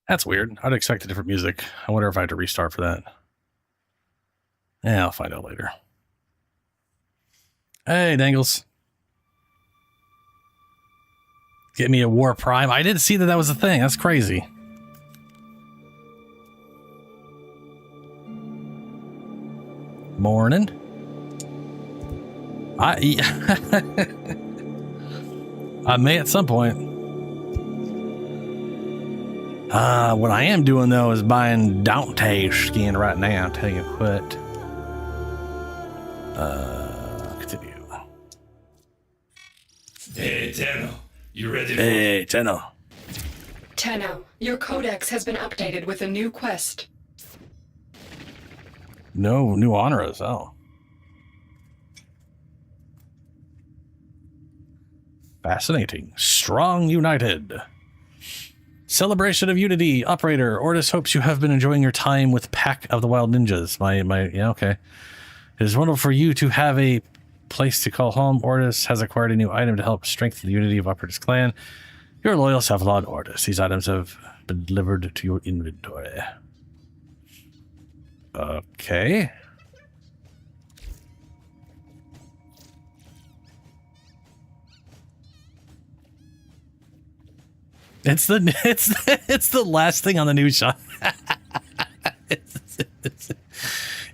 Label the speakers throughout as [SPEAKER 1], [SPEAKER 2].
[SPEAKER 1] That's weird. I'd expect a different music. I wonder if I had to restart for that. Yeah, I'll find out later. Hey, Dangles. Get me a Warframe. I didn't see that that was a thing. That's crazy. Morning. I may at some point. What I am doing though is buying Dante skin right now. I'll tell you what. Continue.
[SPEAKER 2] Hey, Tenno. You ready for...
[SPEAKER 1] Hey, Tenno.
[SPEAKER 3] Tenno, your codex has been updated with a new quest.
[SPEAKER 1] No new honors. Oh. Fascinating. Strong United. Celebration of Unity. Operator. Ordis hopes you have been enjoying your time with Pack of the Wild Ninjas. Yeah, okay. It is wonderful for you to have a place to call home. Ordis has acquired a new item to help strengthen the unity of Operator's clan. Your loyal Cephalon Ordis. These items have been delivered to your inventory. Okay. It's the last thing on the news shot.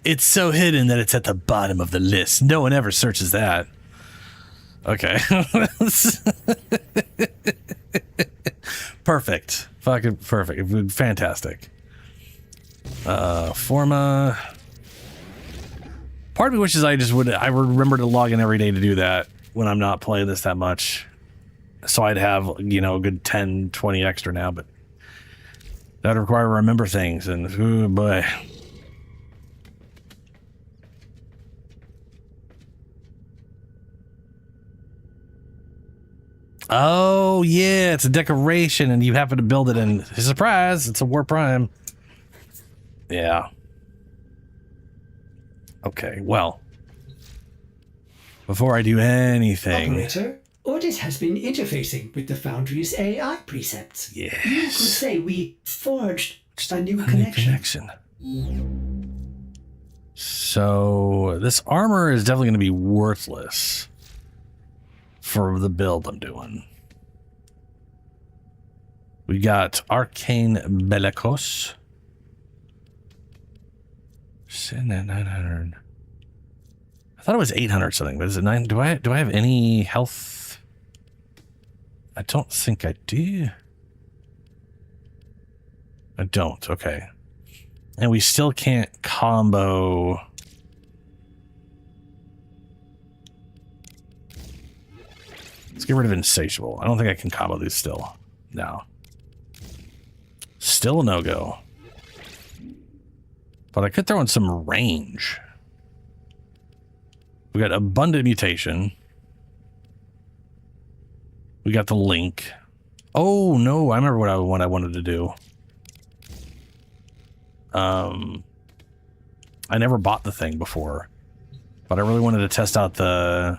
[SPEAKER 1] It's so hidden that it's at the bottom of the list. No one ever searches that. Okay. Perfect. Fucking perfect. Fantastic. Forma. Part of me wishes I remember to log in every day to do that when I'm not playing this that much. So I'd have, you know, a good 10, 20 extra now, but that'd require to remember things, and oh boy. Oh yeah, it's a decoration and you happen to build it in. Surprise, it's a Warframe. Yeah. Okay, well. Before I do anything.
[SPEAKER 4] Operator, Ordis has been interfacing with the Foundry's AI precepts.
[SPEAKER 1] Yes.
[SPEAKER 4] You could say we forged a new connection.
[SPEAKER 1] So this armor is definitely going to be worthless for the build I'm doing. We got Arcane Bellicose. 900. I thought it was 800 something, but is it 9? Do I have any health? I don't think I do. I don't. Okay. And we still can't combo. Let's get rid of Insatiable. I don't think I can combo these still. No. Still a no-go. But I could throw in some range. We got Abundant Mutation. We got the Link. Oh, no. I remember what I wanted to do. I never bought the thing before. But I really wanted to test out the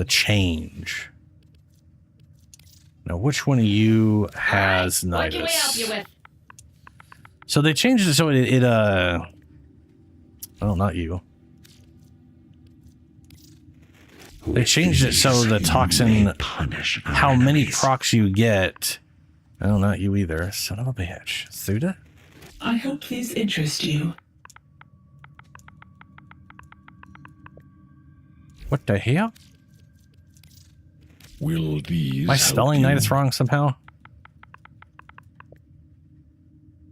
[SPEAKER 1] change. Now, which one of you has Nidus?
[SPEAKER 3] What can we help you with?
[SPEAKER 1] So they changed it so it oh, not you. They changed it so the toxin, how many procs you get. Oh, not you either. Son of a bitch. Thuda?
[SPEAKER 5] I hope these interest you.
[SPEAKER 1] What the hell?
[SPEAKER 2] Will these
[SPEAKER 1] Am I spelling Nidus wrong somehow?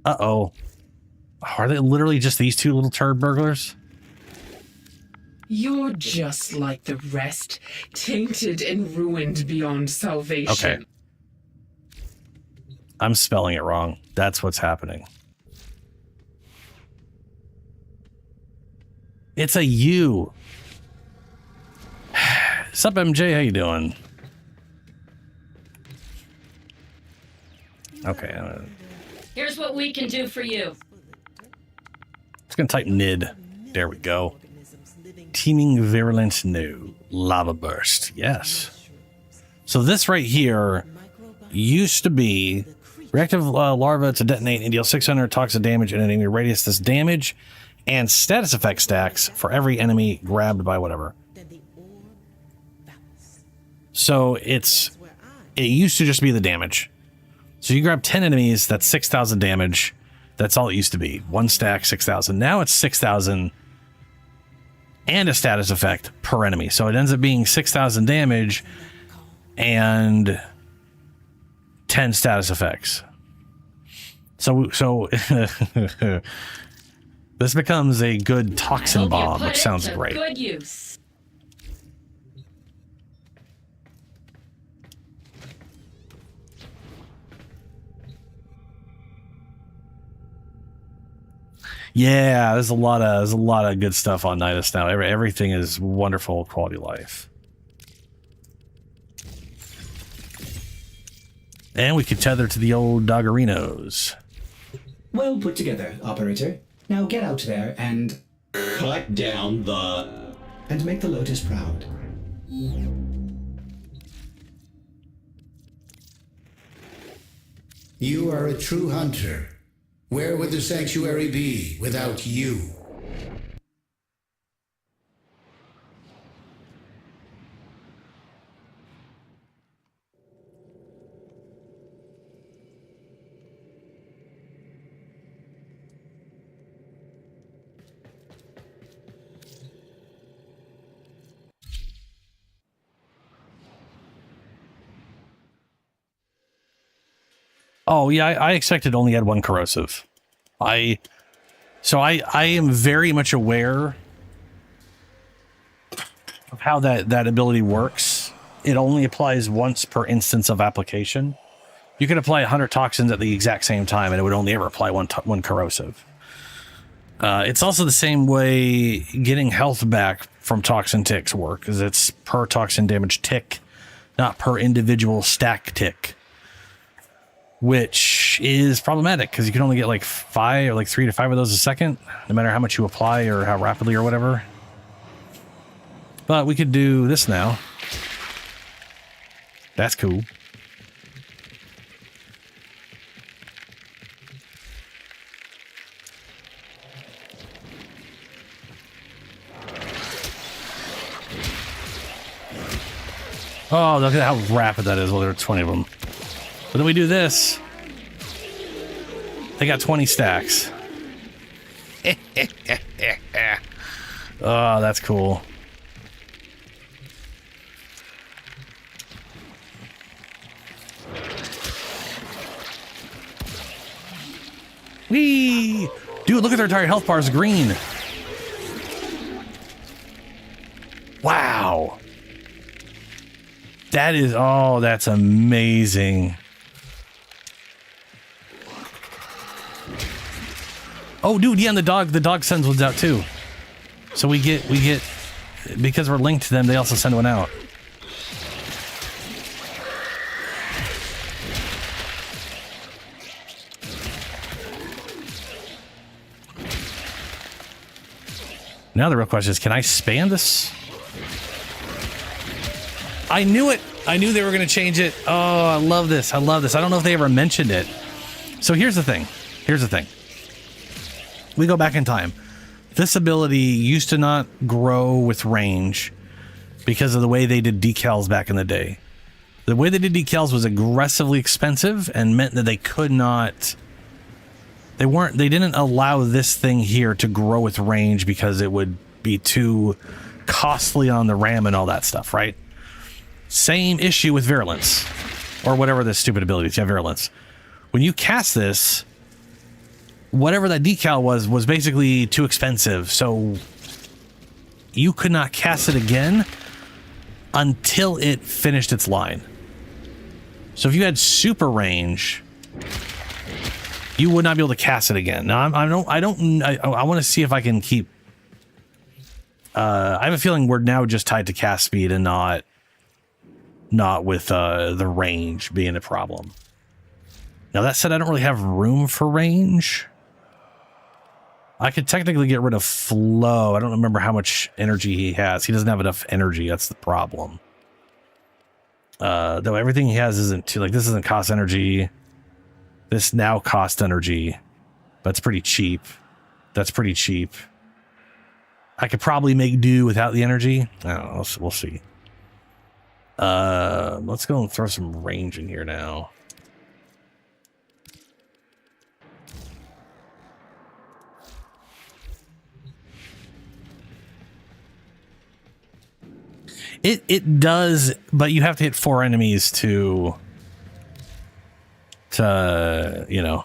[SPEAKER 1] Uh-oh. Are they literally just these two little turd burglars?
[SPEAKER 5] You're just like the rest, tainted and ruined beyond salvation.
[SPEAKER 1] Okay. I'm spelling it wrong. That's what's happening. It's a U. Sup, MJ? How you doing? Okay.
[SPEAKER 3] Here's what we can do for you.
[SPEAKER 1] Just gonna type Nid. There we go. Teeming virulence, no. Lava burst, yes. So this right here used to be Reactive larva to detonate and deal 600 toxic damage in an enemy radius. This damage and status effect stacks for every enemy grabbed by whatever. So it used to just be the damage. So you grab 10 enemies, that's 6,000 damage. That's all it used to be. One stack, 6,000. Now it's 6,000 and a status effect per enemy. So it ends up being 6,000 damage and 10 status effects. So this becomes a good toxin bomb, which sounds great.
[SPEAKER 6] Good use.
[SPEAKER 1] Yeah, there's a lot of good stuff on Nidus now. Everything is wonderful quality of life. And we could tether to the old Doggerinos.
[SPEAKER 4] Well put together, operator. Now get out there and
[SPEAKER 7] cut down the...
[SPEAKER 4] and make the Lotus proud.
[SPEAKER 8] You are a true hunter. Where would the sanctuary be without you?
[SPEAKER 1] Oh yeah, I expected only had one corrosive. I am very much aware of how that ability works. It only applies once per instance of application. You could apply 100 toxins at the exact same time, and it would only ever apply one corrosive. It's also the same way getting health back from toxin ticks work, because it's per toxin damage tick, not per individual stack tick. Which is problematic because you can only get like 5 or like 3 to 5 of those a second, no matter how much you apply or how rapidly or whatever. But we could do this now. That's cool. Oh, look at how rapid that is. Well, there are 20 of them. But then we do this. They got 20 stacks. Oh, that's cool. Whee! Dude, look at their entire health bars green. Wow. That is, oh, that's amazing. Oh, dude, yeah, and the dog sends ones out too. So we get, because we're linked to them, they also send one out. Now the real question is, can I span this? I knew it. I knew they were going to change it. Oh, I love this. I love this. I don't know if they ever mentioned it. So here's the thing. We go back in time. This ability used to not grow with range because of the way they did decals back in the day. The way they did decals was aggressively expensive and meant that they could not... They didn't allow this thing here to grow with range because it would be too costly on the RAM and all that stuff, right? Same issue with Virulence. Or whatever this stupid ability is. Yeah, Virulence. When you cast this... Whatever that decal was basically too expensive, so you could not cast it again until it finished its line. So if you had super range, you would not be able to cast it again. Now I want to see if I can keep. I have a feeling we're now just tied to cast speed and not with the range being a problem. Now that said, I don't really have room for range. I could technically get rid of flow. I don't remember how much energy he has. He doesn't have enough energy. That's the problem. Though everything he has isn't too, like, this doesn't cost energy. This now costs energy. That's pretty cheap. That's pretty cheap. I could probably make do without the energy. I don't know. We'll see. Let's go and throw some range in here now. It does, but you have to hit 4 enemies to you know.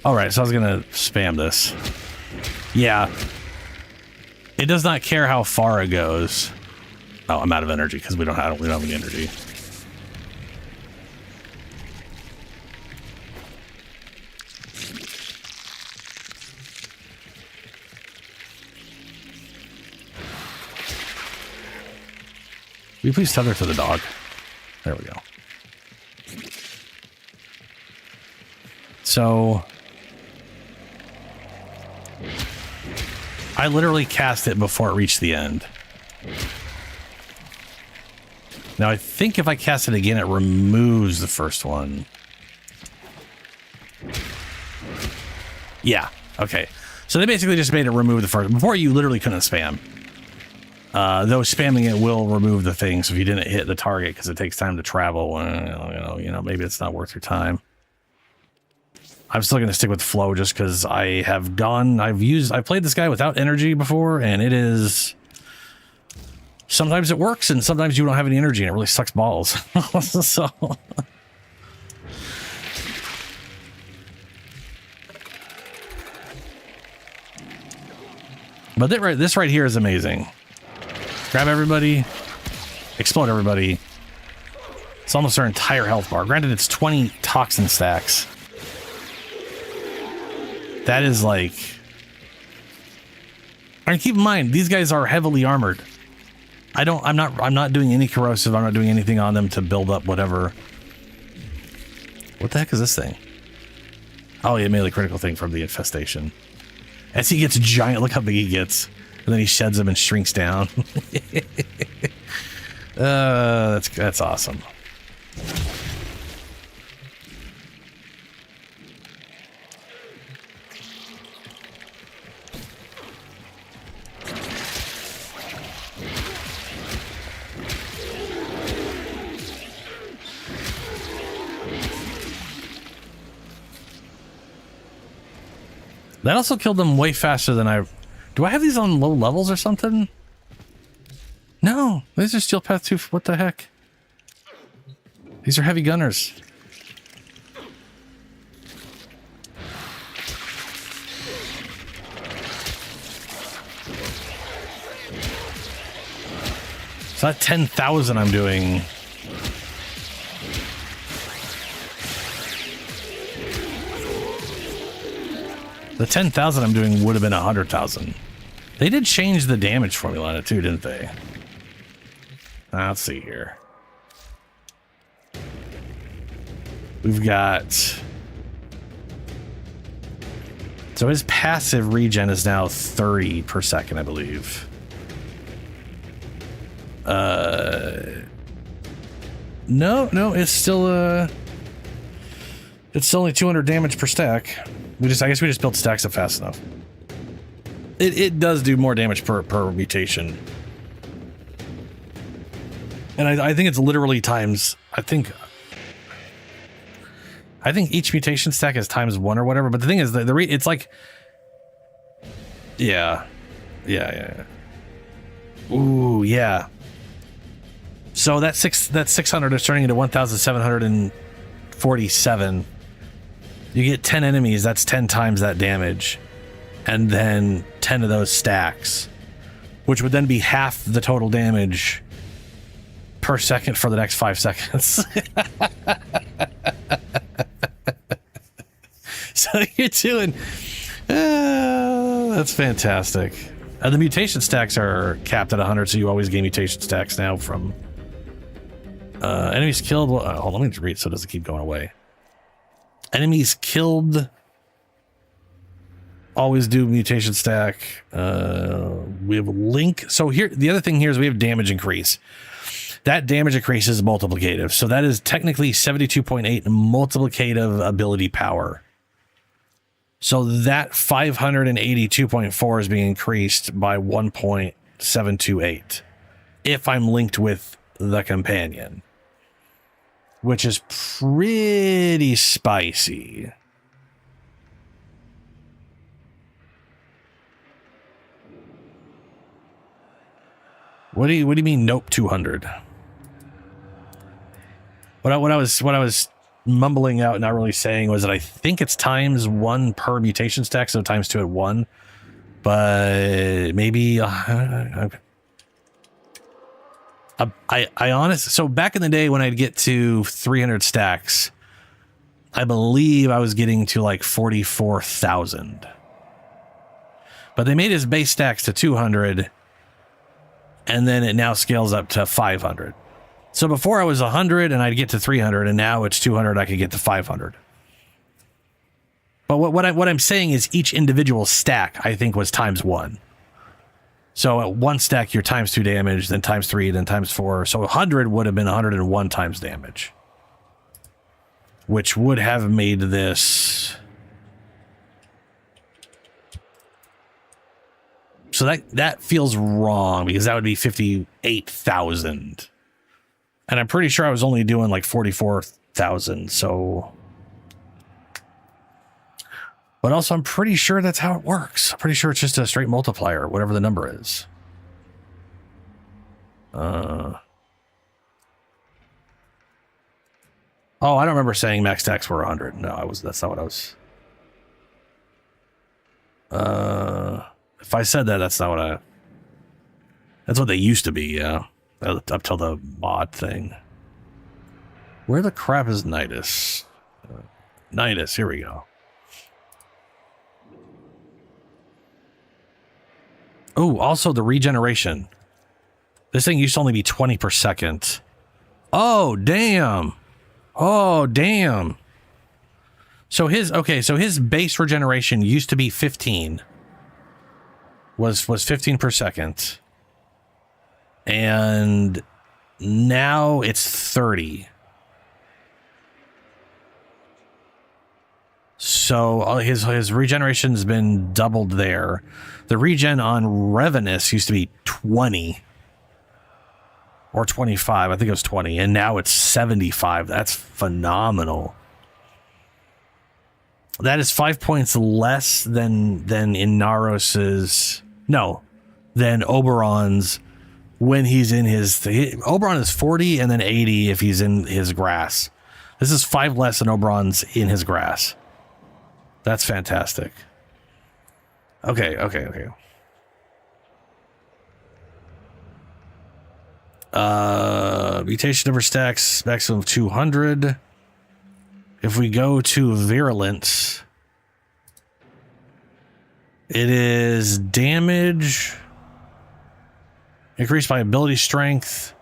[SPEAKER 1] All right, so I was gonna spam this. Yeah. It does not care how far it goes. Oh, I'm out of energy because we don't have any energy. Will you please tether to the dog? There we go. So I literally cast it before it reached the end. Now I think if I cast it again, it removes the first one. Yeah, okay. So they basically just made it remove the first. Before you literally couldn't spam. Though spamming it will remove the thing, so if you didn't hit the target because it takes time to travel, you know, maybe it's not worth your time. I'm still going to stick with flow just because I've played this guy without energy before, and it is, sometimes it works and sometimes you don't have any energy and it really sucks balls. So but this right here is amazing. Grab everybody, explode everybody. It's almost our entire health bar. Granted, it's 20 toxin stacks. That is like, and keep in mind, these guys are heavily armored. I'm not doing any corrosive. I'm not doing anything on them to build up whatever. What the heck is this thing? Oh yeah, melee critical thing from the infestation. As he gets giant, look how big he gets. And then he sheds them and shrinks down. That's awesome. That also killed them way faster than I... Do I have these on low levels or something? No, these are Steel Path 2. What the heck? These are heavy gunners. So that 10,000 I'm doing... The 10,000 I'm doing would have been 100,000. They did change the damage formula on it too, didn't they? Let's see here. We've got... So his passive regen is now 30 per second, I believe. No, it's still it's only 200 damage per stack. I guess we just built stacks up fast enough. It does do more damage per mutation. And I think it's literally times, I think each mutation stack is ×1 or whatever, but the thing is that it's like, yeah. Ooh, yeah. So that 600 is turning into 1,747. You get 10 enemies, that's 10 times that damage. And then 10 of those stacks, which would then be half the total damage per second for the next 5 seconds. So you're doing... that's fantastic. The mutation stacks are capped at 100, so you always gain mutation stacks now from Enemies killed. Hold on, let me just read so it doesn't keep going away. Enemies killed. Always do mutation stack. We have a link. So here, the other thing here is we have damage increase. That damage increase is multiplicative. So that is technically 72.8 multiplicative ability power. So that 582.4 is being increased by 1.728 if I'm linked with the companion, which is pretty spicy. What do you mean? Nope, 200. What I was mumbling out, not really saying, was that I think it's ×1 per mutation stack, so ×2 at 1. But maybe I honestly, so back in the day when I'd get to 300 stacks, I believe I was getting to like 44,000. But they made his base stacks to 200. And then it now scales up to 500. So before I was 100 and I'd get to 300, and now it's 200, I could get to 500. But what I'm saying is each individual stack, I think, was ×1. So at one stack, you're ×2 damage, then ×3, then ×4. So 100 would have been 101 times damage, which would have made this... So that feels wrong, because that would be 58,000. And I'm pretty sure I was only doing like 44,000. So, but also I'm pretty sure that's how it works. I'm pretty sure it's just a straight multiplier, whatever the number is. Oh, I don't remember saying max stacks were 100. No, that's not what I was. If I said that, that's not what that's what they used to be, yeah. Up till the mod thing. Where the crap is Nidus? Nidus, here we go. Oh, also the regeneration. This thing used to only be 20 per second. Oh, damn. Oh, damn. So his base regeneration used to be 15. Was 15 per second, and now it's 30. So his regeneration's been doubled there. The regen on Revenus used to be 20 or 25. I think it was 20, and now it's 75. That's phenomenal. That is 5 points less than in Naros's. No, than Oberon's when he's in his... Oberon is 40 and then 80 if he's in his grass. This is 5 less than Oberon's in his grass. That's fantastic. Okay. Mutation number stacks, maximum of 200. If we go to Virulence... It is damage increased by ability strength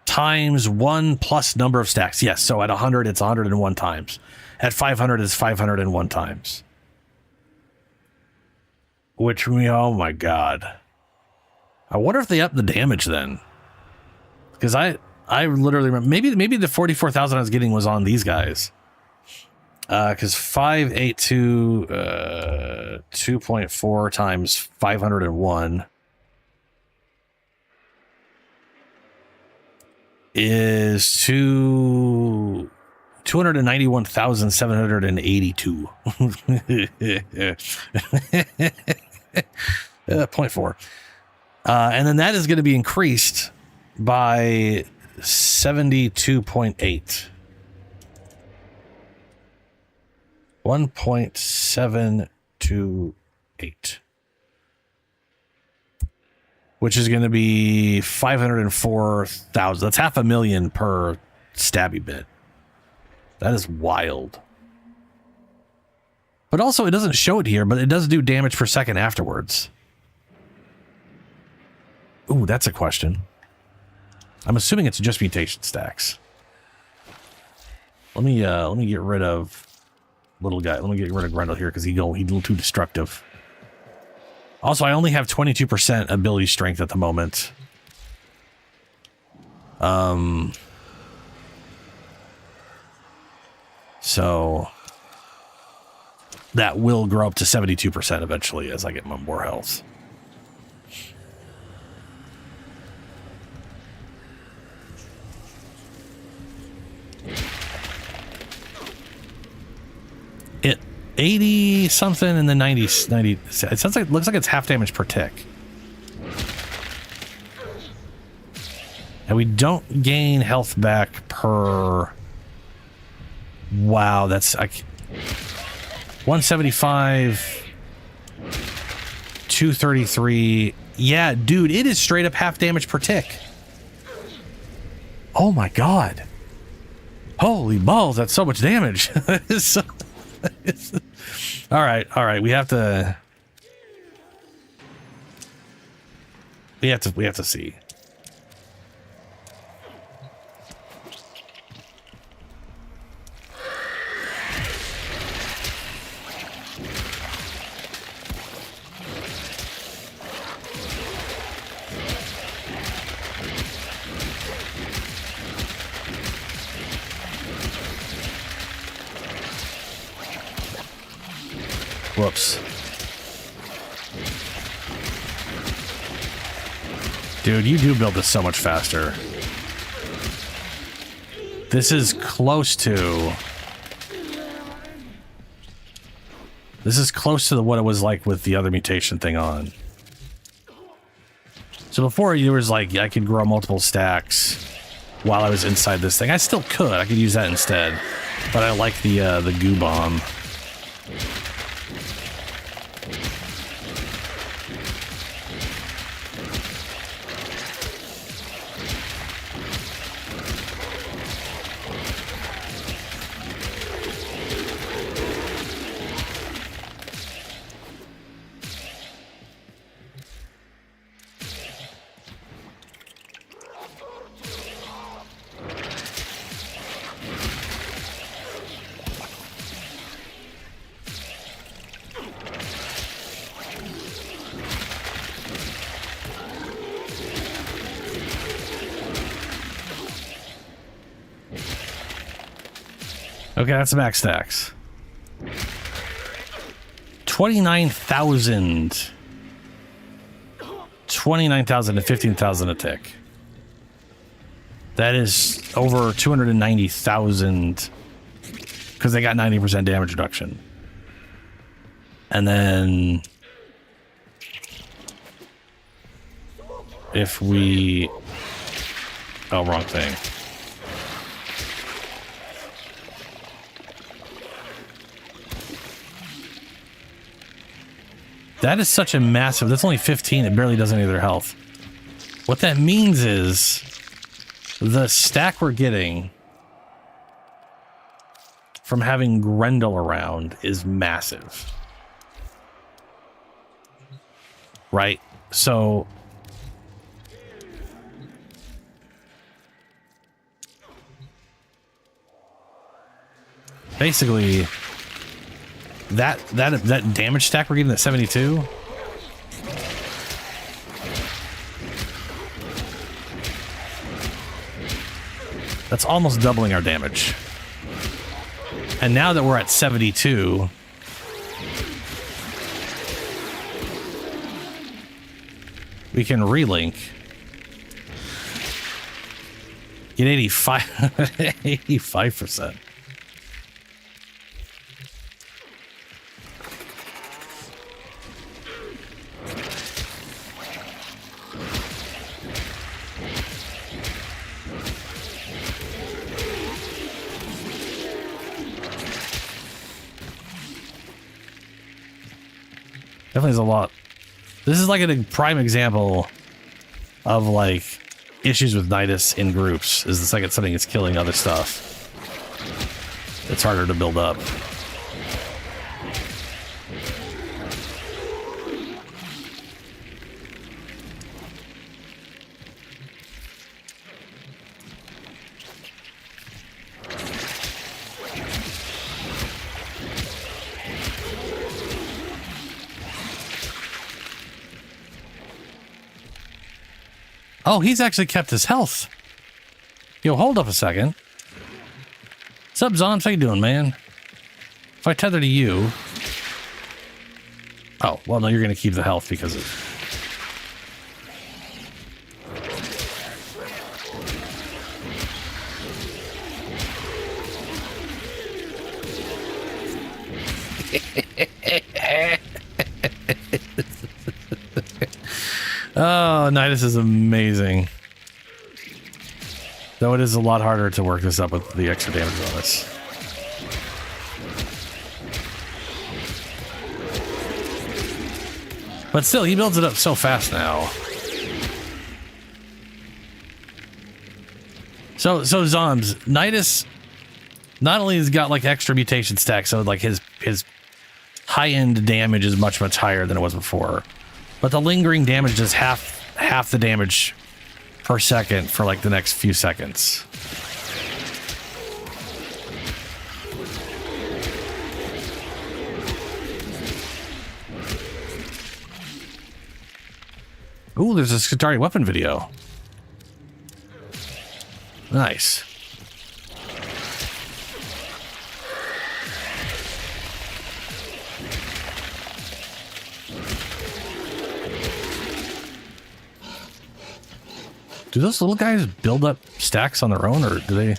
[SPEAKER 1] ×1 plus number of stacks. Yes, so at 100, it's 101 times. At 500, it's 501 times. Which, oh my god. I wonder if they upped the damage then. Because I literally remember, maybe the 44,000 I was getting was on these guys. Because 582 2.4 times 501 is 291,782. 0.4. And then that is going to be increased by 72.8. 1.728, which is going to be 504,000. That's 500,000 per stabby bit. That is wild. But also, it doesn't show it here, but it does do damage per second afterwards. Ooh, that's a question. I'm assuming it's just mutation stacks. Let me get rid of little guy. Let me get rid of Grendel here because he's a little too destructive. Also, I only have 22% ability strength at the moment. So that will grow up to 72% eventually as I get more health. It 80 something in the 90s. 90. It sounds like, looks like it's half damage per tick. And we don't gain health back per. Wow, that's like 175, 233. Yeah, dude, it is straight up half damage per tick. Oh my god. Holy balls, that's so much damage. All right, we have to see. Whoops. Dude, you do build this so much faster. This is close to... This is close to what it was like with the other mutation thing on. So before, it was like, I could grow multiple stacks while I was inside this thing. I still could. I could use that instead. But I like the goo bomb. Okay, that's the max stacks. 29,000. 29,000 to 15,000 a tick. That is over 290,000 because they got 90% damage reduction. And then if we... Oh, wrong thing. That is such a massive... That's only 15. It barely does any of their health. What that means is the stack we're getting from having Grendel around is massive. Right? So... basically... That damage stack we're getting at 72. That's almost doubling our damage. And now that we're at 72, we can relink. Get 85%. Definitely is a lot. This is like a prime example of like issues with Nidus in groups. Is the second something is killing other stuff, it's harder to build up. Oh, he's actually kept his health. Yo, hold up a second. What's up, Zomps? How you doing, man? If I tether to you... Oh, well, no, you're going to keep the health because of... Oh, Nidus is amazing. Though it is a lot harder to work this up with the extra damage bonus. But still, he builds it up so fast now. So Zombs, Nidus not only has got like extra mutation stacks, so like his high-end damage is much higher than it was before. But the lingering damage is half the damage per second for like the next few seconds. Ooh, there's a Skitari weapon video. Nice. Do those little guys build up stacks on their own, or do they?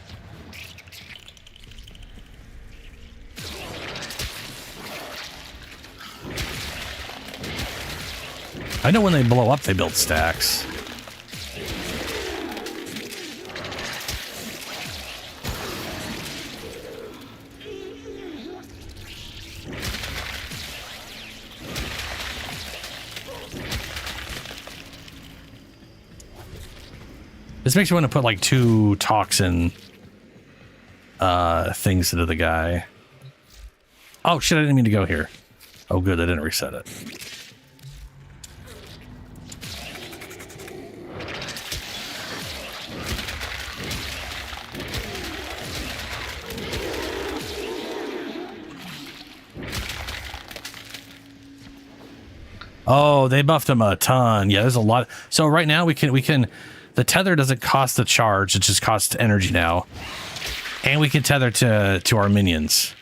[SPEAKER 1] I know when they blow up, they build stacks. This makes you want to put like 2 toxin things into the guy. Oh shit, I didn't mean to go here. Oh good, I didn't reset it. Oh, they buffed him a ton. Yeah, there's a lot. So right now we can the tether doesn't cost a charge, it just costs energy now. And we can tether to our minions.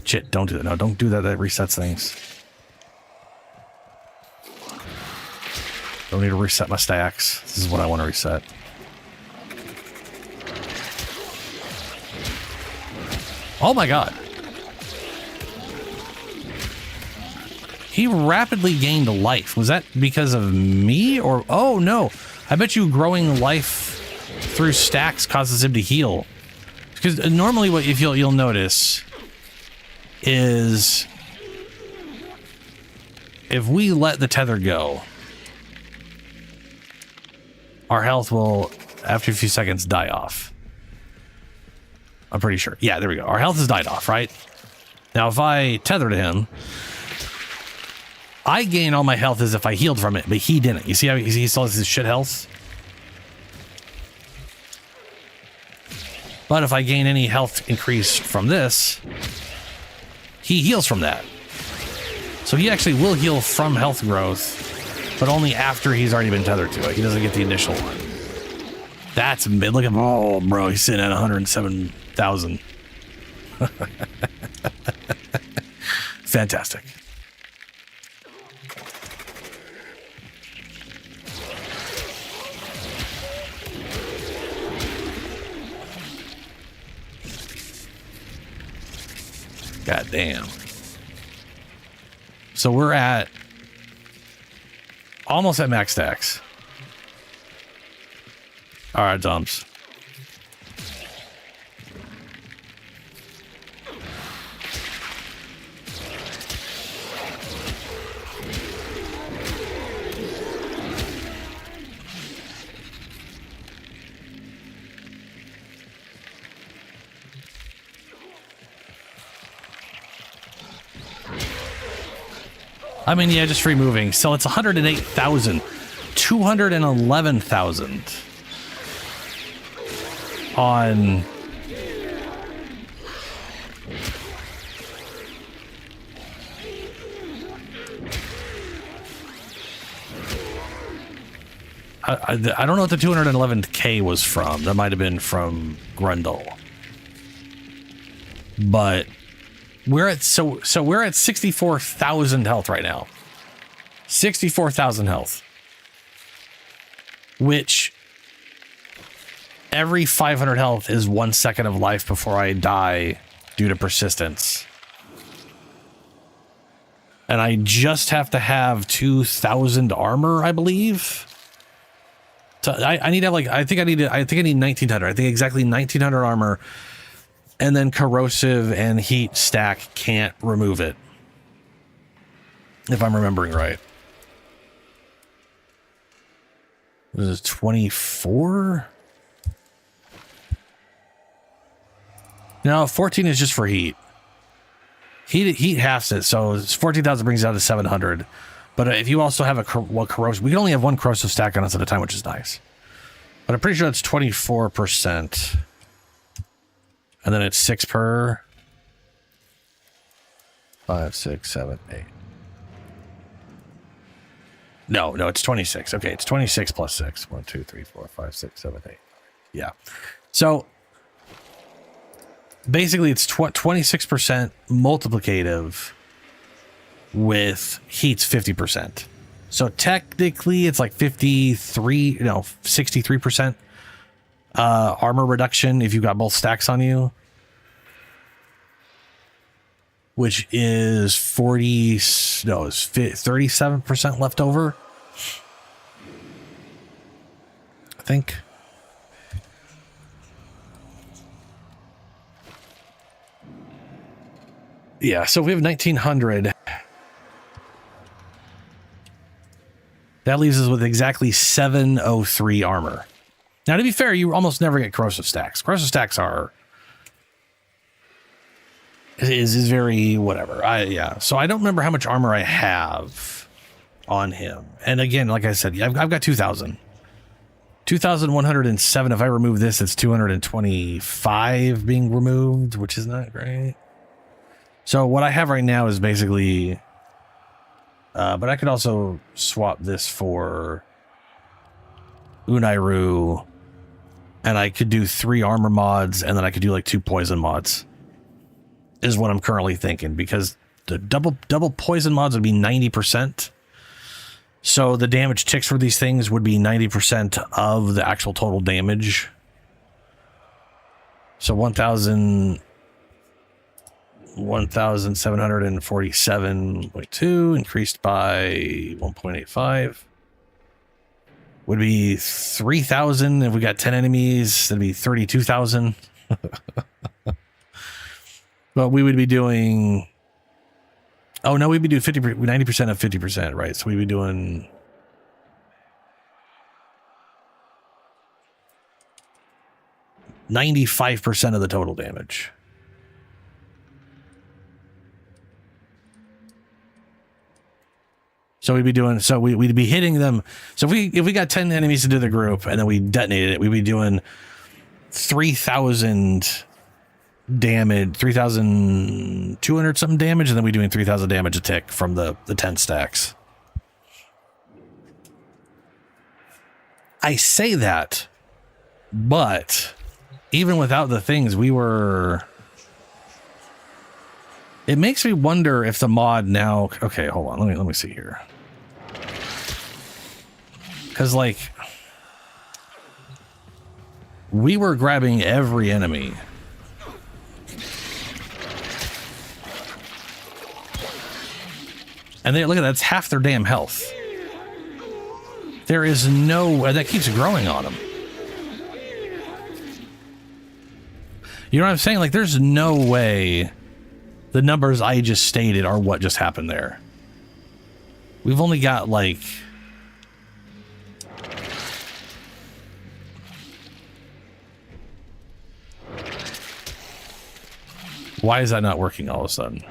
[SPEAKER 1] Shit, don't do that. No, don't do that. That resets things. Don't need to reset my stacks. This is what I want to reset. Oh my god. He rapidly gained life. Was that because of me or... Oh, no. I bet you growing life through stacks causes him to heal. Because normally what if you'll notice is if we let the tether go, our health will, after a few seconds, die off. I'm pretty sure. Yeah, there we go. Our health has died off, right? Now, if I tether to him... I gain all my health as if I healed from it, but he didn't. You see how he still has his shit health? But if I gain any health increase from this, he heals from that. So he actually will heal from health growth, but only after he's already been tethered to it. He doesn't get the initial one. That's mid. Look at him. Oh, bro, he's sitting at 107,000. Fantastic. God damn. So we're at almost at max stacks. All right, dumps. I mean, yeah, just free moving. So it's 108,000, 211,000 on. I don't know what the 211K was from. That might have been from Grundle. But we're at we're at 64,000 health right now. 64,000 health. Which every 500 health is 1 second of life before I die due to persistence. And I just have to have 2,000 armor, I believe. So I need to have I think I need 1,900. I think exactly 1,900 armor, and then corrosive and heat stack can't remove it, if I'm remembering right. This is 24. No, 14 is just for heat. Heat halves it, so 14,000 brings it down to 700. But if you also have a corrosive, we can only have one corrosive stack on us at a time, which is nice. But I'm pretty sure it's 24%. And then it's 6 per 5, 6, 7, 8. No, it's 26. Okay, it's 26 plus 6. 1, 2, 3, 4, 5, 6, 7, 8. Yeah. So basically it's 26% multiplicative with heat's 50%. So technically it's like 63% armor reduction if you got both stacks on you, which is 37% left over, I think. Yeah, so we have 1,900. That leaves us with exactly 703 armor. Now, to be fair, you almost never get corrosive stacks. Corrosive stacks is very whatever. Yeah. So I don't remember how much armor I have on him. And again, like I said, I've got 2,000. 2,107. If I remove this, it's 225 being removed, which is not great. So what I have right now is basically... but I could also swap this for Unairu, and I could do 3 armor mods, and then I could do like 2 poison mods, is what I'm currently thinking, because the double poison mods would be 90%. So the damage ticks for these things would be 90% of the actual total damage. So 1,747.2 increased by 1.85 would be 3,000. If we got 10 enemies, that'd be 32,000. But we would be doing... Oh, no, we'd be doing 90% of 50%, right? So we'd be doing... $95% of the total damage. So we'd be doing, we'd be hitting them. So if we got 10 enemies into the group and then we detonated it, we'd be doing 3,000 damage, 3,200 something damage, and then we're doing 3,000 damage a tick from the 10 stacks. I say that, but even without the things, it makes me wonder if the mod now... Okay, hold on. Let me see here. Because, like, we were grabbing every enemy. And look at that. That's half their damn health. There is no... And that keeps growing on them. You know what I'm saying? Like, there's no way... The numbers I just stated are what just happened there. We've only got, like... Why is that not working all of a sudden?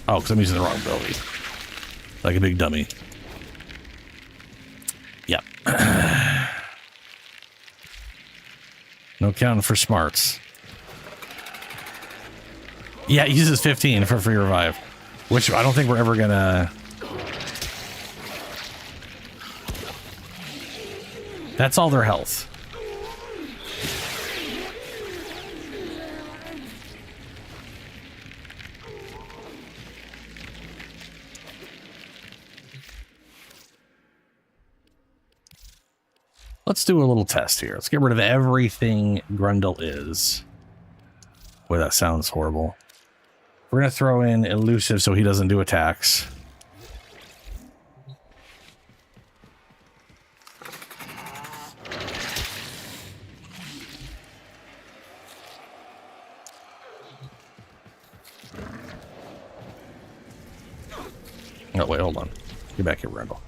[SPEAKER 1] Oh, because I'm using the wrong ability. Like a big dummy. Yep. No counting for smarts. Yeah, it uses 15 for free revive, which I don't think we're ever gonna... That's all their health. Let's do a little test here. Let's get rid of everything Grundle is. Boy, that sounds horrible. We're going to throw in elusive so he doesn't do attacks. Oh, wait, hold on. Get back here, Grundle.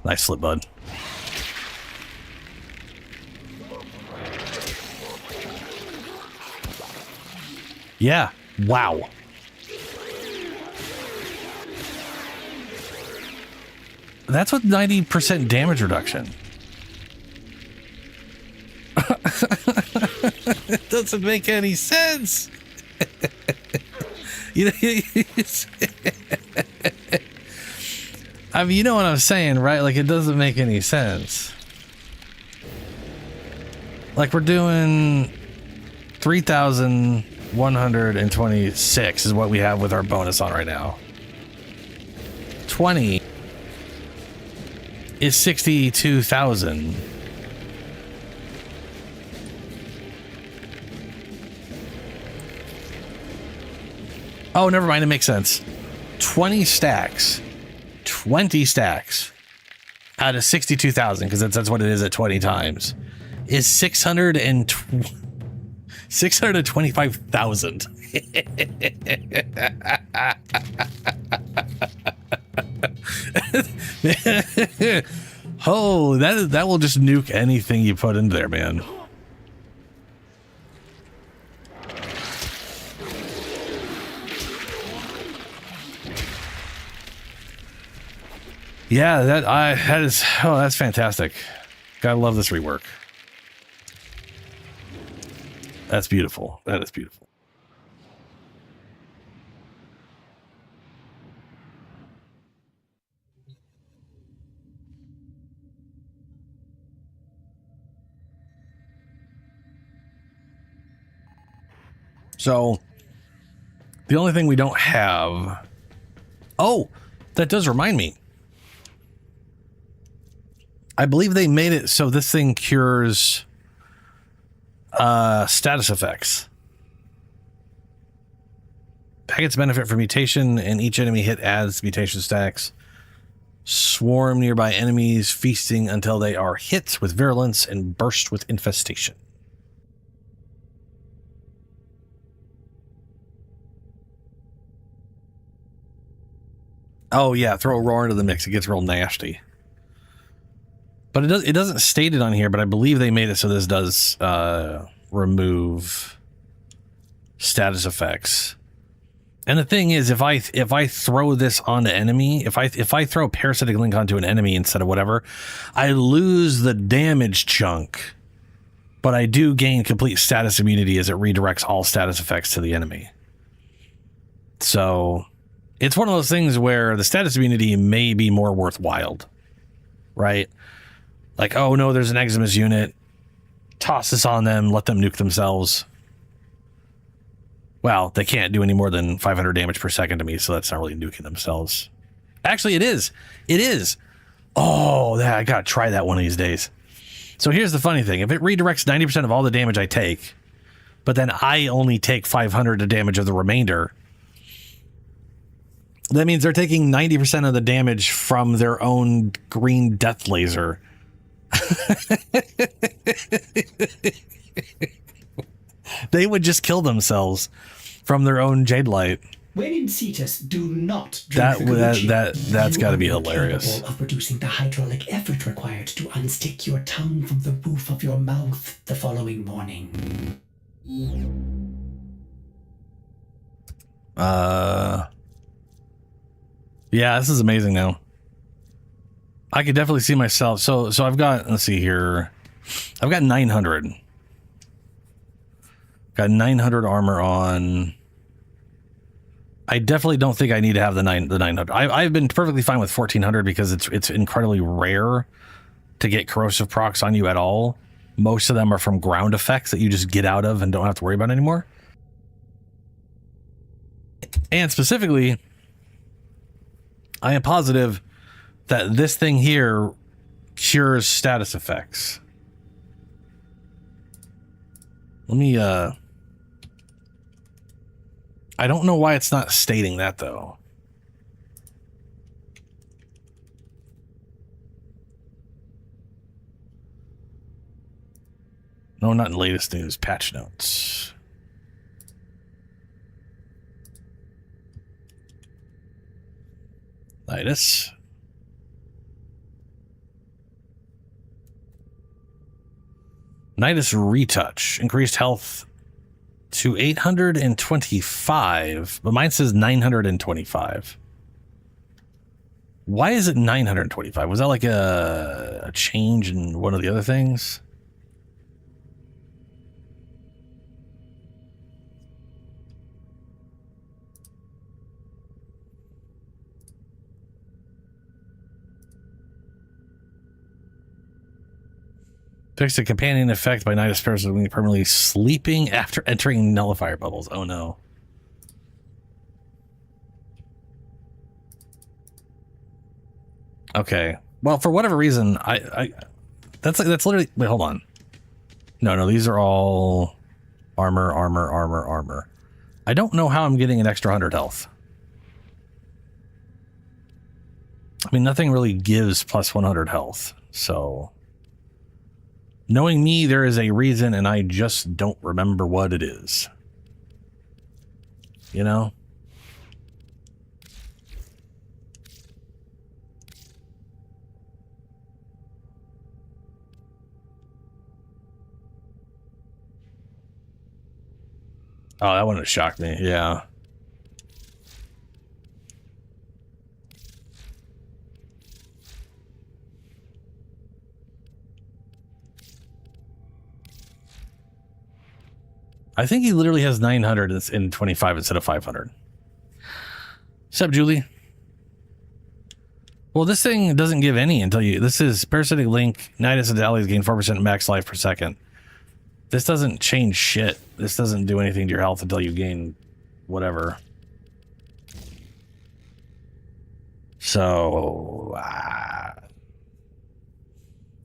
[SPEAKER 1] Nice slip, bud. Yeah. Wow. That's with 90% damage reduction. It doesn't make any sense. I mean, you know what I'm saying, right? Like, it doesn't make any sense. Like, we're doing 3,126 is what we have with our bonus on right now. 20 is 62,000. Oh, never mind. It makes sense. 20 stacks out of 62,000, because that's what it is at 20 times, is 625,000. Oh, that will just nuke anything you put in there, man. Yeah, that's fantastic. Gotta love this rework. That's beautiful. That is beautiful. So, the only thing we don't have... Oh, that does remind me. I believe they made it so this thing cures status effects. Packets benefit from mutation, and each enemy hit adds mutation stacks. Swarm nearby enemies, feasting until they are hit with virulence and burst with infestation. Oh yeah, throw a roar into the mix. It gets real nasty. But it doesn't state it on here, but I believe they made it so this does remove status effects. And the thing is, if I throw this on the enemy, if I throw parasitic link onto an enemy instead of whatever, I lose the damage chunk, but I do gain complete status immunity as it redirects all status effects to the enemy. So it's one of those things where the status immunity may be more worthwhile, right? Like, oh no, there's an Eximus unit. Toss this on them, let them nuke themselves. Well, they can't do any more than 500 damage per second to me, so that's not really nuking themselves. Actually, it is. It is. Oh, I gotta try that one of these days. So here's the funny thing. If it redirects 90% of all the damage I take, but then I only take 500 of damage of the remainder, that means they're taking 90% of the damage from their own green death laser. They would just kill themselves from their own Jade light.
[SPEAKER 4] When in Cetus, do not drink
[SPEAKER 1] that's got to be hilarious.
[SPEAKER 4] Of producing the hydraulic effort required to unstick your tongue from the roof of your mouth the following morning.
[SPEAKER 1] Yeah, this is amazing now. I could definitely see myself. So I've got, let's see here. I've got 900. Got 900 armor on. I definitely don't think I need to have the 900. I've been perfectly fine with 1400 because it's incredibly rare to get corrosive procs on you at all. Most of them are from ground effects that you just get out of and don't have to worry about anymore. And specifically, I am positive that this thing here cures status effects. Let me, I don't know why it's not stating that, though. No, not in latest news, patch notes. Nidus. Nidus retouch. Increased health to 825, but mine says 925. Why is it 925? Was that like a change in one of the other things? Fix a companion effect by Nidus person when permanently sleeping after entering nullifier bubbles. Oh no. Okay. Well, for whatever reason, that's literally, wait, hold on. No, these are all armor. I don't know how I'm getting an extra 100 health. I mean, nothing really gives plus 100 health, so knowing me, there is a reason, and I just don't remember what it is. You know? Oh, that wouldn't have shocked me. Yeah. I think he literally has 900 in 25 instead of 500. What's up, Julie? Well, this thing doesn't give any until you... This is Parasitic Link. Nidus and allies gain 4% max life per second. This doesn't change shit. This doesn't do anything to your health until you gain whatever. So...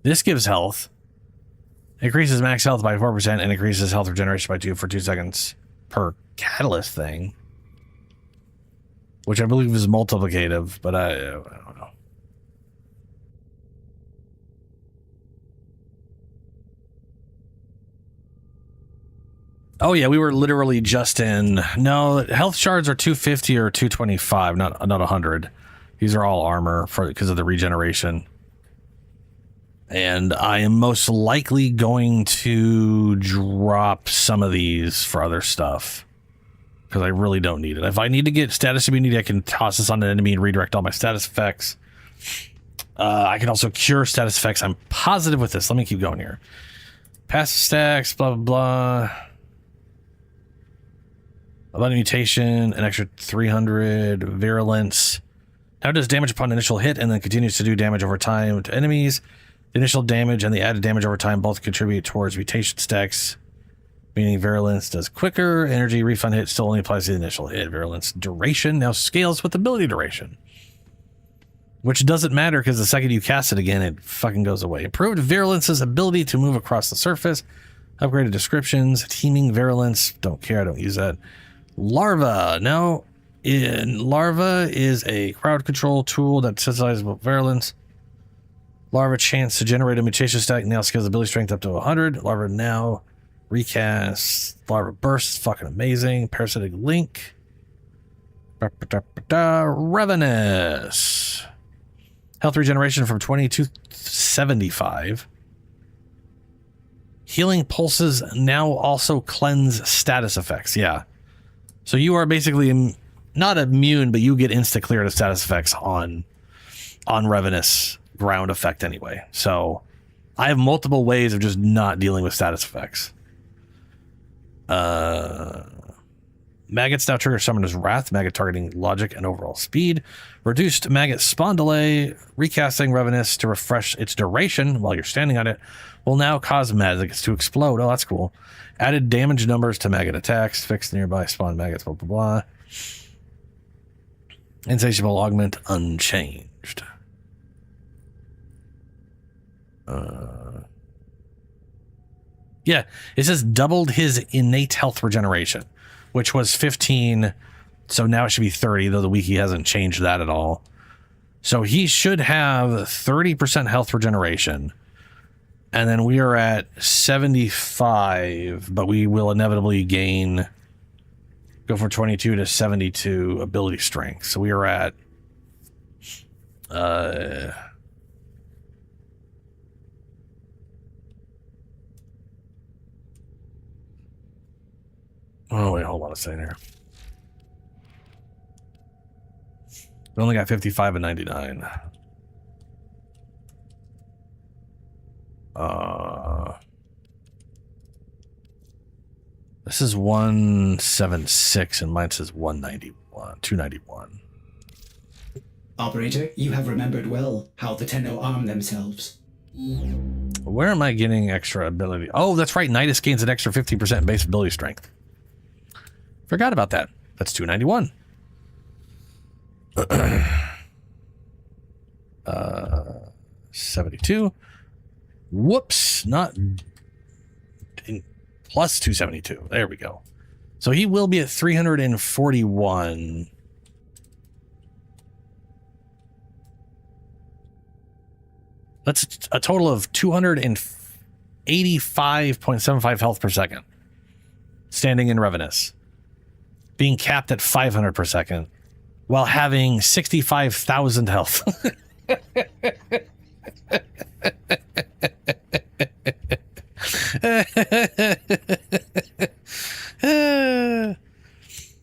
[SPEAKER 1] this gives health. Increases max health by 4% and increases health regeneration by 2 for 2 seconds per catalyst thing. Which I believe is multiplicative, but I don't know. Oh yeah, we were literally just in... No, health shards are 250 or 225, not 100. These are all armor because of the regeneration. And I am most likely going to drop some of these for other stuff. Because I really don't need it. If I need to get status immunity, I can toss this on an enemy and redirect all my status effects. I can also cure status effects. I'm positive with this. Let me keep going here. Passive stacks, blah, blah, blah. About a mutation, an extra 300 virulence. Now it does damage upon initial hit and then continues to do damage over time to enemies. The initial damage and the added damage over time both contribute towards mutation stacks, meaning virulence does quicker. Energy refund hit still only applies to the initial hit. Virulence duration now scales with ability duration, which doesn't matter because the second you cast it again, it fucking goes away. Improved virulence's ability to move across the surface. Upgraded descriptions. Teaming virulence. Don't care. I don't use that. Larva. Now, Larva is a crowd control tool that synthesizes virulence. Larva chance to generate a mutation stack now scales ability strength up to 100. Larva now recast. Larva burst is fucking amazing. Parasitic Link. Ravenous. Health regeneration from 20 to 75. Healing pulses now also cleanse status effects. Yeah. So you are basically not immune, but you get insta clear to status effects on Ravenous ground effect anyway. So I have multiple ways of just not dealing with status effects. Maggots now trigger Summoner's Wrath, maggot targeting logic and overall speed. Reduced maggot spawn delay, recasting Revenus to refresh its duration while you're standing on it will now cause maggots to explode. Oh, that's cool. Added damage numbers to maggot attacks, fixed nearby spawn maggots, blah, blah, blah. Insatiable augment unchanged. Yeah, it says doubled his innate health regeneration, which was 15, so now it should be 30, though the wiki hasn't changed that at all. So he should have 30% health regeneration, and then we are at 75, but we will inevitably go from 22 to 72 ability strength. So we are at oh, wait, hold on a second here. We only got 55 and 99. This is 176 and mine says 191, 291.
[SPEAKER 4] Operator, you have remembered well how the Tenno arm themselves.
[SPEAKER 1] Where am I getting extra ability? Oh, that's right. Nidus gains an extra 50% base ability strength. Forgot about that. That's 291. 72. Whoops, not plus 272. There we go. So he will be at 341. That's a total of 285.75 health per second. Standing in Revenus. Being capped at 500 per second. While having 65,000 health.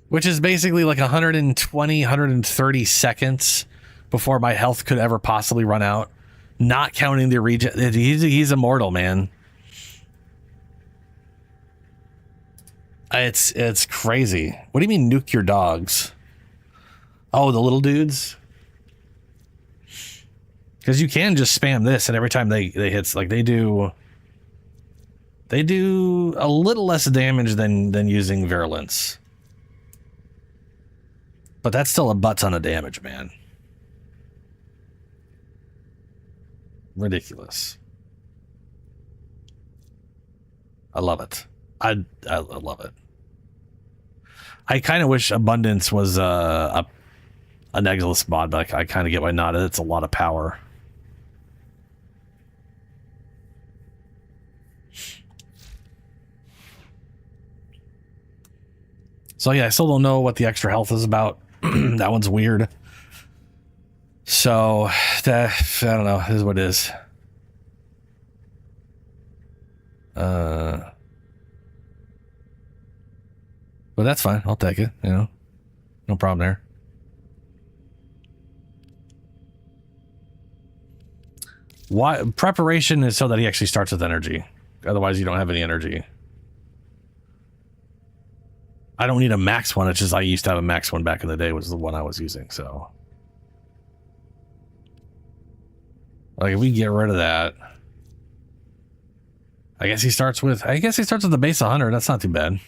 [SPEAKER 1] Which is basically like 120, 130 seconds before my health could ever possibly run out. Not counting the regen. He's immortal, man. It's crazy. What do you mean nuke your dogs? Oh, the little dudes? Because you can just spam this, and every time they hit, like they do a little less damage than using Virulence. But that's still a butt ton of damage, man. Ridiculous. I love it. I love it. I kind of wish Abundance was a Nexus mod, but I kind of get why not. It's a lot of power. So yeah, I still don't know what the extra health is about. That one's weird. So that, I don't know. This is what it is. But that's fine. I'll take it. You know, no problem there. Why preparation is so that he actually starts with energy. Otherwise, you don't have any energy. I don't need a max one. It's just I used to have a max one back in the day. Was the one I was using. So, like, if we get rid of that, I guess he starts with the base 100. That's not too bad.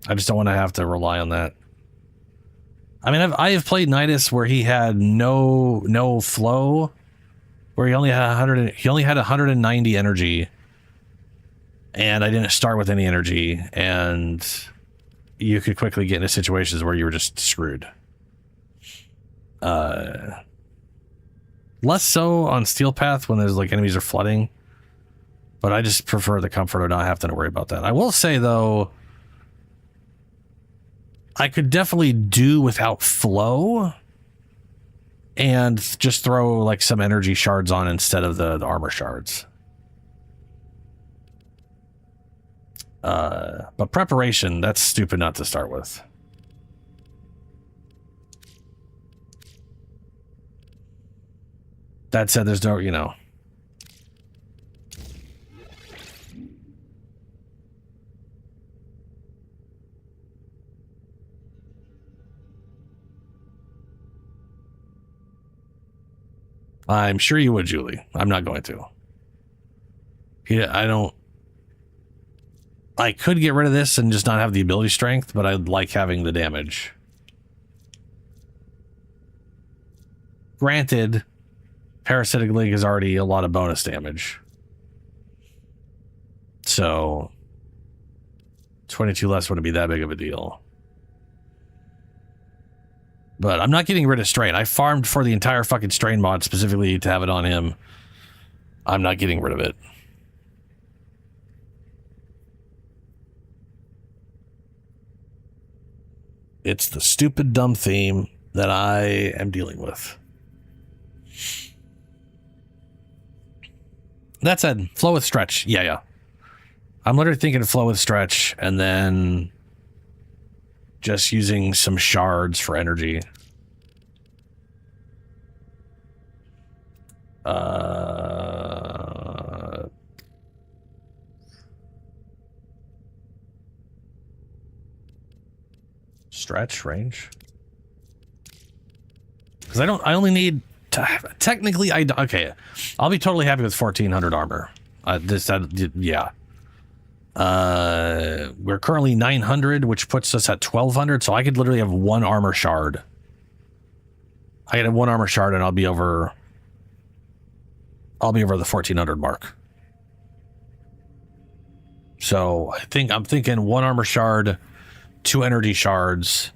[SPEAKER 1] I just don't want to have to rely on that. I mean, I have played Nidus where he had no flow, where he only had 190 energy, and I didn't start with any energy, and you could quickly get into situations where you were just screwed. Less so on Steel Path when there's like enemies are flooding, but I just prefer the comfort of not having to worry about that. I will say though, I could definitely do without flow and just throw like some energy shards on instead of the armor shards. But preparation, that's stupid not to start with. That said, there's no, you know. I'm sure you would, Julie. I'm not going to. Yeah, I could get rid of this and just not have the ability strength, but I'd like having the damage. Granted, Parasitic League is already a lot of bonus damage. So 22 less wouldn't be that big of a deal. But I'm not getting rid of Strain. I farmed for the entire fucking Strain mod specifically to have it on him. I'm not getting rid of it. It's the stupid, dumb theme that I am dealing with. That said, flow with stretch. Yeah. I'm literally thinking flow with stretch and then just using some shards for energy. Stretch range. Because I only need to have, technically okay. I'll be totally happy with 1400 armor. Yeah. We're currently 900, which puts us at 1200, so I could literally have one armor shard. I could have one armor shard and I'll be over the 1400 mark. So I'm thinking one armor shard, 2 energy shards,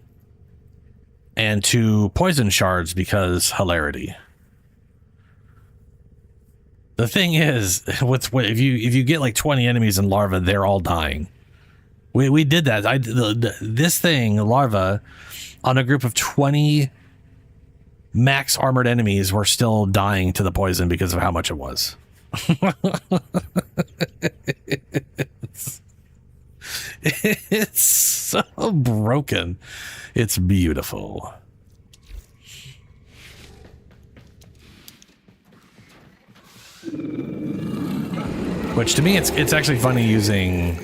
[SPEAKER 1] and 2 poison shards because hilarity. The thing is, if you get like 20 enemies in larva, they're all dying. We did that. This thing, larva, on a group of 20 max armored enemies, were still dying to the poison because of how much it was. It's so broken. It's beautiful. Which to me, it's actually funny using.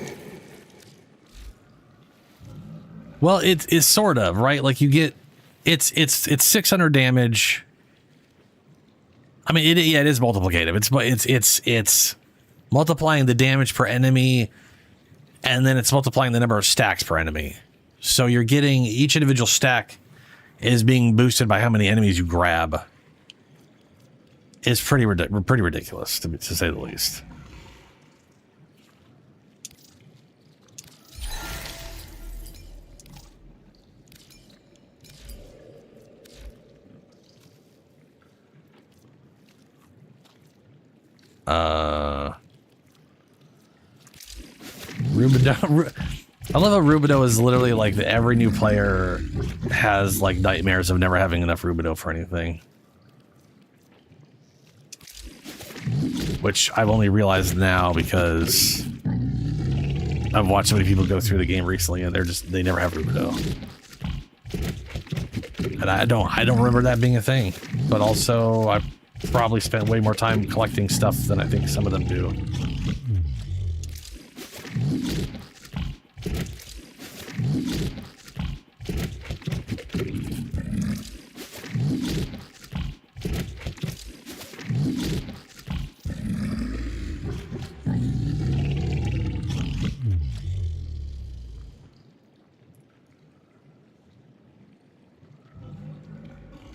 [SPEAKER 1] Well, it's sort of right. Like you get, it's 600 damage. I mean, it is multiplicative. It's multiplying the damage per enemy, and then it's multiplying the number of stacks per enemy. So you're getting each individual stack is being boosted by how many enemies you grab. It's pretty ridiculous to say the least. Rubido. I love how Rubido is literally like every new player has like nightmares of never having enough Rubido for anything. Which I've only realized now because I've watched so many people go through the game recently and they never have Rubido. And I don't remember that being a thing. But also I probably spent way more time collecting stuff than I think some of them do.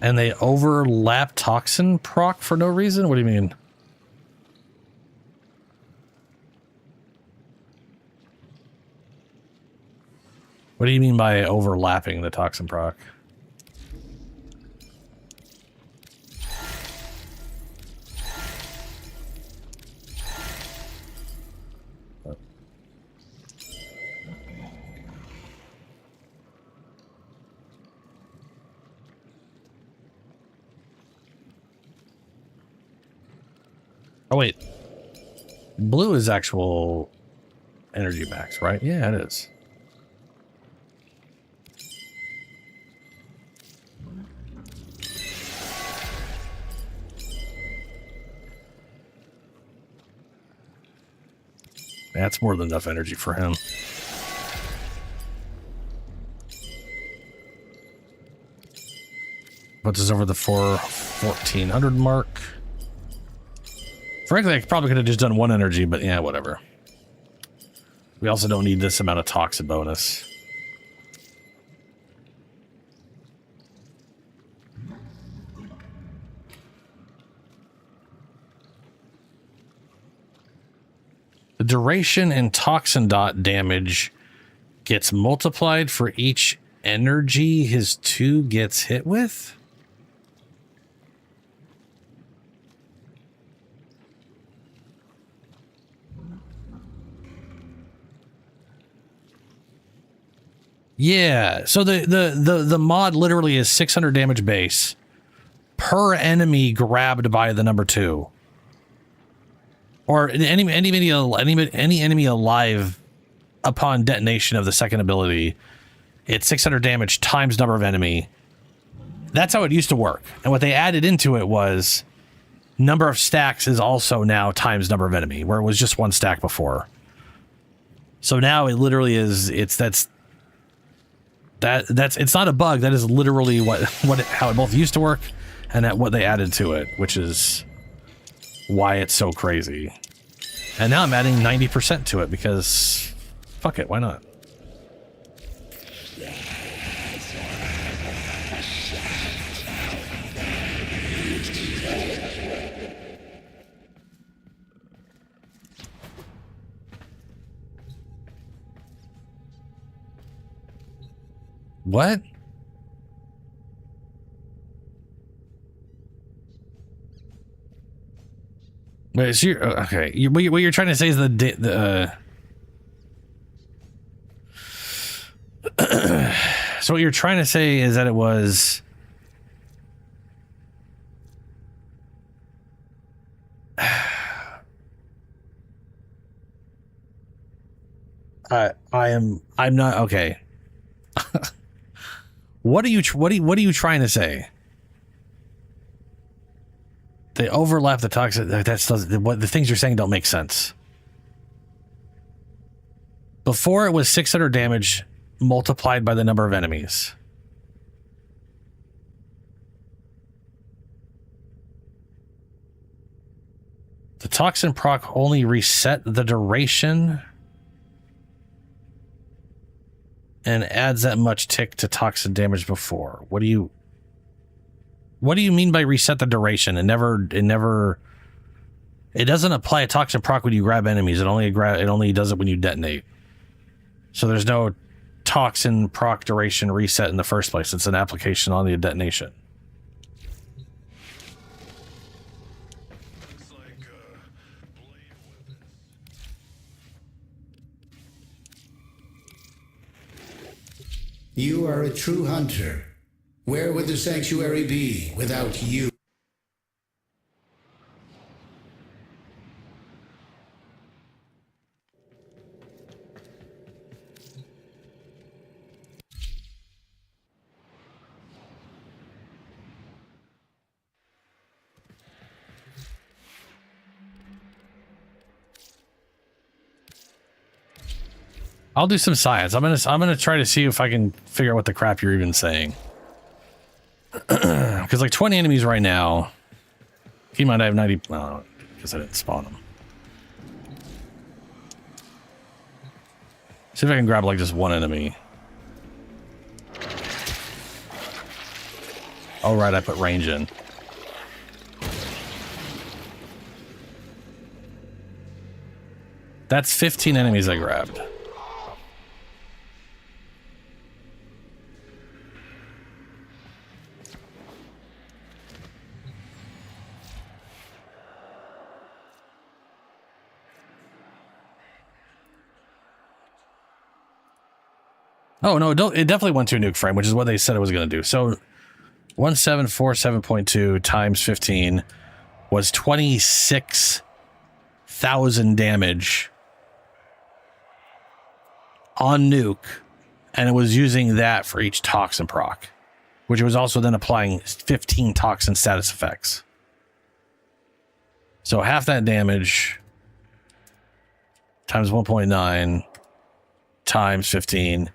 [SPEAKER 1] And they overlap toxin proc for no reason? What do you mean? What do you mean by overlapping the toxin proc? Oh, wait. Blue is actual energy max, right? Yeah, it is. That's more than enough energy for him. Puts us over the 1400 mark. Frankly, I probably could have just done 1 energy, but yeah, whatever. We also don't need this amount of toxin bonus. The duration and toxin dot damage gets multiplied for each energy his 2 gets hit with? Yeah, so the mod literally is 600 damage base per enemy grabbed by the number 2. Or any enemy alive upon detonation of the second ability. It's 600 damage times number of enemy. That's how it used to work. And what they added into it was number of stacks is also now times number of enemy, where it was just 1 stack before. So now it literally is, it's not a bug. That is literally how it both used to work and what they added to it, which is why it's so crazy. And now I'm adding 90% to it because fuck it, why not? What? Wait, so okay. What you're trying to say is so what you're trying to say is that it was I'm not okay. What are you trying to say? They overlap the toxic. What the things you're saying don't make sense. Before it was 600 damage multiplied by the number of enemies. The toxin proc only reset the duration and adds that much tick to toxin damage before. What do you mean by reset the duration? It doesn't apply a toxin proc when you grab enemies. It only does it when you detonate. So there's no toxin proc duration reset in the first place. It's an application on the detonation.
[SPEAKER 8] You are a true hunter. Where would the sanctuary be without you?
[SPEAKER 1] I'll do some science. I'm gonna try to see if I can figure out what the crap you're even saying. Because like 20 enemies right now. Keep in mind I have 90. Oh, because I didn't spawn them. See if I can grab like just 1 enemy. Oh right, I put range in. That's 15 enemies I grabbed. Oh, no, it definitely went to a nuke frame, which is what they said it was going to do. So 1747.2 times 15 was 26,000 damage on nuke, and it was using that for each toxin proc, which was also then applying 15 toxin status effects. So half that damage times 1.9 times 15...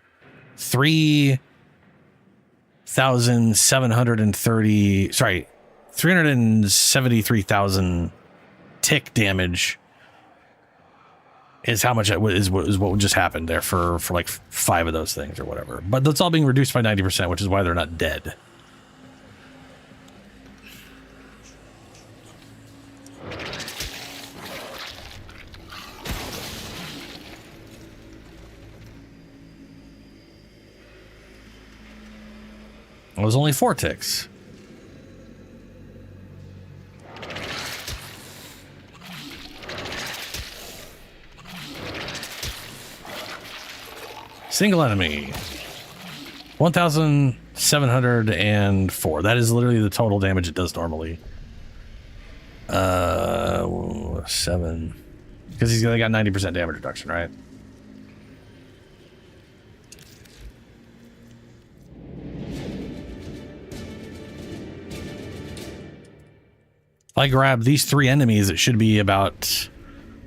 [SPEAKER 1] 3,730, sorry, 373,010 tick damage is how much is what just happened there for like 5 of those things or whatever. But that's all being reduced by 90%, which is why they're not dead. It was only 4 ticks. Single enemy. 1,704. That is literally the total damage it does normally. 7. Because he's got 90% damage reduction, right? If I grab these 3 enemies, it should be about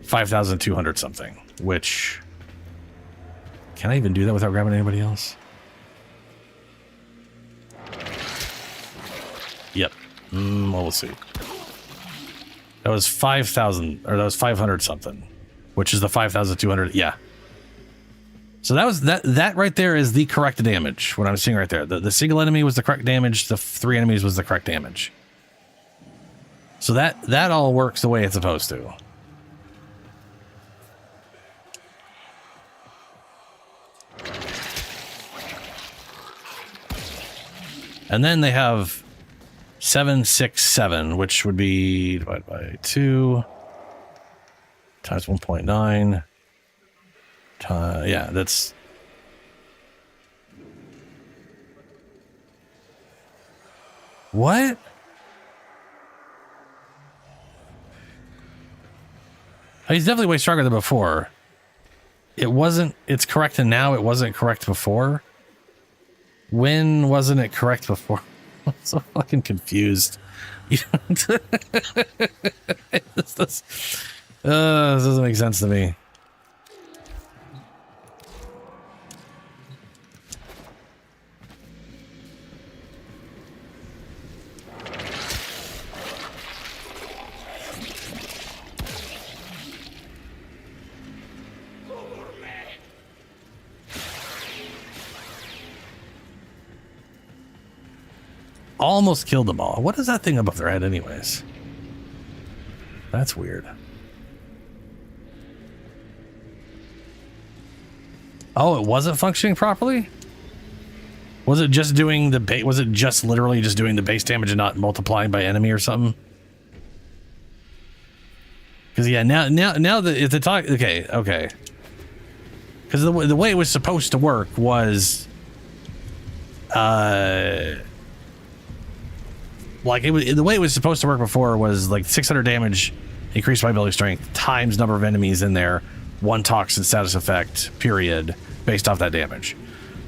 [SPEAKER 1] 5,200 something, which... Can I even do that without grabbing anybody else? Yep. Well, we'll see. That was 5,000, or that was 500 something, which is the 5,200. Yeah. So that was that right there is the correct damage. What I'm seeing right there. The single enemy was the correct damage. The 3 enemies was the correct damage. So that all works the way it's supposed to. And then they have 767, which would be divided by 2 times 1.9. Yeah, that's... What? He's definitely way stronger than before. It wasn't... It's correct and now it wasn't correct before. When wasn't it correct before? I'm so fucking confused. This doesn't make sense to me. Almost killed them all. What is that thing above their head anyways? That's weird. Oh, it wasn't functioning properly? Was it just doing the base? Was it just literally just doing the base damage and not multiplying by enemy or something? Because yeah, now that if the talk, okay. Because the way it was supposed to work was, like the way it was supposed to work before was like 600 damage, increased by ability strength times number of enemies in there, 1 toxin status effect, period, based off that damage.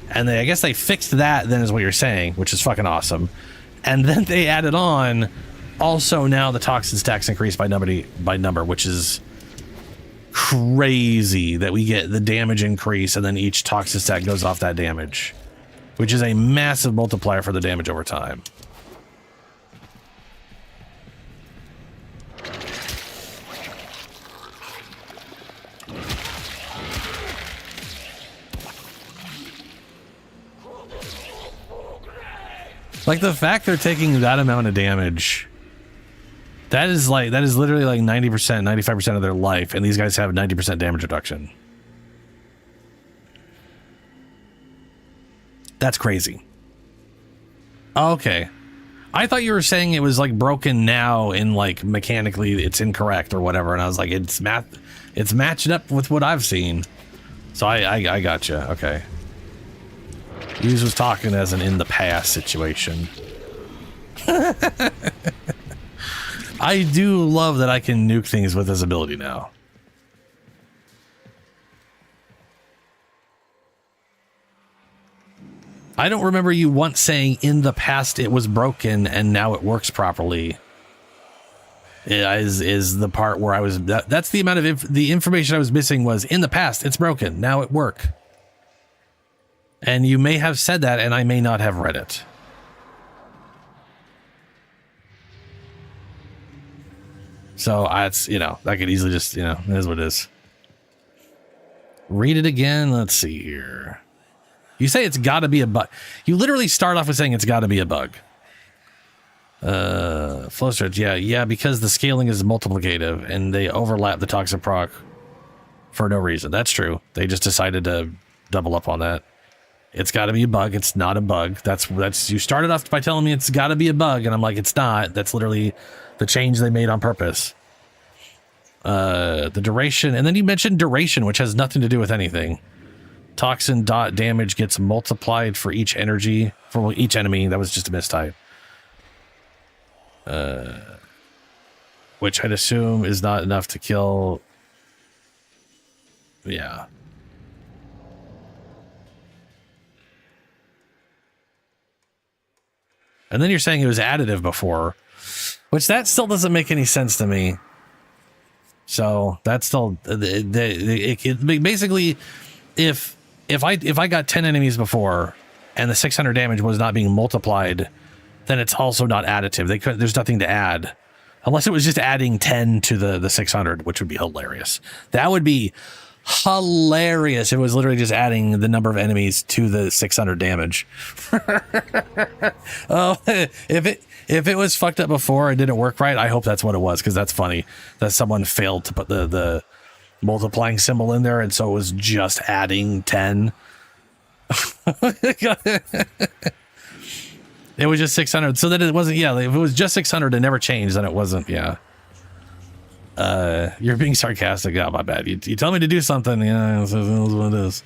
[SPEAKER 1] And I guess they fixed that then is what you're saying, which is fucking awesome. And then they added on also now the toxin stacks increased by number, which is crazy that we get the damage increase and then each toxin stack goes off that damage, which is a massive multiplier for the damage over time. Like the fact they're taking that amount of damage, that is literally like 90%, 95% of their life, and these guys have 90% damage reduction. That's crazy. Okay. I thought you were saying it was like broken now in like mechanically it's incorrect or whatever, and I was like, it's matching up with what I've seen. So I gotcha. Okay. He was talking as an in the past situation. I do love that I can nuke things with this ability now. I don't remember you once saying in the past it was broken and now it works properly. Is the part where I was... That's the amount of... the information I was missing was in the past it's broken, now it works. And you may have said that, and I may not have read it. So it's, you know, I could easily just, you know, it is what it is. Read it again. Let's see here. You say it's got to be a bug. You literally start off with saying it's got to be a bug. Flow stretch. Yeah, because the scaling is multiplicative and they overlap the toxic proc for no reason. That's true. They just decided to double up on that. It's got to be a bug. It's not a bug. That's you started off by telling me it's got to be a bug, and I'm like, it's not. That's literally the change they made on purpose. The duration, and then you mentioned duration, which has nothing to do with anything. Toxin dot damage gets multiplied for each energy for each enemy. That was just a mistype. Which I'd assume is not enough to kill. Yeah. And then you're saying it was additive before, which that still doesn't make any sense to me. So that's still basically if I got 10 enemies before and the 600 damage was not being multiplied, then it's also not additive. There's nothing to add unless it was just adding 10 to the 600, which would be hilarious. That would be hilarious. It was literally just adding the number of enemies to the 600 damage. Oh, if it was fucked up before and didn't work right, I hope that's what it was, because that's funny that someone failed to put the multiplying symbol in there, and so it was just adding 10. It was just 600, so that it wasn't. Yeah, if it was just 600 and never changed, then it wasn't. Yeah. You're being sarcastic. Oh, my bad. You tell me to do something. Yeah, that's what it is.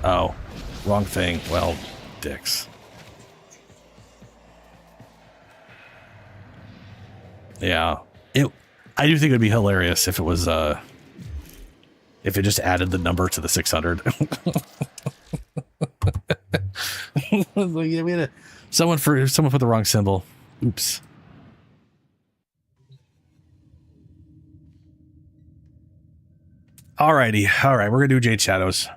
[SPEAKER 1] Oh, wrong thing. Well, dicks. Yeah. I do think it would be hilarious if it was, if it just added the number to the 600. Someone put the wrong symbol. Oops. Alrighty. All right. We're going to do Jade Shadows.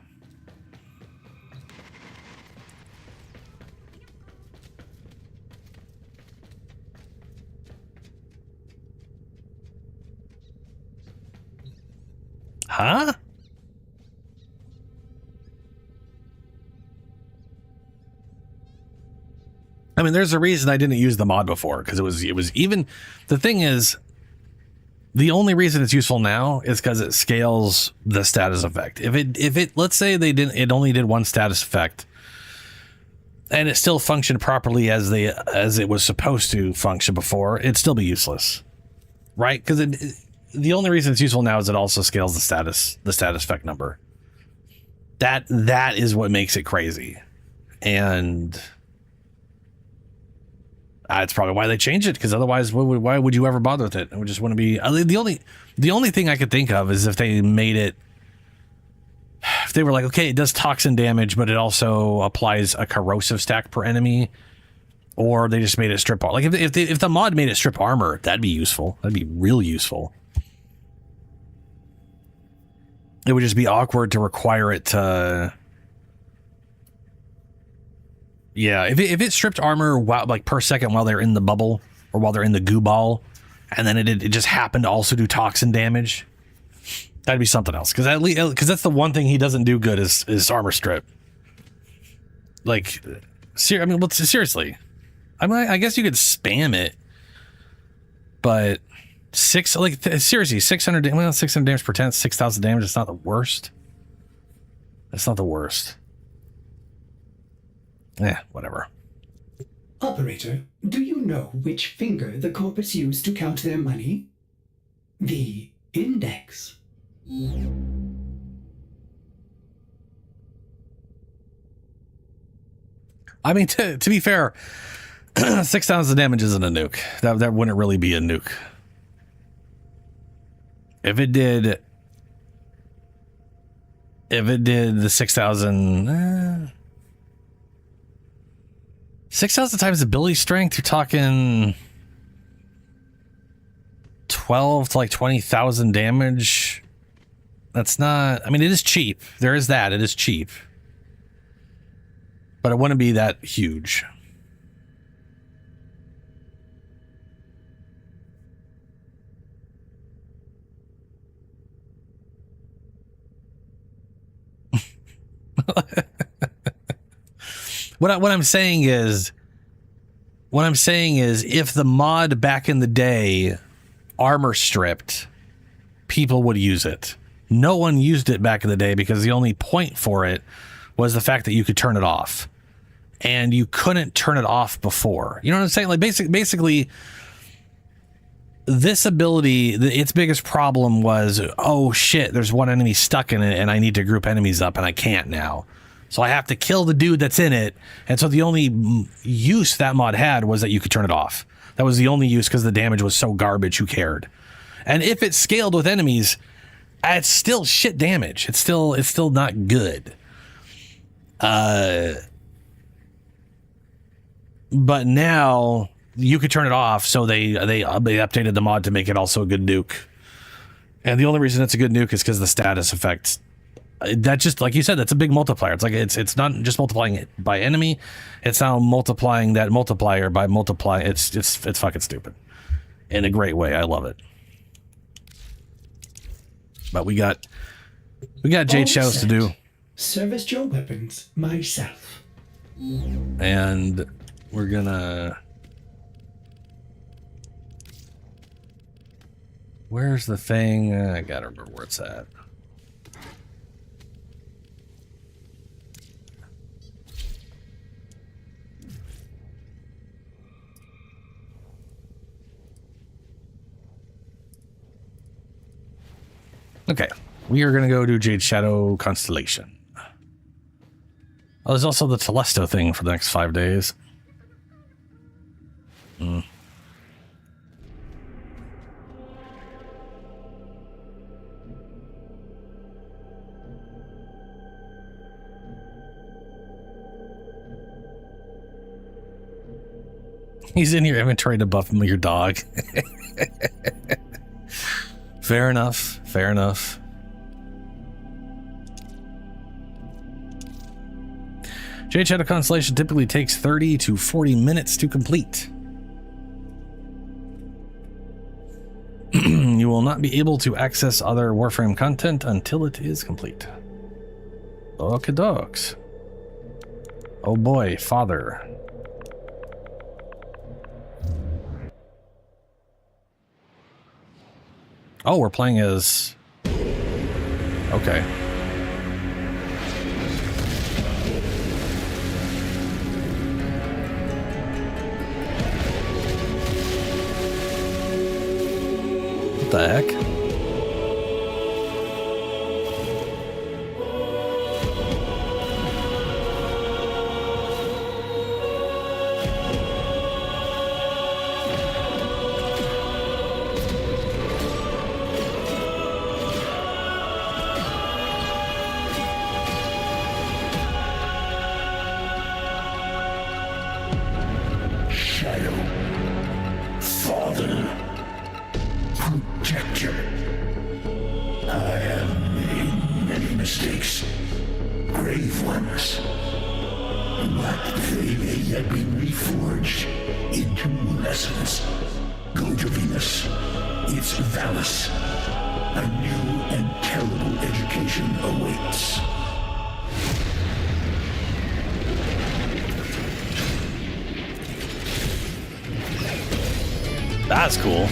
[SPEAKER 1] Huh? I mean, there's a reason I didn't use the mod before, because it was even, the thing is, the only reason it's useful now is because it scales the status effect. If it let's say it only did one status effect and it still functioned properly as it was supposed to function before, it'd still be useless. Right? Because the only reason it's useful now is it also scales the status effect number. That is what makes it crazy. And it's probably why they changed it, because otherwise, why would you ever bother with it? It would just wouldn't be. The only thing I could think of is if they made it. If they were like, okay, it does toxin damage, but it also applies a corrosive stack per enemy, or they just made it strip. Like if the mod made it strip armor, that'd be useful. That'd be real useful. It would just be awkward to require it to. Yeah, if it stripped armor like per second while they're in the bubble or while they're in the goo ball, and then it just happened to also do toxin damage, that'd be something else. Because that's the one thing he doesn't do good is armor strip. Like, seriously, I guess you could spam it, but seriously, 600 damage per 10, 6,000 damage. It's not the worst. It's not the worst. Whatever.
[SPEAKER 4] Operator, do you know which finger the corporates use to count their money? The index.
[SPEAKER 1] I mean, to be fair, 6,000 damage isn't a nuke. That wouldn't really be a nuke. If it did the 6,000... 6,000 times ability strength, you're talking 12 to like 20,000 damage. That's not, I mean, it is cheap. There is that. It is cheap. but it wouldn't be that huge. What I'm saying is, if the mod back in the day armor stripped, people would use it. No one used it back in the day because the only point for it was the fact that you could turn it off, and you couldn't turn it off before. You know what I'm saying? Like basically, this ability, its biggest problem was, oh shit, there's one enemy stuck in it, and I need to group enemies up, and I can't now. So I have to kill the dude that's in it. And so the only use that mod had was that you could turn it off. That was the only use because the damage was so garbage, who cared? And if it scaled with enemies, it's still shit damage. It's still not good. But now you could turn it off, so they updated the mod to make it also a good nuke. And the only reason it's a good nuke is because the status effect. That just, like you said, that's a big multiplier. It's like it's not just multiplying it by enemy, it's now multiplying that multiplier by multiplying. It's fucking stupid in a great way. I love it. But we got Jade Shadows to do.
[SPEAKER 4] Service your weapons myself.
[SPEAKER 1] And we're gonna. Where's the thing? I gotta remember where it's at. Okay, we are going to go to Jade Shadow Constellation. Oh, there's also the Telesto thing for the next 5 days. He's in your inventory to buff your dog. Fair enough. Fair enough. Jade Shadow Constellation typically takes 30 to 40 minutes to complete. You will not be able to access other Warframe content until it is complete. Okie dokes. Oh boy, father. Oh, we're playing as... Okay. What the heck? That's cool.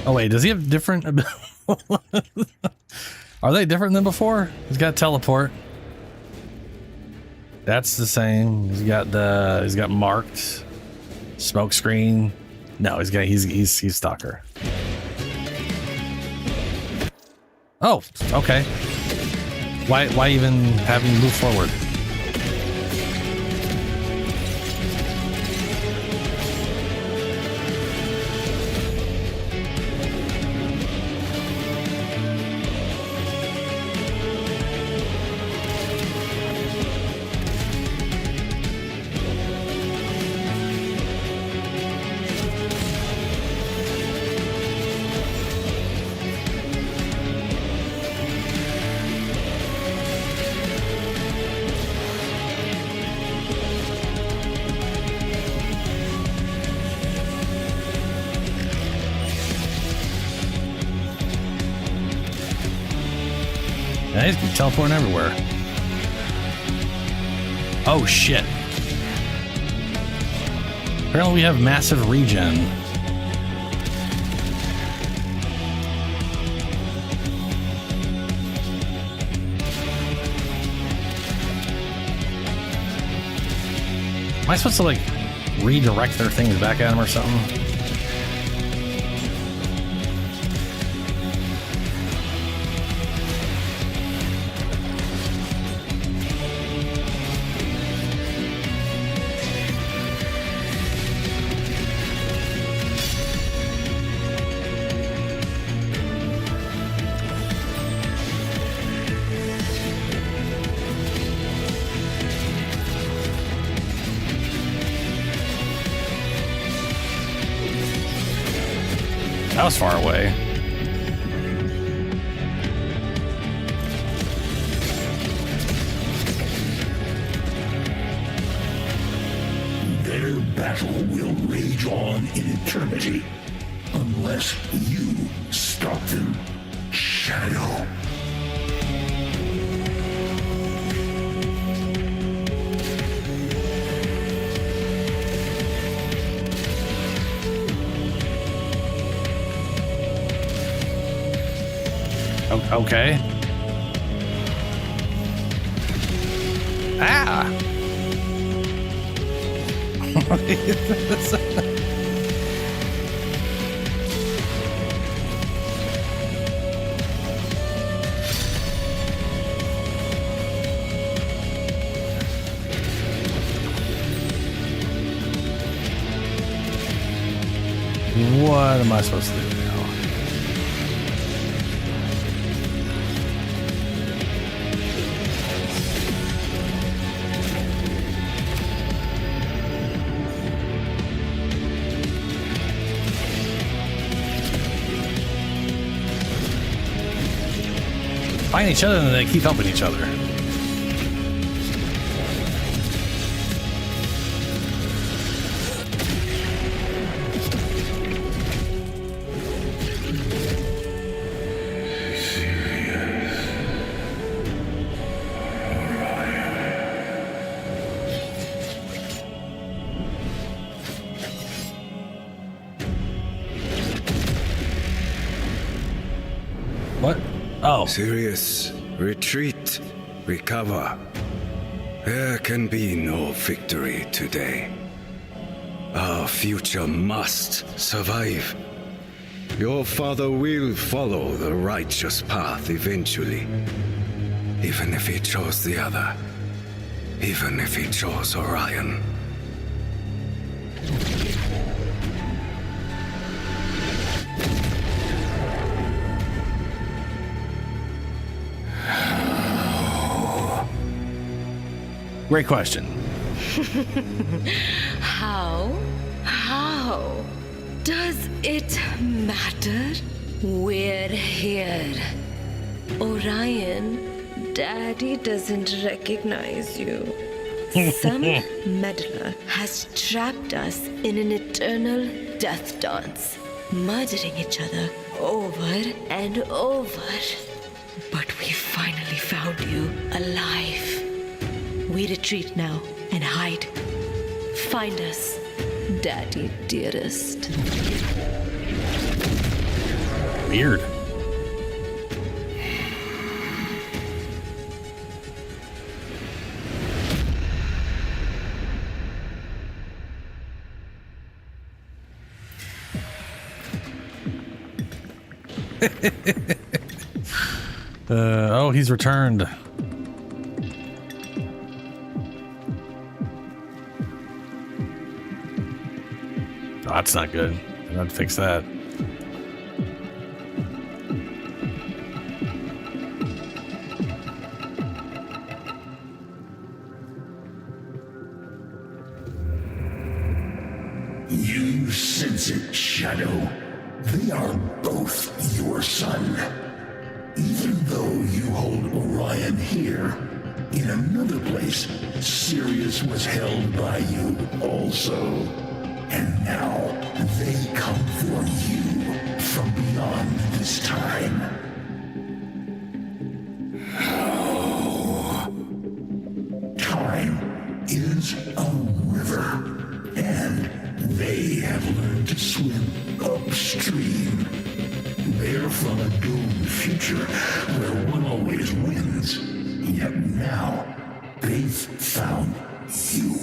[SPEAKER 1] Oh wait, does he have different? Are they different than before? He's got teleport. That's the same. He's got marked smoke screen. No, he's stalker. Oh, okay. Why even have him move forward? Yeah, he's teleporting everywhere. Oh shit. Apparently we have massive regen. Am I supposed to like redirect their things back at him or something? That was far away.
[SPEAKER 2] Their battle will rage on in eternity unless you stop them, Shadow.
[SPEAKER 1] Okay. Ah! What am I supposed to do now? Find each other and they keep helping each other. What? Oh.
[SPEAKER 6] Sirius, retreat, recover. There can be no victory today. Our future must survive. Your father will follow the righteous path eventually. Even if he chose the other. Even if he chose Orion.
[SPEAKER 1] Great question.
[SPEAKER 9] How does it matter? We're here. Orion, Daddy doesn't recognize you. Some meddler has trapped us in an eternal death dance, murdering each other over and over. But we finally found you alive. We retreat now and hide. Find us, Daddy dearest.
[SPEAKER 1] Weird. Oh, he's returned. Oh, that's not good. I gotta fix that.
[SPEAKER 2] You sense it, Shadow. They are both your son. Even though you hold Orion here, in another place, Sirius was held by you also. And now, they come for you from beyond this time. They have learned to swim upstream. They're from a doomed future where one always wins. Yet now, they've found you.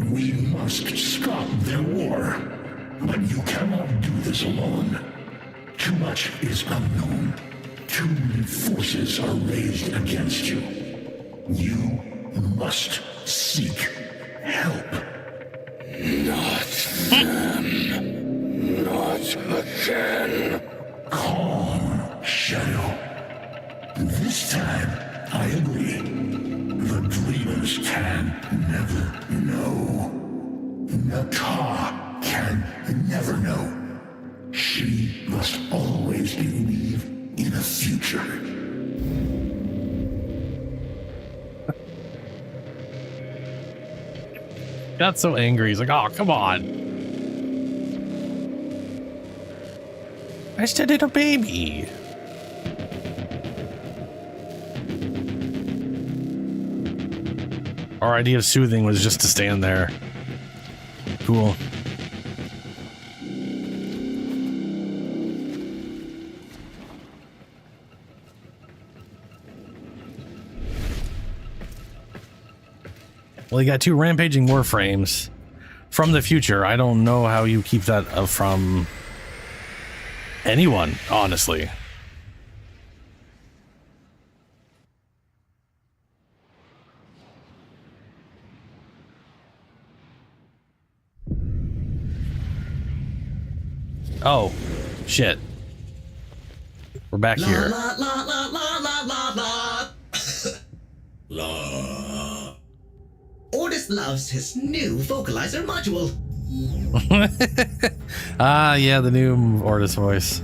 [SPEAKER 2] We must stop their war. But you cannot do this alone. Too much is unknown. Too many forces are raised against you. You must seek help.
[SPEAKER 6] Not them. Not again.
[SPEAKER 2] Calm, Shadow. This time, I agree. The dreamers can never know. Naka can never know. She must always believe in a future.
[SPEAKER 1] Got so angry. He's like, oh, come on. I just did a baby. Our idea of soothing was just to stand there. Cool. Well, you got 2 rampaging Warframes from the future. I don't know how you keep that from anyone, honestly. Oh, shit. We're back here.
[SPEAKER 7] La la la la la la la. La. Ordis loves his new vocalizer module.
[SPEAKER 1] Ah, yeah, the new Ordis voice.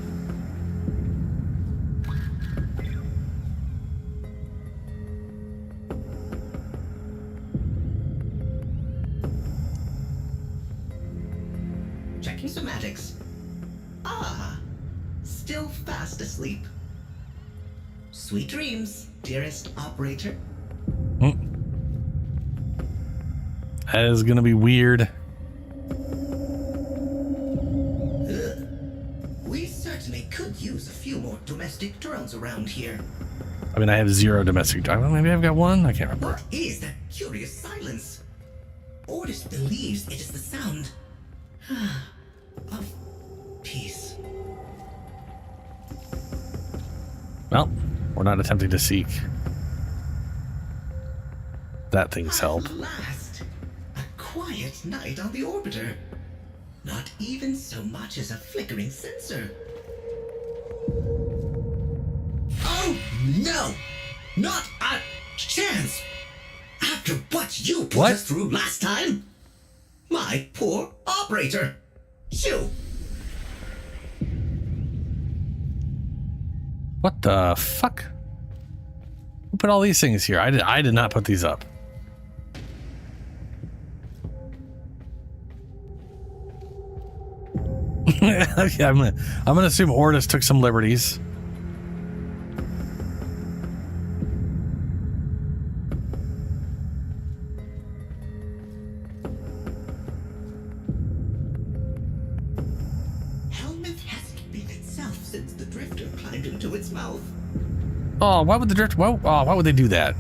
[SPEAKER 7] Checking somatics. Ah, still fast asleep. Sweet dreams, dearest operator.
[SPEAKER 1] That is gonna be weird.
[SPEAKER 7] We certainly could use a few more domestic drones around here.
[SPEAKER 1] I mean, I have 0 domestic. Well, maybe I've got 1. I can't remember.
[SPEAKER 7] What is that curious silence? Ordis believes it is the sound of peace.
[SPEAKER 1] Well, we're not attempting to seek that thing's help.
[SPEAKER 7] At last, a quiet night on the orbiter. Not even so much as a flickering sensor. Oh no! Not a chance! After what you put us through last time? My poor operator! Shoo!
[SPEAKER 1] What the fuck? Who put all these things here? I did not put these up. Okay, I'm gonna assume Ordis took some liberties.
[SPEAKER 7] Helmet hasn't been itself since the drifter climbed into its mouth.
[SPEAKER 1] Oh, why would the drift? Why would they do that?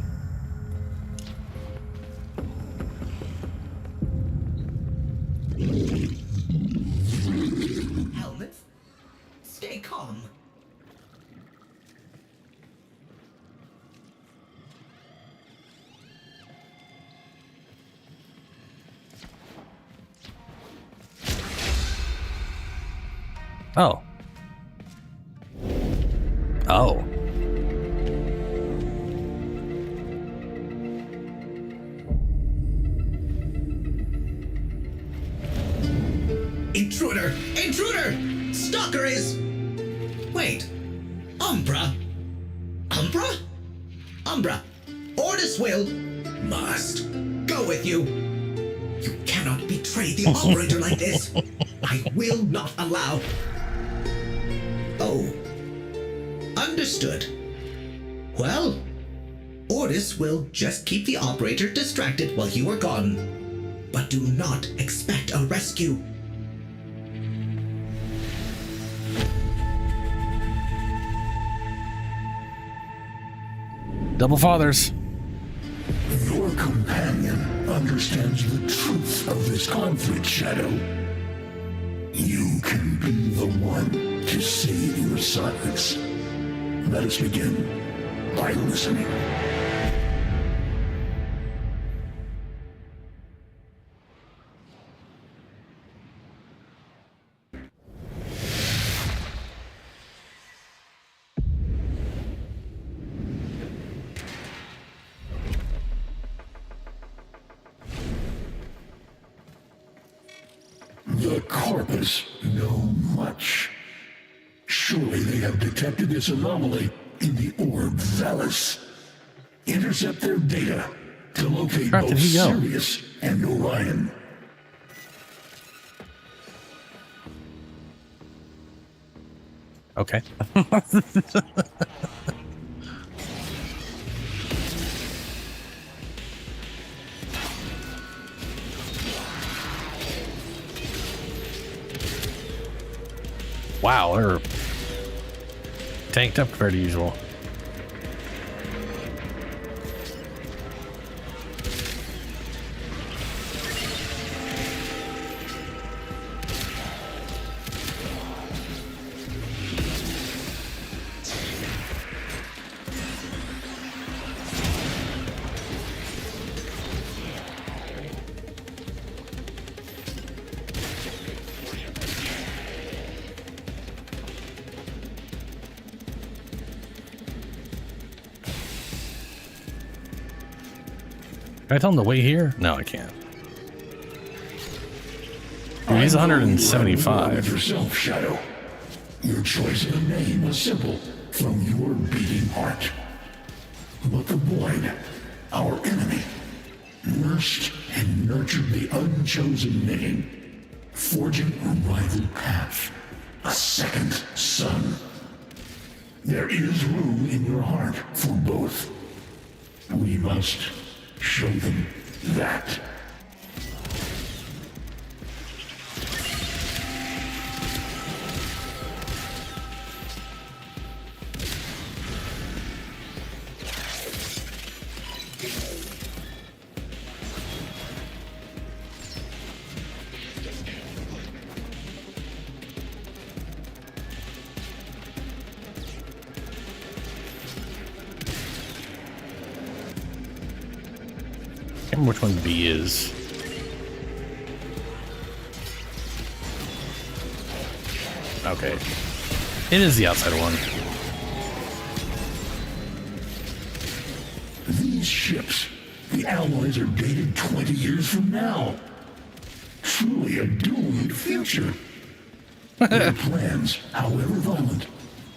[SPEAKER 7] Helmet, stay calm.
[SPEAKER 1] Oh. Oh.
[SPEAKER 7] Intruder! Intruder! Stalker is... Wait. Umbra? Umbra? Umbra, Ordis will... must go with you. You cannot betray the operator like this. I will not allow... Oh. Understood. Well, Ordis will just keep the operator distracted while you are gone. but do not expect a rescue.
[SPEAKER 1] Double fathers.
[SPEAKER 2] Your companion understands the truth of this conflict, Shadow. You can be the one to save your sons. Let us begin by listening. The Corpus know much. Surely they have detected this anomaly in the orb Valus. Intercept their data to locate
[SPEAKER 1] Where
[SPEAKER 2] both
[SPEAKER 1] did he go?
[SPEAKER 2] Sirius and Orion.
[SPEAKER 1] Okay. Wow, they're tanked up compared to usual. Can I tell him to wait here? No, I can't. Dude, he's
[SPEAKER 2] I know you have
[SPEAKER 1] 175.
[SPEAKER 2] yourself, Shadow. Your choice of a name was simple, from your beating heart. But the Void, our enemy, nursed and nurtured the unchosen name, forging a rival path, a second son. There is room in your heart for both. We must show them that.
[SPEAKER 1] I can't remember which one B is. Okay. It is the outside one.
[SPEAKER 2] These ships, the alloys are dated 20 years from now. Truly a doomed future. Their plans, however violent,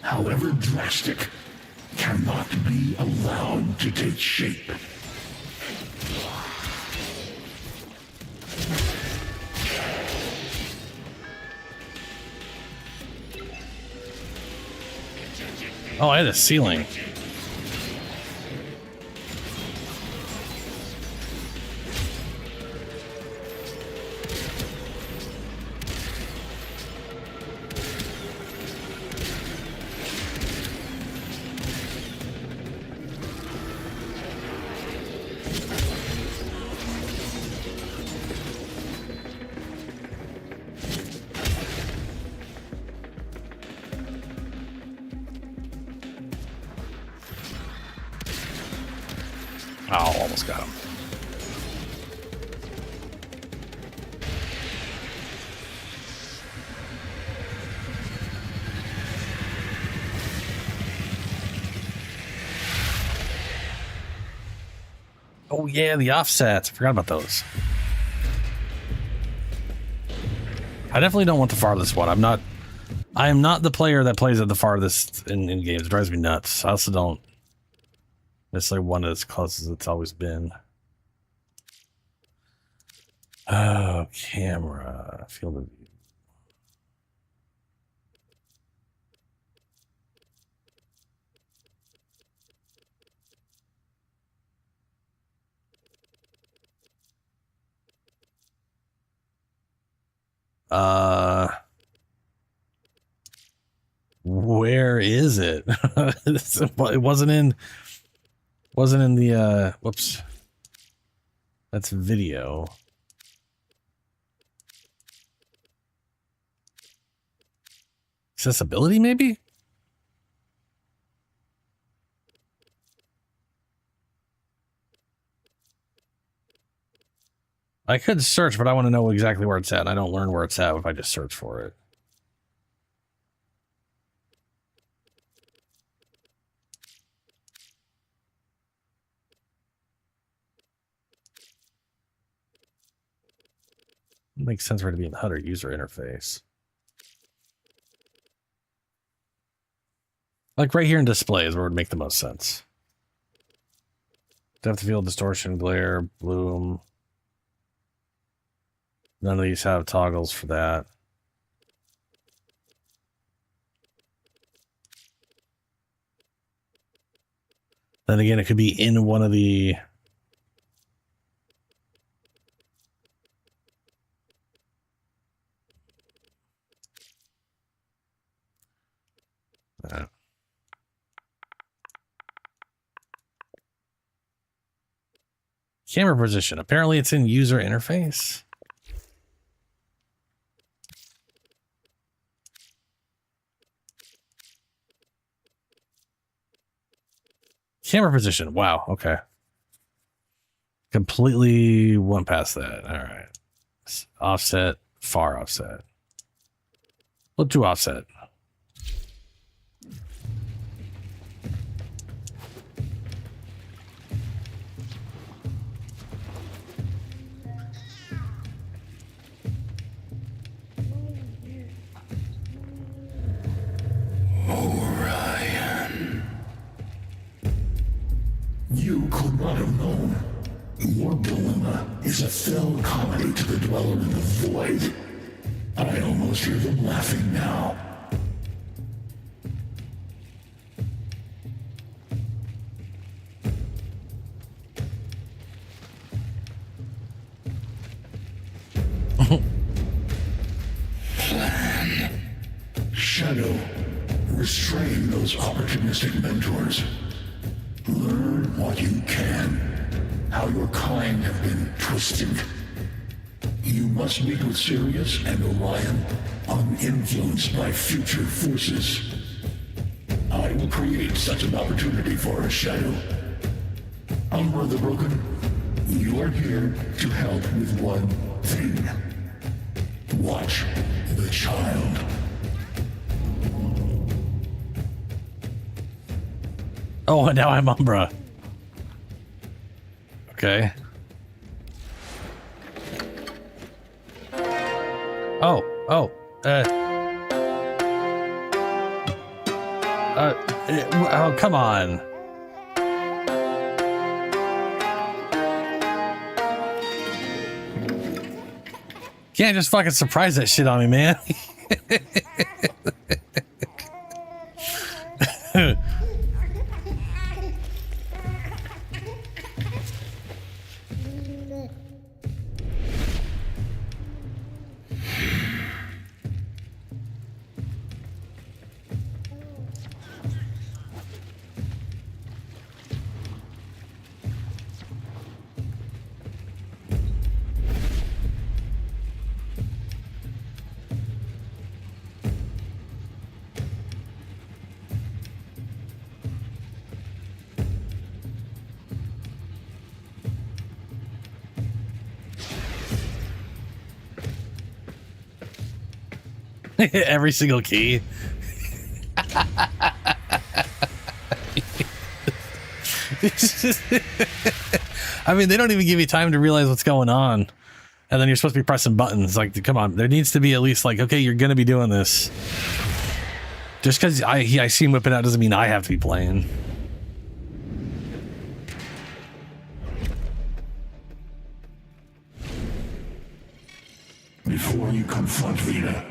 [SPEAKER 2] however drastic, cannot be allowed to take shape.
[SPEAKER 1] Oh, I had a ceiling. Oh, almost got him. Oh yeah, the offsets. I forgot about those. I definitely don't want the farthest one. I am not the player that plays at the farthest in games. It drives me nuts. I also don't necessarily want it as close as it's always been. Oh, camera. Field of view. is it? It wasn't in the whoops. That's video. Accessibility, maybe? I could search, but I want to know exactly where it's at. I don't learn where it's at if I just search for it. It makes sense for it to be in the HUD or user interface. Like right here in display is where it would make the most sense. Depth of field, distortion, glare, bloom. None of these have toggles for that. Then again, it could be in one of the... Camera position. Apparently it's in user interface. Camera position. Wow. Okay. Completely went past that. All right. Offset. Far offset. We'll do offset.
[SPEAKER 2] Orion. You could not have known. Your dilemma is a fell comedy to the dweller in the void. I almost hear them laughing now. Plan. Shadow, restrain those opportunistic mentors. Learn what you can, how your kind have been twisted. You must meet with Sirius and Orion, uninfluenced by future forces. I will create such an opportunity for us, Shadow. Umbra the Broken, you are here to help with one thing. Watch the child.
[SPEAKER 1] Oh, and now I'm Umbra. Okay. Oh, oh, come on. Can't just fucking surprise that shit on me, man. Every single key. I mean, they don't even give you time to realize what's going on. And then you're supposed to be pressing buttons. Like, come on, there needs to be at least like, okay, you're going to be doing this. Just because I see him whipping out doesn't mean I have to be playing.
[SPEAKER 2] Before you confront Vina,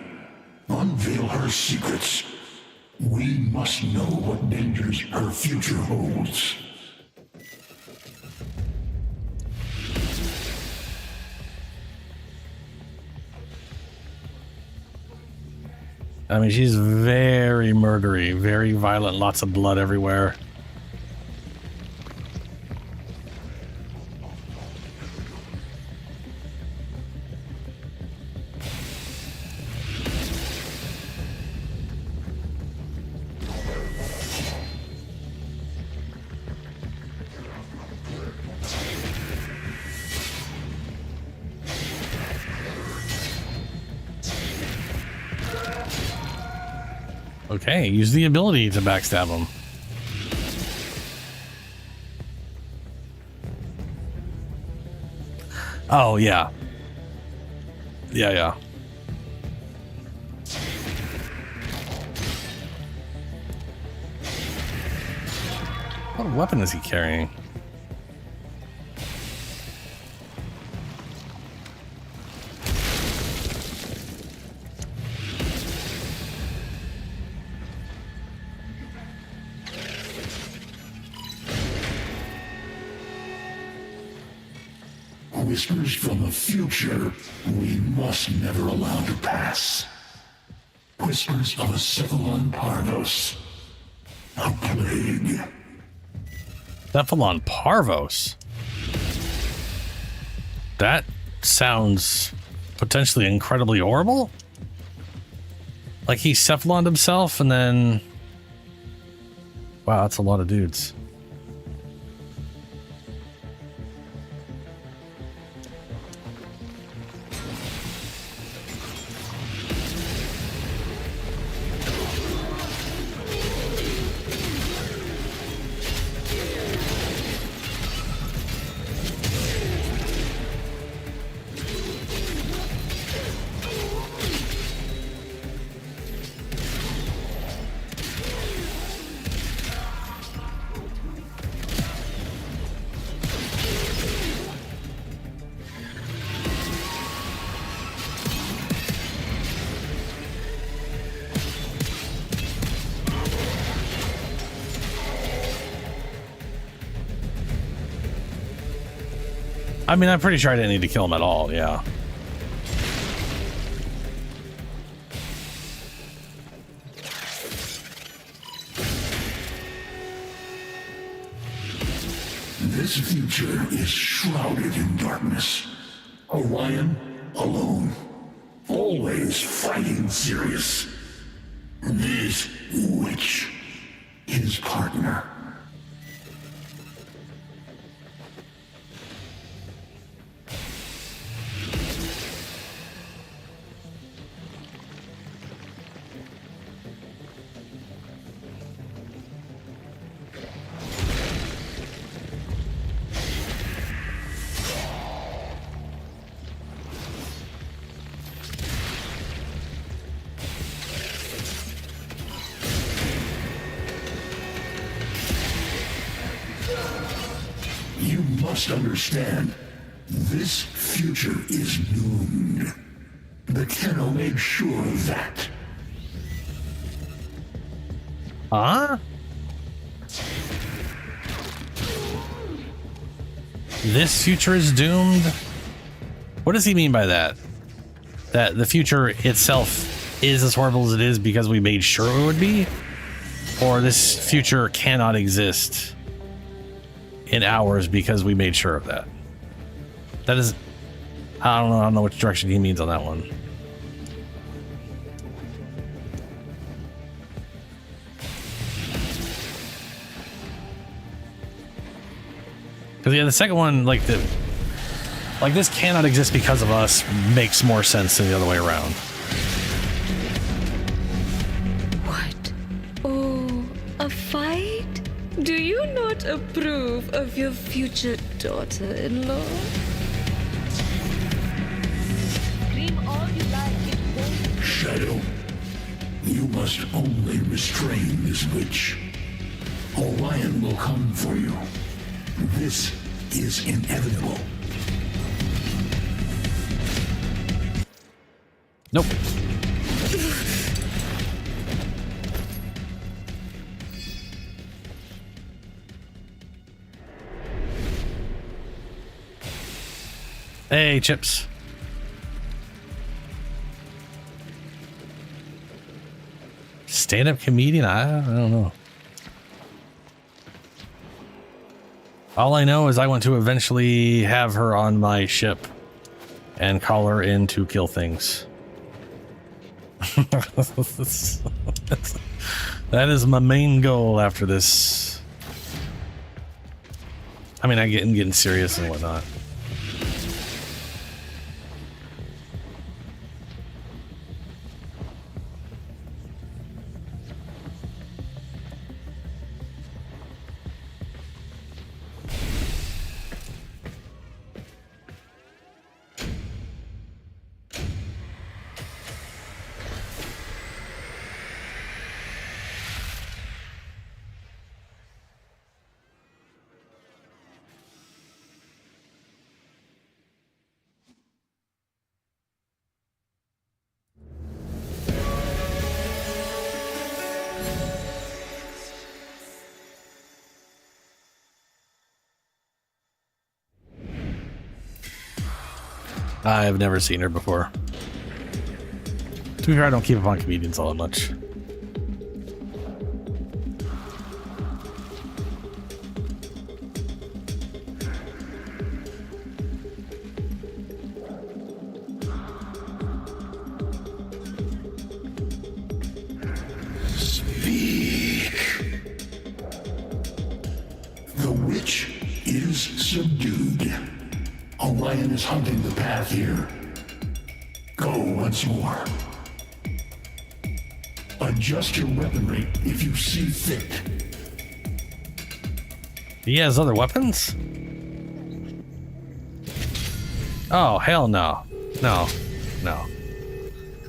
[SPEAKER 2] unveil her secrets. We must know what dangers her future holds.
[SPEAKER 1] I mean, she's very murdery, very violent, lots of blood everywhere. Okay, use the ability to backstab him. Oh, yeah. Yeah. What weapon is he carrying?
[SPEAKER 2] Whispers from the future we must never allow to pass. Whispers of a Cephalon Parvos. A plague.
[SPEAKER 1] Cephalon Parvos? That sounds potentially incredibly horrible. Like he cephaloned himself and then... Wow, that's a lot of dudes. I mean, I'm pretty sure I didn't need to kill him at all, yeah.
[SPEAKER 2] This future is shrouded in darkness. Orion, alone. Always fighting Sirius. This witch, his partner. You must understand, this future is doomed. The Tenno made sure of that.
[SPEAKER 1] Huh? This future is doomed? What does he mean by that? That the future itself is as horrible as it is because we made sure it would be? Or this future cannot exist in ours because we made sure of that? That is... I don't know which direction he means on that one. Because yeah, the second one, like this cannot exist because of us, makes more sense than the other way around.
[SPEAKER 9] What? Oh, a fight? Do you not approve of your future daughter-in-law? Scream all you like, it won't.
[SPEAKER 2] Shadow, you must only restrain this witch. Orion will come for you. This is inevitable.
[SPEAKER 1] Nope. Hey, Chips. stand-up comedian? I don't know. All I know is I want to eventually have her on my ship and call her in to kill things. That is my main goal after this. I mean, I'm getting serious and whatnot. I've never seen her before. To be fair, I don't keep up on comedians all that much.
[SPEAKER 2] Speak. The witch is subdued. Orion is hunting the path here. Go once more. Adjust your weaponry if you see fit.
[SPEAKER 1] He has other weapons? Oh, hell no. No. No.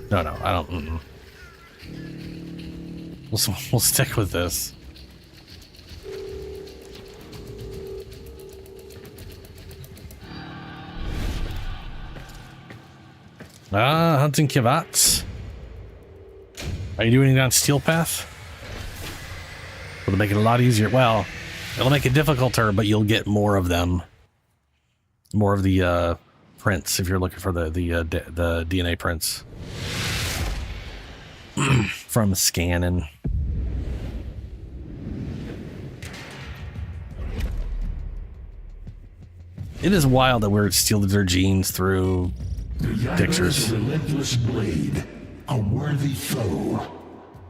[SPEAKER 1] No, no, I don't. We'll stick with this. Hunting Kivats. Are you doing it on Steel Path? It'll make it a lot easier. Well, it'll make it difficulter, but you'll get more of them. More of the prints if you're looking for the DNA prints from scanning. It is wild that we're stealing their genes through pictures.
[SPEAKER 2] A relentless blade, a worthy foe.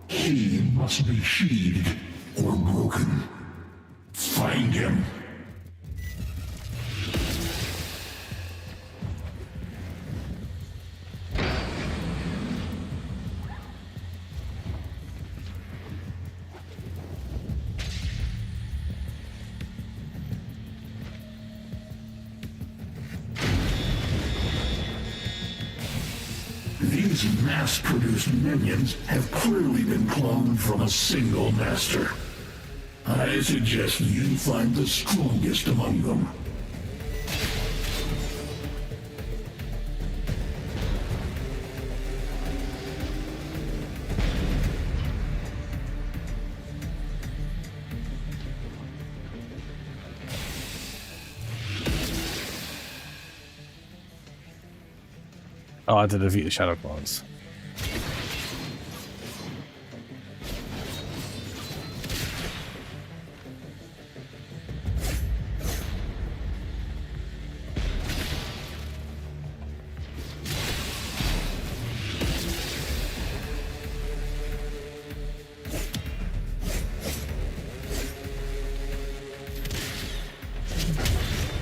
[SPEAKER 2] He must be sheathed or broken. Find him. These mass-produced minions have clearly been cloned from a single master. I suggest you find the strongest among them.
[SPEAKER 1] Oh, I have to defeat the Shadow Clones.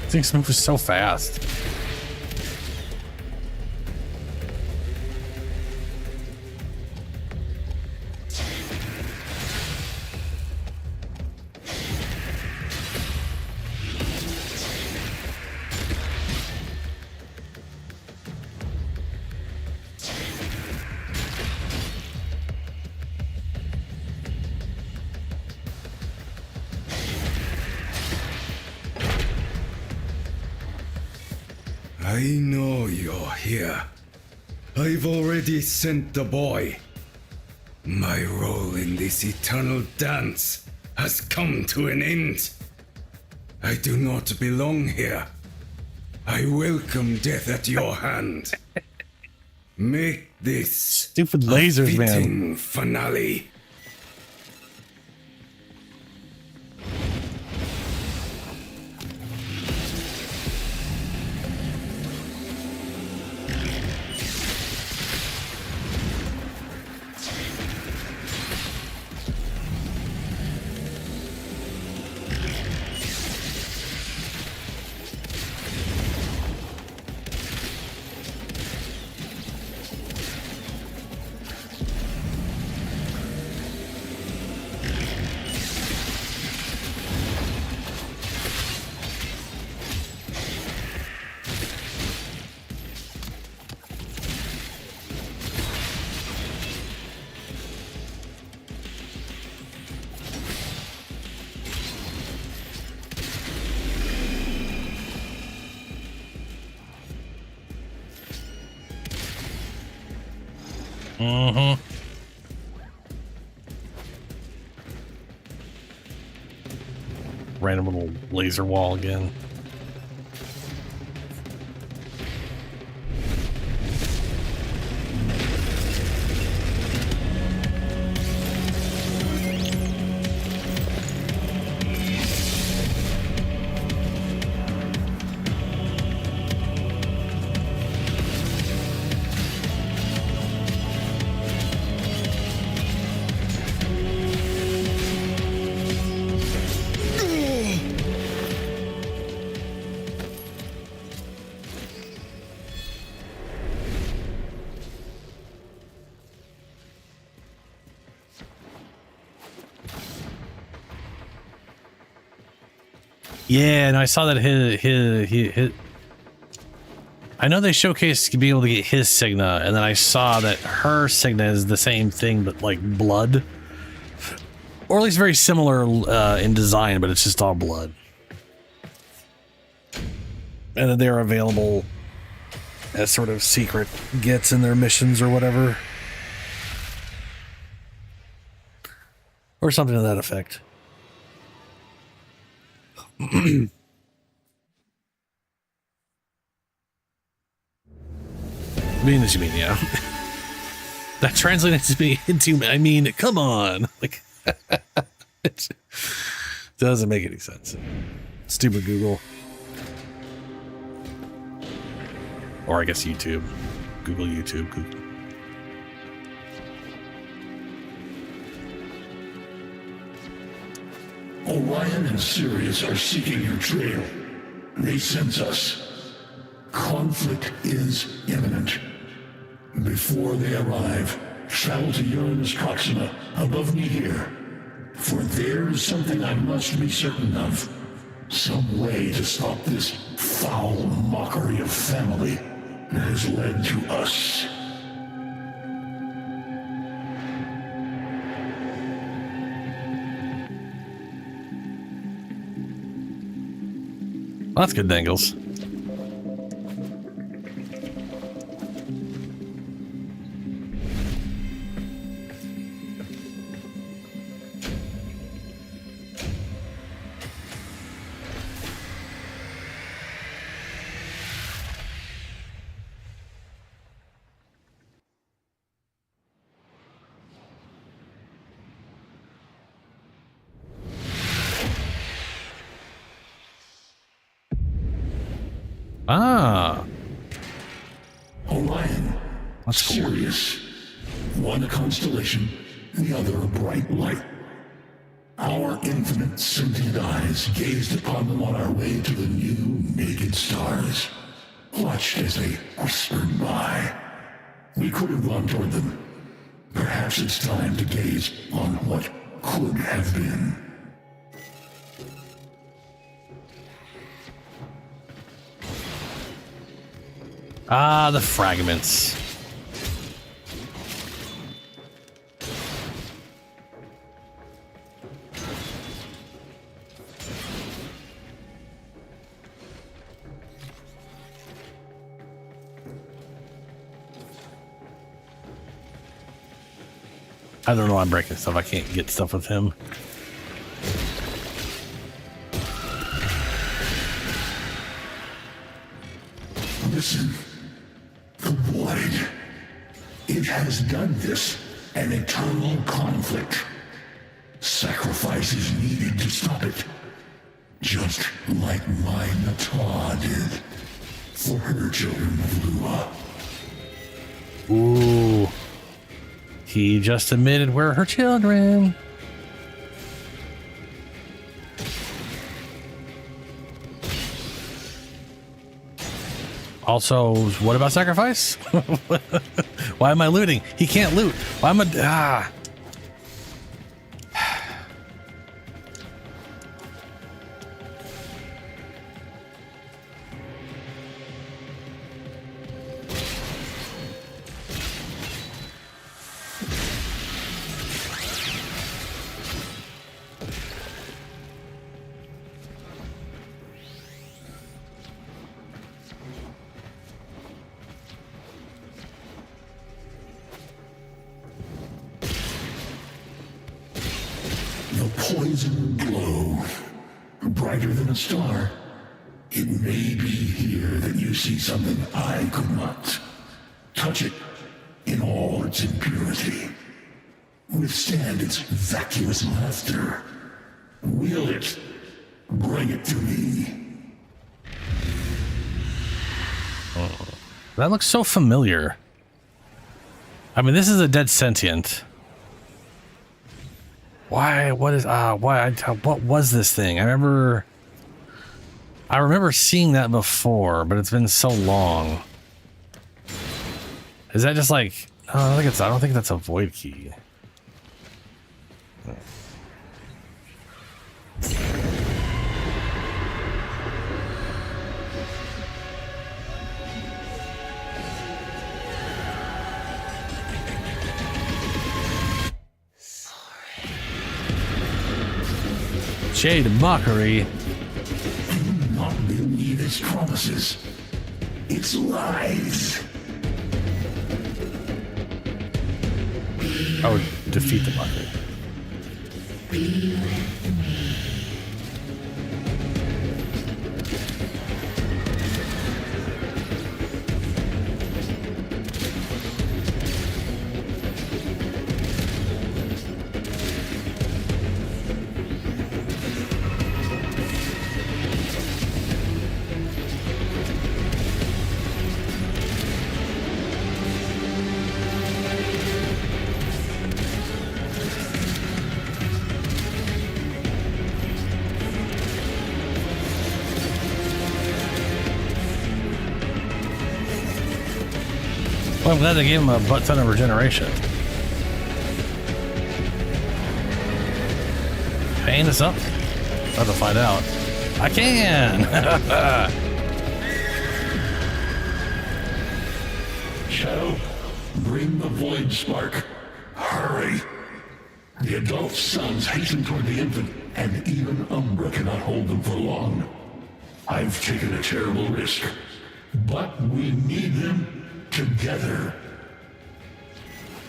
[SPEAKER 1] Things move so fast.
[SPEAKER 6] I know you're here. I've already sent the boy. My role in this eternal dance has come to an end. I do not belong here. I welcome death at your hand. Make this
[SPEAKER 1] Stupid lasers,
[SPEAKER 6] a fitting
[SPEAKER 1] man.
[SPEAKER 6] finale.
[SPEAKER 1] Mm-hmm. Random little laser wall again. Yeah, and I saw that his I know they showcased to be able to get his Signa, and then I saw that her Signa is the same thing, but like blood. Or at least very similar in design, but it's just all blood. And that they're available as sort of secret gets in their missions or whatever. Or something to that effect. Mean as you mean, yeah. That translates to me into, I mean, come on. Like, it doesn't make any sense. Stupid Google. Or I guess YouTube. Google YouTube. Google.
[SPEAKER 2] Orion and Sirius are seeking your trail. They sense us. Conflict is imminent. Before they arrive, travel to Uranus Proxima, above me here. For there is something I must be certain of. Some way to stop this foul mockery of family that has led to us.
[SPEAKER 1] Well, that's good, Dangles. Ah.
[SPEAKER 2] Orion.
[SPEAKER 1] That's cool.
[SPEAKER 2] Sirius. One a constellation, the other a bright light. Our infinite sentient eyes gazed upon them on our way to the new naked stars. Watched as they whispered by. We could have gone toward them. Perhaps it's time to gaze on what could have been.
[SPEAKER 1] Ah, the fragments. I don't know why I'm breaking stuff. I can't get stuff with him.
[SPEAKER 2] Listen. The Void. It has done this. An eternal conflict. Sacrifice is needed to stop it. Just like my Nata did. For her children of Lua.
[SPEAKER 1] Ooh. He just admitted we're her children. Also, what about sacrifice? Why am I looting? He can't loot. Why am I...
[SPEAKER 2] poison glow, brighter than a star. It may be here that you see something I could not. Touch it in all its impurity. Withstand its vacuous laughter. Wield it. Bring it to me.
[SPEAKER 1] Oh, that looks so familiar. I mean, this is a dead sentient. Why? What is? Why? What was this thing? I remember seeing that before, but it's been so long. Is that just like? Oh, I don't think that's a void key. Jade mockery.
[SPEAKER 2] Do not believe its promises. Its lies.
[SPEAKER 1] I would defeat the mockery.
[SPEAKER 2] Be with me.
[SPEAKER 1] Well, I'm glad they gave him a butt ton of regeneration. Paying this up? About to find out. I can!
[SPEAKER 2] Shadow, bring the void spark. Hurry. The adult sons hasten toward the infant, and even Umbra cannot hold them for long. I've taken a terrible risk, but we need them together.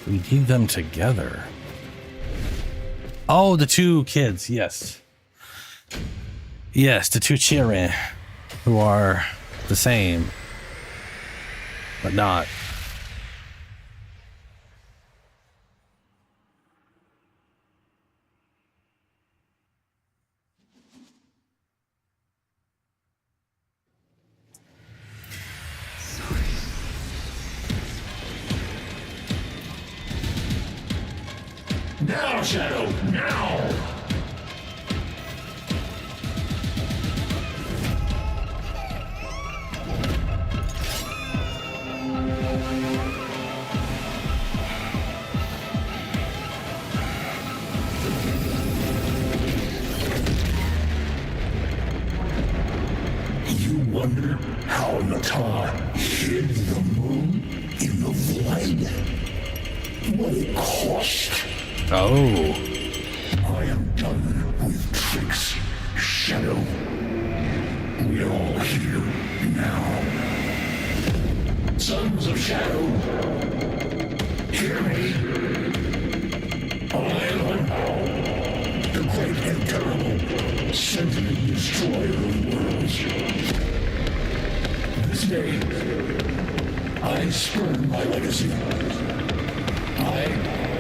[SPEAKER 1] We need them together. Oh, the two kids, yes. Yes, the two children who are the same, but not.
[SPEAKER 2] Now, Shadow, now! You wonder how Natar hid the moon in the void? What it cost?
[SPEAKER 1] Oh.
[SPEAKER 2] I am done with tricks, Shadow. We're all here now. Sons of Shadow, hear me. I am the great and terrible, sentient destroyer of worlds. This day, I spurn my legacy. I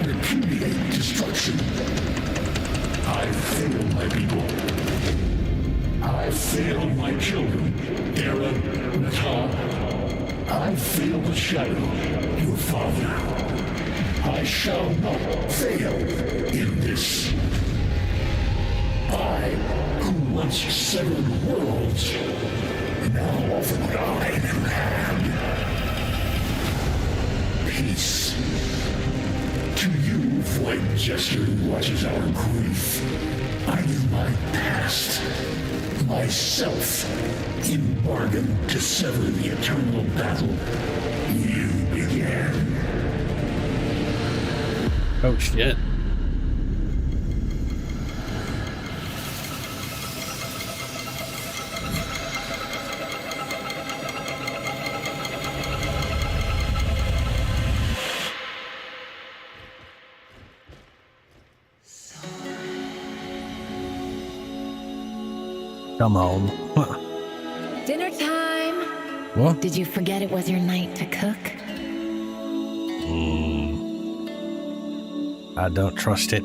[SPEAKER 2] repudiate destruction. I failed my people. I failed my children, Era, Natar. I failed the Shadow, your father. I shall not fail in this. I, who once severed worlds, now offer thine in hand. Peace. To you, void jester who watches our grief, I give my past, myself, in bargain to sever the eternal battle you began.
[SPEAKER 1] Oh shit. Come home.
[SPEAKER 10] Dinner time!
[SPEAKER 1] What?
[SPEAKER 10] Did you forget it was your night to cook?
[SPEAKER 1] I don't trust it.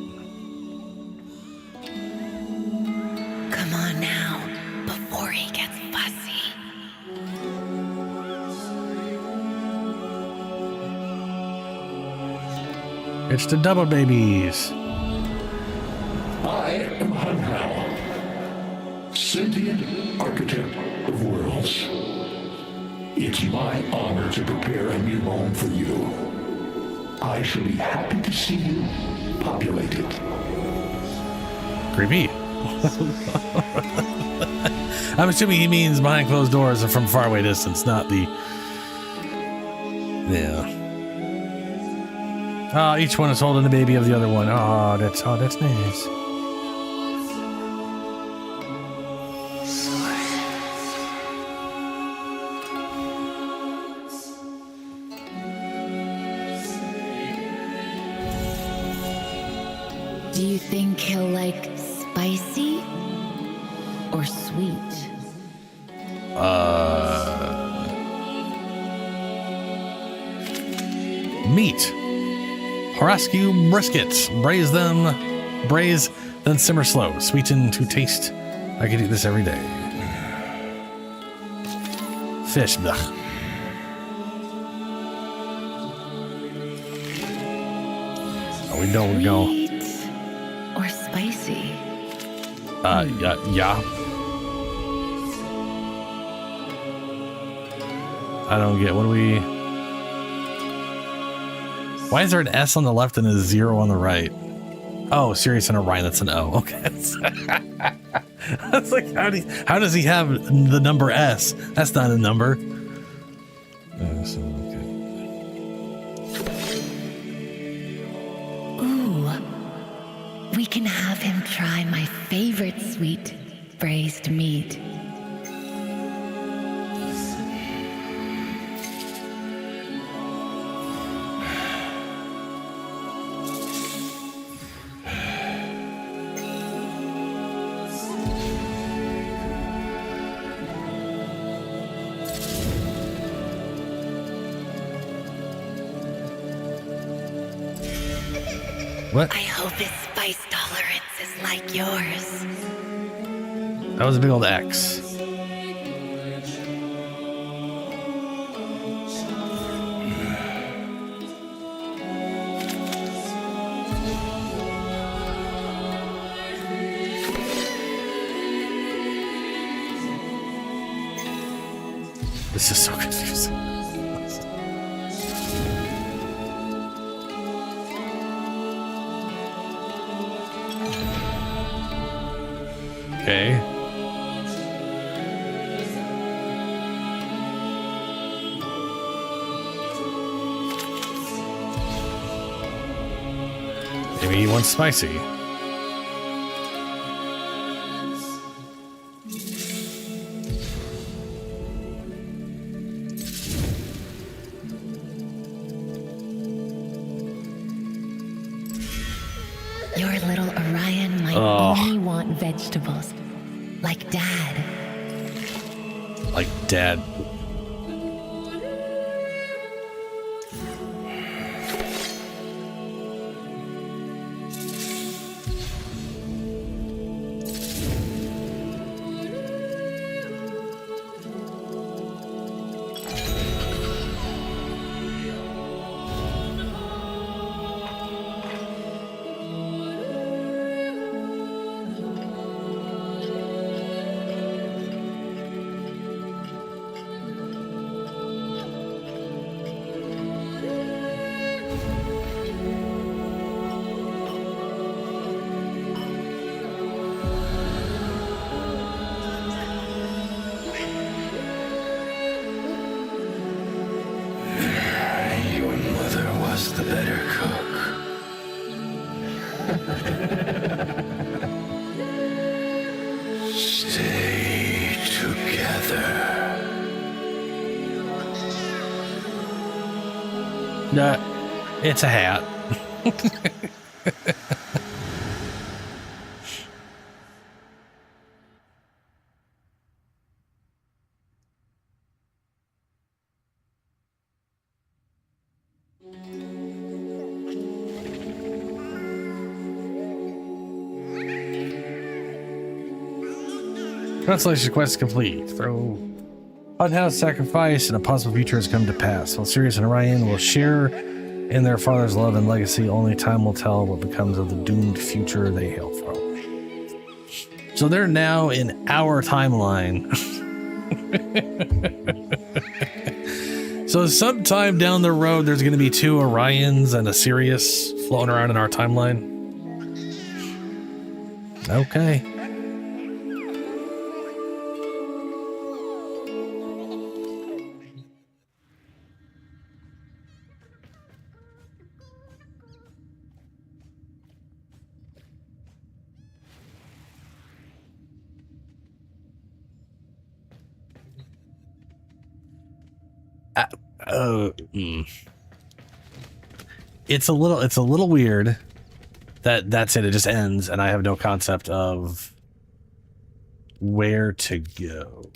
[SPEAKER 10] Come on now, before he gets fussy.
[SPEAKER 1] It's the double babies.
[SPEAKER 2] I am Hanhal, sentient architect of worlds. It's my honor to prepare a new home for you. I shall be happy to see you populate it.
[SPEAKER 1] Creepy. I'm assuming he means behind closed doors and from far away distance, not the... Yeah. Oh, each one is holding a baby of the other one. Oh, that's nice.
[SPEAKER 10] Do you think he'll like spicy or sweet?
[SPEAKER 1] Meat. Horascu briskets. Braise, then simmer slow. Sweeten to taste. I could eat this every day. Fish. Blech. Oh, we don't go.
[SPEAKER 10] Sweet or spicy?
[SPEAKER 1] Yeah. I don't get, what do we... Why is there an S on the left and a 0 on the right? Oh, Sirius and Orion, that's an O. Okay. I was like, how does he have the number S? That's not a number.
[SPEAKER 10] Ooh, we can have him try my favorite sweet braised meat.
[SPEAKER 1] What?
[SPEAKER 10] I hope his spice tolerance is like yours.
[SPEAKER 1] That was a big old X. This is so confusing. Okay. Maybe he wants spicy.
[SPEAKER 10] Your little Orion might only want vegetables. Like Dad.
[SPEAKER 1] Like Dad.
[SPEAKER 2] The better cook. Stay together.
[SPEAKER 1] Nah, it's a hat. Constellation quest complete. Throw Unhouse sacrifice and a possible future has come to pass. While Sirius and Orion will share in their father's love and legacy, only time will tell what becomes of the doomed future they hail from. So they're now in our timeline. So sometime down the road, there's going to be 2 Orions and a Sirius floating around in our timeline. Okay. It's a little weird that that's it. It just ends, and I have no concept of where to go.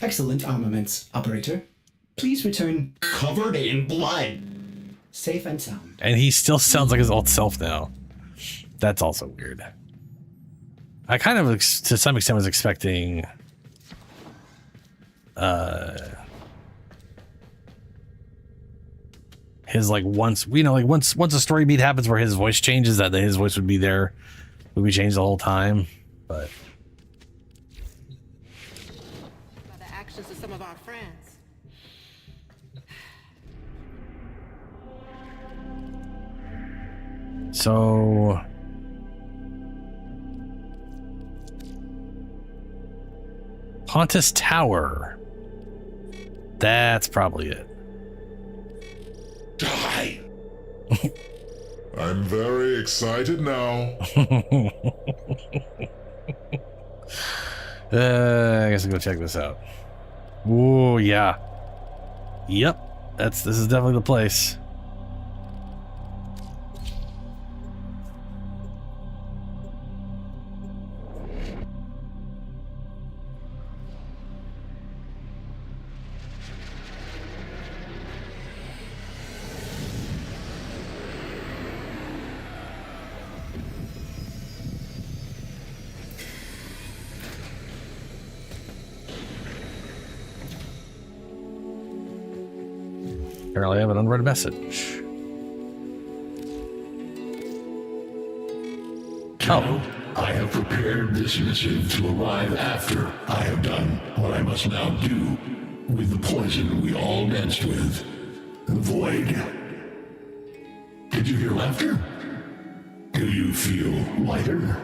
[SPEAKER 4] Excellent armaments, operator. Please return covered in blood, safe and sound.
[SPEAKER 1] And he still sounds like his old self now. That's also weird. I kind of, to some extent, was expecting his, like, once a story beat happens where his voice changes, that his voice would be there, would be changed the whole time. But
[SPEAKER 11] by the actions of some of our friends.
[SPEAKER 1] so Pontus Tower. That's probably it.
[SPEAKER 2] Die.
[SPEAKER 12] I'm very excited now.
[SPEAKER 1] I guess I'll go check this out. Oh yeah. Yep. This is definitely the place. Apparently I have an unread message.
[SPEAKER 2] Oh. I have prepared this missive to arrive after I have done what I must now do with the poison we all danced with, the void. Did you hear laughter? Do you feel lighter?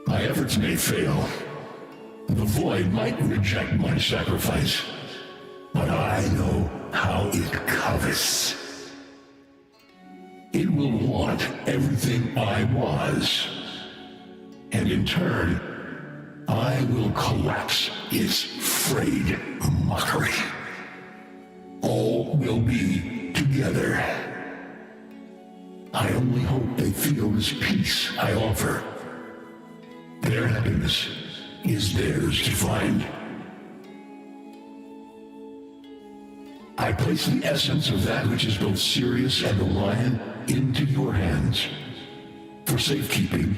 [SPEAKER 2] My efforts may fail. The void might reject my sacrifice. But I know how it covets. It will want everything I was. And in turn, I will collapse its frayed mockery. All will be together. I only hope they feel this peace I offer. Their happiness is theirs to find. I place the essence of that which is both Sirius and Orion into your hands. For safekeeping,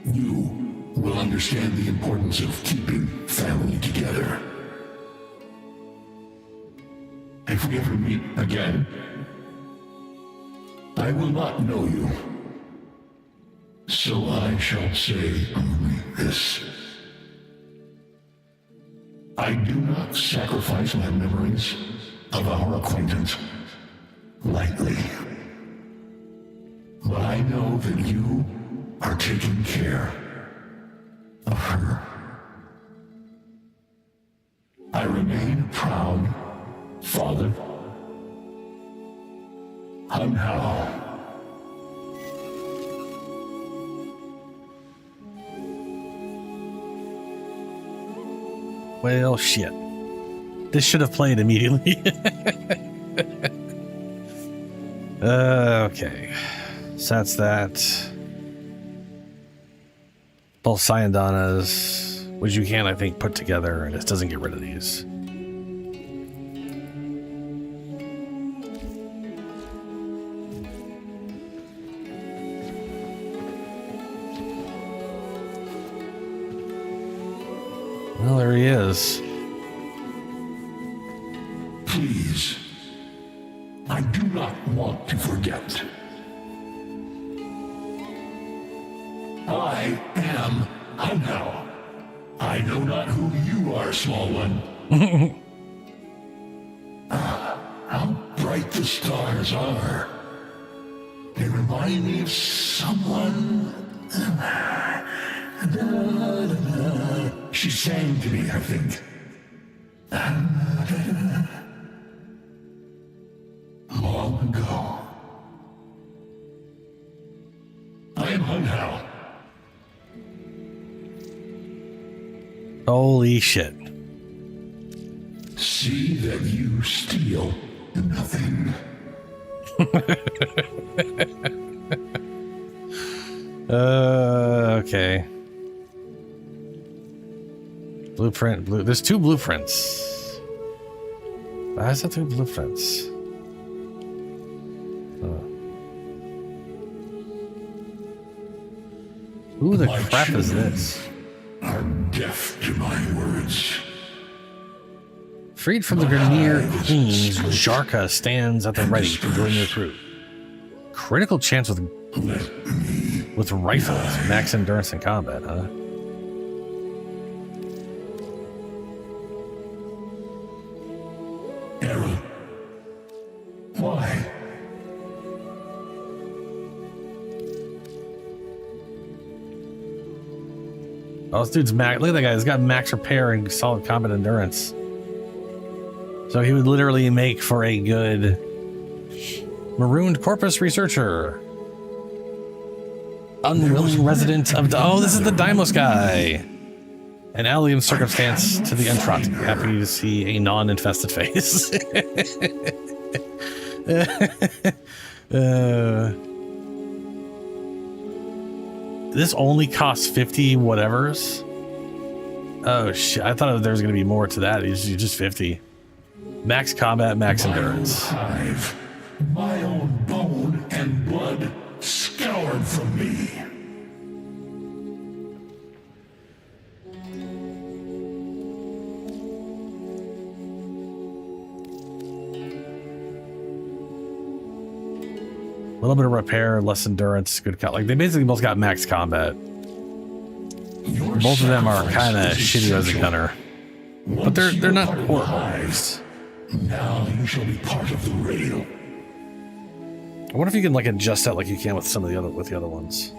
[SPEAKER 2] you will understand the importance of keeping family together. If we ever meet again, I will not know you. So I shall say only this. I do not sacrifice my memories of our acquaintance lightly. But I know that you are taking care of her. I remain a proud father. Unhow.
[SPEAKER 1] Well, shit. This should have played immediately. Okay. So that's that. Both Cyandanas, which you can, I think, put together, and this doesn't get rid of these. Well, there he is.
[SPEAKER 2] Please. I do not want to forget. I am Hunhao. I know not who you are, small one. How bright the stars are. They remind me of someone. She sang to me, I think. Long ago. I am Hunhao.
[SPEAKER 1] Holy shit.
[SPEAKER 2] See that you steal nothing.
[SPEAKER 1] Okay. Blueprint, there's 2 blueprints. Why is that 2 blueprints? Who the
[SPEAKER 2] My
[SPEAKER 1] crap is
[SPEAKER 2] children
[SPEAKER 1] this?
[SPEAKER 2] Are deaf to my words.
[SPEAKER 1] Freed from the Grenier Queens, Jarka stands at the ready to join your crew. Critical chance with rifles, max endurance in combat, huh?
[SPEAKER 2] Errol. Why?
[SPEAKER 1] Oh, this dude's max. Look at that guy. He's got max repair and solid combat endurance. So he would literally make for a good marooned corpus researcher. Unwilling resident of... Oh, this is the Deimos guy. An alien circumstance to the Entrot. Happy to see a non-infested face. This only costs 50 whatevers. Oh shit! I thought there was going to be more to that. It's just 50. Max combat, max endurance.
[SPEAKER 2] Hive, my own bone and blood scoured from me.
[SPEAKER 1] A little bit of repair, less endurance, good cut. Like they basically both got max combat. Both of them are kind of shitty as a gunner, but they're not horrible.
[SPEAKER 2] Now you shall be part of the rail.
[SPEAKER 1] I wonder if you can like adjust that like you can with some of the other ones.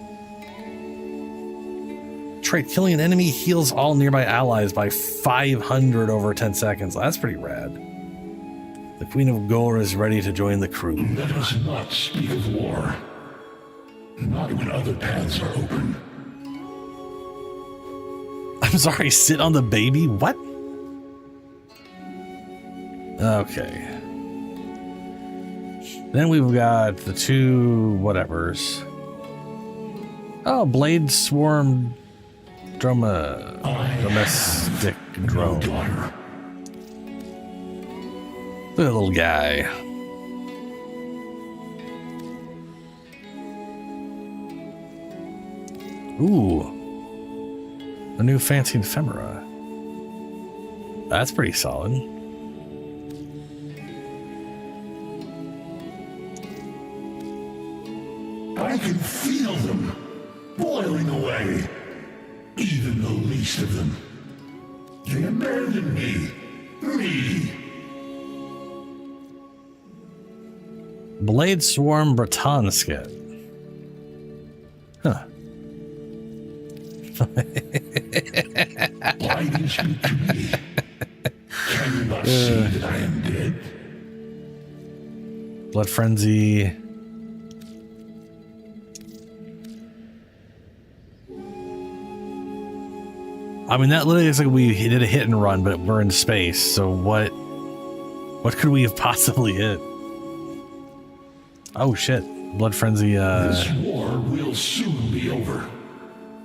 [SPEAKER 1] Trait: killing an enemy heals all nearby allies by 500 over 10 seconds. That's pretty rad. The Queen of Gore is ready to join the crew.
[SPEAKER 2] Let us not speak of war. Not when other paths are open.
[SPEAKER 1] I'm sorry, sit on the baby? What? Okay. Then we've got the 2 whatevers. Oh, Blade Swarm Domestic Drone. Look at that little guy. Ooh. A new fancy ephemera. That's pretty solid.
[SPEAKER 2] I can feel them boiling away. Even the least of them. They abandoned me. Me.
[SPEAKER 1] Blade Swarm Breton skin. Huh.
[SPEAKER 2] Why do you speak to me? Can you not see that I am dead?
[SPEAKER 1] Blood Frenzy. I mean, that literally looks like we did a hit and run, but we're in space. So what could we have possibly hit? Oh shit! Blood Frenzy.
[SPEAKER 2] This war will soon be over.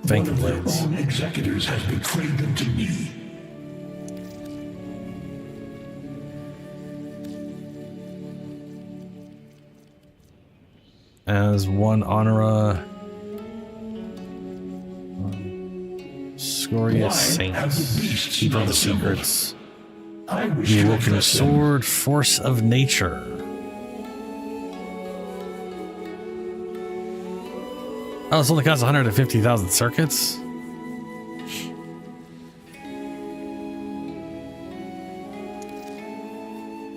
[SPEAKER 1] Thank you,
[SPEAKER 2] One of
[SPEAKER 1] Blades.
[SPEAKER 2] their own executors has betrayed them to me.
[SPEAKER 1] As one Honora Glorious Saints. Keeper of the Secrets.
[SPEAKER 2] I wish
[SPEAKER 1] The
[SPEAKER 2] to
[SPEAKER 1] Awoken
[SPEAKER 2] address them.
[SPEAKER 1] Sword, Force of Nature. Oh, this only costs 150,000 circuits?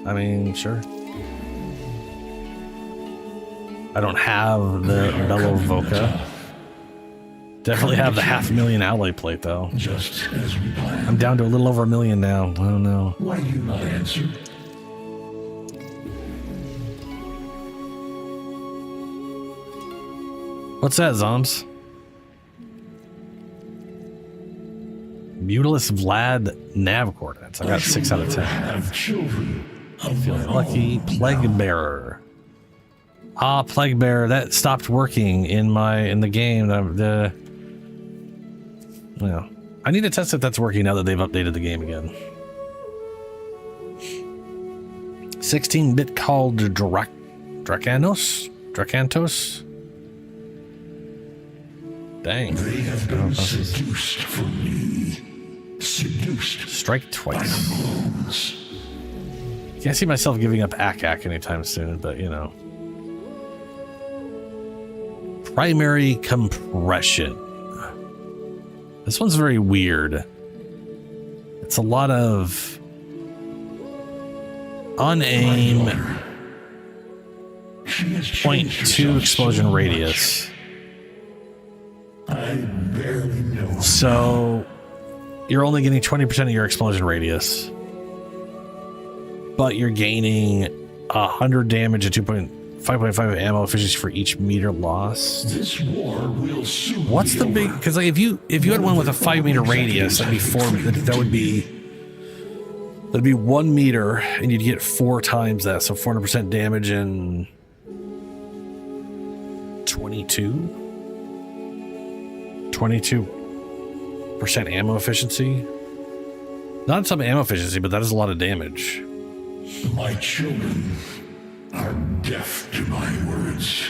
[SPEAKER 1] I mean, sure. I don't have the Bellow Voca. Definitely have the 500,000 alloy plate, though.
[SPEAKER 2] Just as we planned.
[SPEAKER 1] I'm down to a little over 1 million now. I don't know.
[SPEAKER 2] Why do you not answer?
[SPEAKER 1] What's that, Zoms? Mutilus Vlad nav coordinates. I got 6 out of 10.
[SPEAKER 2] Have children.
[SPEAKER 1] Feeling lucky. Plague Bearer. Ah, Plague Bearer. That stopped working in the game. Well, I need to test if that's working now that they've updated the game again. 16-bit called Dracantos? Dang.
[SPEAKER 2] They have been seduced from me. Seduced.
[SPEAKER 1] Strike twice.
[SPEAKER 2] Clones.
[SPEAKER 1] Can't see myself giving up Ak anytime soon, but you know. Primary compression. This one's very weird. It's a lot of on-aim, 0.2 explosion radius.
[SPEAKER 2] I barely know.
[SPEAKER 1] So you're only getting 20% of your explosion radius, but you're gaining 100 damage and 5.5 ammo efficiency for each meter lost.
[SPEAKER 2] This war will soon.
[SPEAKER 1] What's the big? Because like if you had one with a 5 meter radius, that'd be 4. That'd be 1 meter, and you'd get 4 times that, so 400% damage and 22% ammo efficiency. Not some ammo efficiency, but that is a lot of damage.
[SPEAKER 2] My children are deaf to my words.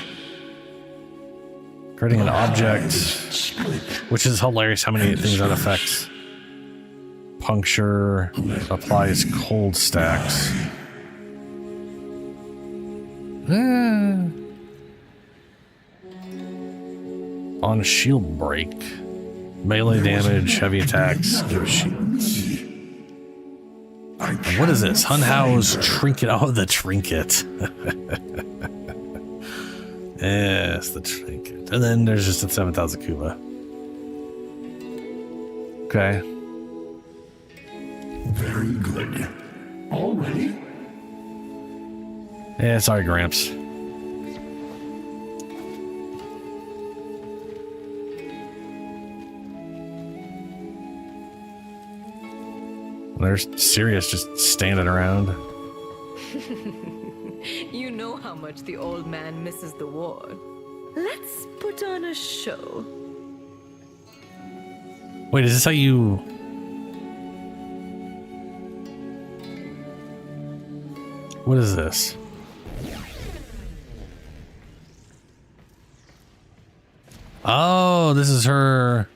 [SPEAKER 1] Creating an object,
[SPEAKER 2] Split.
[SPEAKER 1] which is hilarious how many things that affects. Puncture applies cold stacks. On shield break. Melee damage, heavy attacks, give shields. And what is this? Hunhau's trinket. Oh, the trinket. Yes, the trinket. And then there's just a 7,000 Kuba. Okay.
[SPEAKER 2] Very good. Already?
[SPEAKER 1] Yeah, sorry, Gramps. There's Sirius just standing around.
[SPEAKER 9] You know how much the old man misses the war. Let's put on a show.
[SPEAKER 1] Wait, is this how you... What is this? Oh, this is her...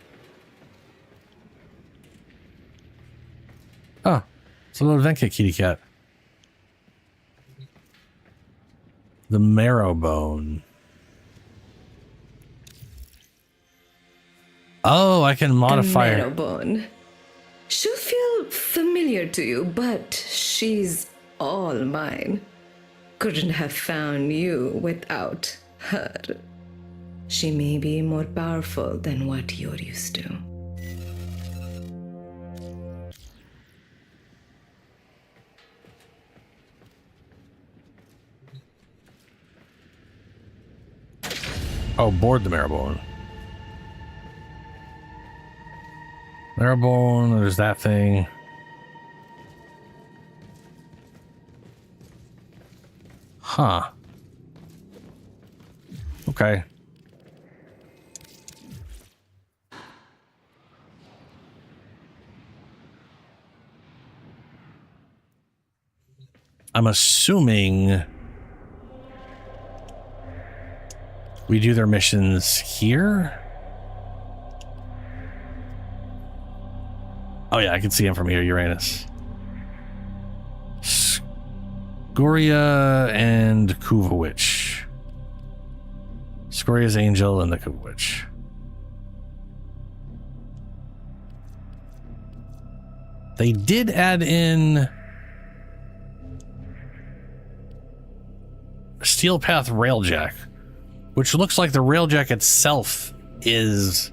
[SPEAKER 1] Oh, it's a little event kit kitty cat. The Marrowbone. Oh, I can modify her.
[SPEAKER 9] Marrowbone. She'll feel familiar to you, but she's all mine. Couldn't have found you without her. She may be more powerful than what you're used to.
[SPEAKER 1] Oh, board the Marrowbone. Marrowbone, there's that thing. Huh. Okay. I'm assuming we do their missions here. Oh yeah, I can see him from here, Uranus. Scoria and Kuvawitch. Scoria's Angel and the Kuvawitch. They did add in Steel Path Railjack, which looks like the Railjack itself is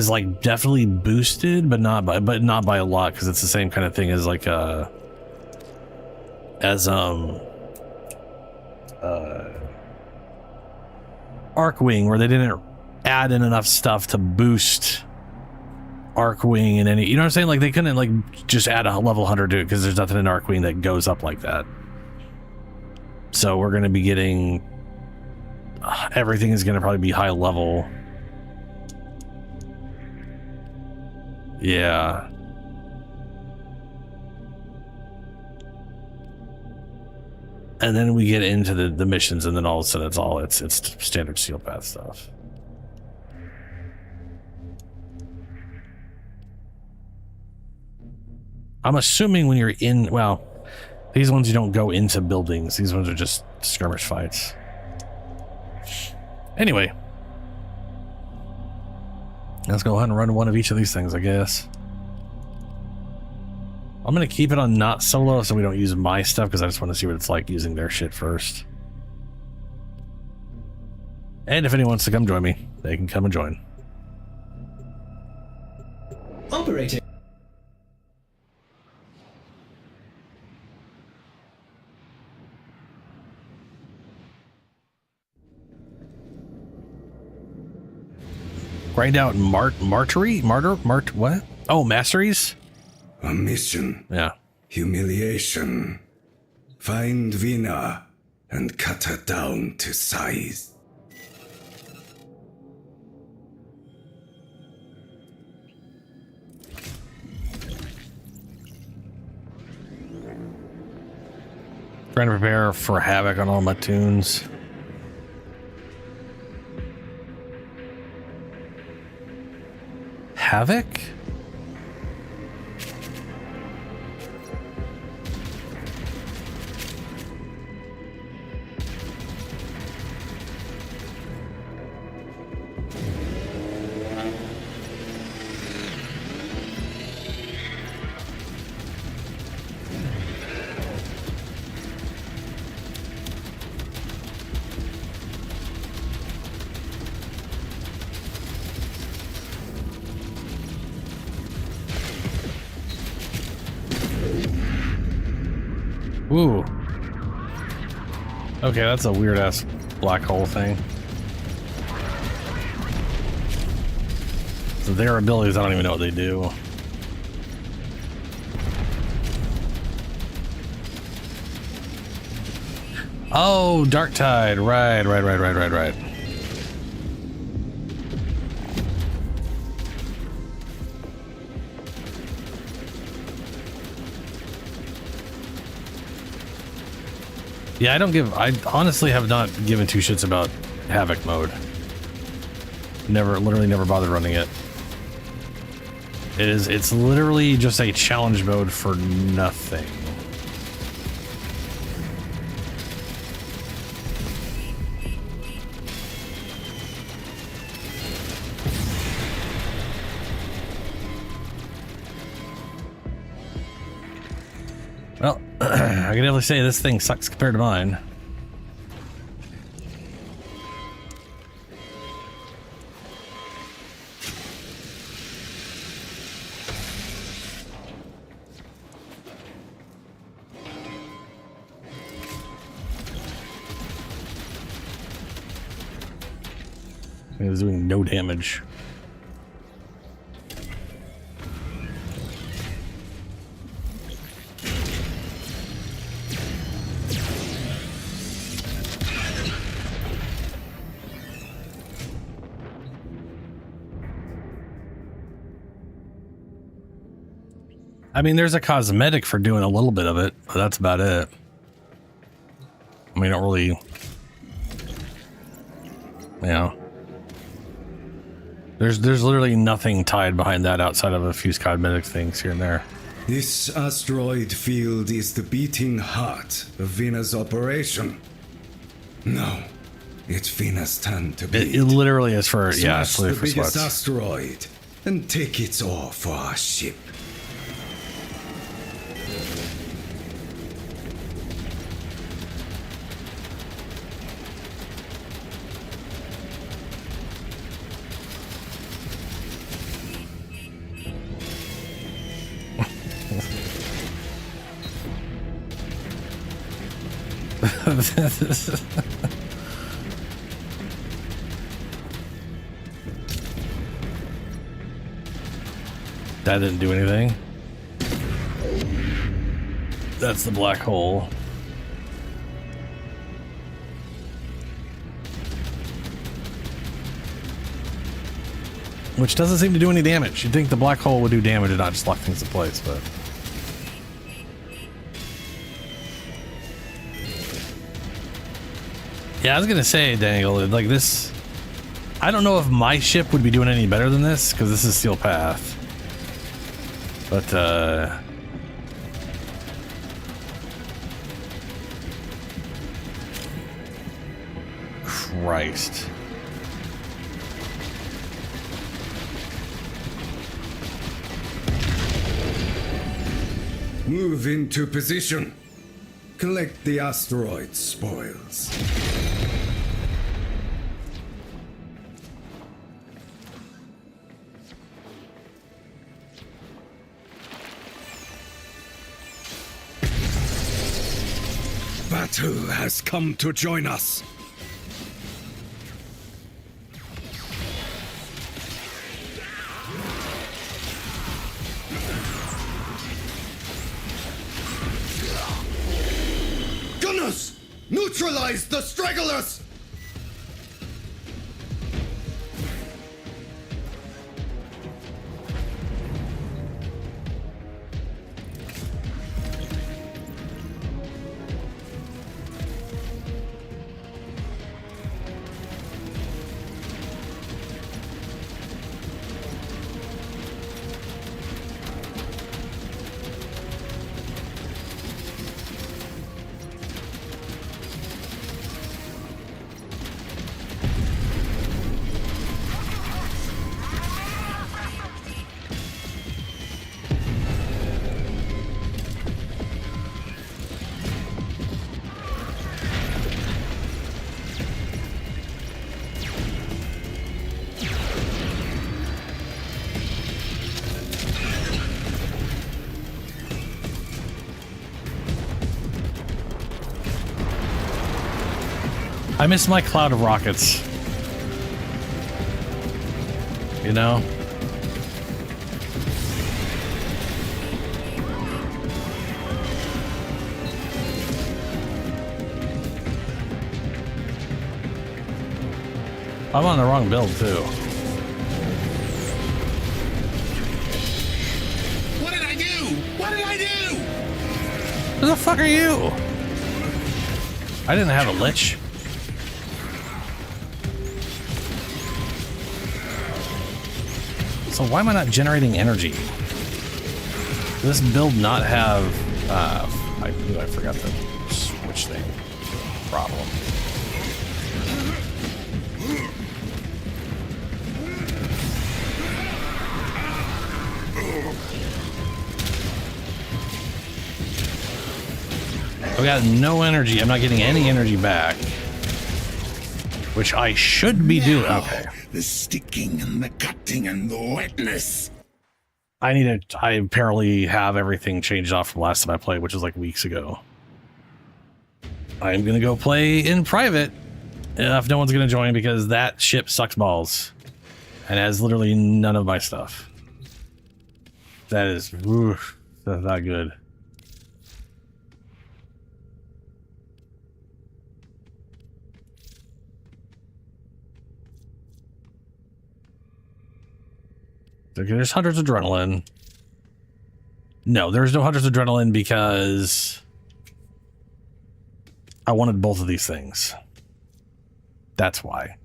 [SPEAKER 1] like definitely boosted, but not by a lot, because it's the same kind of thing as like Arcwing, where they didn't add in enough stuff to boost Arcwing and any, you know what I'm saying? Like they couldn't like just add a level 100 to it because there's nothing in Arcwing that goes up like that. So we're going to be getting everything is going to probably be high level. Yeah. And then we get into the missions, and then all of a sudden it's standard Steel Path stuff. I'm assuming when you're in, well, these ones you don't go into buildings. These ones are just skirmish fights. Anyway, let's go ahead and run one of each of these things, I guess. I'm going to keep it on not solo so we don't use my stuff, because I just want to see what it's like using their shit first. And if anyone wants to come join me, they can come and join.
[SPEAKER 4] Operator.
[SPEAKER 1] Grind out what? Oh, masteries?
[SPEAKER 6] A mission.
[SPEAKER 1] Yeah.
[SPEAKER 6] Humiliation. Find Vina and cut her down to size.
[SPEAKER 1] Trying to prepare for havoc on all my tunes. Havoc? Ooh. Okay, that's a weird ass black hole thing. So their abilities, I don't even know what they do. Oh, Dark Tide. Right. Yeah, I honestly have not given two shits about Havoc mode. Literally never bothered running it. It's literally just a challenge mode for nothing. Well, I can definitely say this thing sucks compared to mine. It was doing no damage. I mean, there's a cosmetic for doing a little bit of it, but that's about it. I mean, don't really, you know. There's literally nothing tied behind that outside of a few cosmetic things here and there.
[SPEAKER 6] This asteroid field is the beating heart of Venus' operation. No, it's Venus' turn to beat.
[SPEAKER 1] It literally is for, yeah,
[SPEAKER 6] Smash
[SPEAKER 1] it's
[SPEAKER 6] the
[SPEAKER 1] literally for
[SPEAKER 6] biggest
[SPEAKER 1] sweats.
[SPEAKER 6] asteroid and take its ore for our ship.
[SPEAKER 1] That didn't do anything. That's the black hole. Which doesn't seem to do any damage. You'd think the black hole would do damage and not just lock things in place, but... Yeah, I was gonna say, Dangle, like this... I don't know if my ship would be doing any better than this, because this is Steel Path. But, Christ.
[SPEAKER 6] Move into position. Collect the asteroid spoils. Battle has come to join us.
[SPEAKER 13] Gunners! Neutralize the stragglers!
[SPEAKER 1] I miss my cloud of rockets. You know? I'm on the wrong build, too.
[SPEAKER 13] What did I do? What did I do?
[SPEAKER 1] Who the fuck are you? I didn't have a lich. So why am I not generating energy? Does this build not have, I forgot the switch thing problem. I've got no energy. I'm not getting any energy back. Which I should be doing. Okay.
[SPEAKER 2] The sticking and the cutting and the wetness.
[SPEAKER 1] I apparently have everything changed off from last time I played, which was like weeks ago. I'm gonna go play in private if no one's gonna join, because that ship sucks balls and has literally none of my stuff. That is, oof, that's not good. Okay, there's Hunter's Adrenaline. No, there's no Hunter's Adrenaline because I wanted both of these things. That's why.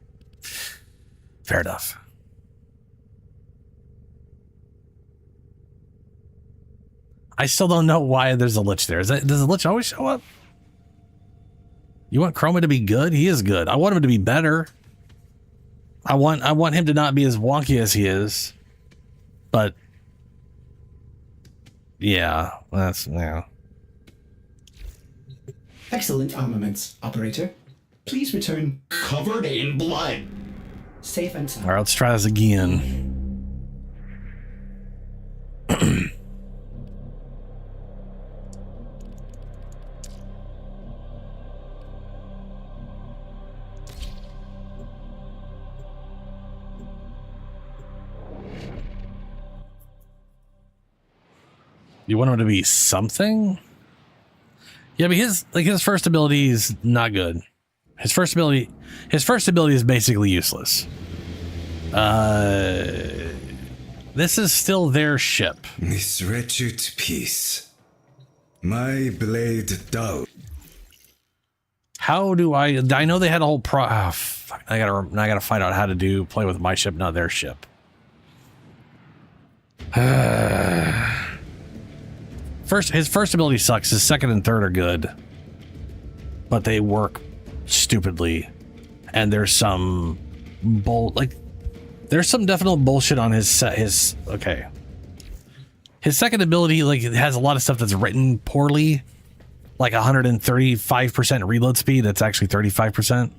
[SPEAKER 1] Fair enough. I still don't know why there's a Lich there. Does the Lich always show up? You want Chroma to be good? He is good. I want him to be better. I want him to not be as wonky as he is. But yeah, yeah.
[SPEAKER 4] Excellent armaments, operator. Please return covered in blood. Safe and sound.
[SPEAKER 1] All right, let's try this again. You want him to be something? Yeah, but his first ability is not good. His first ability is basically useless. This is still their ship.
[SPEAKER 6] This wretched piece, my blade dull.
[SPEAKER 1] How do I know they had a whole fuck, I gotta find out how to play with my ship, not their ship. His first ability sucks. His second and third are good, but they work stupidly. And there's some there's some definite bullshit on his okay. His second ability has a lot of stuff that's written poorly, like 135% reload speed. That's actually 35%.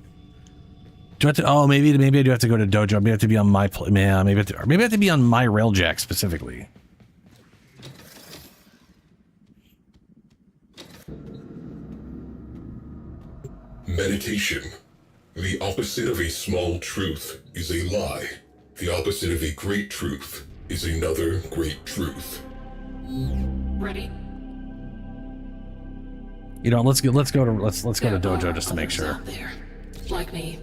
[SPEAKER 1] Do I have to? Oh, maybe I do have to go to Dojo. Maybe I have to be on my maybe I have to be on my Railjack specifically.
[SPEAKER 12] Meditation. The opposite of a small truth is a lie. The opposite of a great truth is another great truth.
[SPEAKER 3] Ready?
[SPEAKER 1] You know, let's go to Dojo just to make sure.
[SPEAKER 3] Out there, like me,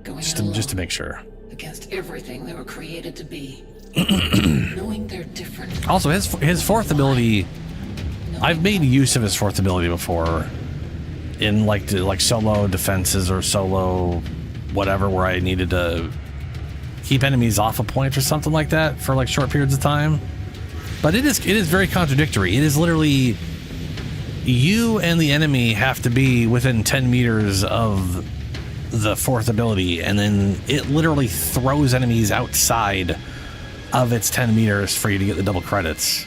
[SPEAKER 3] going
[SPEAKER 1] just to make sure.
[SPEAKER 3] Against everything they were created to be. Knowing they're different.
[SPEAKER 1] Also, his fourth ability, I've made use of his fourth ability before. In like solo defenses or solo whatever, where I needed to keep enemies off a point or something like that for like short periods of time. But it is very contradictory. It is literally you and the enemy have to be within 10 meters of the fourth ability, and then it literally throws enemies outside of its 10 meters for you to get the double credits.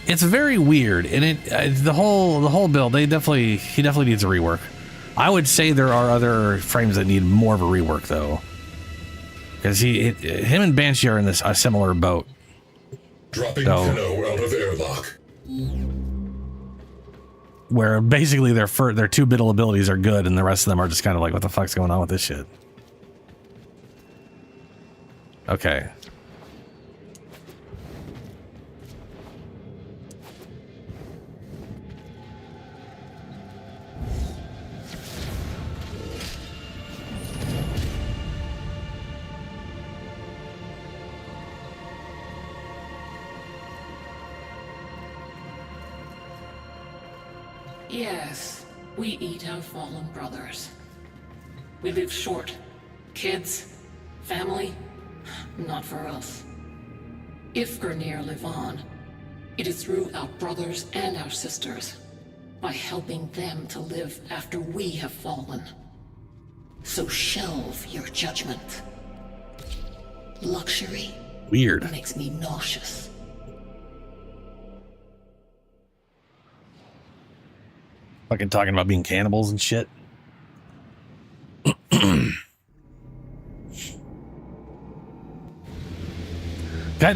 [SPEAKER 1] It's very weird, and the whole build. He definitely needs a rework. I would say there are other frames that need more of a rework though, because him and Banshee are in a similar boat.
[SPEAKER 12] Dropping Kino out of airlock.
[SPEAKER 1] Where basically their two middle abilities are good, and the rest of them are just kind of like, what the fuck's going on with this shit? Okay.
[SPEAKER 3] Yes, we eat our fallen brothers. We live short. Kids, family, not for us. If Grenir live on, it is through our brothers and our sisters, by helping them to live after we have fallen. So shelve your judgment. Luxury
[SPEAKER 1] weird
[SPEAKER 3] makes me nauseous.
[SPEAKER 1] Fucking talking about being cannibals and shit. Kind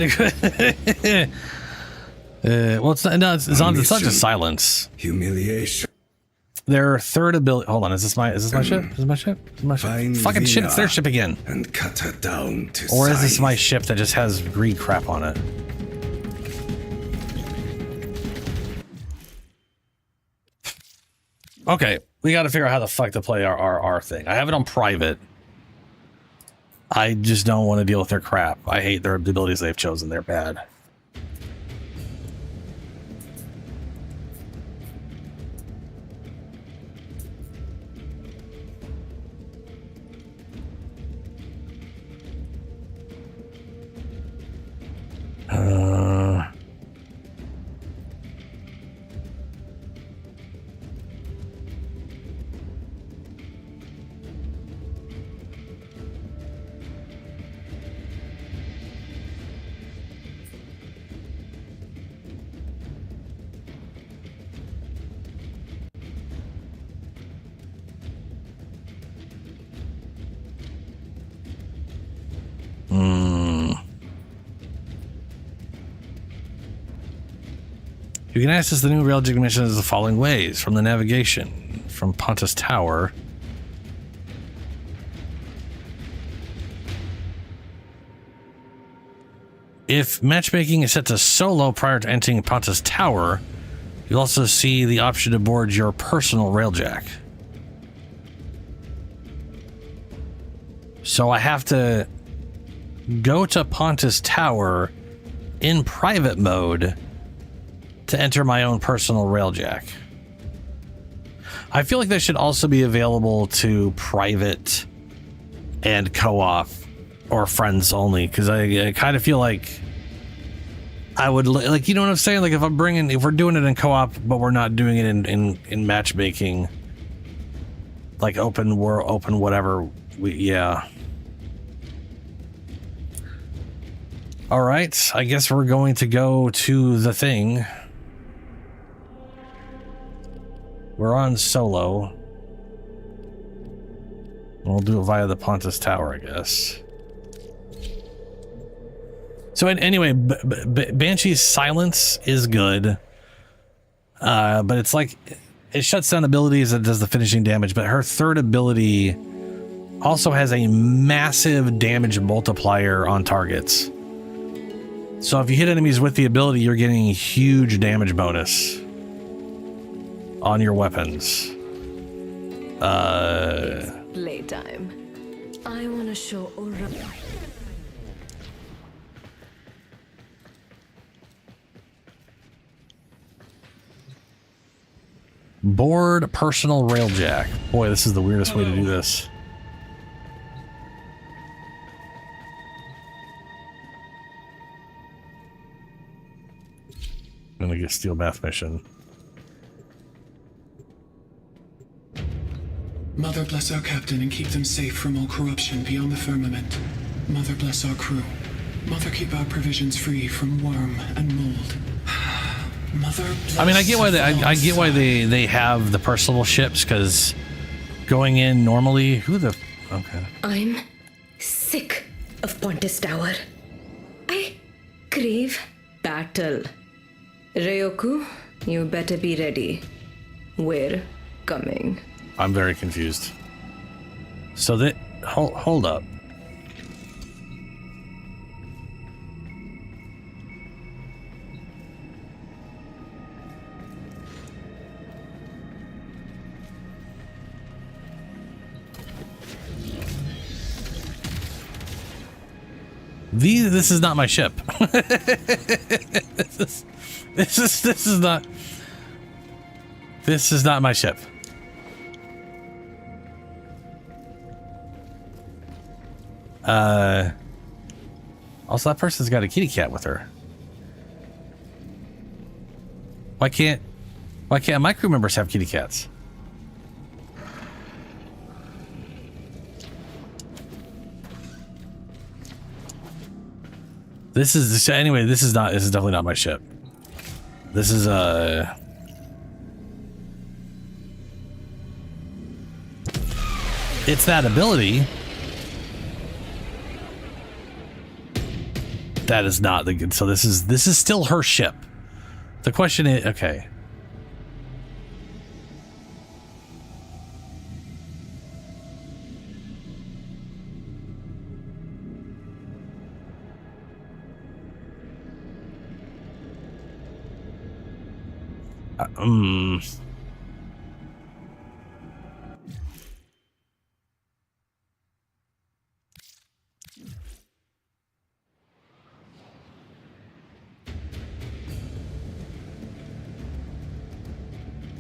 [SPEAKER 1] of good. Well, it's not just silence.
[SPEAKER 6] Humiliation.
[SPEAKER 1] Their third ability. Hold on, is this my ship? Is this my ship? Fucking shit, it's their ship again.
[SPEAKER 6] And cut her down to
[SPEAKER 1] or is
[SPEAKER 6] size.
[SPEAKER 1] this my ship that just has green crap on it? Okay, we got to figure out how the fuck to play our thing. I have it on private. I just don't want to deal with their crap. I hate the abilities they've chosen. They're bad. You can access the new railjack missions the following ways. From the navigation, from Pontus Tower. If matchmaking is set to solo prior to entering Pontus Tower, you'll also see the option to board your personal railjack. So I have to go to Pontus Tower in private mode to enter my own personal railjack. I feel like that should also be available to private and co-op or friends only, because I kind of feel like I would like, you know what I'm saying? Like if we're doing it in co-op, but we're not doing it in matchmaking, like open world, open whatever. Yeah. All right. I guess we're going to go to the thing. We're on solo. We'll do it via the Pontus Tower, I guess. So anyway, Banshee's silence is good, but it's like it shuts down abilities and does the finishing damage. But her third ability also has a massive damage multiplier on targets. So if you hit enemies with the ability, you're getting a huge damage bonus on your weapons.
[SPEAKER 9] Playtime. I want to show Aura.
[SPEAKER 1] Board personal railjack. Boy, this is the weirdest way to do this. I'm gonna get Steel Bath mission.
[SPEAKER 14] Mother bless our captain and keep them safe from all corruption beyond the firmament. Mother bless our crew. Mother keep our provisions free from worm and mold. Mother bless.
[SPEAKER 1] I mean, I get why they have the personal ships, because going in normally, okay.
[SPEAKER 9] I'm sick of Pontus Tower. I crave battle. Ryoku, you better be ready. We're coming.
[SPEAKER 1] I'm very confused. So that hold up. This is not my ship. This is not my ship. Also, that person's got a kitty cat with her. Why can't my crew members have kitty cats? This is definitely not my ship. This is it's that ability. That is not the good. So this is still her ship. The question is, okay.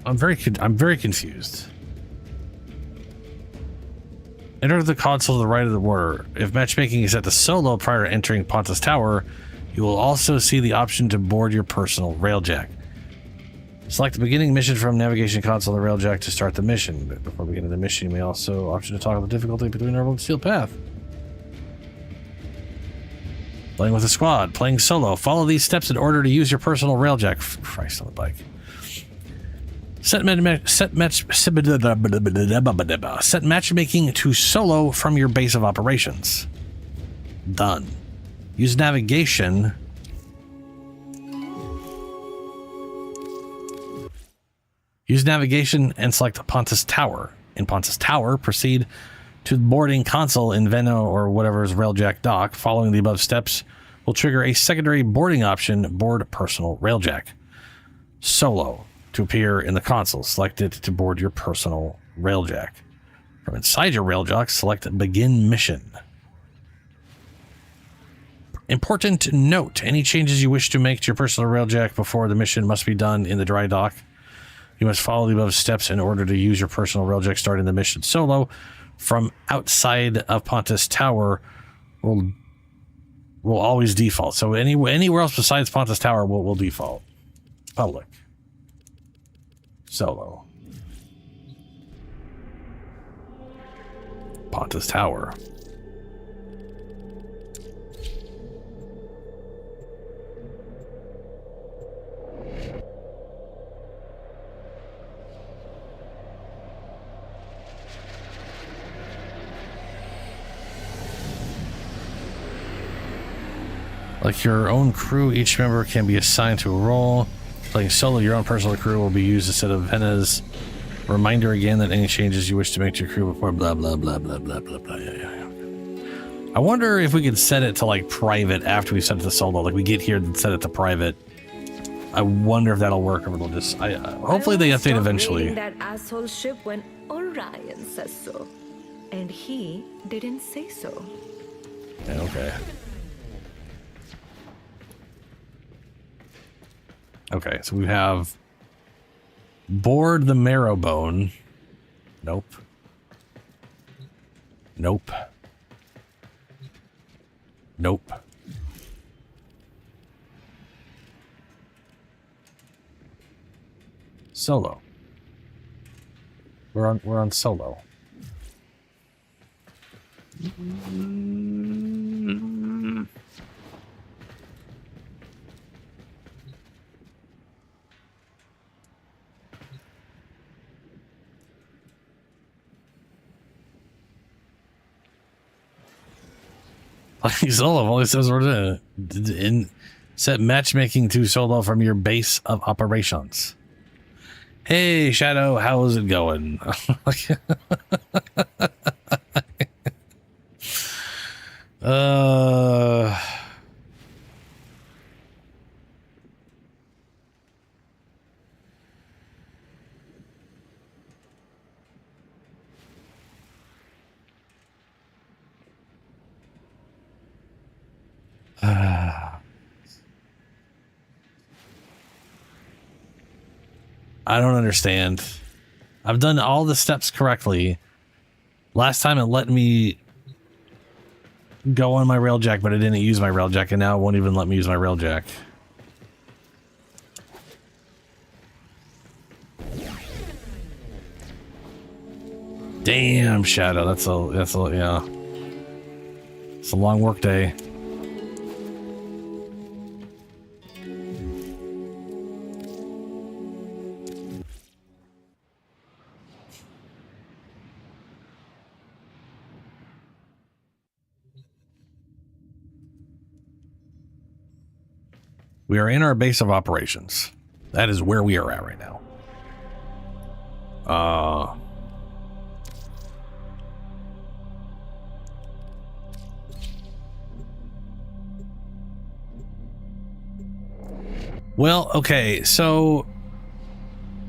[SPEAKER 1] I'm very confused. Enter the console to the right of the border. If matchmaking is set to solo prior to entering Pontus Tower, you will also see the option to board your personal railjack. Select the beginning mission from navigation console of the railjack to start the mission. But before beginning the mission, you may also option to toggle the difficulty between normal and steel path. Playing with a squad, playing solo. Follow these steps in order to use your personal railjack. Christ on the bike. Set matchmaking to solo from your base of operations. Done. Use navigation Use navigation and select Pontus Tower. In Pontus Tower, proceed to the boarding console in Venno or whatever's railjack dock. Following the above steps will trigger a secondary boarding option, board personal railjack. Solo to appear in the console. Select it to board your personal railjack. From inside your railjack, select begin mission. Important note, any changes you wish to make to your personal railjack before the mission must be done in the dry dock. You must follow the above steps in order to use your personal railjack starting the mission solo. From outside of Pontus Tower will always default. So anywhere else besides Pontus Tower will default. Public. Solo. Pontus Tower. Like your own crew, each member can be assigned to a role. Playing solo, your own personal crew will be used instead of Venna's. Reminder again that any changes you wish to make to your crew before blah blah blah blah blah blah blah. Yeah. I wonder if we could set it to like private after we set it to solo. Like we get here and set it to private. I wonder if that'll work, or it'll just. Hopefully they update eventually.
[SPEAKER 9] That asshole ship when Orion says so, and he didn't say so.
[SPEAKER 1] Yeah, okay. Okay, so we have board the Marrowbone. Nope. Nope. Nope. Solo. We're on solo. Solo only says we're in set matchmaking to solo from your base of operations. Hey Shadow, how's it going? I don't understand. I've done all the steps correctly. Last time it let me go on my railjack, but it didn't use my railjack, and now it won't even let me use my railjack. Damn, Shadow. That's a yeah. It's a long work day. We are in our base of operations. That is where we are at right now. Well, okay, so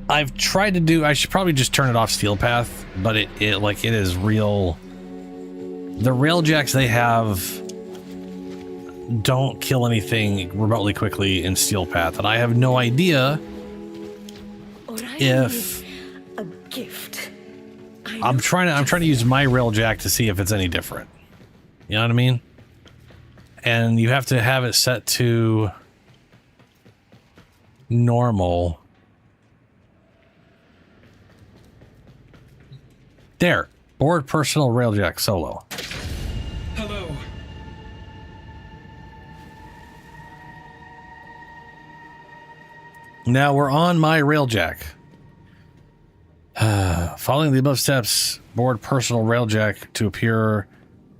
[SPEAKER 1] I've tried to do, I should probably just turn it off Steel Path, but it is real. The railjacks they have don't kill anything remotely quickly in Steel Path, and I have no idea if
[SPEAKER 9] a gift.
[SPEAKER 1] I'm trying to use my railjack to see if it's any different. You know what I mean? And you have to have it set to normal. There. Board personal railjack solo.
[SPEAKER 14] Hello.
[SPEAKER 1] Now we're on my railjack. Following the above steps, board personal railjack to appear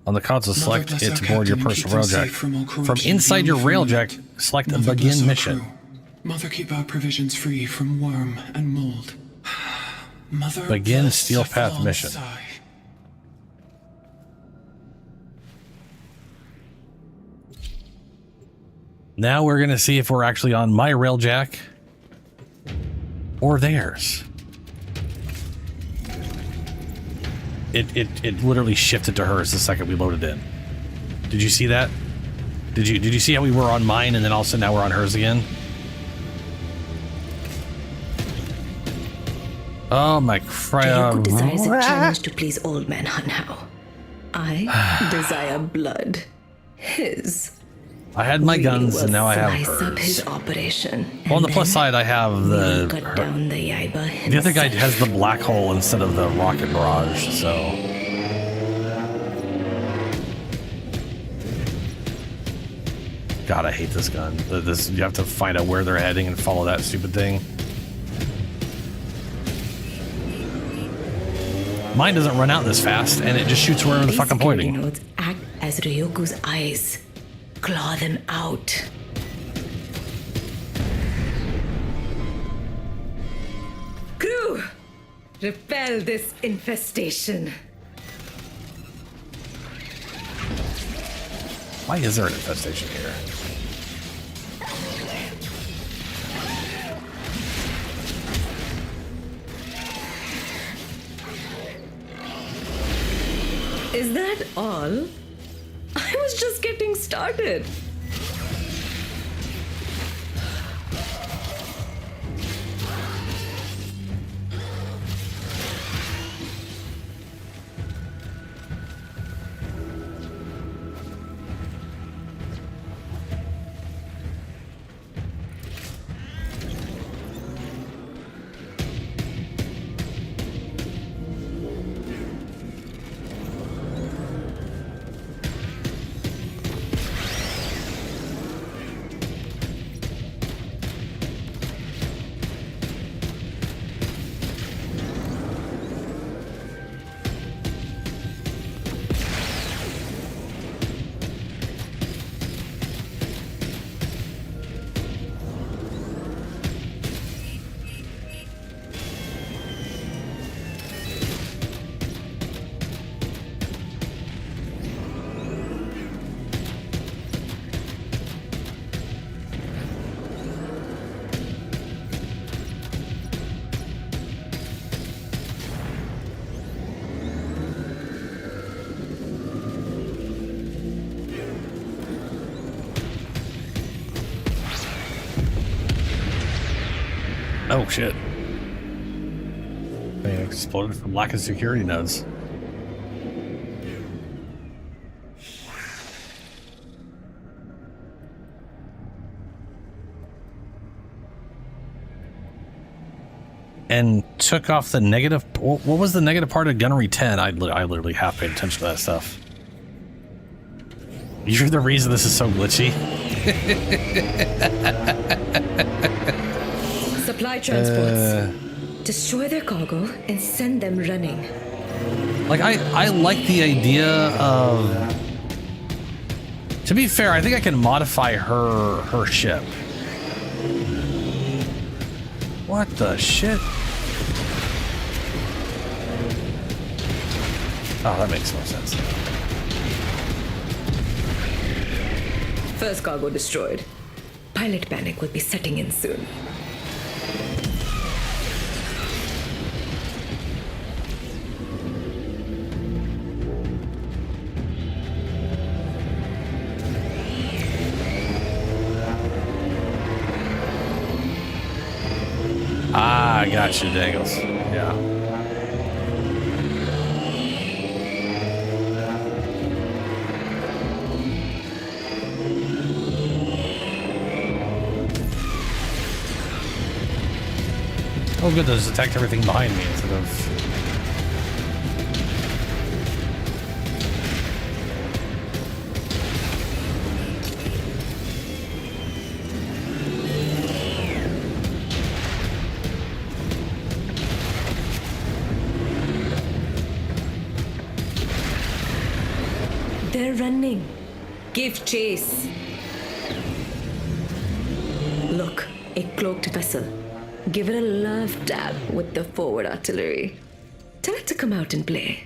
[SPEAKER 1] on the console. Select it to board your personal railjack. From inside your railjack, select a begin mission.
[SPEAKER 14] Mother, keep our provisions free from worm and mold. Mother
[SPEAKER 1] Begin
[SPEAKER 14] bless
[SPEAKER 1] Steel Path
[SPEAKER 14] Cephalon's
[SPEAKER 1] mission.
[SPEAKER 14] sigh.
[SPEAKER 1] Now we're gonna see if we're actually on my railjack or theirs. It literally shifted to hers the second we loaded in. Did you see that? Did you see how we were on mine and then all of a sudden now we're on hers again? Oh my
[SPEAKER 9] Ryoko desires a challenge to please Old Man Hanhao. I desire blood. His.
[SPEAKER 1] I had my
[SPEAKER 9] We
[SPEAKER 1] guns
[SPEAKER 9] will
[SPEAKER 1] and now I have
[SPEAKER 9] slice up his
[SPEAKER 1] hers.
[SPEAKER 9] operation.
[SPEAKER 1] Well, on the plus side, I have
[SPEAKER 9] We'll
[SPEAKER 1] the.
[SPEAKER 9] cut down the Yaiba.
[SPEAKER 1] The other guy has the black hole instead of the rocket barrage, so. God, I hate this gun. This you have to find out where they're heading and follow that stupid thing. Mine doesn't run out this fast, and it just shoots wherever the fuck I'm pointing.
[SPEAKER 9] Nodes act as Ryoku's eyes. Claw them out. Crew! Repel this infestation.
[SPEAKER 1] Why is there an infestation here?
[SPEAKER 9] Is that all? I was just getting started.
[SPEAKER 1] Oh shit. They exploded from lack of security nodes. And took off the negative. What was the negative part of Gunnery 10? I literally half paid attention to that stuff. You're the reason this is so glitchy.
[SPEAKER 9] Supply transports. Destroy their cargo and send them running.
[SPEAKER 1] Like, I like the idea of... To be fair, I think I can modify her ship. What the shit? Oh, that makes no sense.
[SPEAKER 9] First cargo destroyed. Pilot panic will be setting in soon.
[SPEAKER 1] Ah, I got you, Dangles. Yeah. Oh, good. Those attacked everything behind me instead of.
[SPEAKER 9] They're running. Give chase. Look, a cloaked vessel. Give it a love tap with the forward artillery. Tell it to come out and play.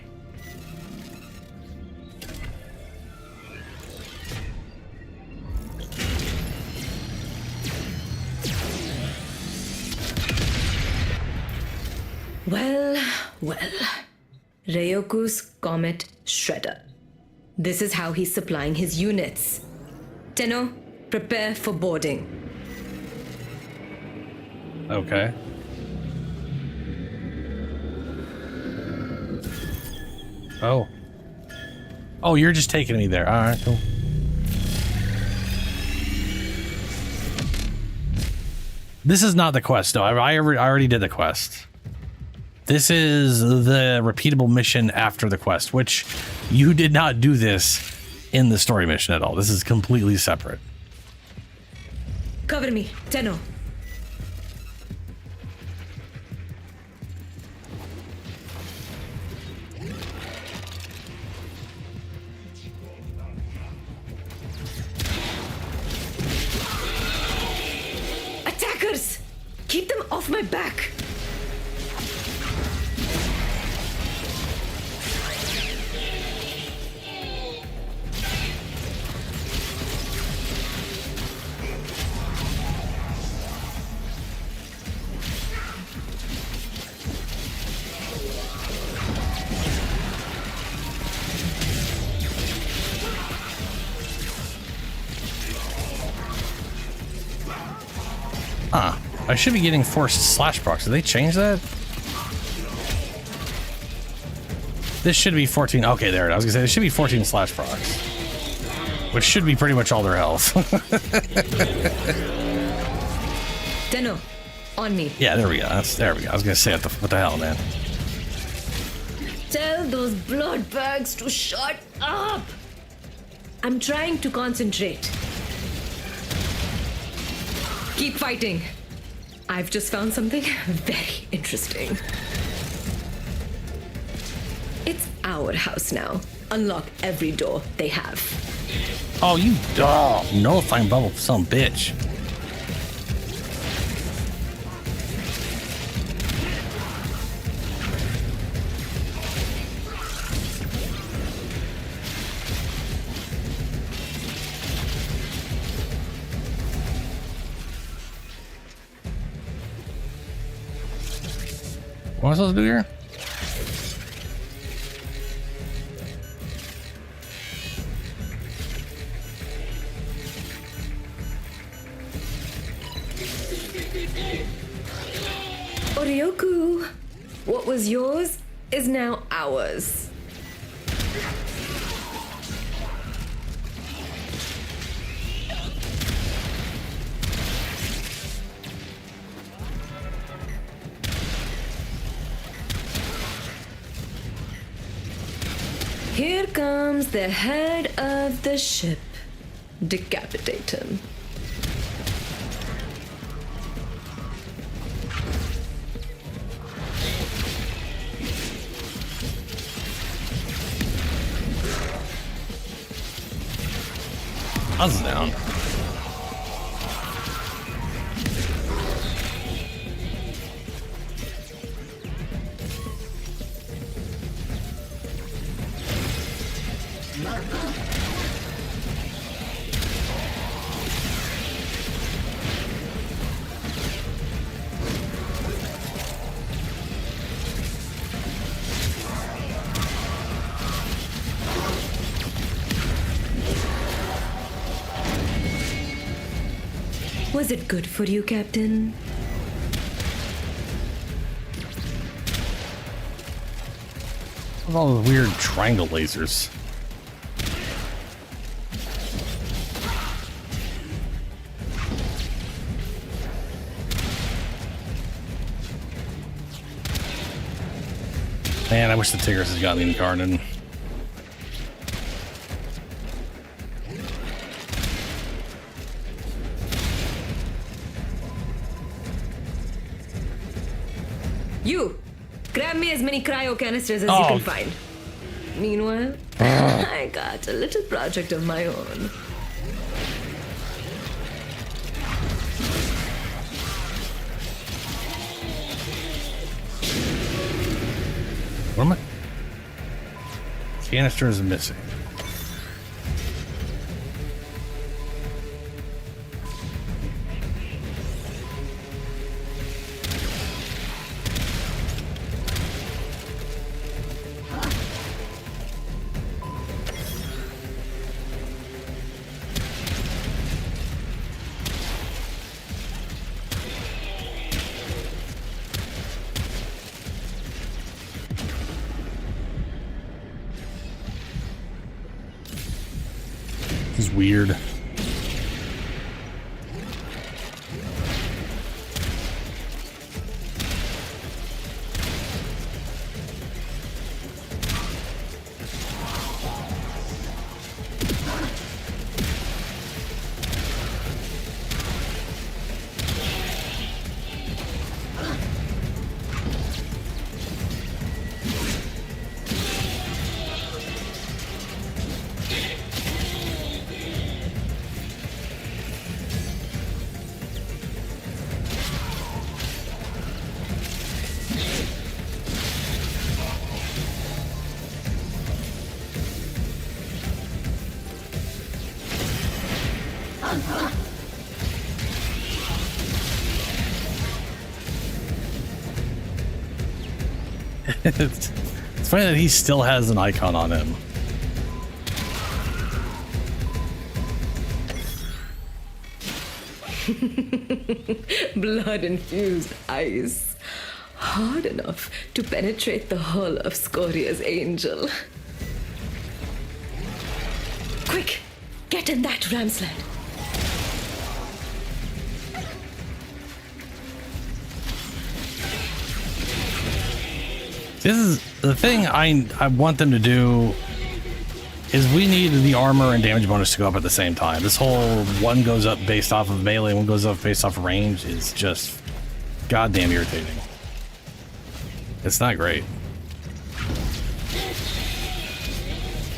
[SPEAKER 9] Well, well. Ryoku's Comet Shredder. This is how he's supplying his units. Tenno, prepare for boarding.
[SPEAKER 1] Okay. Oh. Oh, you're just taking me there. All right, cool. This is not the quest, though. I already did the quest. This is the repeatable mission after the quest, which you did not do this in the story mission at all. This is completely separate.
[SPEAKER 9] Cover me, Tenno. Attackers! Keep them off my back!
[SPEAKER 1] Huh. I should be getting forced slash procs. Did they change that? This should be 14. Okay, there it is. I was gonna say, this should be 14 slash procs. Which should be pretty much all their health.
[SPEAKER 9] Tenno, on me.
[SPEAKER 1] Yeah, there we go. There we go. I was gonna say, what the hell, man?
[SPEAKER 9] Tell those blood bags to shut up! I'm trying to concentrate. Keep fighting. I've just found something very interesting. It's our house now. Unlock every door they have.
[SPEAKER 1] Oh, you nullifying bubble, some bitch. What am I supposed to do here?
[SPEAKER 9] Oryoku, what was yours is now ours. Here comes the head of the ship. Decapitate him.
[SPEAKER 1] Buzz down.
[SPEAKER 9] Was it good for you, Captain?
[SPEAKER 1] With all the weird triangle lasers. Man, I wish the Tigris had gotten incarnated.
[SPEAKER 9] You! Grab me as many cryo canisters as you can find. Meanwhile, I got a little project of my own.
[SPEAKER 1] What am I? Canister is missing. Weird. It's funny that he still has an icon on him.
[SPEAKER 9] Blood-infused ice. Hard enough to penetrate the hull of Scoria's angel. Quick! Get in that ram sled.
[SPEAKER 1] This is the thing I want them to do is we need the armor and damage bonus to go up at the same time. This whole one goes up based off of melee, one goes up based off of range is just goddamn irritating. It's not great.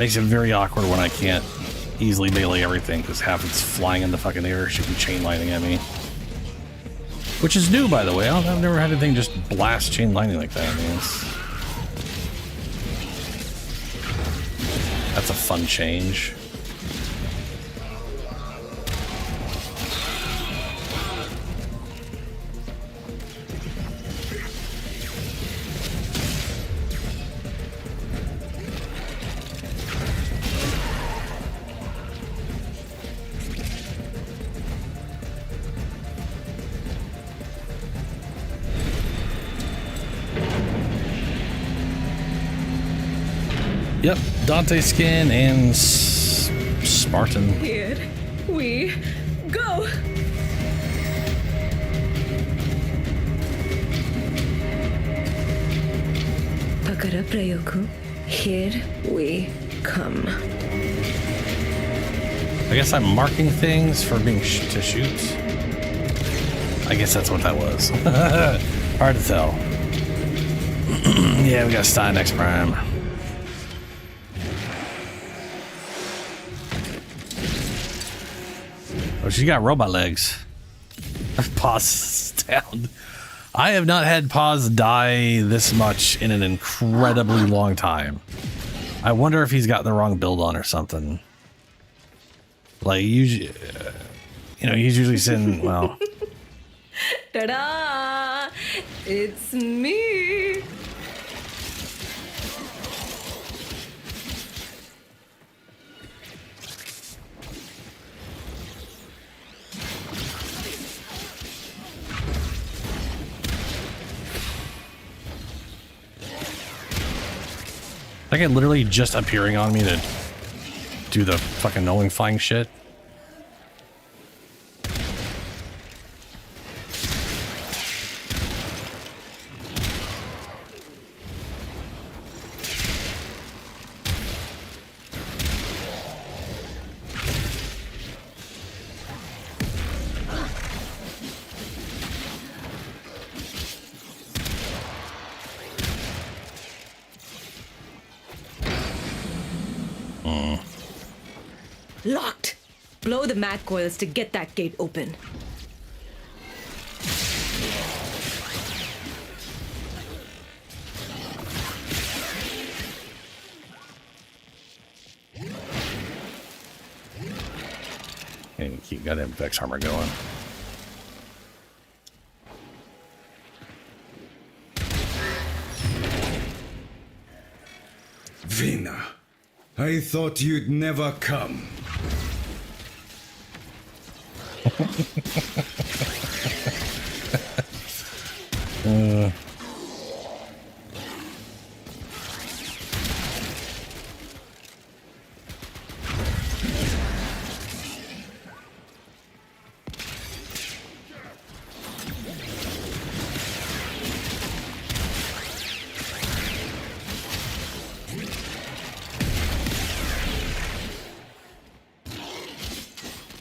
[SPEAKER 1] Makes it very awkward when I can't easily melee everything because half it's flying in the fucking air, shooting chain lightning at me. Which is new, by the way. I've never had anything just blast chain lightning like that. I mean, that's a fun change. Yep, Dante skin and Spartan.
[SPEAKER 9] Here we go. Pakara Prayoku, here we come.
[SPEAKER 1] I guess I'm marking things for being to shoot. I guess that's what that was. Hard to tell. Yeah, we got Stein X Prime. Oh, she got robot legs. Pause down. I have not had Pause die this much in an incredibly long time. I wonder if he's got the wrong build on or something. Like, usually, you know, he's usually sitting, well.
[SPEAKER 9] Ta-da! It's me!
[SPEAKER 1] That guy literally just appearing on me to do the fucking knowing flying shit.
[SPEAKER 9] Locked! Blow the mag coils to get that gate open.
[SPEAKER 1] Can't even keep goddamn Vex armor going.
[SPEAKER 6] Vina, I thought you'd never come.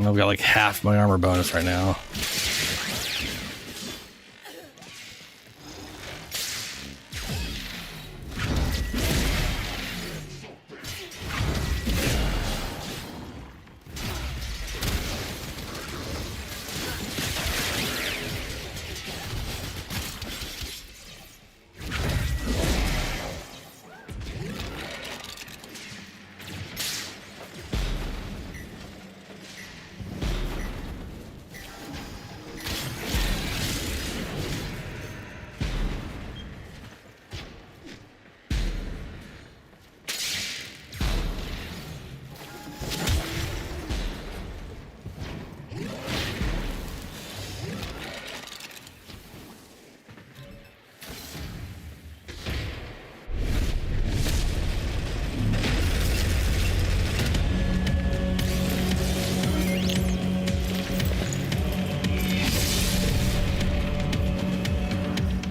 [SPEAKER 1] I've got like half my armor bonus right now.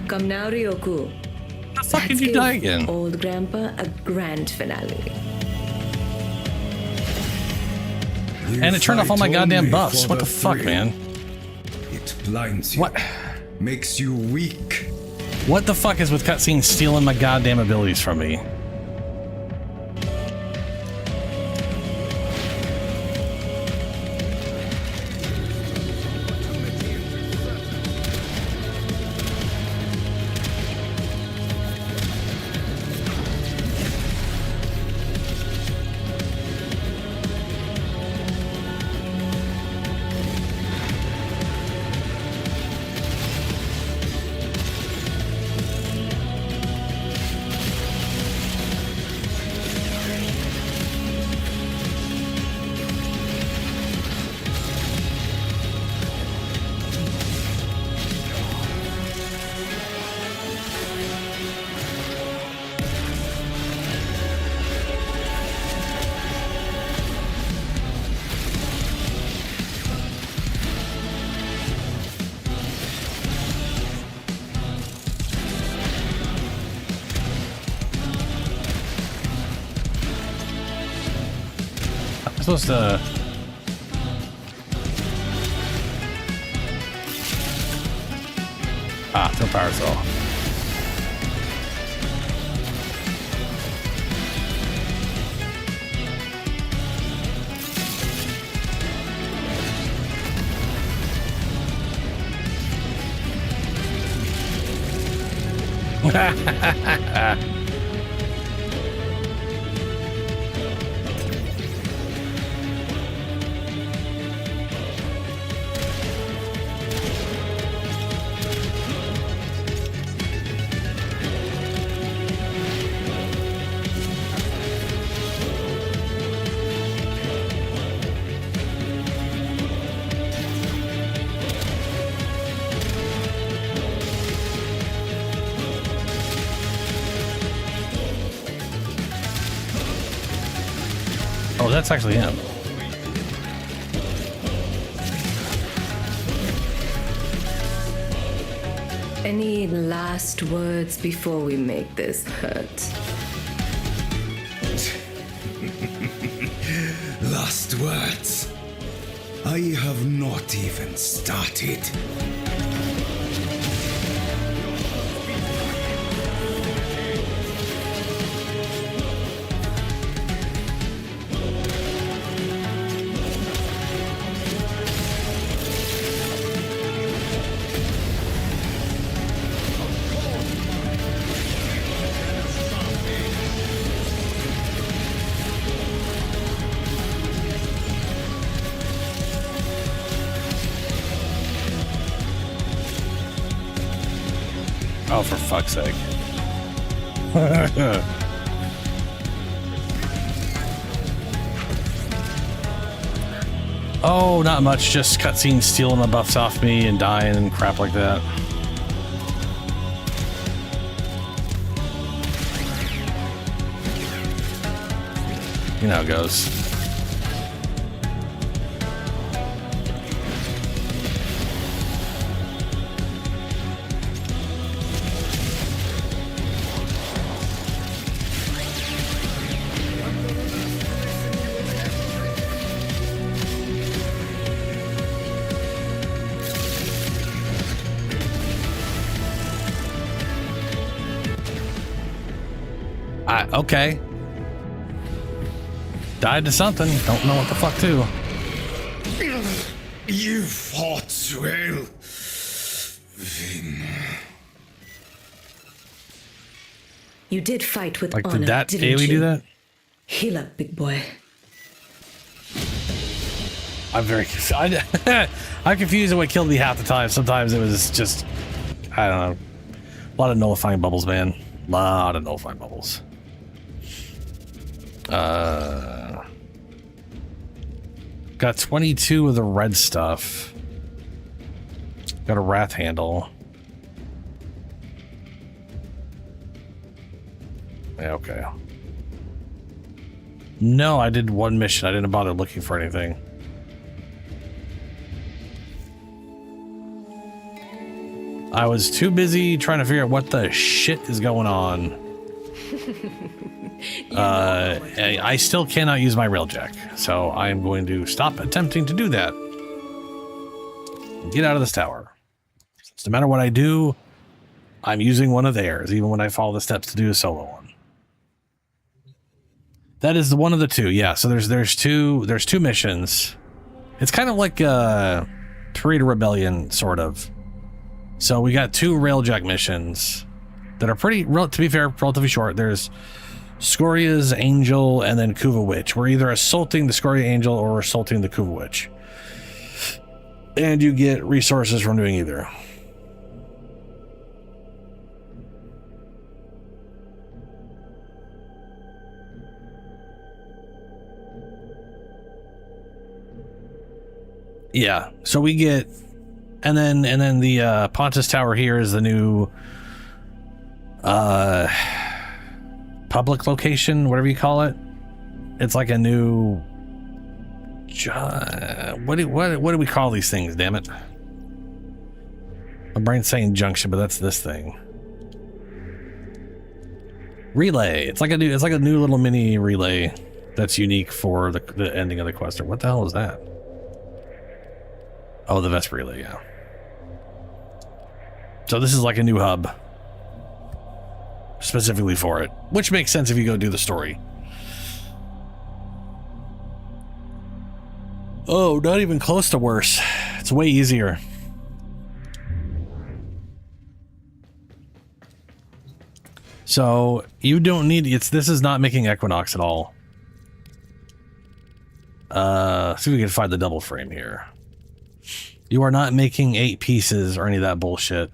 [SPEAKER 9] Come now, Ryoku.
[SPEAKER 1] The fuck did you die again?
[SPEAKER 9] Old Grandpa a grand finale.
[SPEAKER 1] And it turned off all my goddamn buffs. What the fuck, man?
[SPEAKER 6] It blinds you.
[SPEAKER 1] What?
[SPEAKER 6] Makes you weak.
[SPEAKER 1] What the fuck is with cutscenes stealing my goddamn abilities from me? I'm supposed to... Ah, no power cell. Oh, that's actually him.
[SPEAKER 9] Any last words before we make this hurt?
[SPEAKER 6] Last words. I have not even started.
[SPEAKER 1] Oh, for fuck's sake. Oh, not much. Just cutscenes stealing the buffs off me and dying and crap like that. You know how it goes. Okay. Died to something. Don't know what the fuck to.
[SPEAKER 13] You fought well.
[SPEAKER 9] You did fight with
[SPEAKER 1] Like,
[SPEAKER 9] honor,
[SPEAKER 1] did that
[SPEAKER 9] didn't
[SPEAKER 1] Ailey
[SPEAKER 9] you?
[SPEAKER 1] do that?
[SPEAKER 9] Heal up, big boy.
[SPEAKER 1] I'm very I'm confused at what killed me half the time. Sometimes it was just, I don't know, a lot of nullifying bubbles, man. A lot of nullifying bubbles. Got 22 of the red stuff. Got a wrath handle. Yeah, okay. No, I did one mission. I didn't bother looking for anything. I was too busy trying to figure out what the shit is going on. I still cannot use my railjack, so I'm going to stop attempting to do that. Get out of this tower. So no matter what I do, I'm using one of theirs, even when I follow the steps to do a solo one. That is the one of the two, yeah. So there's two missions. It's kind of like a Parade of Rebellion, sort of. So we got two railjack missions that are pretty, to be fair, relatively short. There's Scoria's Angel and then Kuva Witch. We're either assaulting the Scoria Angel or assaulting the Kuva Witch. And you get resources from doing either. Yeah, so we get, and then the Pontus Tower here is the new public location, whatever you call it. It's like a new what do we call these things, damn it? My brain's saying junction, but that's this thing. Relay. It's like a new little mini relay that's unique for the ending of the quest. Or what the hell is that? Oh, the Vesper relay, yeah. So this is like a new hub specifically for it, which makes sense if you go do the story. Oh, not even close to worse. It's way easier. So you don't need, this is not making Equinox at all. See if we can find the double frame here. You are not making 8 pieces or any of that bullshit.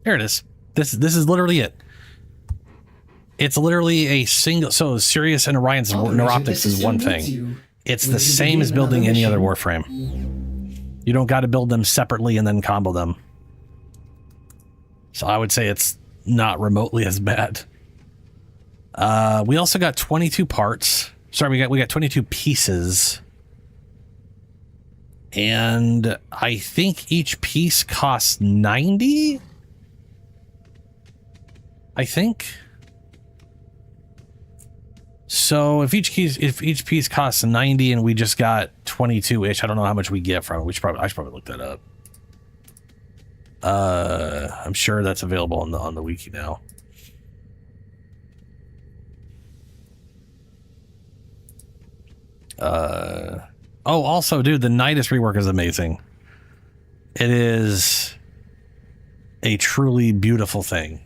[SPEAKER 1] Here it is. This is literally it. It's literally a single. So Sirius and Orion's Neuroptics is one thing. It's the same as building any other Warframe. You don't got to build them separately and then combo them. So I would say it's not remotely as bad. We also got 22 parts. Sorry, we got 22 pieces. And I think each piece costs 90? I think. So if each piece costs 90 and we just got 22-ish, I don't know how much we get from it. I should probably look that up. I'm sure that's available on the wiki now. Oh, also, dude, the Nidus rework is amazing. It is a truly beautiful thing.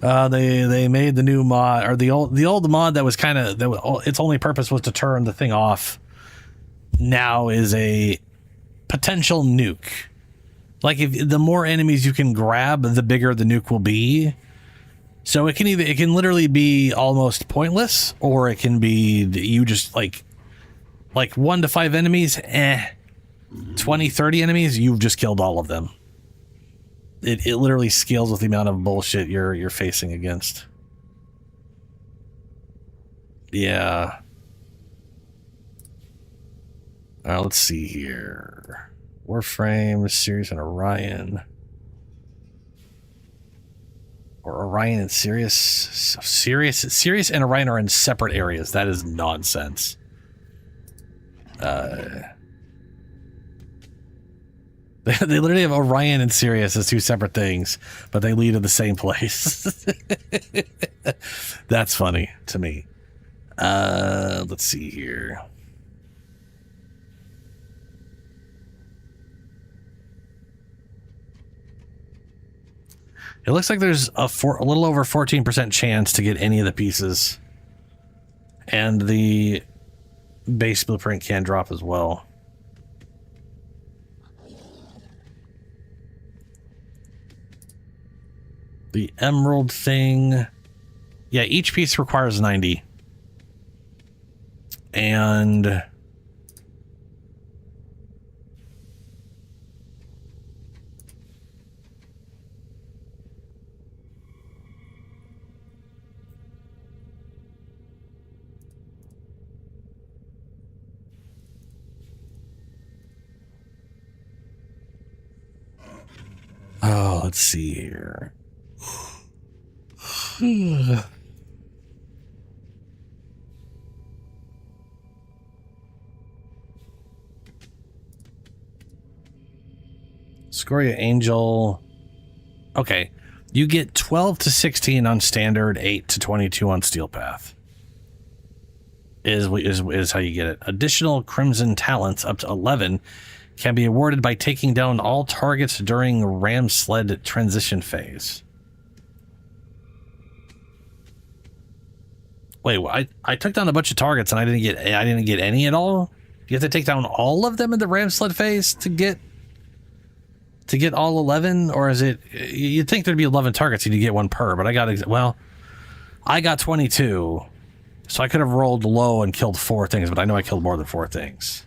[SPEAKER 1] They made the new mod, or the old mod that was kind of its only purpose was to turn the thing off. Now is a potential nuke. Like, if the more enemies you can grab, the bigger the nuke will be. So it can literally be almost pointless, or it can be you just like 1 to 5 enemies, 20, 30 enemies, you've just killed all of them. It literally scales with the amount of bullshit you're facing against. Yeah. Let's see here. Warframe, Sirius, and Orion. Or Orion and Sirius. Sirius and Orion are in separate areas. That is nonsense. They literally have Orion and Sirius as 2 separate things, but they lead to the same place. That's funny to me. Let's see here. It looks like there's a little over 14% chance to get any of the pieces. And the base blueprint can drop as well. The emerald thing. Yeah, each piece requires 90. And oh, let's see here. Scoria Angel. Okay. You get 12 to 16 on standard, 8 to 22 on Steel Path. Is how you get it. Additional Crimson talents up to 11 can be awarded by taking down all targets during Ram Sled transition phase. Wait, I took down a bunch of targets and I didn't get any at all? You have to take down all of them in the Ram Sled phase to get all 11, or is it, you'd think there'd be 11 targets, you'd get 1 per, but I got 22, so I could have rolled low and killed 4 things, but I know I killed more than 4 things.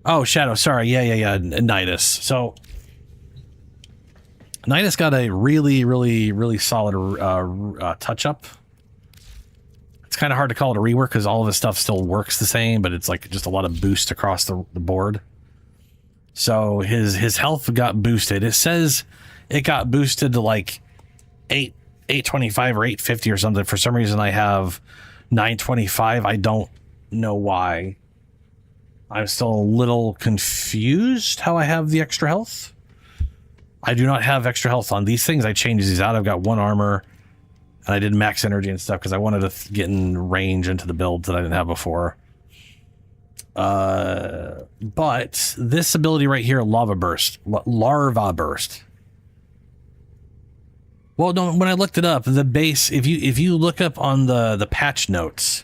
[SPEAKER 1] Oh, Shadow, sorry, yeah, Nidus. So Nidus got a really solid touch-up. It's kind of hard to call it a rework because all of his stuff still works the same, but it's like just a lot of boost across the board. So his health got boosted. It says it got boosted to like 825 or 850 or something. For some reason I have 925. I don't know why. I'm still a little confused how I have the extra health. I do not have extra health on these things. I changed these out. I've got 1 armor. And I did max energy and stuff because I wanted to get in range into the builds that I didn't have before. But this ability right here, Larva Burst. Well, no, when I looked it up, the base, if you look up on the patch notes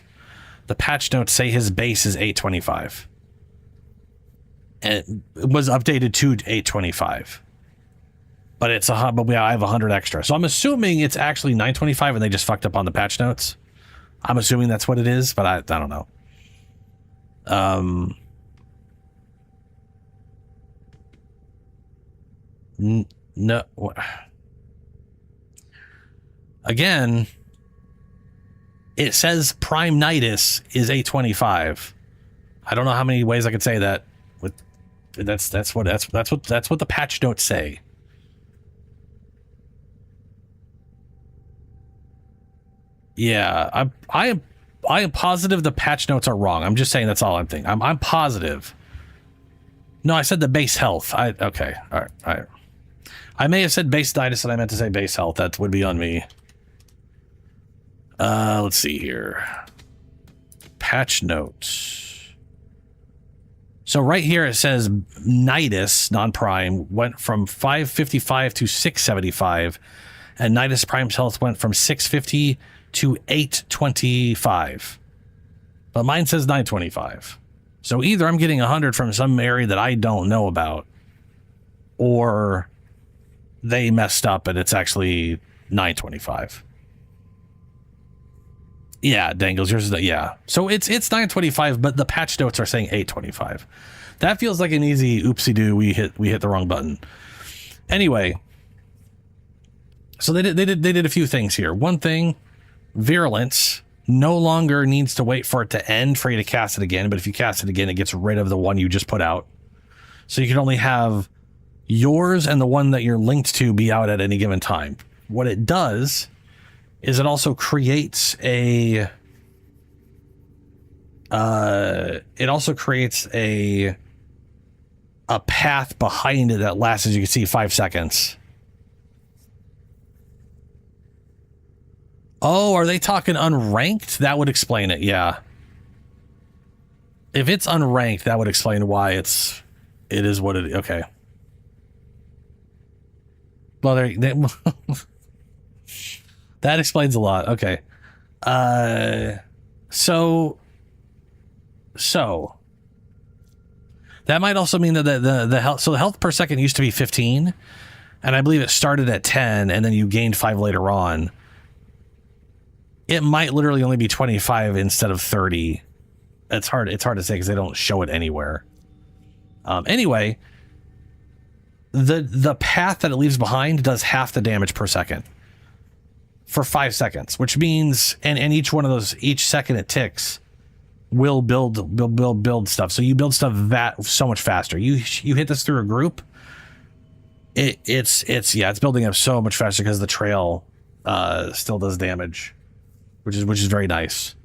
[SPEAKER 1] say his base is 825. And it was updated to 825. But I have 100 extra. So I'm assuming it's actually 925 and they just fucked up on the patch notes. I'm assuming that's what it is, but I don't know. No. Again, it says Prime Nidus is 825. I don't know how many ways I could say that. That's what the patch notes say. Yeah, I am positive the patch notes are wrong. I'm just saying that's all I'm thinking. I'm positive. No, I said the base health. Okay. All right. I may have said base Nidus and I meant to say base health. That would be on me. Let's see here. Patch notes. So right here it says Nidus, non-prime, went from 555 to 675, and Nidus Prime's health went from 650 to 825. But mine says 925. So either I'm getting 100 from some area that I don't know about, or they messed up and it's actually 925. Yeah, Dangles, yours is yeah. So it's 925, but the patch notes are saying 825. That feels like an easy oopsie-doo. We hit the wrong button. Anyway, so they did a few things here. One thing, Virulence no longer needs to wait for it to end for you to cast it again, but if you cast it again, it gets rid of the one you just put out. So you can only have yours and the one that you're linked to be out at any given time. What it does is it also creates a path behind it that lasts, as you can see, 5 seconds. Oh, are they talking unranked? That would explain it, yeah. If it's unranked, that would explain why it is what it is. Okay. Well, that explains a lot. Okay. So that might also mean that the health, so the health per second used to be 15, and I believe it started at 10 and then you gained 5 later on. It might literally only be 25 instead of 30. It's hard to say because they don't show it anywhere. Anyway, the path that it leaves behind does half the damage per second for 5 seconds, which means and each one of those, each second it ticks will build stuff. So you build stuff so much faster. You hit this through a group, it's building up so much faster because the trail still does damage, which is very nice.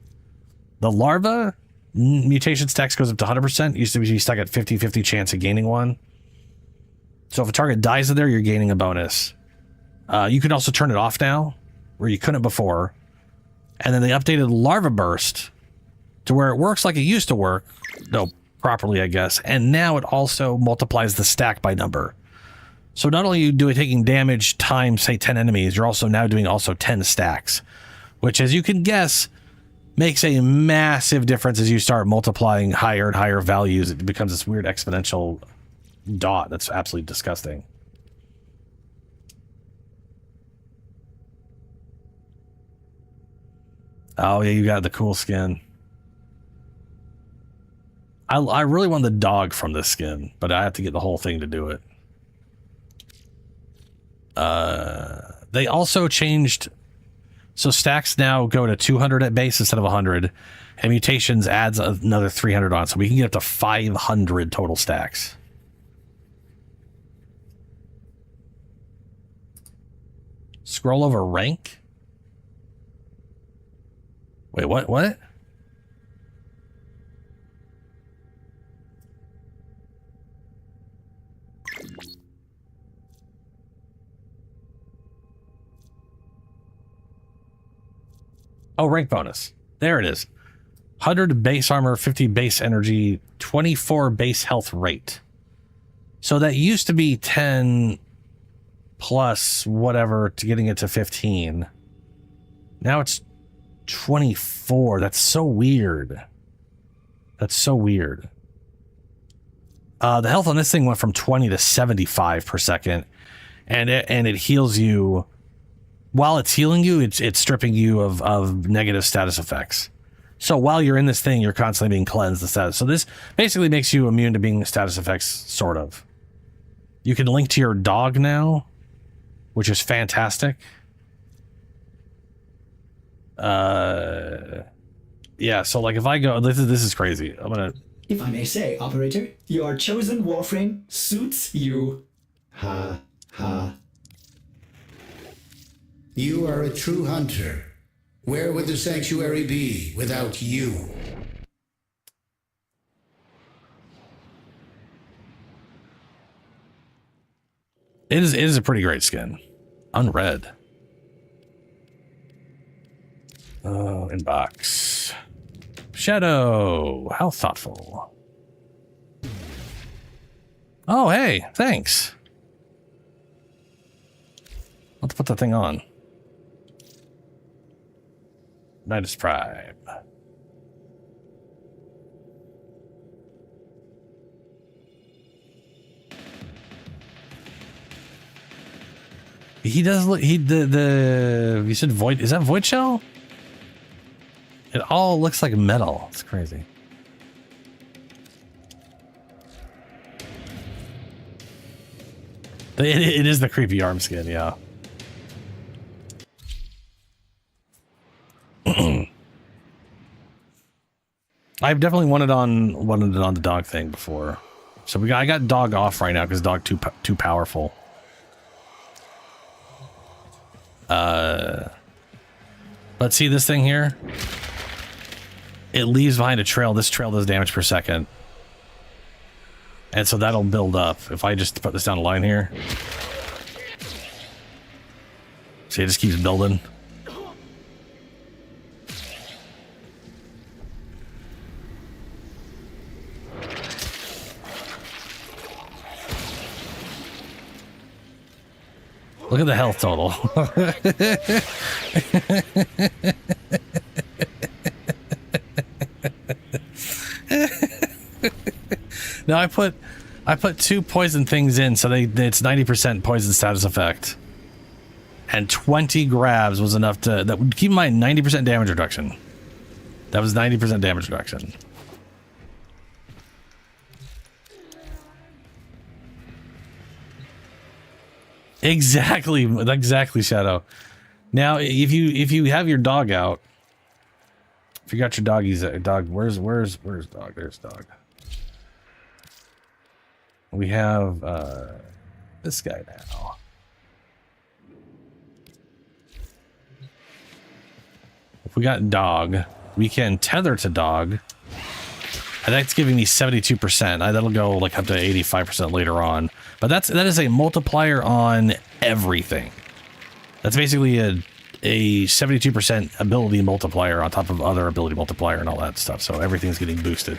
[SPEAKER 1] The larva mutation stacks goes up to 100%. Used to be stuck at 50-50 chance of gaining one. So if a target dies in there, you're gaining a bonus. You can also turn it off now, where you couldn't before. And then they updated larva burst to where it works like it used to work, properly, I guess. And now it also multiplies the stack by number. So not only do it taking damage times, say, 10 enemies, you're also now doing 10 stacks, which, as you can guess, makes a massive difference as you start multiplying higher and higher values. It becomes this weird exponential dot that's absolutely disgusting. Oh yeah, you got the cool skin. I really want the dog from this skin, but I have to get the whole thing to do it. They also changed, so stacks now go to 200 at base instead of 100, and mutations adds another 300 on, so we can get up to 500 total stacks. Scroll over rank? Wait, what? Oh, rank bonus. There it is. 100 base armor, 50 base energy, 24 base health rate. So that used to be 10 plus whatever to getting it to 15. Now it's 24. That's so weird. The health on this thing went from 20 to 75 per second, and it heals you. While it's healing you, it's stripping you of negative status effects. So while you're in this thing, you're constantly being cleansed the status. So this basically makes you immune to being status effects, sort of. You can link to your dog now, which is fantastic. Yeah, so like if I go, this is crazy. I'm gonna...
[SPEAKER 4] If I may say, operator, your chosen Warframe suits you.
[SPEAKER 8] Ha, ha. You are a true hunter. Where would the sanctuary be without you?
[SPEAKER 1] It is a pretty great skin. Unread. Oh, inbox. Shadow. How thoughtful. Oh, hey, thanks. Let's put the thing on. Nidus Prime. He does look, you said void, is that void shell? It all looks like metal. It's crazy. It is the creepy arm skin, yeah. I've definitely wanted it on the dog thing before. So I got dog off right now because dog too powerful. Let's see this thing here. It leaves behind a trail. This trail does damage per second. And so that'll build up. If I just put this down a line here. See, it just keeps building. Look at the health total. Now I put 2 poison things in, so it's 90% poison status effect. And 20 grabs was enough to keep in mind 90% damage reduction. That was 90% damage reduction. Exactly, Shadow. Now, if you have your dog out, if you got your doggies, dog, where's dog? There's dog. We have this guy now. If we got dog, we can tether to dog, and that's giving me 72%. That'll go like up to 85% later on. But that is a multiplier on everything. That's basically a 72% ability multiplier on top of other ability multiplier and all that stuff. So everything's getting boosted.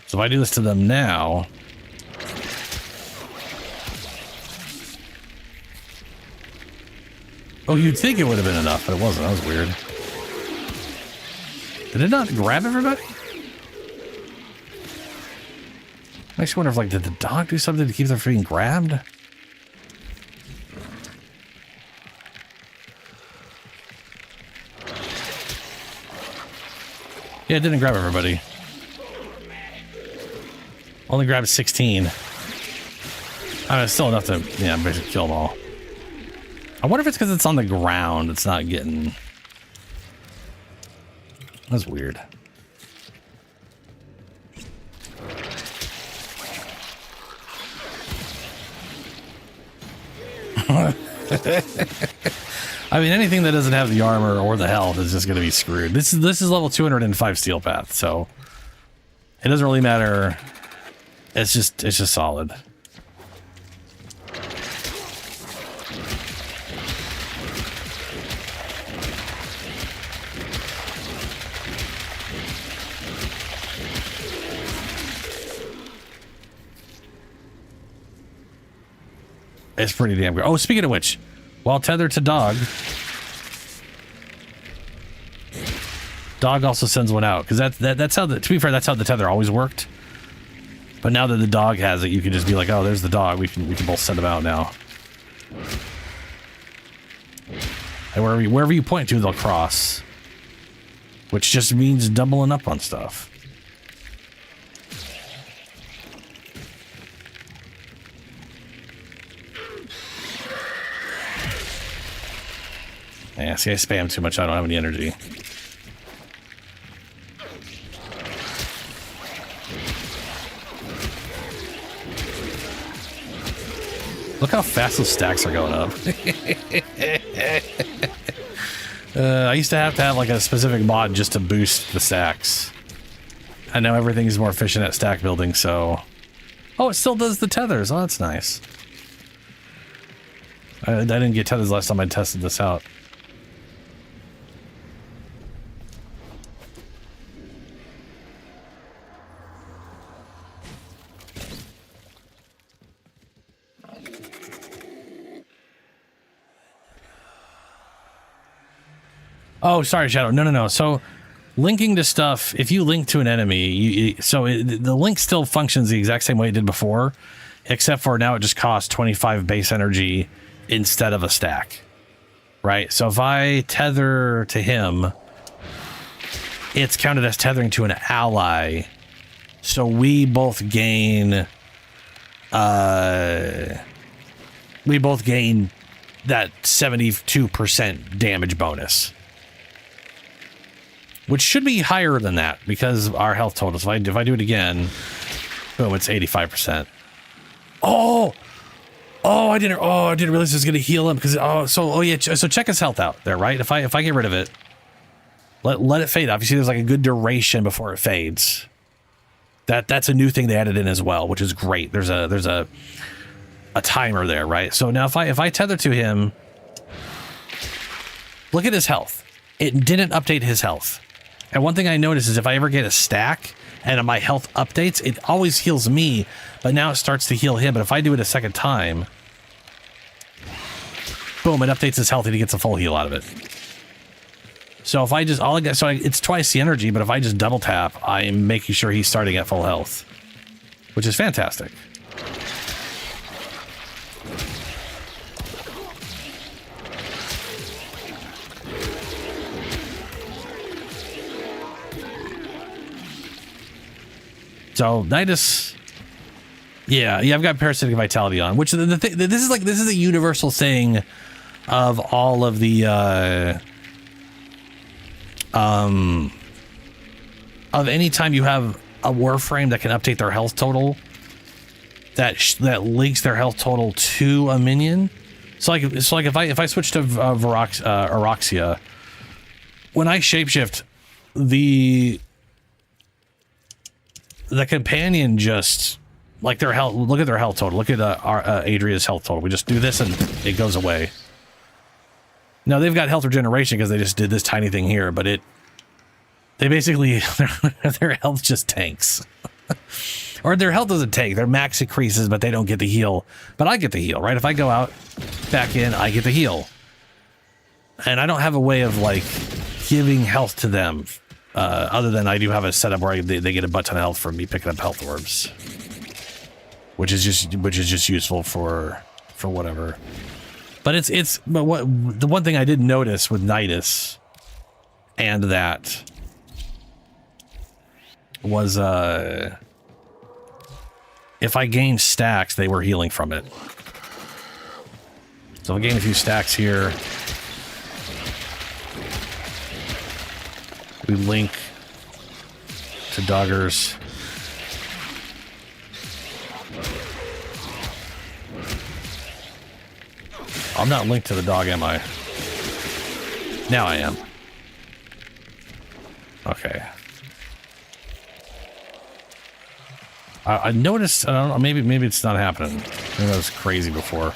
[SPEAKER 1] So if I do this to them now, oh, you'd think it would have been enough, but it wasn't. That was weird. Did it not grab everybody? I actually wonder if, like, did the dog do something to keep them from being grabbed? Yeah, it didn't grab everybody. Only grabbed 16. I mean, it's still enough to, yeah, basically kill them all. I wonder if it's because it's on the ground. It's not getting... That's weird. I mean, anything that doesn't have the armor or the health is just going to be screwed. This is level 205 steel path, so it doesn't really matter. It's just solid. It's pretty damn good. Oh, speaking of which, while tethered to dog, dog also sends one out, because that's how to be fair, that's how the tether always worked. But now that the dog has it, you can just be like, oh, there's the dog. We can both send them out now. And wherever you point to, they'll cross, which just means doubling up on stuff. Yeah, see, I spam too much. I don't have any energy. Look how fast those stacks are going up. I used to have like a specific mod just to boost the stacks. I know everything is more efficient at stack building, so... Oh, it still does the tethers. Oh, that's nice. I didn't get tethers last time I tested this out. Oh, sorry, Shadow. No. So linking to stuff, if you link to an enemy, the link still functions the exact same way it did before, except for now it just costs 25 base energy instead of a stack, right? So if I tether to him, it's counted as tethering to an ally. So we both gain, that 72% damage bonus. Which should be higher than that because our health total. So if I do it again, boom, it's 85%. Oh, I didn't realize it was gonna heal him because so check his health out there, right? If I get rid of it, let it fade. Obviously, there's like a good duration before it fades. That's a new thing they added in as well, which is great. There's a timer there, right? So now if I tether to him, look at his health. It didn't update his health. And one thing I notice is if I ever get a stack and my health updates, it always heals me, but now it starts to heal him. But if I do it a second time, boom, it updates his health and he gets a full heal out of it. So if I just, it's twice the energy, but if I just double tap, I'm making sure he's starting at full health, which is fantastic. So Nidus, yeah, I've got parasitic vitality on, which this is a universal thing of all of the of any time you have a Warframe that can update their health total, that links their health total to a minion. So like if I switch to Araxia, when I shapeshift, the companion just, like, their health, look at their health total. Look at Adria's health total. We just do this and it goes away. Now they've got health regeneration because they just did this tiny thing here, but they basically, their health just tanks. Or their health doesn't tank, their max increases, but they don't get the heal. But I get the heal, right? If I go out, back in, I get the heal. And I don't have a way of, like, giving health to them. Other than I do have a setup where they get a butt ton of health from me picking up health orbs, which is just useful for whatever. But the one thing I did notice with Nidus and that was if I gained stacks, they were healing from it. So I gained a few stacks here. We link to doggers. I'm not linked to the dog, am I? Now I am. Okay. I noticed, I don't know, maybe it's not happening. Maybe that was crazy before.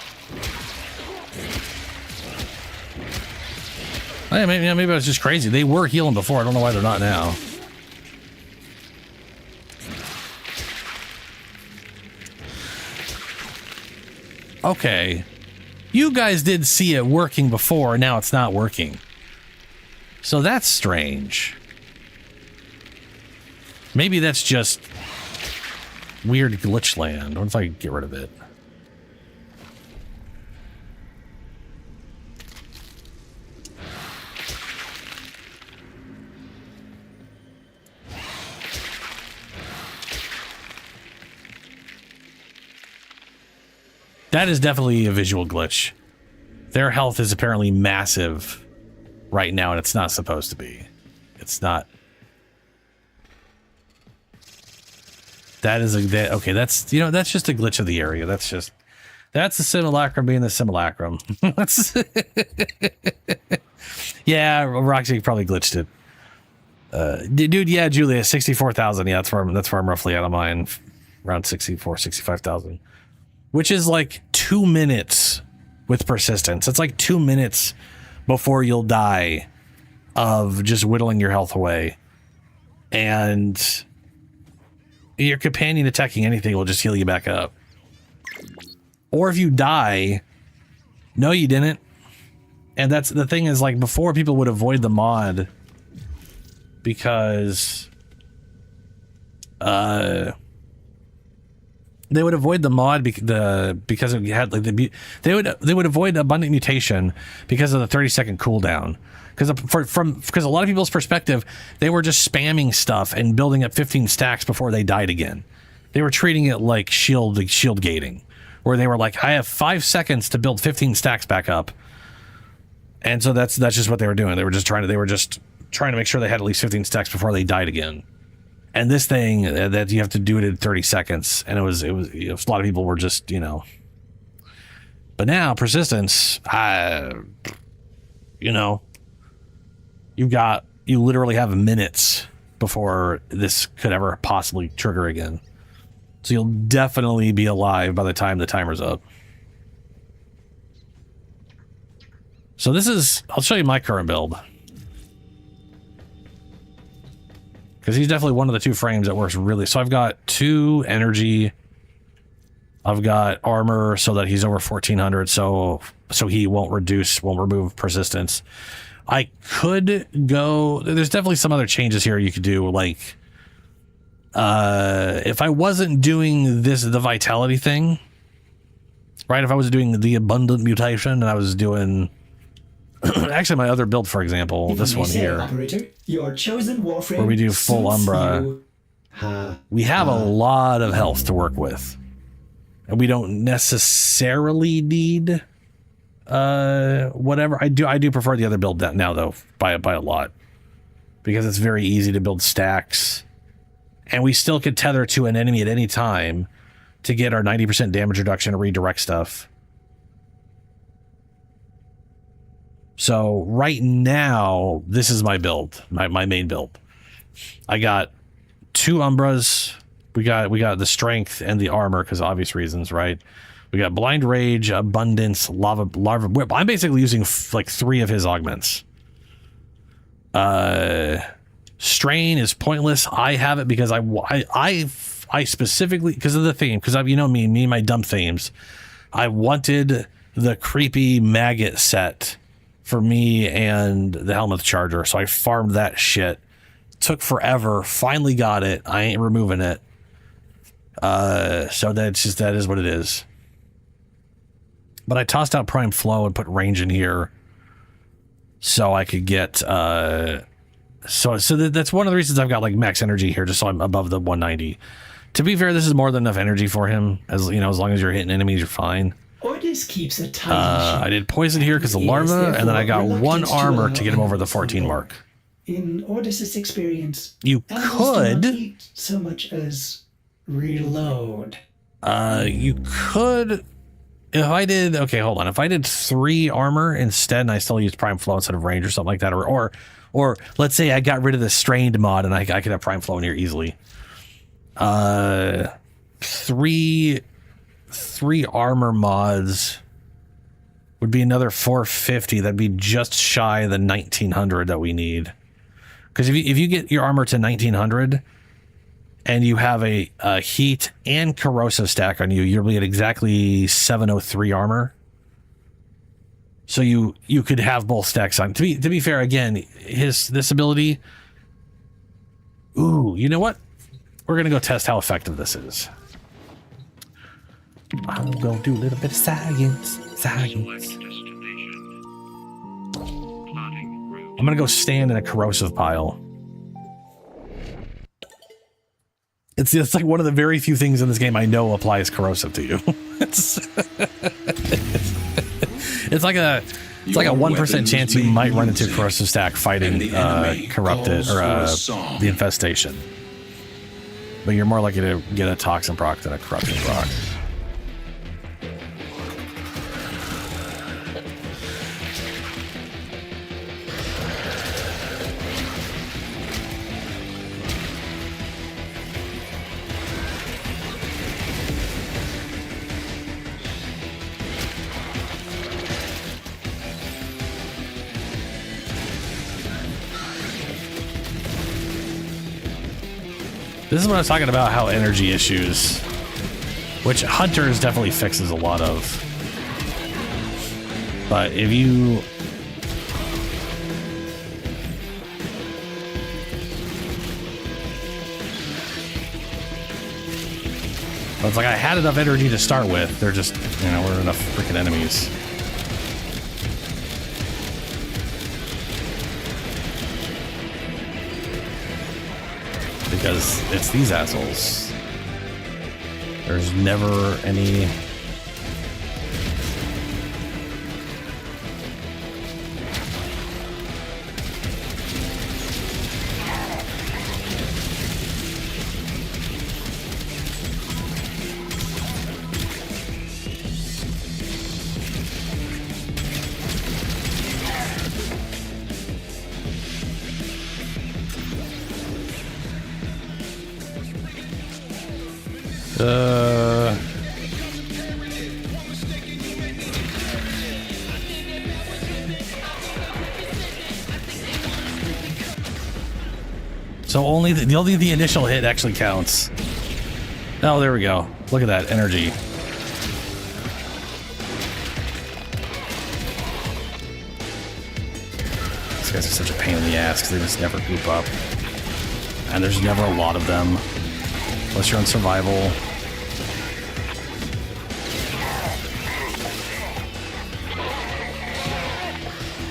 [SPEAKER 1] Hey, maybe I was just crazy. They were healing before. I don't know why they're not now. Okay. You guys did see it working before, now it's not working. So that's strange. Maybe that's just weird glitch land. What if I get rid of it? That is definitely a visual glitch. Their health is apparently massive right now, and it's not supposed to be. It's not. That is okay. That's just a glitch of the area. That's the simulacrum being the simulacrum. Yeah, Roxy probably glitched it. Dude, yeah, Julia, 64,000. Yeah, that's where I'm roughly out of mine, around 65,000. Which is like 2 minutes with persistence. It's like 2 minutes before you'll die of just whittling your health away. And your companion attacking anything will just heal you back up. Or if you die, no, you didn't. And that's the thing is, like, before people would avoid the mod because they would avoid the mod because it had like they would avoid abundant mutation because of the 30-second cooldown. Because a lot of people's perspective, they were just spamming stuff and building up 15 stacks before they died again. They were treating it like shield gating, where they were like, I have 5 seconds to build 15 stacks back up. And so that's just what they were doing. They were just trying to make sure they had at least 15 stacks before they died again. And this thing that you have to do it in 30 seconds, and it was a lot of people were just, you know. But now persistence, you know, you literally have minutes before this could ever possibly trigger again. So you'll definitely be alive by the time the timer's up. So I'll show you my current build. Because he's definitely one of the 2 frames that works really. So I've got 2 energy. I've got armor so that he's over 1400. So he won't remove persistence. I could go. There's definitely some other changes here you could do. Like, if I wasn't doing the vitality thing, right? If I was doing the abundant mutation and I was doing. Actually, my other build, for example, this one here,
[SPEAKER 4] operator, your chosen Warframe
[SPEAKER 1] where we do full Umbra, we have a lot of health to work with, and we don't necessarily need whatever. I do prefer the other build now, though, by a lot, because it's very easy to build stacks, and we still could tether to an enemy at any time to get our 90% damage reduction and redirect stuff. So right now, this is my build, my main build. I got 2 Umbras. We got the strength and the armor because obvious reasons, right? We got blind rage, abundance, larva whip. I'm basically using like 3 of his augments. Strain is pointless. I have it because I specifically, because of the theme, because you know me and my dumb themes. I wanted the creepy maggot set for me and the Helmuth Charger, so I farmed that shit. Took forever, finally got it. I ain't removing it. So that is what it is. But I tossed out Prime Flow and put range in here so I could get so that's one of the reasons I've got like max energy here, just so I'm above the 190. To be fair, this is more than enough energy for him. As you know, as long as you're hitting enemies, you're fine.
[SPEAKER 4] Ordis keeps a tight
[SPEAKER 1] I did poison here because the larva, and then I got 1 armor to get him over the 14 mark.
[SPEAKER 4] In Ordis's experience,
[SPEAKER 1] you could
[SPEAKER 4] not eat so much as reload.
[SPEAKER 1] You could, if I did. Okay, hold on. If I did 3 armor instead, and I still used Prime Flow instead of range or something like that, or let's say I got rid of the strained mod and I could have Prime Flow in here easily. 3 armor mods would be another 450. That'd be just shy of the 1900 that we need. Because if you get your armor to 1900 and you have a heat and corrosive stack on you, you'll be at exactly 703 armor. So you could have both stacks on. To be fair, again, this ability. Ooh, you know what? We're gonna go test how effective this is. I'm gonna do a little bit of science. I'm gonna go stand in a corrosive pile. It's like one of the very few things in this game I know applies corrosive to you. It's like a 1% chance you might run into a corrosive stack fighting corrupted or the infestation. But you're more likely to get a toxin proc than a corruption proc. This is what I was talking about, how energy issues, which Hunters definitely fixes a lot of. But if you But it's like I had enough energy to start with. They're just, you know, we're enough freaking enemies. Because it's these assholes. There's never any... So only the initial hit actually counts. Oh, there we go. Look at that energy. These guys are such a pain in the ass because they just never group up. And there's never a lot of them. Unless you're on survival.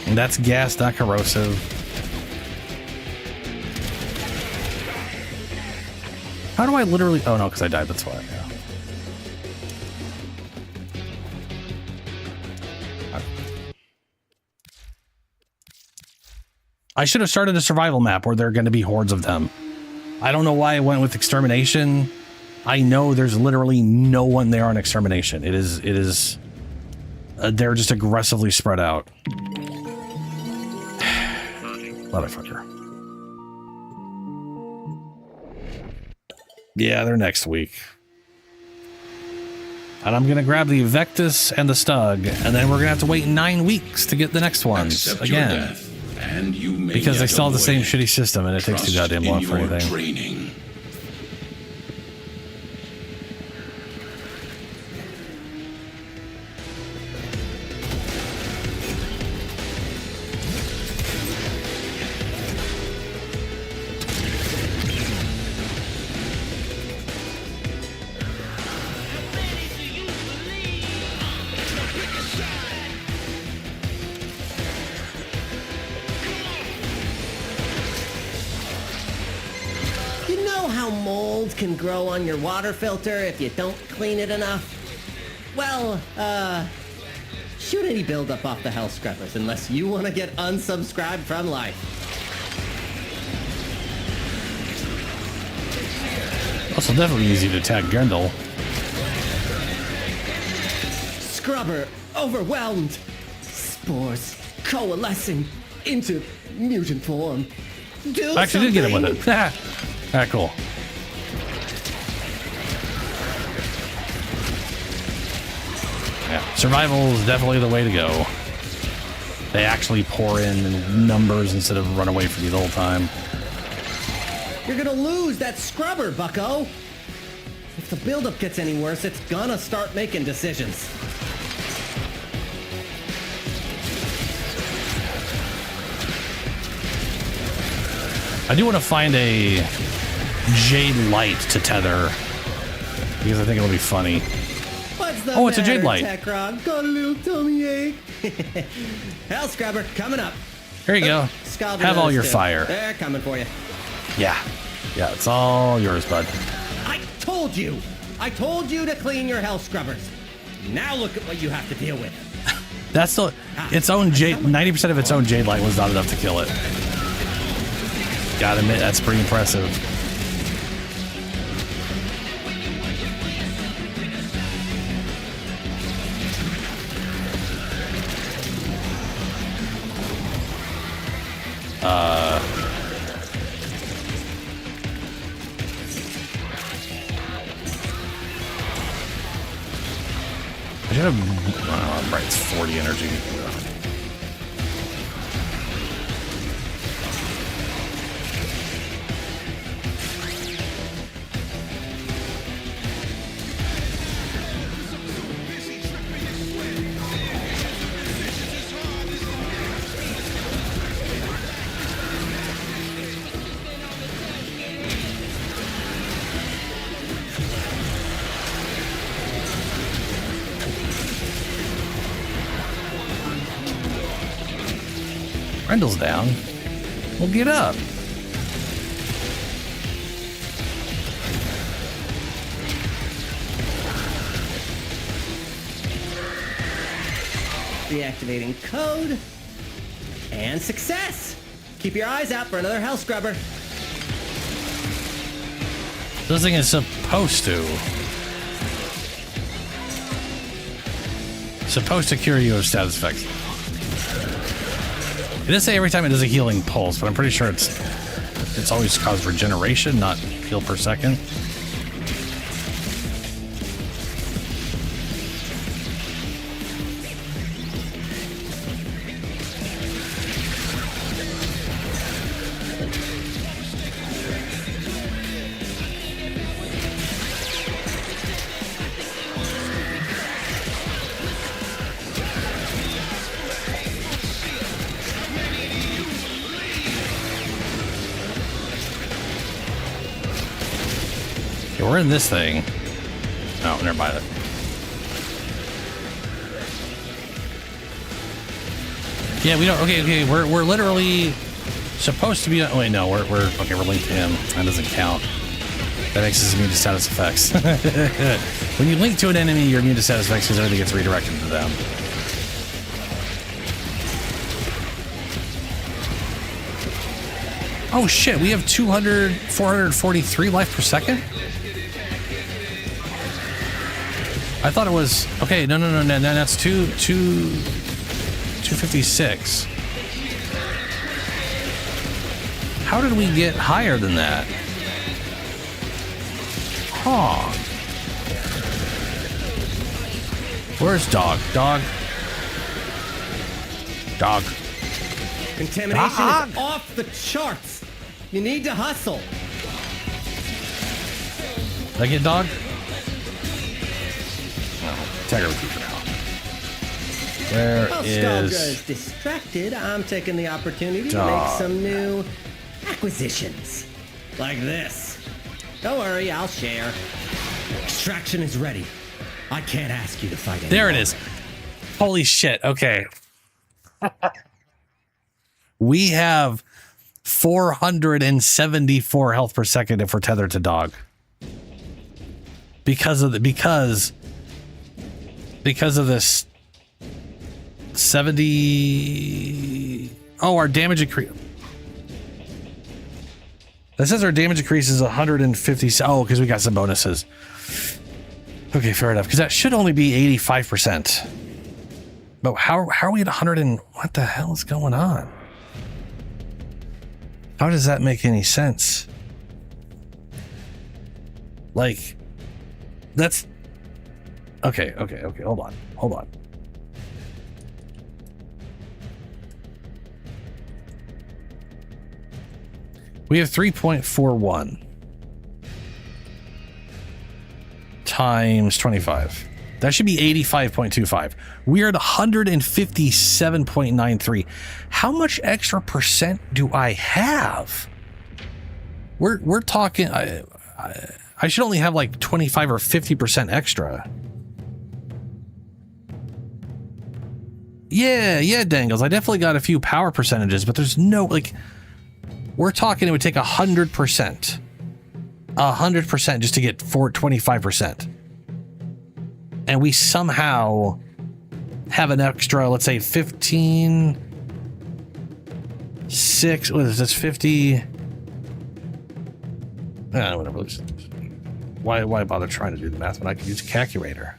[SPEAKER 1] And that's gas, not corrosive. How do I literally... Oh, no, because I died. That's why. Yeah. I should have started a survival map where there are going to be hordes of them. I don't know why I went with extermination. I know there's literally no one there on extermination. It is... they're just aggressively spread out. Motherfucker. Yeah, they're next week. And I'm gonna grab the Vectus and the Stug, and then we're gonna have to wait 9 weeks to get the next ones again.
[SPEAKER 2] And you may
[SPEAKER 1] because they still have the same
[SPEAKER 2] away.
[SPEAKER 1] shitty system, and it takes too goddamn long for anything.
[SPEAKER 2] Training.
[SPEAKER 15] Can grow on your water filter if you don't clean it enough? Well, shoot any buildup off the Hell Scrubbers unless you want to get unsubscribed from life.
[SPEAKER 1] Also, definitely easy to attack Grendel.
[SPEAKER 15] Scrubber overwhelmed. Spores coalescing into mutant form.
[SPEAKER 1] I actually did get him with it. Alright, cool. Yeah, survival is definitely the way to go. They actually pour in numbers instead of run away from you the whole time.
[SPEAKER 15] You're gonna lose that scrubber, bucko! If the buildup gets any worse, it's gonna start making decisions.
[SPEAKER 1] I do want to find a Jade light to tether, because I think it'll be funny. Oh, it's a Jade light.
[SPEAKER 15] Got a little tummy ache. Hell Scrubber, coming up.
[SPEAKER 1] Here you go. Have all your fire.
[SPEAKER 15] They're coming for you.
[SPEAKER 1] Yeah. Yeah, it's all yours, bud.
[SPEAKER 15] I told you to clean your Hell Scrubbers. Now look at what you have to deal with.
[SPEAKER 1] That's the its own Jade. 90% of its own Jade light was not enough to kill it. Gotta admit, that's pretty impressive. I should have... right, it's 40 energy. Rendell's down. Well, get up.
[SPEAKER 15] Reactivating code. And success! Keep your eyes out for another hell scrubber.
[SPEAKER 1] This thing is supposed to cure you of status effects. It does say every time it does a healing pulse, but I'm pretty sure it's always caused regeneration, not heal per second. We're in this thing. Oh, never mind it. Yeah, we don't. Okay. We're literally supposed to be. Oh, wait, no. We're okay. We're linked to him. That doesn't count. That makes us immune to status effects. When you link to an enemy, you're immune to status effects because everything gets redirected to them. Oh shit! We have 443 life per second. I thought it was okay. No. That's 256. How did we get higher than that? Huh. Where's dog? Dog.
[SPEAKER 15] Contamination is off the charts. You need to hustle.
[SPEAKER 1] Did I get dog? Tag her with you for now. Where
[SPEAKER 15] While
[SPEAKER 1] is...
[SPEAKER 15] Stalga's distracted, I'm taking the opportunity to make some new acquisitions. Like this. Don't worry, I'll share. Extraction is ready. I can't ask you to fight anymore.
[SPEAKER 1] There it is. Holy shit. Okay. We have 474 health per second if we're tethered to dog. Because of this 70. Oh, our damage increase. That says our damage increases 150. Oh, because we got some bonuses. Okay, fair enough. Because that should only be 85%. But how are we at 100 and what the hell is going on? How does that make any sense? Like, that's okay. Hold on. We have 3.41 times 25. That should be 85.25. We're at 157.93. How much extra percent do I have? We're talking. I should only have like 25 or 50% extra. Yeah, Dangles. I definitely got a few power percentages, but there's no like. We're talking it would take 100%. 100% just to get 25%. And we somehow have an extra, let's say 15, 6, what is this, 50? Whatever. Why bother trying to do the math when I can use a calculator?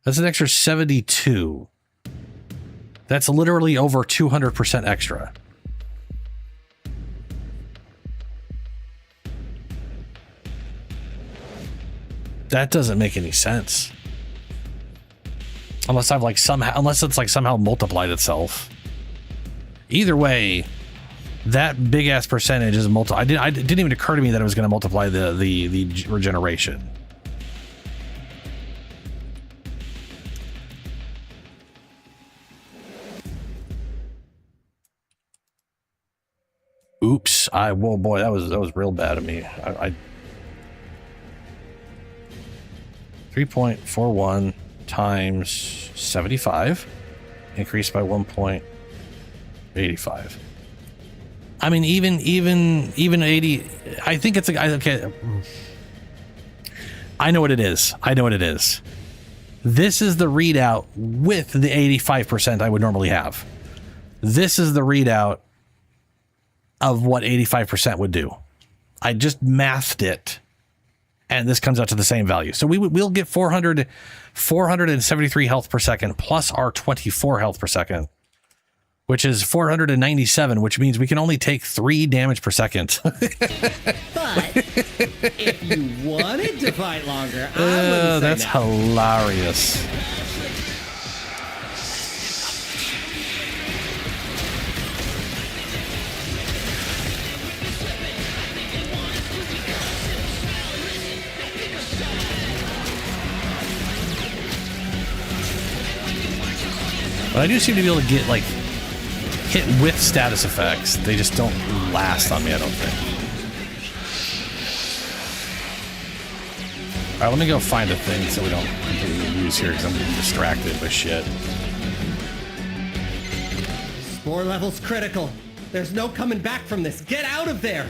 [SPEAKER 1] That's an extra 72. That's literally over 200% extra. That doesn't make any sense. Unless I've like unless it's like somehow multiplied itself. Either way, that big ass percentage is I didn't even occur to me that it was going to multiply the regeneration. Oops! Whoa, boy, that was real bad of me. I 3.41 times 75, increased by 1.85. I mean, even 80. I think it's okay. I know what it is. This is the readout with the 85% I would normally have. This is the readout of what 85% would do. I just mathed it, and this comes out to the same value. So we'll get 473 health per second plus our 24 health per second, which is 497, which means we can only take 3 damage per second.
[SPEAKER 15] But if you wanted to fight longer, I wouldn't say
[SPEAKER 1] that's
[SPEAKER 15] no.
[SPEAKER 1] hilarious. But I do seem to be able to get, like, hit with status effects. They just don't last on me, I don't think. All right, let me go find a thing so we don't completely lose here because I'm getting distracted by shit.
[SPEAKER 15] Spore level's critical. There's no coming back from this. Get out of there!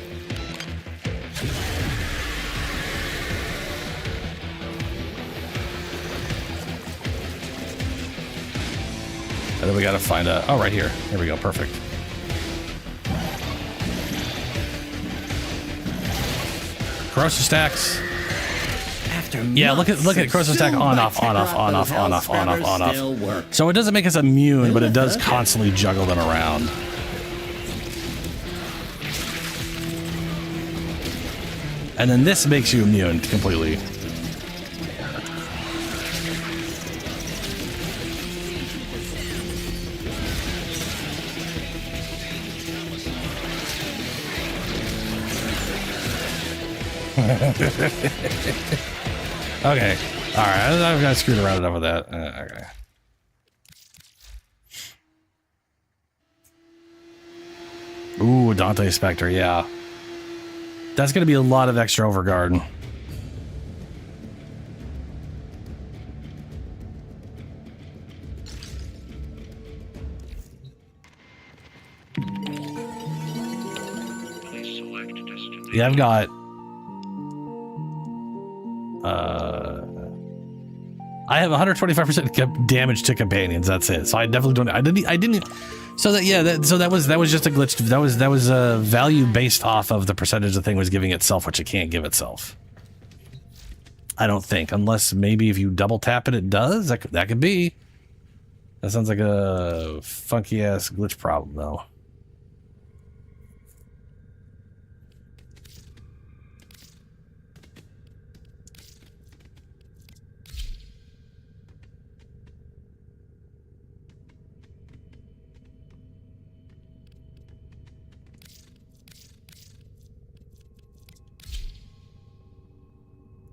[SPEAKER 1] And then we gotta find a... Oh, right here. There we go. Perfect. Corrosive stacks. Yeah, look at corrosive stack on off. So it doesn't make us immune, but it does constantly juggle them around. And then this makes you immune completely. Okay. Alright, I've got screwed around enough with that. Okay. Ooh, Dante Spectre, yeah. That's going to be a lot of extra overguard. Yeah, I've got... I have 125% damage to companions. That's it. So I definitely don't. I didn't. So that yeah. That was just a glitch. That was a value based off of the percentage the thing was giving itself, which it can't give itself. I don't think, unless maybe if you double tap it, it does. That could be. That sounds like a funky ass glitch problem, though.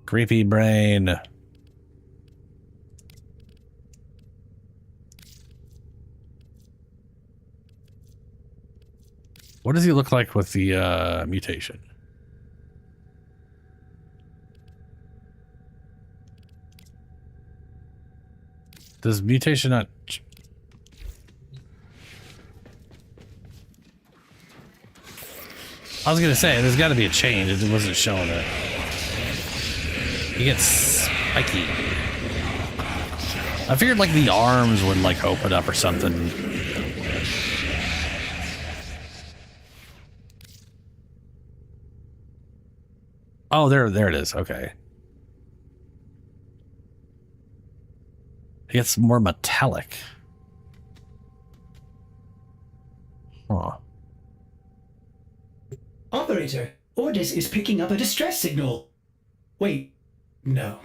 [SPEAKER 1] Creepy brain. What does he look like with the mutation? Does mutation not... I was going to say, there's got to be a change. It wasn't showing it. He gets spiky. I figured like the arms would like open up or something. Oh, there it is. Okay. He gets more metallic. Huh.
[SPEAKER 4] Operator, Ordis is picking up a distress signal. Wait. No,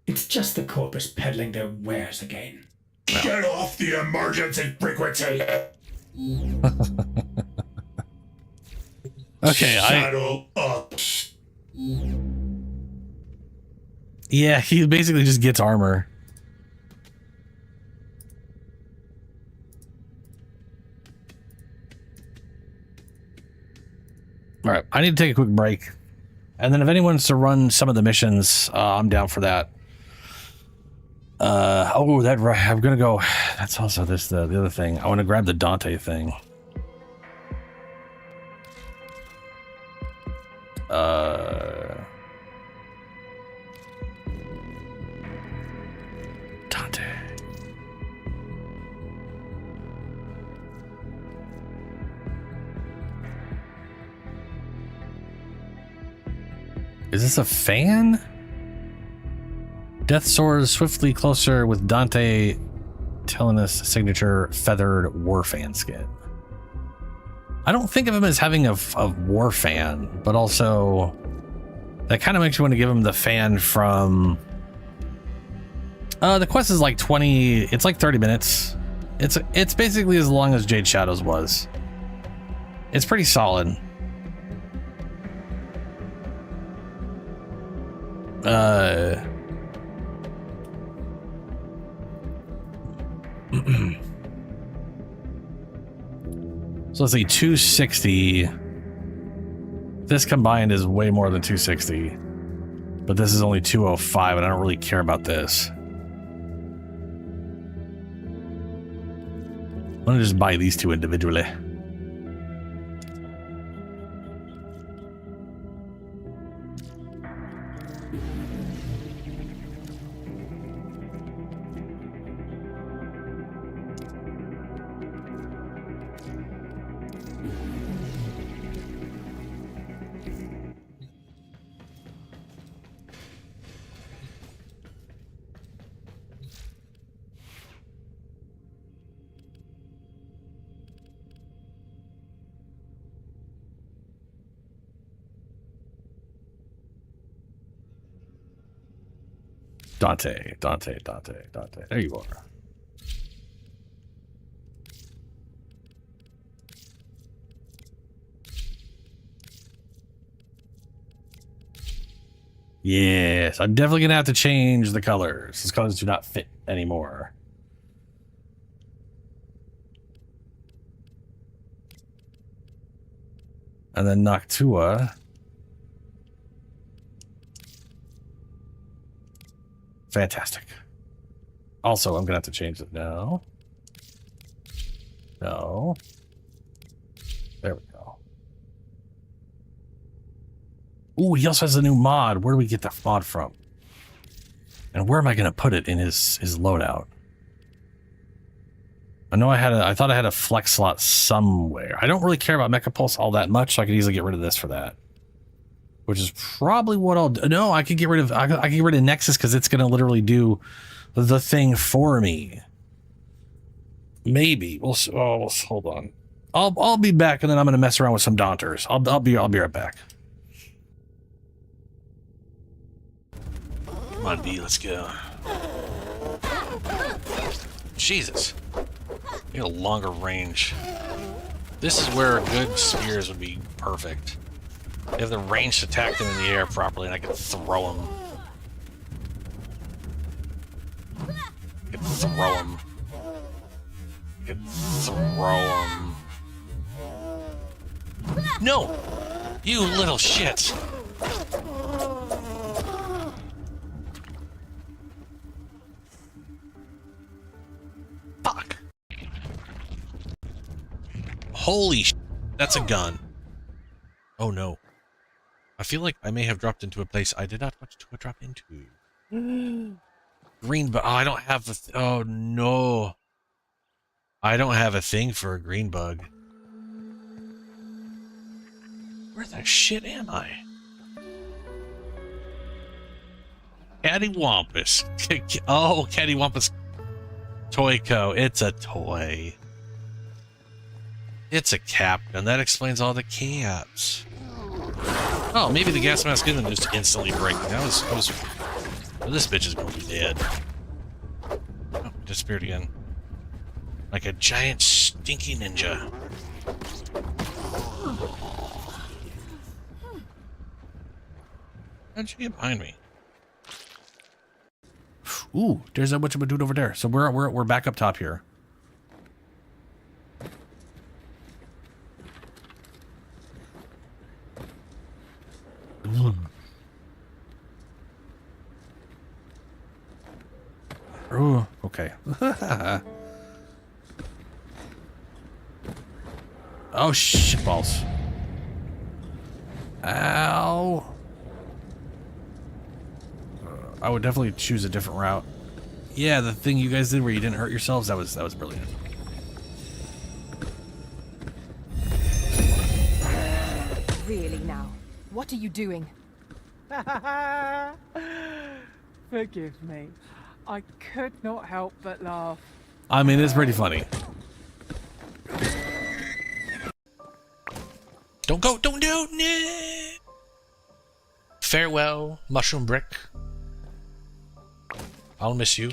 [SPEAKER 4] it's just the Corpus peddling their wares again.
[SPEAKER 2] Get off the emergency frequency!
[SPEAKER 1] Okay,
[SPEAKER 2] Saddle up.
[SPEAKER 1] Yeah, he basically just gets armor. All right, I need to take a quick break. And then if anyone wants to run some of the missions, I'm down for that. Oh, that right. I'm gonna go. That's also the other thing. I want to grab the Dante thing. Dante. Is this a fan? Death soars swiftly closer with Dante telling us signature feathered Warfan skin. I don't think of him as having a Warfan, but also that kind of makes me want to give him the fan from the quest is like 20, it's like 30 minutes. It's basically as long as Jade Shadows was. It's pretty solid. So let's see, 260. This combined is way more than 260, but this is only 205, and I don't really care about this. I'm gonna just buy these two individually. Dante. There you are. Yes, I'm definitely gonna have to change the colors. These colors do not fit anymore. And then Noctua. Fantastic. Also, I'm gonna have to change it now. No. There we go. Ooh, he also has a new mod. Where do we get that mod from? And where am I gonna put it in his loadout? I know I thought I had a flex slot somewhere. I don't really care about Mecha Pulse all that much, so I could easily get rid of this for that. Which is probably what I'll do. No, I could get rid of I can get rid of Nexus because it's gonna literally do the thing for me. Maybe we'll hold on. I'll be back, and then I'm gonna mess around with some Daunters. I'll be right back. Come on, B, let's go. Jesus, you got a longer range. This is where good spears would be perfect. They have the range to attack them in the air properly, and I can throw them. I can throw them. I can throw them. No! You little shit! Fuck! Holy sh**, that's a gun. Oh no. I feel like I may have dropped into a place I did not want to drop into. Green bug. Oh, I don't have a... oh, no. I don't have a thing for a green bug. Where the shit am I? Cattywampus. Oh, Cattywampus Toy Co. It's a toy. It's a cap gun. That explains all the caps. Oh, maybe the gas mask isn't just instantly breaking. Well, this bitch is gonna be dead. Oh, disappeared again. Like a giant stinky ninja. How'd you get behind me? Ooh, there's a bunch of a dude over there. So we're back up top here. Okay. Oh, shit balls. Ow. I would definitely choose a different route. Yeah, the thing you guys did where you didn't hurt yourselves, that was brilliant.
[SPEAKER 16] Really now? What are you doing?
[SPEAKER 17] Forgive me. I could not help but laugh.
[SPEAKER 1] I mean, it's pretty funny.
[SPEAKER 18] Don't go, don't do it. Farewell, mushroom brick. I'll miss you.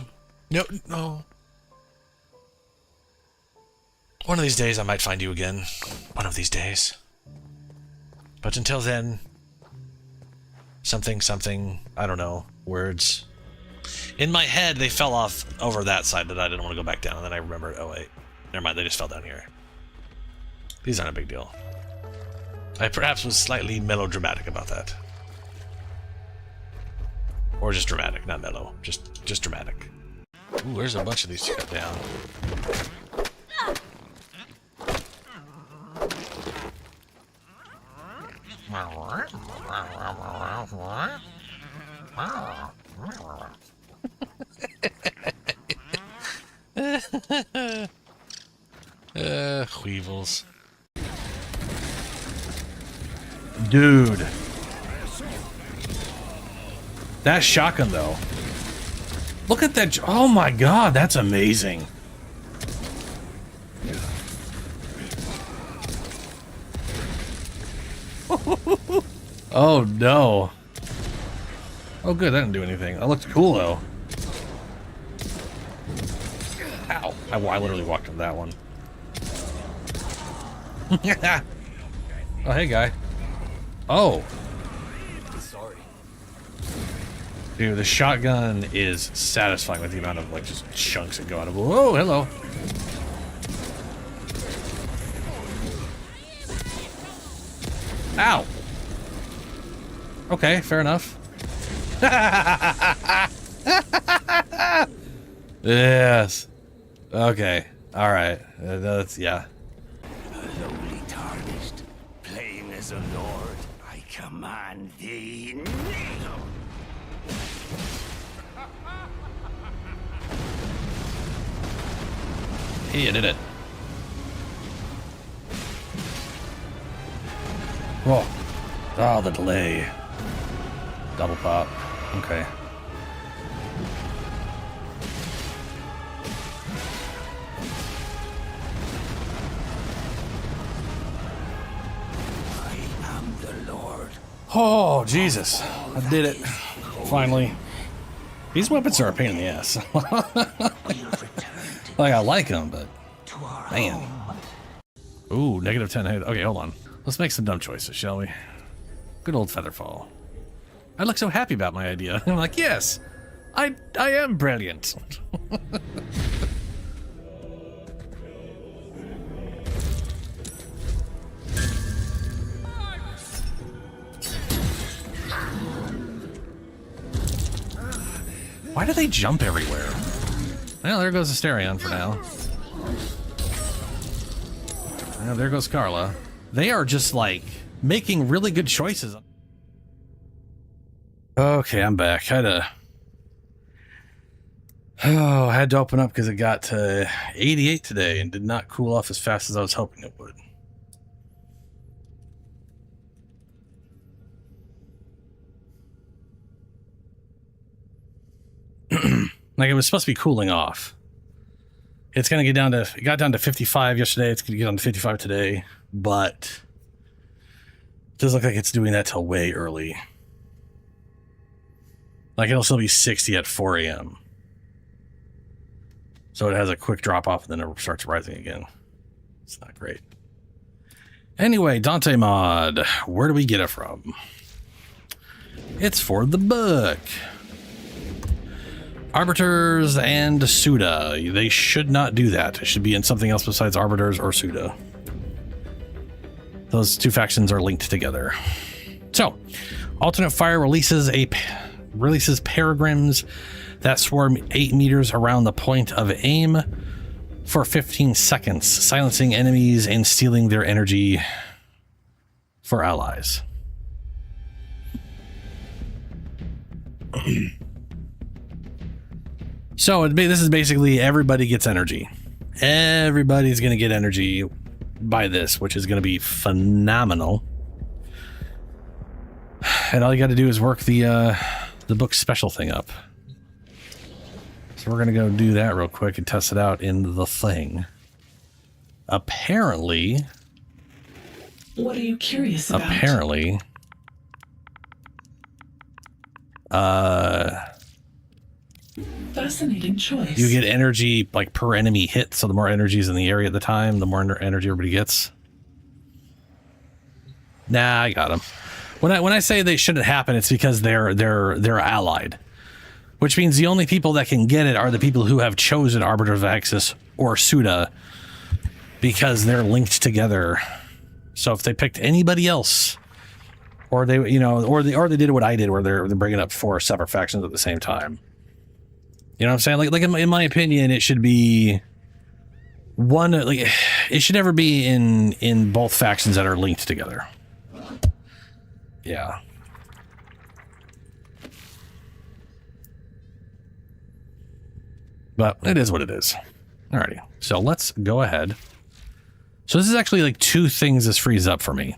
[SPEAKER 18] No, no. One of these days I might find you again. One of these days. But until then, something, I don't know, words. In my head, they fell off over that side that I didn't want to go back down, and then I remembered, oh wait, never mind, they just fell down here. These aren't a big deal. I perhaps was slightly melodramatic about that. Or just dramatic, not mellow, just dramatic. Ooh, there's a bunch of these to cut down. Weevils.
[SPEAKER 1] Dude. That shotgun, though. Look at that. Oh my god, that's amazing. Oh no. Oh good, that didn't do anything. That looked cool though. Ow. I literally walked into that one. Oh hey guy. Oh.
[SPEAKER 19] Sorry.
[SPEAKER 1] Dude, the shotgun is satisfying with the amount of like just chunks that go out of it. Whoa, hello. Ow. Okay, fair enough. Yes. Okay. All right. That's yeah.
[SPEAKER 19] Lowly tarnished, plain as a lord, I command thee kneel.
[SPEAKER 1] He did it. Whoa. Oh, the delay. Double pop. Okay.
[SPEAKER 19] I am the Lord.
[SPEAKER 1] Oh, Jesus. I did it. Finally. These weapons are a pain in the ass. Like, I like them, but... Man. Ooh, negative 10 hit. Okay, hold on. Let's make some dumb choices, shall we? Good old Featherfall. I look so happy about my idea. I'm like, yes, I am brilliant. Why do they jump everywhere? Well, there goes Asterion for now. Well, there goes Carla. They are just like making really good choices. Okay, I'm back. I had to open up because it got to 88 today and did not cool off as fast as I was hoping it would. Like it was supposed to be cooling off. It's gonna get down to, it got down to 55 yesterday. It's gonna get down to 55 today, but it doesn't look like it's doing that till way early. Like it'll still be 60 at 4 a.m. So it has a quick drop off and then it starts rising again. It's not great. Anyway, Dante mod. Where do we get it from? It's for the book. Arbiters and Suda. They should not do that. It should be in something else besides Arbiters or Suda. Those two factions are linked together. So, Alternate Fire releases Peregrine's that swarm 8 meters around the point of aim for 15 seconds, silencing enemies and stealing their energy for allies. So this is basically everybody gets energy. Everybody's going to get energy by this, which is going to be phenomenal. And all you got to do is work the book special thing up. So we're going to go do that real quick and test it out in the thing. Apparently...
[SPEAKER 5] What are you curious about?
[SPEAKER 1] Apparently...
[SPEAKER 5] Fascinating choice.
[SPEAKER 1] You get energy like per enemy hit, so the more energy is in the area at the time, the more energy everybody gets. Nah, I got them. When I say they shouldn't happen, it's because they're allied, which means the only people that can get it are the people who have chosen Arbiter of Axis or Suda, because they're linked together. So if they picked anybody else, or they or they did what I did, where they're bringing up 4 separate factions at the same time. You know what I'm saying? Like in my opinion, it should be one. Like it should never be in both factions that are linked together. Yeah. But it is what it is. Alrighty. So let's go ahead. So this is actually like 2 things this frees up for me.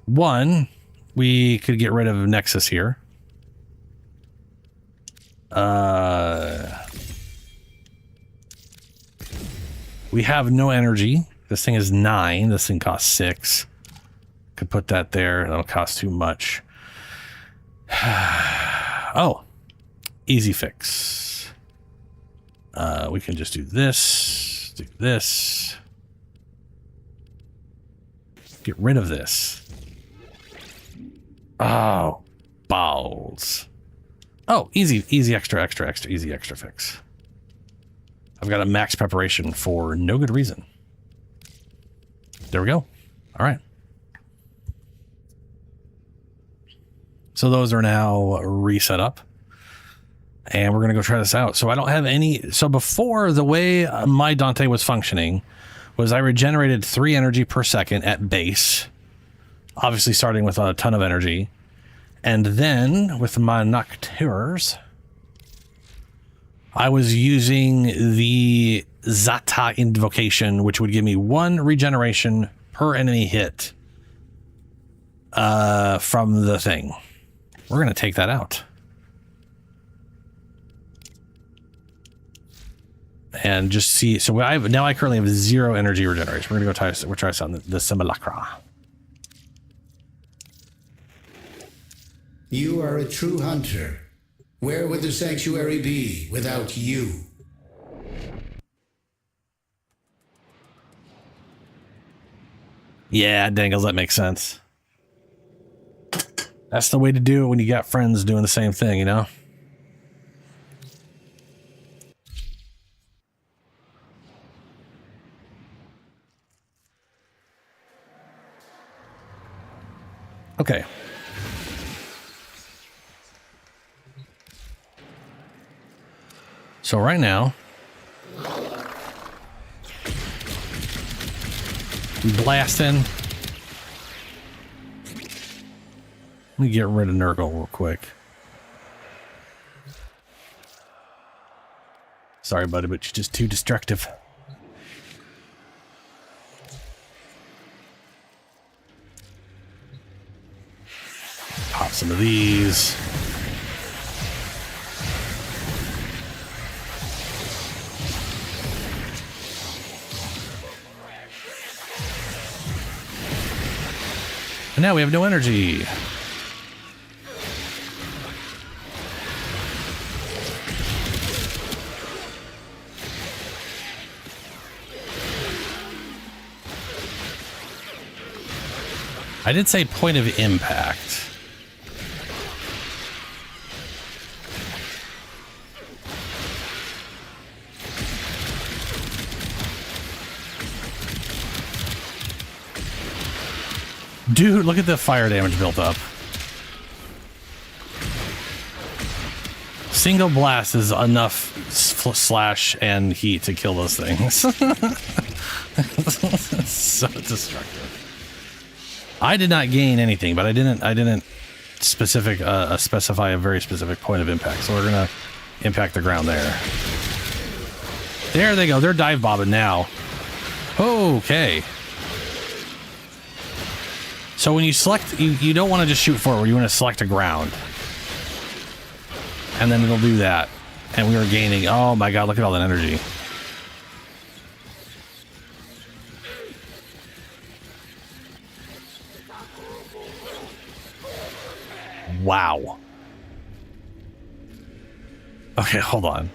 [SPEAKER 1] One, we could get rid of Nexus here. We have no energy. This thing is 9. This thing costs 6. Could put that there. That'll cost too much. Oh, easy fix. We can just do this. Do this. Get rid of this. Oh, balls. Oh, easy extra fix. I've got a max preparation for no good reason. There we go. All right. So those are now reset up. And we're going to go try this out. So I don't have any... So before, the way my Dante was functioning was I regenerated 3 energy per second at base. Obviously starting with a ton of energy. And then with my Nocturers, I was using the Zata invocation, which would give me 1 regeneration per enemy hit from the thing. We're going to take that out. And just see. So I currently have 0 energy regeneration. We're going to go try something, the Simulacra.
[SPEAKER 8] You are a true hunter. Where would the sanctuary be without you?
[SPEAKER 1] Yeah, Dangles, that makes sense. That's the way to do it when you got friends doing the same thing, you know? Okay. So right now, we blasting. Let me get rid of Nurgle real quick. Sorry, buddy, but you're just too destructive. Pop some of these. And now we have no energy. I did say point of impact. Dude, look at the fire damage built up. single blast is enough slash and heat to kill those things. So destructive. I did not gain anything, but I didn't specify a very specific point of impact. So we're gonna impact the ground there. There they go. They're dive bobbing now. Okay. So when you select, you don't want to just shoot forward. You want to select a ground. And then it'll do that. And we are gaining. Oh my god, look at all that energy. Wow. Okay, hold on.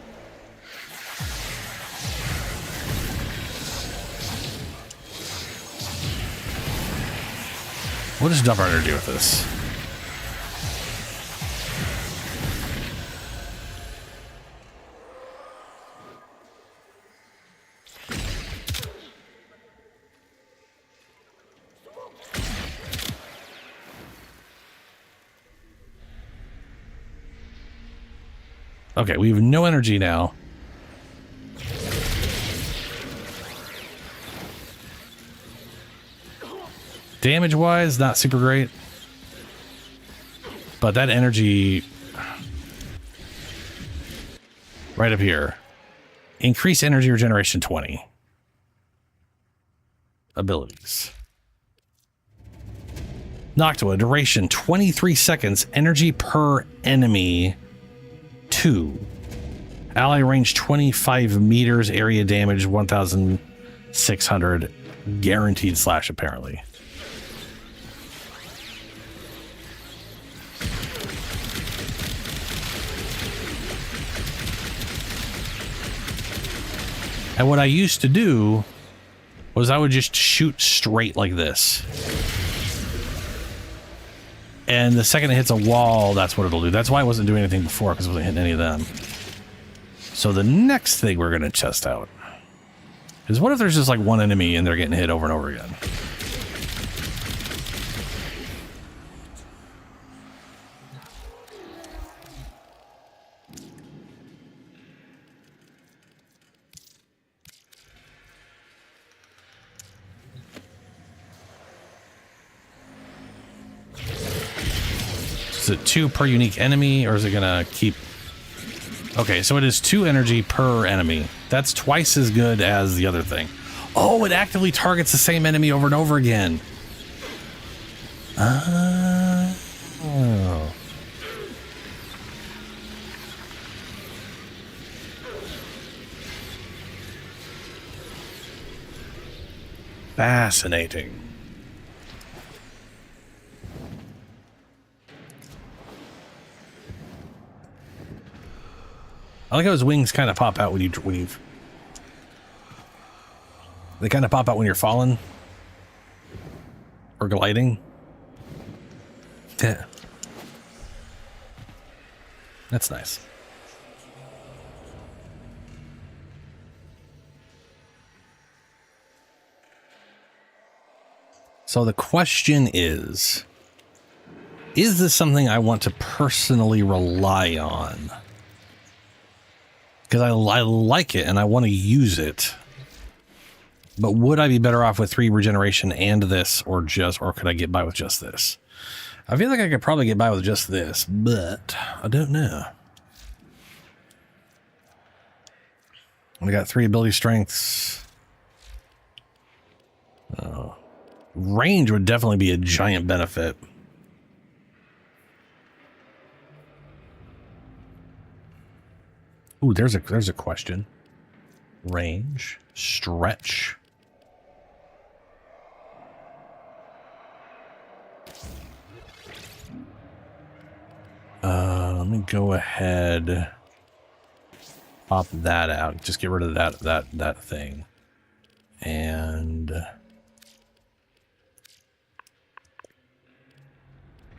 [SPEAKER 1] What does Dump Rider do with this? Okay, we have no energy now. Damage-wise, not super great. But that energy... right up here. Increase energy regeneration 20. Abilities. Noctua, duration 23 seconds. Energy per enemy 2. Ally range 25 meters. Area damage 1,600. Guaranteed slash, apparently. And what I used to do was I would just shoot straight like this. And the second it hits a wall, that's what it'll do. That's why I wasn't doing anything before, because I wasn't hitting any of them. So the next thing we're going to test out is what if there's just like one enemy and they're getting hit over and over again? Is it 2 per unique enemy, or is it gonna keep... Okay, so it is 2 energy per enemy. That's twice as good as the other thing. Oh, it actively targets the same enemy over and over again. Oh. Fascinating. I like how his wings kind of pop out when you've... They kind of pop out when you're falling. Or gliding. Yeah. That's nice. So the question is this something I want to personally rely on? Because I like it and I want to use it. But would I be better off with 3 regeneration and this, or could I get by with just this? I feel like I could probably get by with just this, but I don't know. We got 3 ability strengths. Range would definitely be a giant benefit. Ooh, there's a question. Range, stretch. Let me go ahead. Pop that out. Just get rid of that thing. And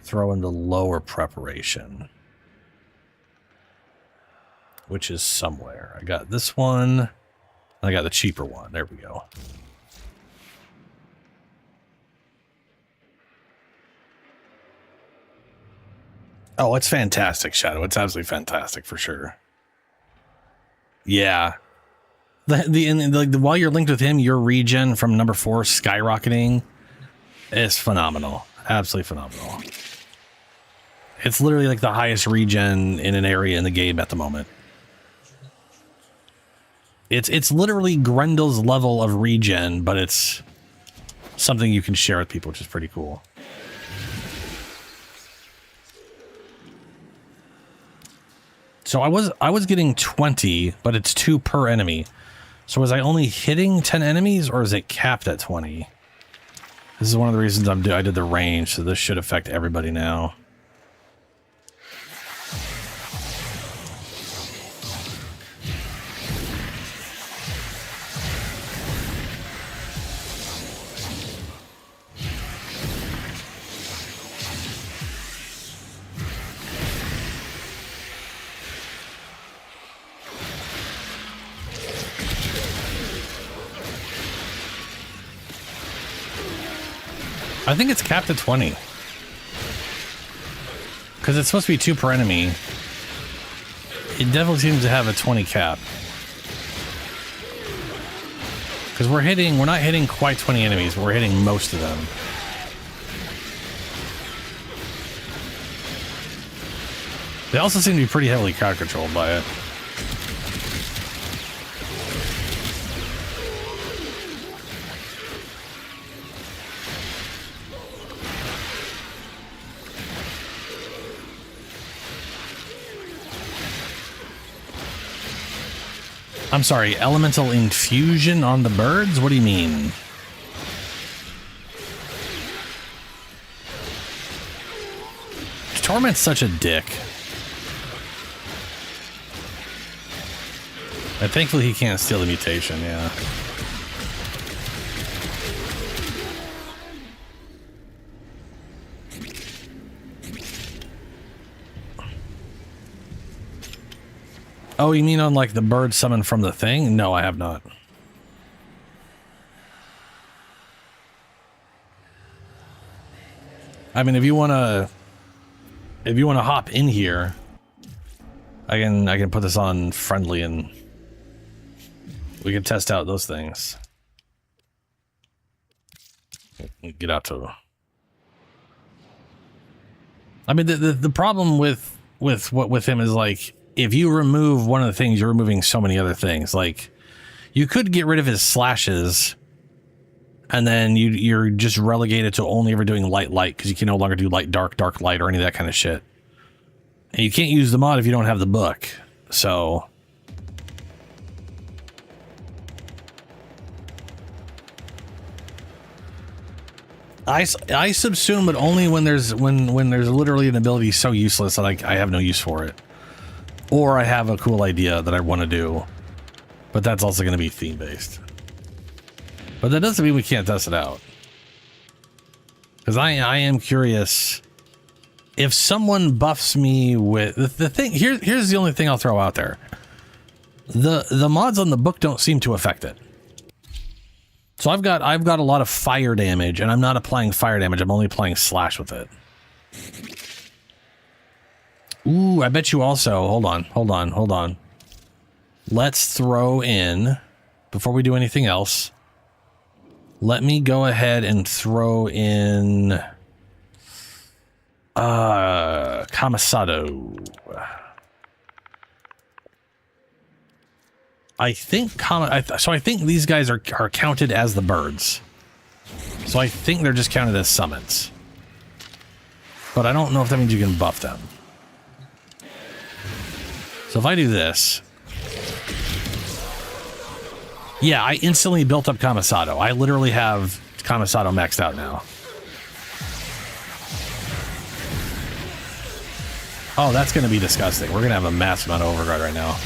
[SPEAKER 1] throw in the lower preparation, which is somewhere. I got this one, and I got the cheaper one. There we go. Oh, it's fantastic, Shadow. It's absolutely fantastic for sure. Yeah. While you're linked with him, your regen from number 4 skyrocketing is phenomenal. Absolutely phenomenal. It's literally like the highest regen in an area in the game at the moment. It's literally Grendel's level of regen, but it's something you can share with people, which is pretty cool. So I was getting 20, but it's 2 per enemy. So was I only hitting 10 enemies, or is it capped at 20? This is one of the reasons I did the range, so this should affect everybody now. I think it's capped at 20. Because it's supposed to be 2 per enemy. It definitely seems to have a 20 cap. Because we're not hitting quite 20 enemies, but we're hitting most of them. They also seem to be pretty heavily crowd controlled by it. I'm sorry, elemental infusion on the birds? What do you mean? Torment's such a dick. And thankfully he can't steal the mutation, yeah. Oh, you mean on like the bird summoned from the thing? No, I have not. I mean, if you wanna hop in here, I can put this on friendly and we can test out those things. Get out to. I mean, the problem with him is like, if you remove one of the things, you're removing so many other things. Like, you could get rid of his slashes, and then you're just relegated to only ever doing light, because you can no longer do light, dark, light, or any of that kind of shit. And you can't use the mod if you don't have the book. So I subsume, but only when there's literally an ability so useless that I have no use for it. Or I have a cool idea that I want to do, but that's also going to be theme-based. But that doesn't mean we can't test it out. Because I am curious, if someone buffs me with... The thing, here's the only thing I'll throw out there. The mods on the book don't seem to affect it. So I've got a lot of fire damage, and I'm not applying fire damage, I'm only applying slash with it. Ooh, I bet you also... Hold on. Let's throw in... Before we do anything else, let me go ahead and throw in... Camisado. I think... So I think these guys are counted as the birds. So I think they're just counted as summons. But I don't know if that means you can buff them. So if I do this, yeah, I instantly built up Camisado. I literally have Camisado maxed out now. Oh, that's going to be disgusting. We're going to have a massive amount of overguard right now.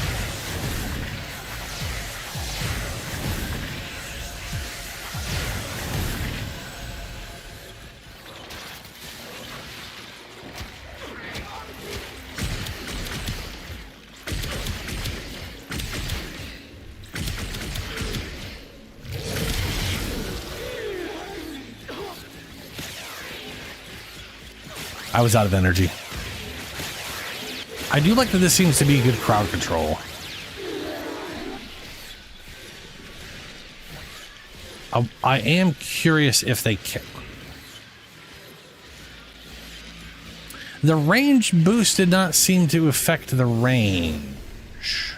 [SPEAKER 1] I was out of energy. I do like that this seems to be good crowd control. I am curious if they can. The range boost did not seem to affect the range.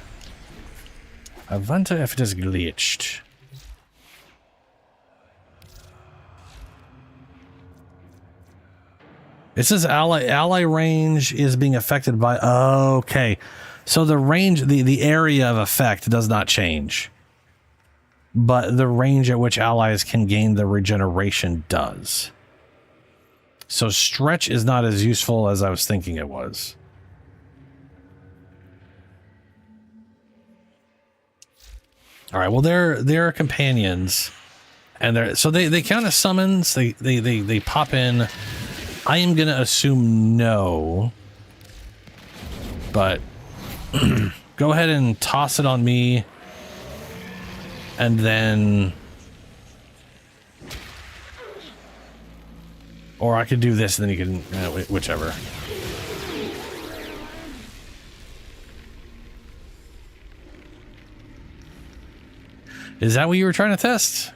[SPEAKER 1] I wonder if it is glitched. It says ally range is being affected by... Okay. So the range, the area of effect does not change. But the range at which allies can gain the regeneration does. So stretch is not as useful as I was thinking it was. All right, well they're companions, and they count as summons. They pop in. I am gonna assume no, but go ahead and toss it on me, and then, or I could do this, and then you can whichever. Is that what you were trying to test?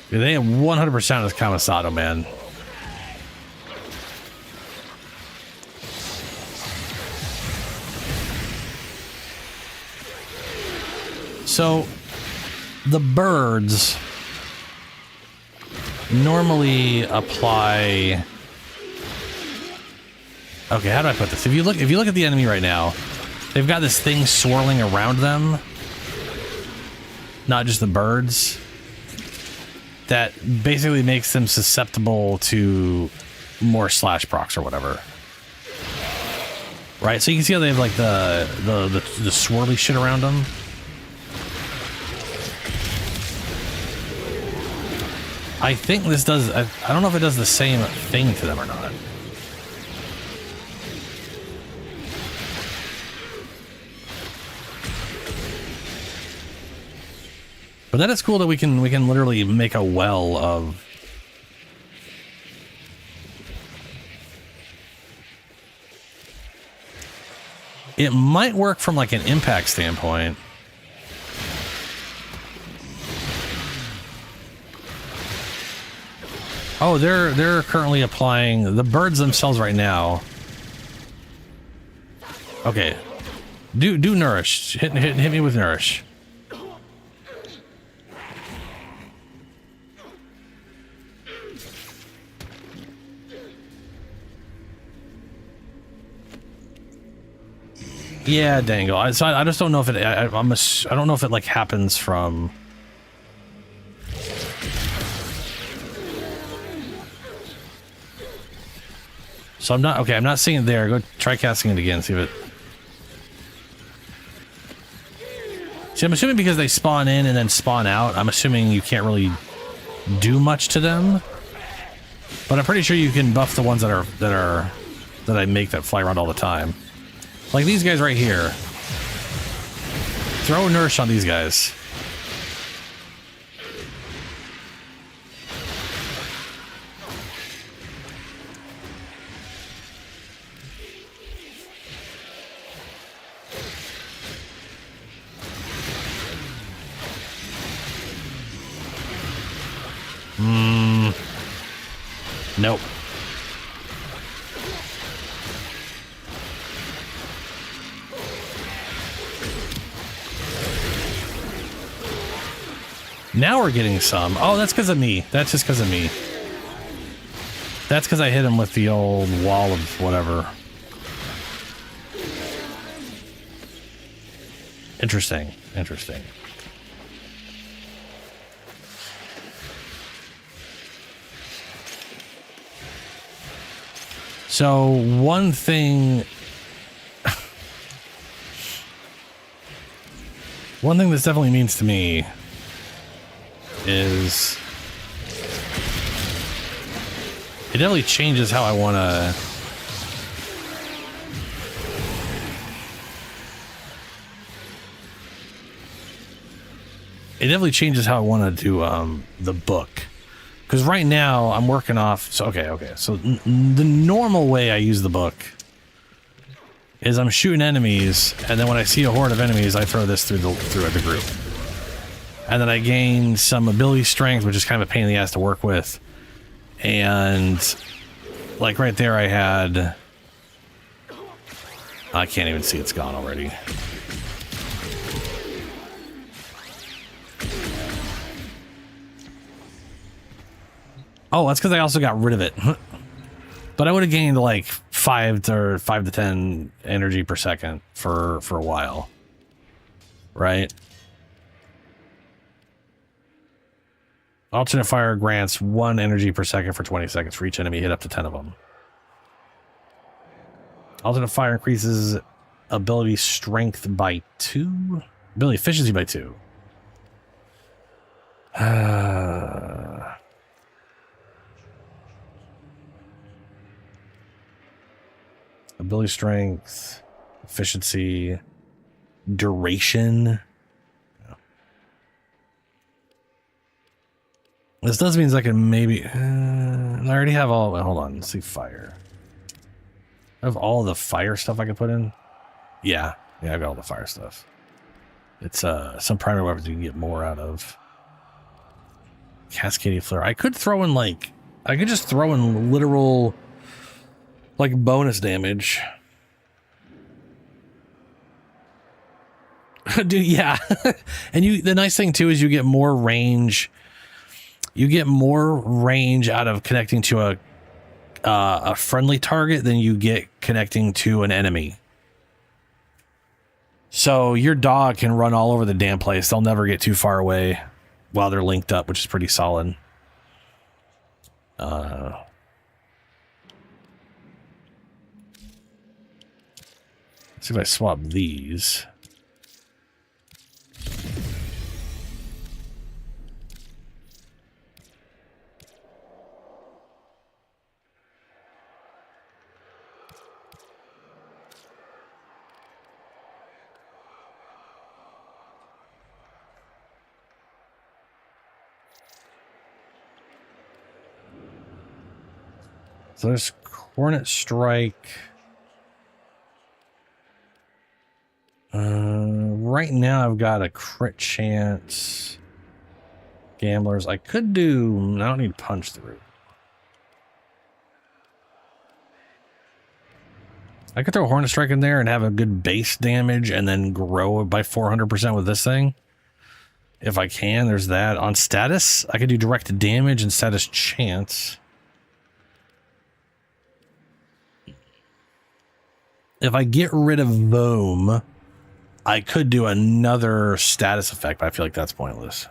[SPEAKER 1] They have 100% of Kamisato, man. So, the birds normally apply... Okay, how do I put this? If you look at the enemy right now, they've got this thing swirling around them. Not just the birds. That basically makes them susceptible to more slash procs or whatever. Right? So you can see how they have like the swirly shit around them. I think this does... I don't know if it does the same thing to them or not. But that is cool that we can literally make a well of... It might work from like an impact standpoint. Oh, they're currently applying the birds themselves right now. Okay. Do nourish. Hit me with nourish. Yeah, dangle. I just don't know if it. I don't know if it like happens from. So I'm not okay. I'm not seeing it there. Go try casting it again. See if it. See, I'm assuming because they spawn in and then spawn out. I'm assuming you can't really do much to them. But I'm pretty sure you can buff the ones that I make that fly around all the time. Like these guys right here. Throw nourish on these guys. Nope. Now we're getting some. Oh, that's because of me. That's just because of me. That's because I hit him with the old wall of whatever. Interesting. Interesting. So one thing... One thing this definitely means to me is it definitely changes how I want to. It definitely changes how I want to do the book. Because right now I'm working off. So okay. So the normal way I use the book is I'm shooting enemies, and then when I see a horde of enemies, I throw this through the group, and then I gain some ability strength, which is kind of a pain in the ass to work with. And like right there, I had. I can't even see, it's gone already. Oh, that's because I also got rid of it. But I would have gained like 5 to 10 energy per second for a while. Right? Alternate fire grants 1 energy per second for 20 seconds for each enemy hit, up to 10 of them. Alternate fire increases ability strength by 2. Ability efficiency by 2. Ability strength, efficiency, duration. This does mean I can maybe. I already have all. Well, hold on. Let's see. Fire. I have all the fire stuff I can put in. Yeah, I've got all the fire stuff. It's some primary weapons you can get more out of. Cascading flare. I could throw in like. I could just throw in literal. Like bonus damage. Dude, yeah. And the nice thing too is you get more range. You get more range out of connecting to a friendly target than you get connecting to an enemy. So your dog can run all over the damn place. They'll never get too far away while they're linked up, which is pretty solid. See if I swap these. So there's Hornet Strike. Right now I've got a crit chance. Gamblers. I could do. I don't need punch through. I could throw Hornet Strike in there and have a good base damage and then grow it by 400% with this thing. If I can, there's that. On status, I could do direct damage and status chance. If I get rid of Voom, I could do another status effect, but I feel like that's pointless.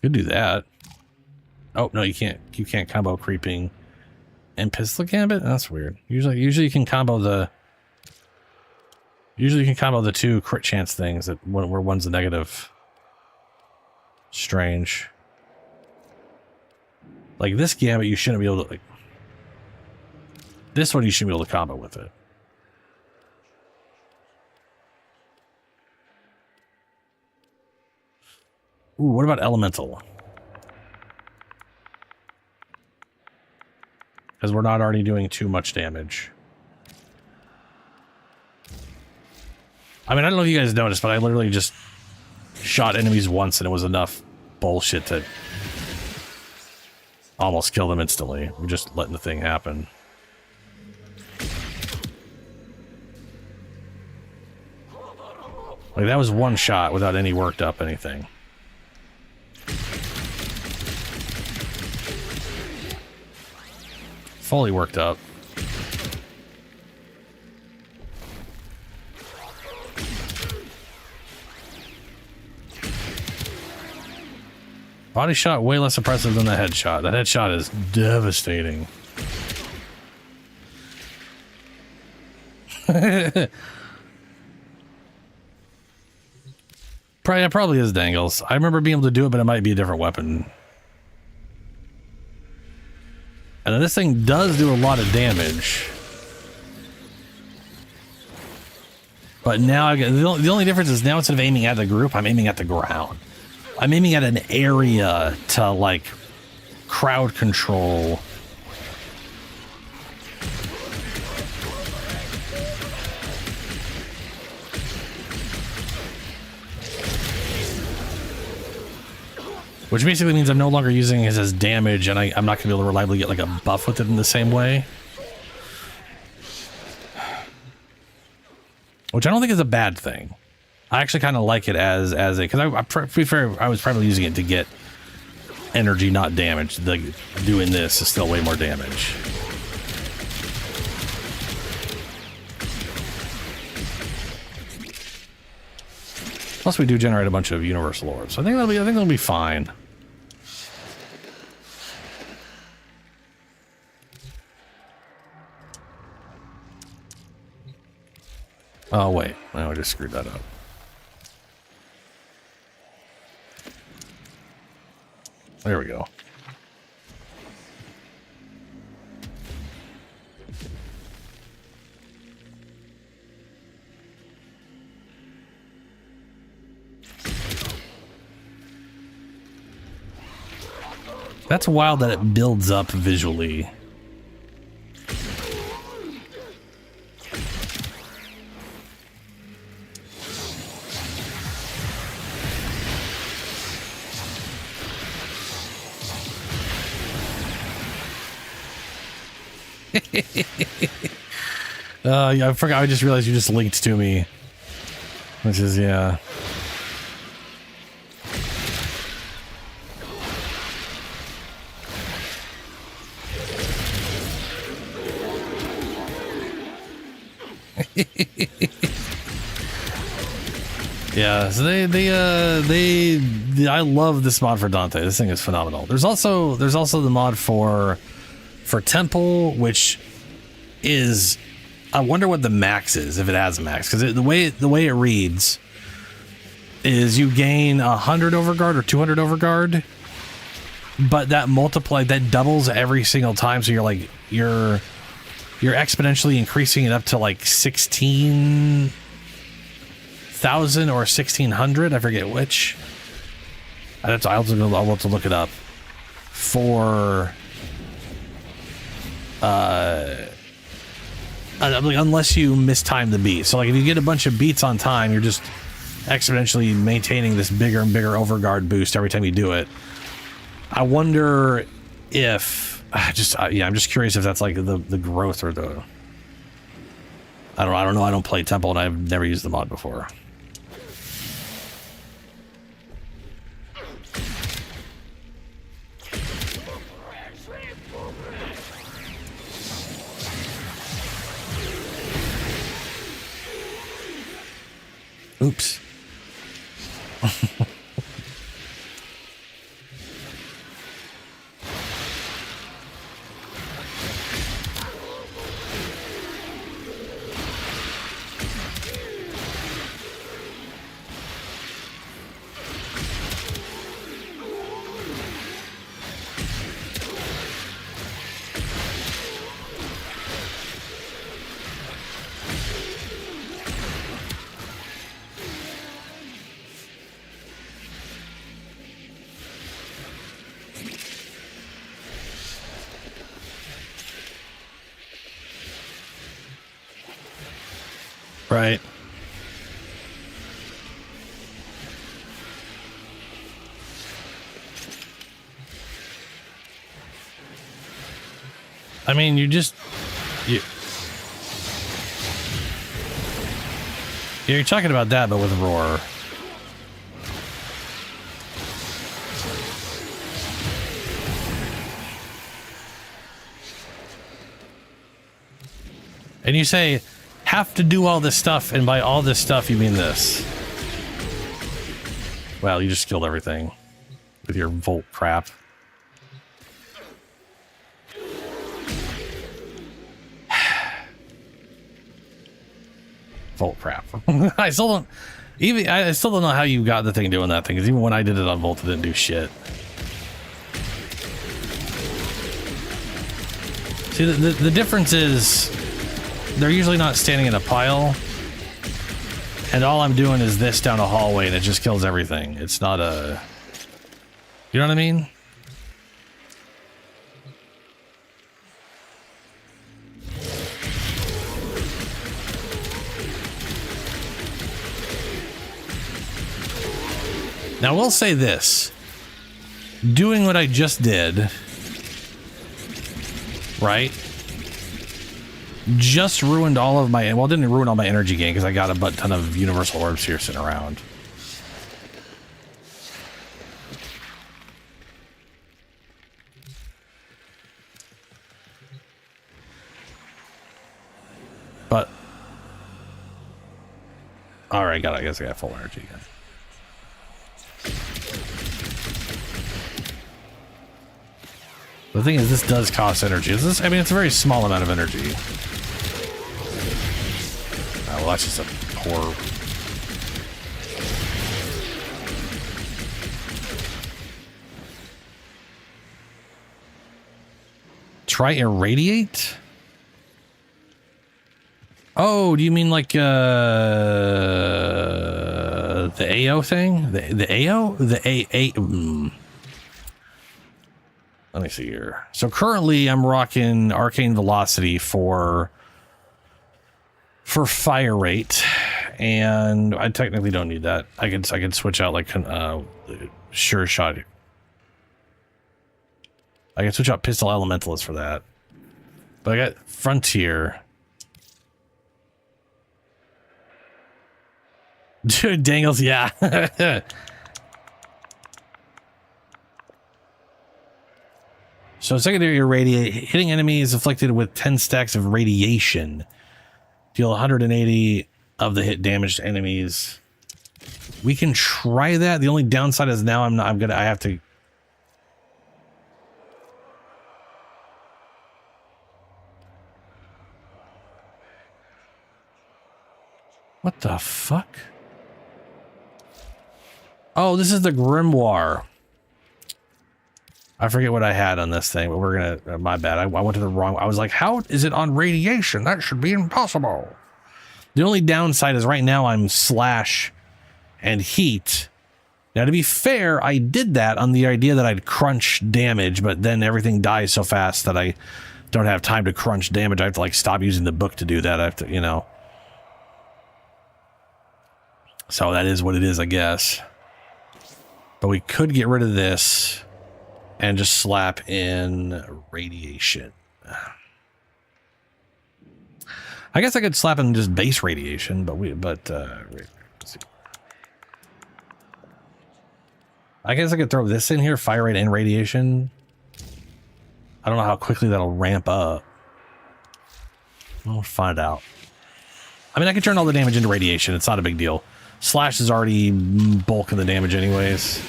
[SPEAKER 1] Could do that. Oh no, you can't. You can't combo creeping and pistol gambit. That's weird. Usually you can combo the. Usually you can combo the 2 crit chance things that where one's a negative. Strange. Like this gambit, you shouldn't be able to. Like this one, you should be able to combo with it. Ooh, what about elemental? Because we're not already doing too much damage. I mean, I don't know if you guys noticed, but I literally just shot enemies once and it was enough bullshit to almost kill them instantly. We're just letting the thing happen. Like, that was one shot without any worked up anything. fully worked up. Body shot way less impressive than the headshot. That headshot is devastating. Probably is Dangles. I remember being able to do it, but it might be a different weapon. And this thing does do a lot of damage. But now, the only difference is now instead of aiming at the group, I'm aiming at the ground. I'm aiming at an area to, like, crowd control. Which basically means I'm no longer using it as damage, and I'm not going to be able to reliably get, like, a buff with it in the same way. Which I don't think is a bad thing. I actually kind of like it as a, because to be fair, I was probably using it to get energy, not damage. Doing this is still way more damage. Plus, we do generate a bunch of universal orbs, so I think that'll be fine. Oh wait, I just screwed that up. There we go. That's wild that it builds up visually. Yeah, I forgot. I just realized you just linked to me, which is, yeah. Yeah, so I love this mod for Dante. This thing is phenomenal. There's also the mod for Temple, which is, I wonder what the max is, if it has a max, because the way it reads is you gain 100 overguard or 200 overguard, but that doubles every single time, so you're exponentially increasing it up to like 16,000 or 1,600. I forget which. I'll have to look it up for. Unless you mistime the beat. So like if you get a bunch of beats on time, you're just exponentially maintaining this bigger and bigger overguard boost every time you do it. I wonder if I'm just curious if that's like the growth or the I don't know. I don't play Temple and I've never used the mod before. Oops. Right. I mean, you're talking about that, but with Roar. And you say, have to do all this stuff, and by all this stuff, you mean this. Well, you just killed everything with your Volt crap. Volt crap. I still don't know how you got the thing doing that thing, because even when I did it on Volt, it didn't do shit. See, the difference is they're usually not standing in a pile, and all I'm doing is this down a hallway, and it just kills everything. It's not a... You know what I mean? Now, we'll say this. Doing what I just did, right, just ruined all of my... Well, it didn't ruin all my energy gain, because I got a butt ton of universal orbs here sitting around. But... Alright, I guess I got full energy again. The thing is, this does cost energy. Is this? I mean, it's a very small amount of energy. Oh, well, that's just a poor... Try irradiate? Oh, do you mean like the AO thing? The AO? The A. Let me see here. So currently I'm rocking Arcane Velocity for fire rate, and I technically don't need that. I can switch out like Sure Shot. I can switch out Pistol Elementalist for that. But I got Frontier. Dude, Dangles, yeah. So secondary irradiate, hitting enemies afflicted with 10 stacks of radiation. Deal 180 of the hit damage to enemies. We can try that. The only downside is now I have to... What the fuck? Oh, this is the Grimoire. I forget what I had on this thing, but we're gonna... my bad. I went to the wrong... I was like, how is it on radiation? That should be impossible. The only downside is right now I'm slash and heat. Now, to be fair, I did that on the idea that I'd crunch damage, but then everything dies so fast that I don't have time to crunch damage. I have to, like, stop using the book to do that. I have to, you know... So that is what it is, I guess. But we could get rid of this and just slap in radiation. I guess I could slap in just base radiation, but let's see. I guess I could throw this in here, fire rate and radiation. I don't know how quickly that'll ramp up. We'll find out. I mean, I could turn all the damage into radiation. It's not a big deal. Slash is already bulk of the damage anyways.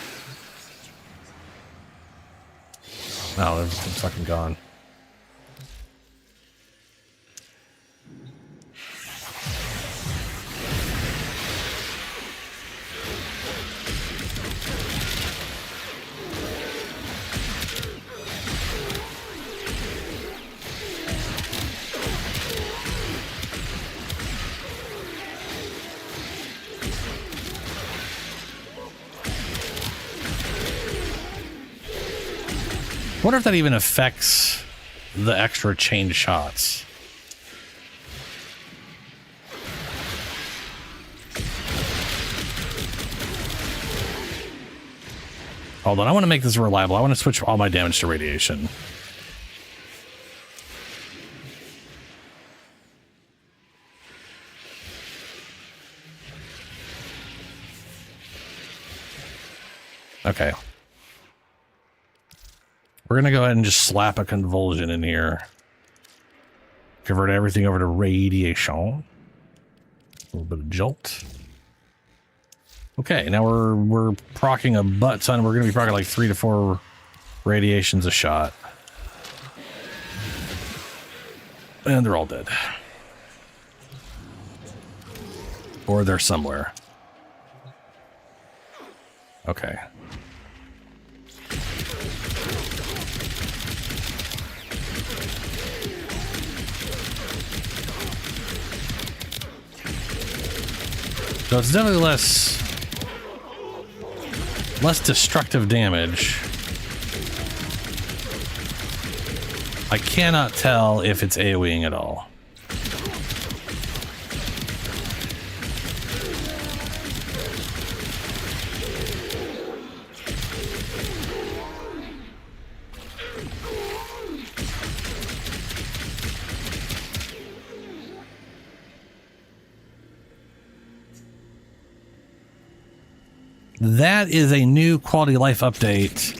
[SPEAKER 1] Oh, it's fucking gone. I wonder if that even affects the extra chain shots. Hold on, I want to make this reliable. I want to switch all my damage to radiation. Okay. We're going to go ahead and just slap a convulsion in here. convert everything over to radiation. A little bit of jolt. Okay, now we're procking a butt ton. We're going to be procking like 3 to 4 radiations a shot. And they're all dead. Or they're somewhere. Okay. So it's definitely less destructive damage. I cannot tell if it's AoEing at all. That is a new quality of life update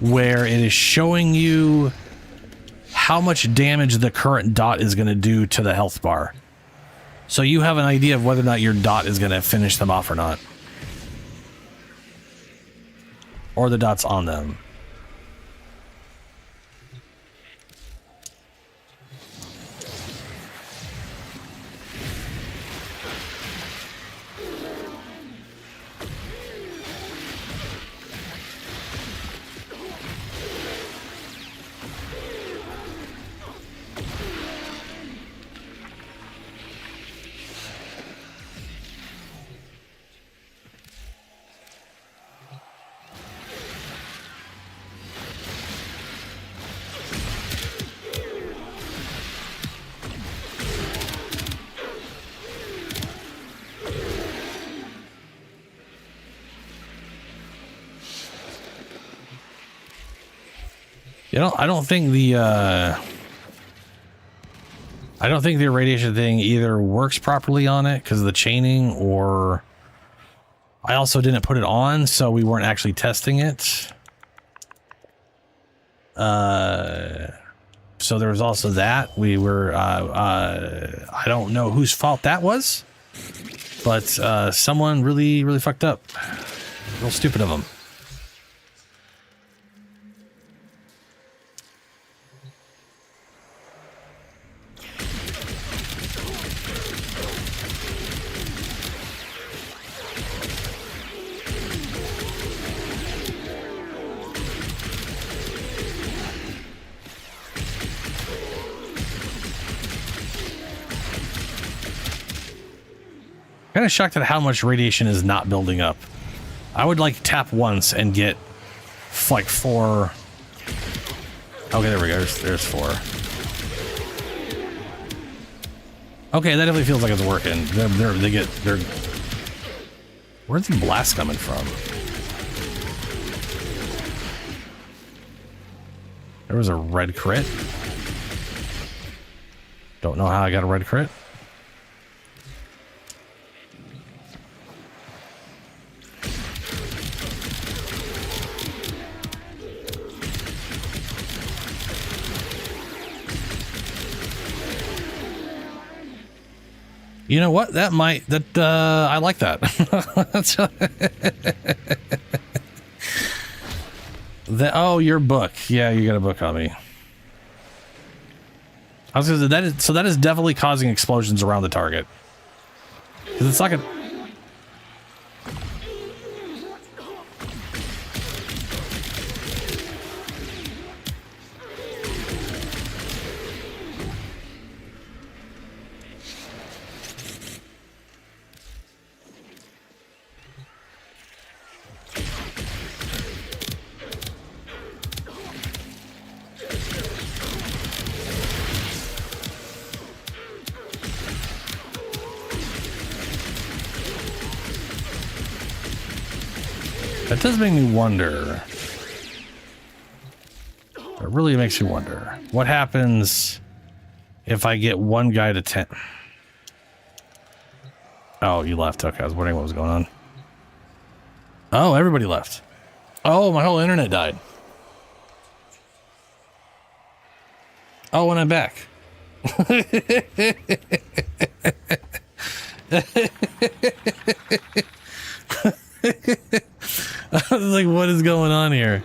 [SPEAKER 1] where it is showing you how much damage the current dot is going to do to the health bar. So you have an idea of whether or not your dot is going to finish them off or not. Or the dots on them. You know, I don't think the irradiation thing either works properly on it because of the chaining, or I also didn't put it on, so we weren't actually testing it. So there was also that. We were I don't know whose fault that was, but someone really fucked up. Real stupid of them. Kind of shocked at how much radiation is not building up. I would like tap once and get like 4. Okay, there we go. There's 4. Okay, that definitely feels like it's working. Where's the blast coming from? There was a red crit. Don't know how I got a red crit. You know what? I like that. Oh, your book. Yeah, you got a book on me. I was gonna say that is definitely causing explosions around the target. 'Cause it's like a That does make me wonder. It really makes me wonder. What happens if I get one guy to 10? Oh, you left. Okay, I was wondering what was going on. Oh, everybody left. Oh, my whole internet died. Oh, and I'm back. I was like, what is going on here?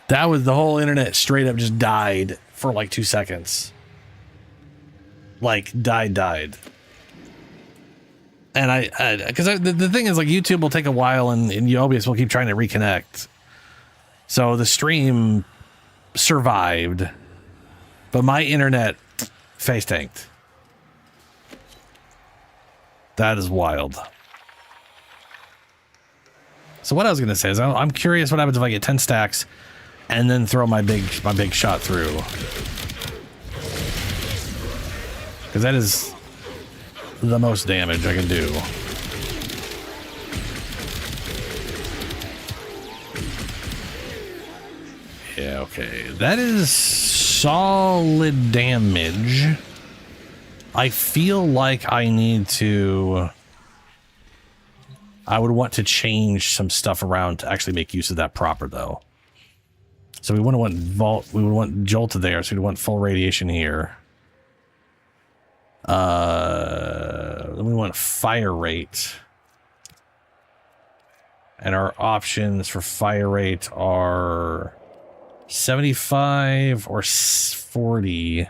[SPEAKER 1] That was the whole internet straight up just died for like 2 seconds. Like died. And because the thing is, like, YouTube will take a while and OBS will keep trying to reconnect. So the stream survived, but my internet face tanked. That is wild. So what I was going to say is I'm curious what happens if I get 10 stacks and then throw my big shot through. Because that is the most damage I can do. Yeah, okay. That is solid damage. I feel like I need to... I would want to change some stuff around to actually make use of that proper, though. So we wouldn't want Vault... We would want Jolt there, so we'd want full radiation here. Then we want fire rate. And our options for fire rate are 75 or 40.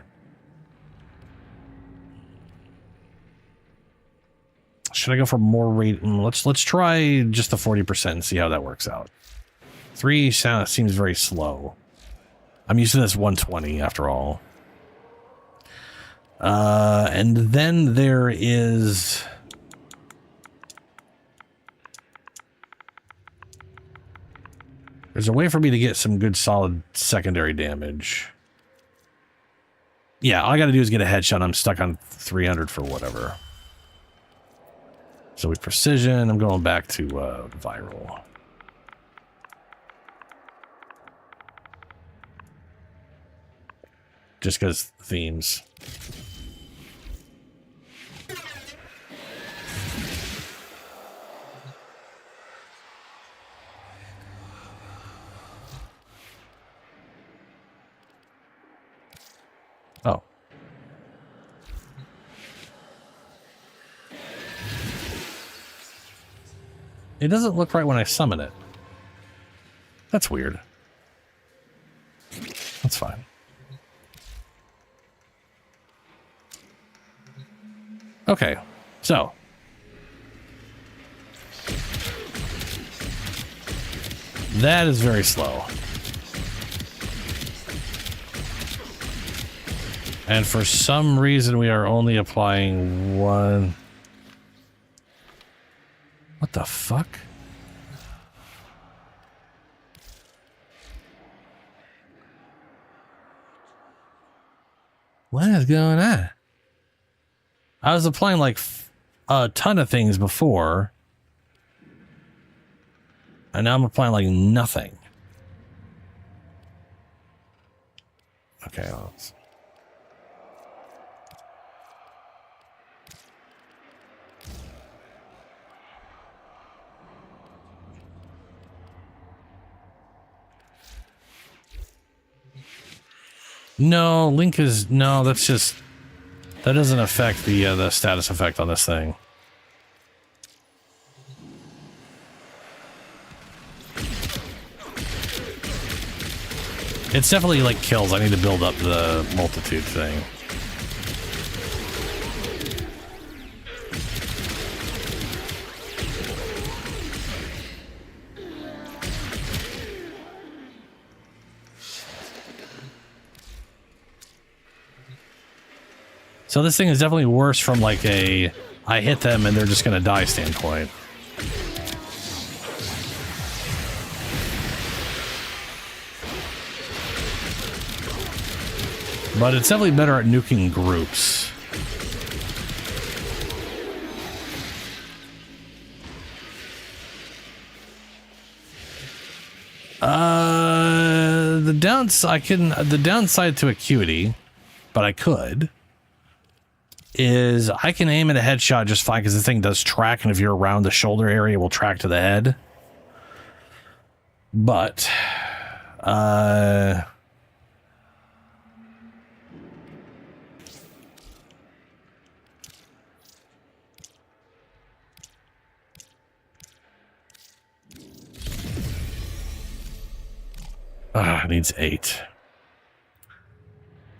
[SPEAKER 1] Should I go for more rate? Let's try just the 40% and see how that works out. 3 seems very slow. I'm using this 120 after all. And then there is... There's a way for me to get some good solid secondary damage. Yeah, all I gotta do is get a headshot. I'm stuck on 300 for whatever. So with precision, I'm going back to viral. Just because themes. Oh. It doesn't look right when I summon it. That's weird. That's fine. Okay, so. That is very slow. And for some reason, we are only applying one. What the fuck? What is going on? I was applying like a ton of things before. And now I'm applying like nothing. Okay, let's... No, Link is... No, that's just... That doesn't affect the status effect on this thing. It's definitely like kills. I need to build up the multitude thing. So this thing is definitely worse from like a I hit them and they're just gonna die standpoint. But it's definitely better at nuking groups. The downside to Acuity, but I could, is I can aim at a headshot just fine because the thing does track, and if you're around the shoulder area, it will track to the head. But It needs 8.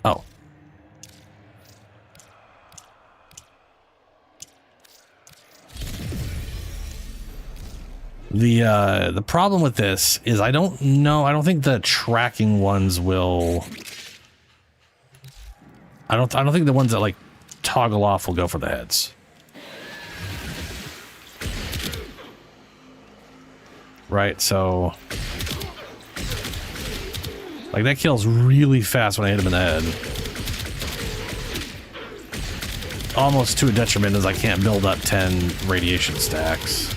[SPEAKER 1] Oh. The problem with this is I don't think the tracking ones will. I don't think the ones that like toggle off will go for the heads. Right, so like that kills really fast when I hit him in the head. Almost to a detriment as I can't build up 10 radiation stacks.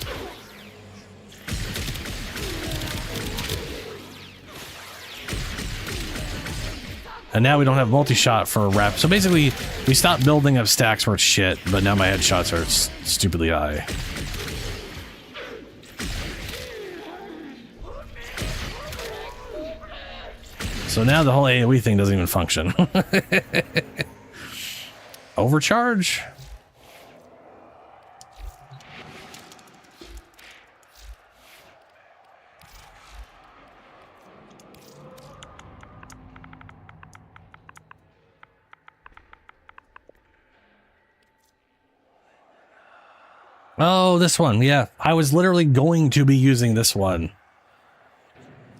[SPEAKER 1] And now we don't have multi-shot for a wrap. So basically, we stopped building up stacks where it's shit, but now my headshots are stupidly high. So now the whole AoE thing doesn't even function. Overcharge? Oh, this one. Yeah, I was literally going to be using this one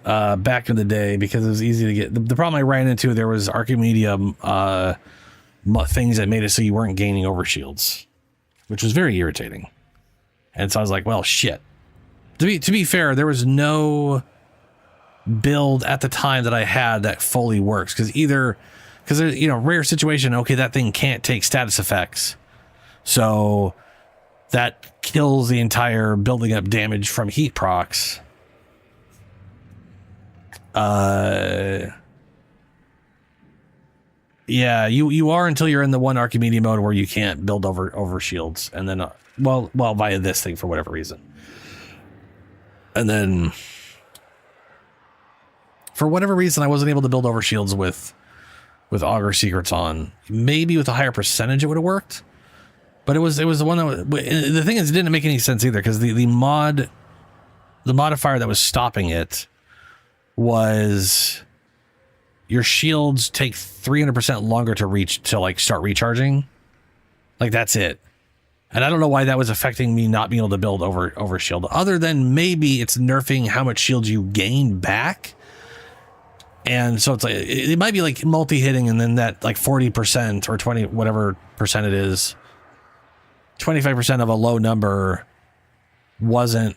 [SPEAKER 1] back in the day because it was easy to get. The problem I ran into, there was Archimedia things that made it so you weren't gaining overshields, which was very irritating. And so I was like, well, shit. To be fair, there was no build at the time that I had that fully works because there's, you know, rare situation. Okay, that thing can't take status effects, so that kills the entire building up damage from heat procs. Yeah, you are until you're in the one Archimedia mode where you can't build over shields, and then well via this thing for whatever reason, and then for whatever reason I wasn't able to build over shields with Augur Secrets on. Maybe with a higher percentage it would have worked. But it was the one that the thing is, it didn't make any sense either because the modifier that was stopping it was your shields take 300% longer to reach to like start recharging. Like that's it. And I don't know why that was affecting me not being able to build over shield, other than maybe it's nerfing how much shield you gain back. And so it's like it might be like multi-hitting, and then that like 40% or 20 whatever percent it is. 25% of a low number wasn't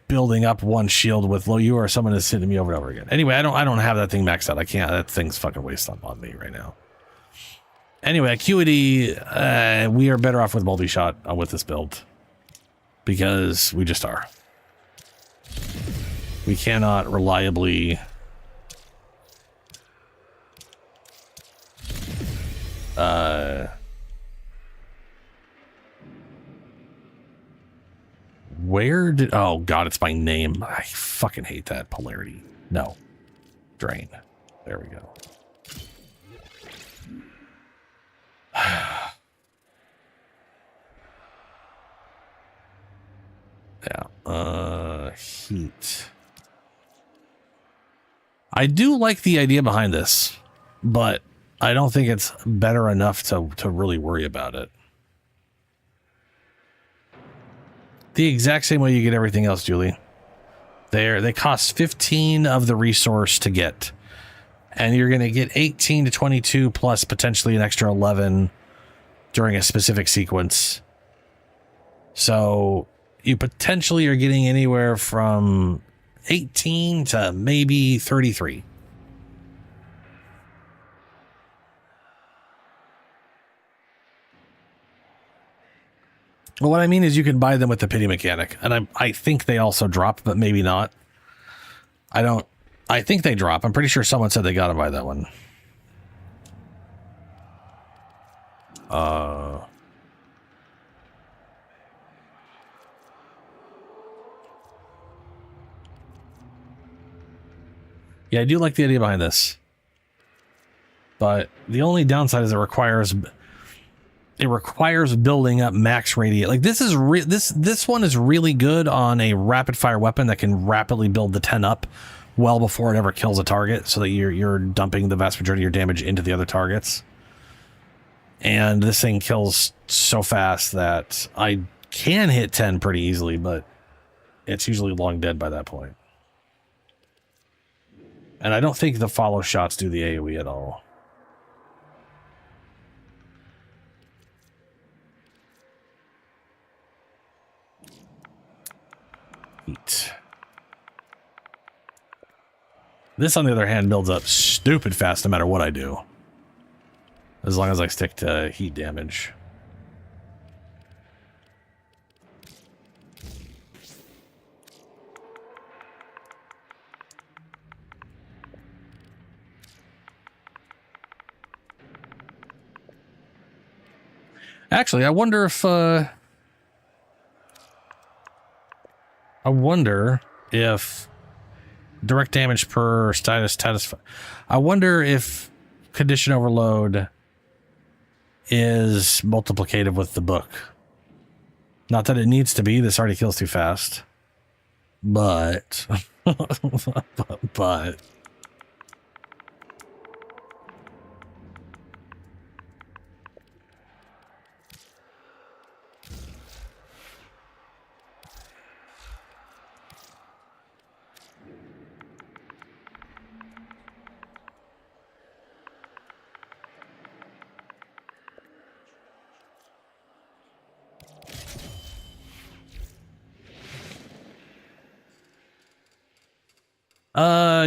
[SPEAKER 1] building up one shield with low you, or someone is hitting me over and over again. Anyway, I don't have that thing maxed out. I can't. That thing's fucking wasted on me right now. Anyway, Acuity, we are better off with multi-shot with this build because we just are. We cannot reliably where did, oh god, it's by name. I fucking hate that. Polarity. No. Drain. There we go. Yeah. Heat. I do like the idea behind this, but I don't think it's better enough to really worry about it. The exact same way you get everything else, Julie. They cost 15 of the resource to get, and you're going to get 18 to 22 plus potentially an extra 11 during a specific sequence. So you potentially are getting anywhere from 18 to maybe 33. Well, what I mean is you can buy them with the pity mechanic, and I think they also drop, but maybe not. I think they drop. I'm pretty sure someone said they got to buy that one. Yeah, I do like the idea behind this, but the only downside is it requires building up max radius. Like this is this one is really good on a rapid fire weapon that can rapidly build the 10 up well before it ever kills a target, so that you're dumping the vast majority of your damage into the other targets. And this thing kills so fast that I can hit 10 pretty easily, but it's usually long dead by that point. And I don't think the follow shots do the AoE at all. Heat. This, on the other hand, builds up stupid fast no matter what I do. As long as I stick to heat damage. Actually, I wonder if direct damage per status. I wonder if condition overload is multiplicative with the book. Not that it needs to be. This already kills too fast. But but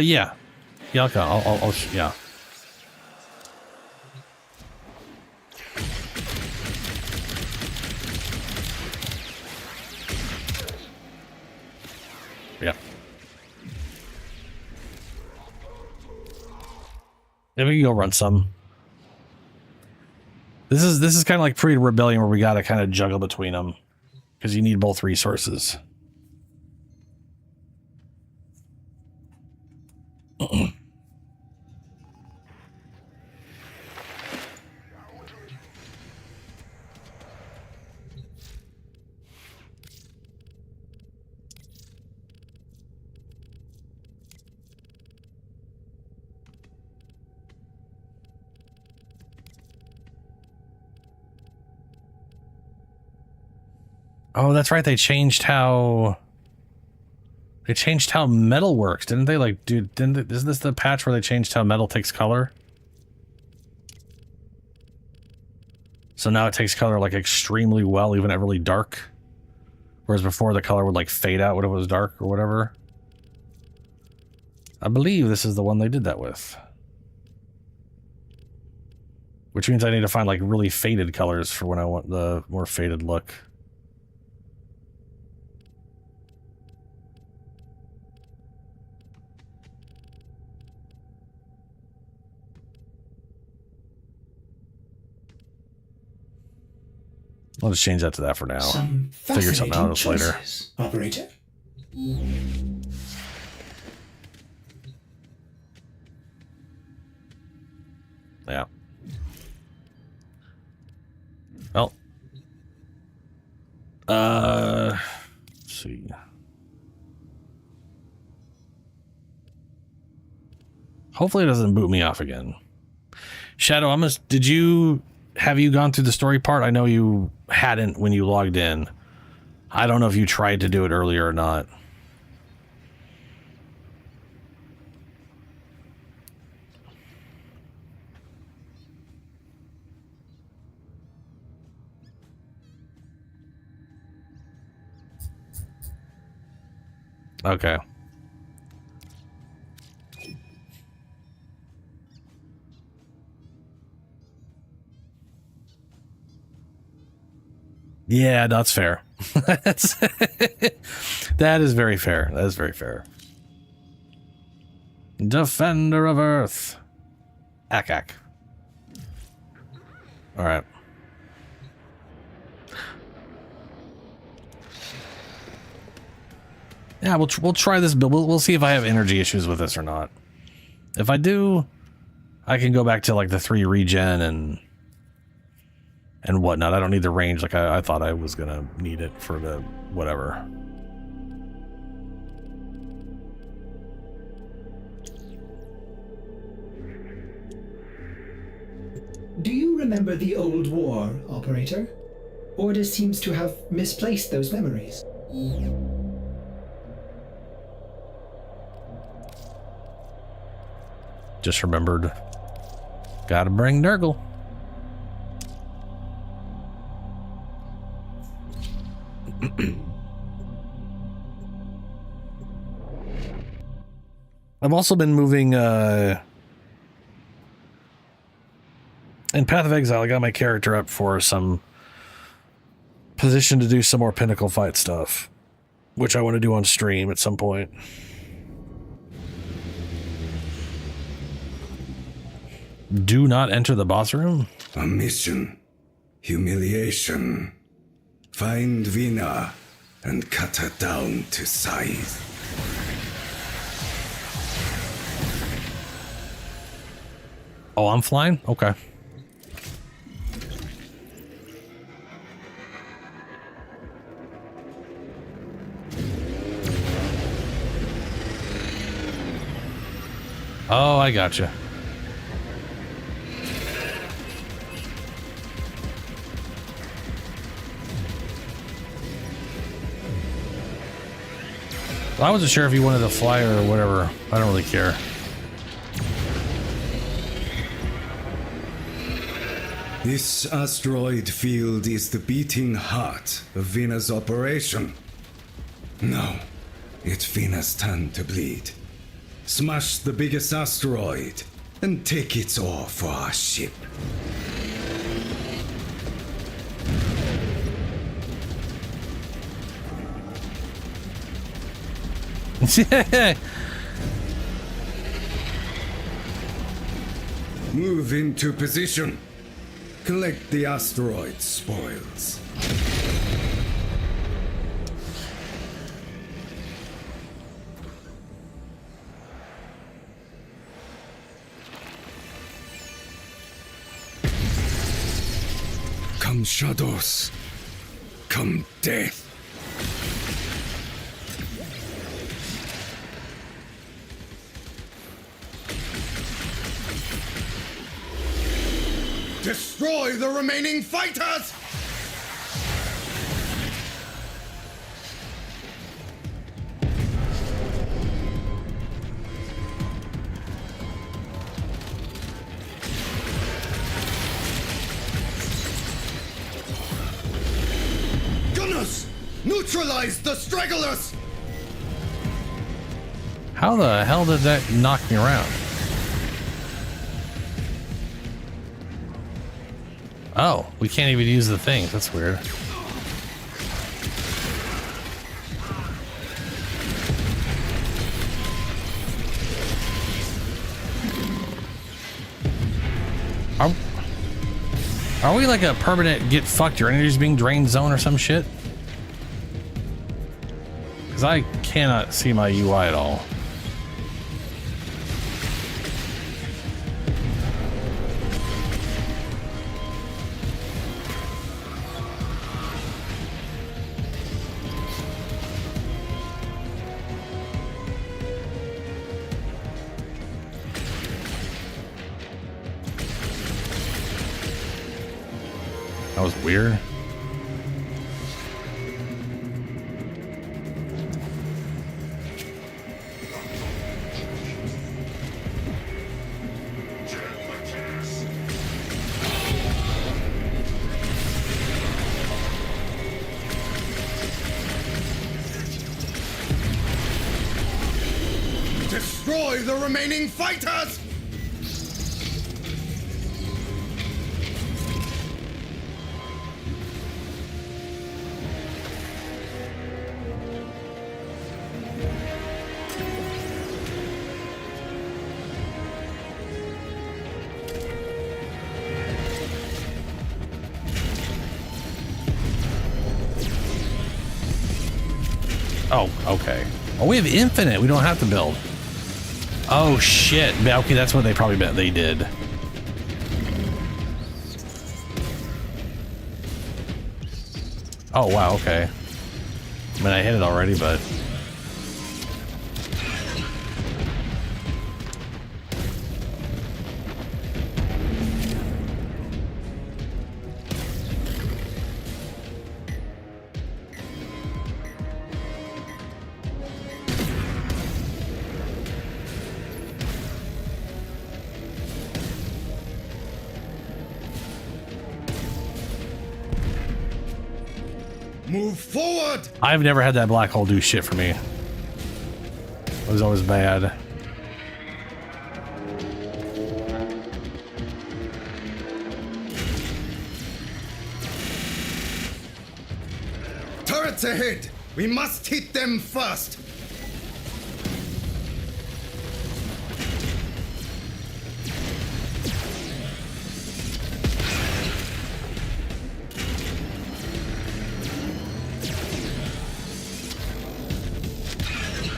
[SPEAKER 1] yeah. Yeah, okay. I'll yeah. Yeah. Yeah, we can go run some. This is kind of like pre-rebellion where we got to kind of juggle between them because you need both resources. Oh, that's right. They changed how metal works, didn't they? Like, dude, isn't this the patch where they changed how metal takes color? So now it takes color like extremely well, even at really dark. Whereas before the color would like fade out when it was dark or whatever. I believe this is the one they did that with. Which means I need to find like really faded colors for when I want the more faded look. I'll just change that to that for now. Figure something out later.
[SPEAKER 4] Operator.
[SPEAKER 1] Yeah. Well. Let's see. Hopefully it doesn't boot me off again. Shadow, have you gone through the story part? I know you hadn't when you logged in. I don't know if you tried to do it earlier or not. Okay. Yeah, that's fair. That is very fair. That is very fair. Defender of Earth. Ack. All right. Yeah, we'll try this build. We'll see if I have energy issues with this or not. If I do, I can go back to like the 3 regen and whatnot. I don't need the range like I thought I was gonna need it for the whatever.
[SPEAKER 4] remember the old war, Operator? Ordis seems to have misplaced those memories.
[SPEAKER 1] Just remembered. Gotta bring Nurgle. I've also been moving in Path of Exile. I got my character up for some position to do some more Pinnacle fight stuff, which I want to do on stream at some point. Do not enter the boss room.
[SPEAKER 6] A mission. Humiliation. Find Vina and cut her down to size.
[SPEAKER 1] Oh, I'm flying? Okay. Oh, I gotcha. I wasn't sure if you wanted to fly or whatever. I don't really care.
[SPEAKER 6] This asteroid field is the beating heart of Vina's operation. Now, it's Vina's turn to bleed. Smash the biggest asteroid and take its ore for our ship. Move into position. Collect the asteroid spoils. Come shadows. Come death.
[SPEAKER 13] Destroy the remaining fighters! Gunners! Neutralize the stragglers!
[SPEAKER 1] How the hell did that knock me around? Oh, we can't even use the thing. That's weird. Are we like a permanent get fucked, your energy's being drained zone or some shit? Because I cannot see my UI at all. That was weird.
[SPEAKER 13] Destroy the remaining fighters!
[SPEAKER 1] Oh, okay. Oh, we have infinite. We don't have to build. Oh, shit. Okay, that's what they probably bet they did. Oh, wow, okay. I mean, I hit it already, but...
[SPEAKER 13] Move forward!
[SPEAKER 1] I've never had that black hole do shit for me. It was always bad.
[SPEAKER 13] Turrets ahead! We must hit them first!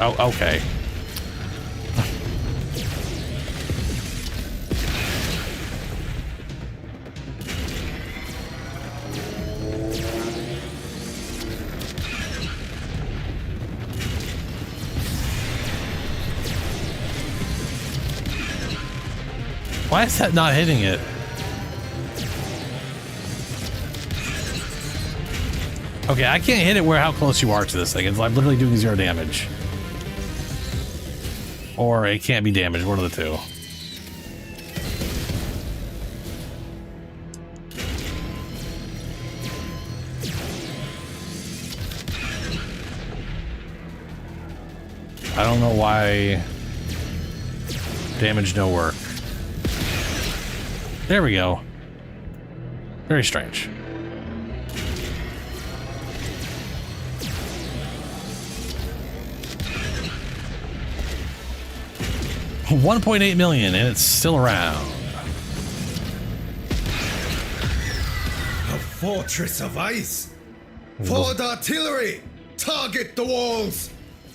[SPEAKER 1] Oh, okay. Why is that not hitting it? Okay, I can't hit it where how close you are to this thing. It's like literally doing 0 damage. Or it can't be damaged, one of the two. I don't know why damage no work. There we go. Very strange. $1.8 million, and it's still around.
[SPEAKER 13] A fortress of ice. Forward artillery! Target the walls!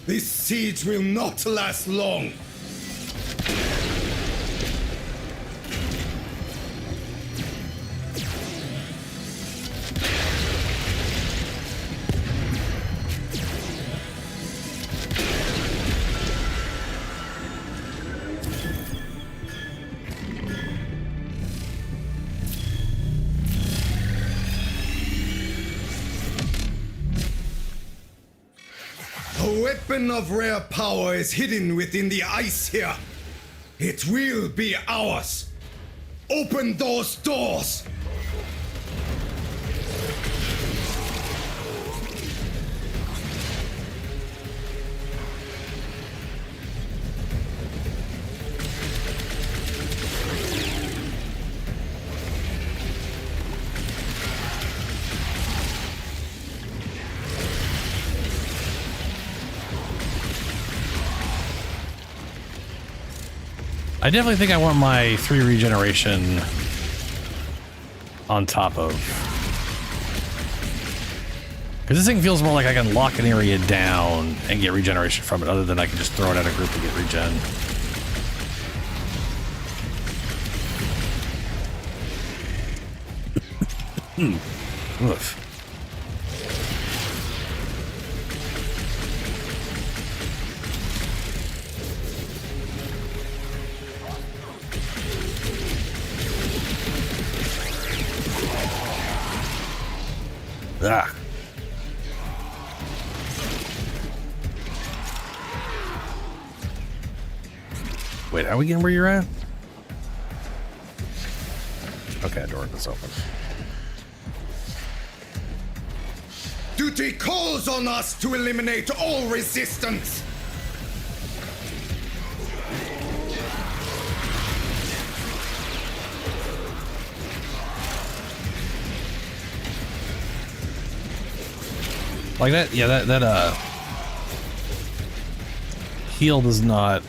[SPEAKER 13] This siege will not last long. A weapon of rare power is hidden within the ice here. It will be ours. Open those doors.
[SPEAKER 1] I definitely think I want my 3 regeneration on top of. Because this thing feels more like I can lock an area down and get regeneration from it, other than I can just throw it at a group and get regen. Oof. Ah. Wait, are we getting where you're at? Okay, door is open.
[SPEAKER 13] Duty calls on us to eliminate all resistance.
[SPEAKER 1] Like that, yeah, that heal does not.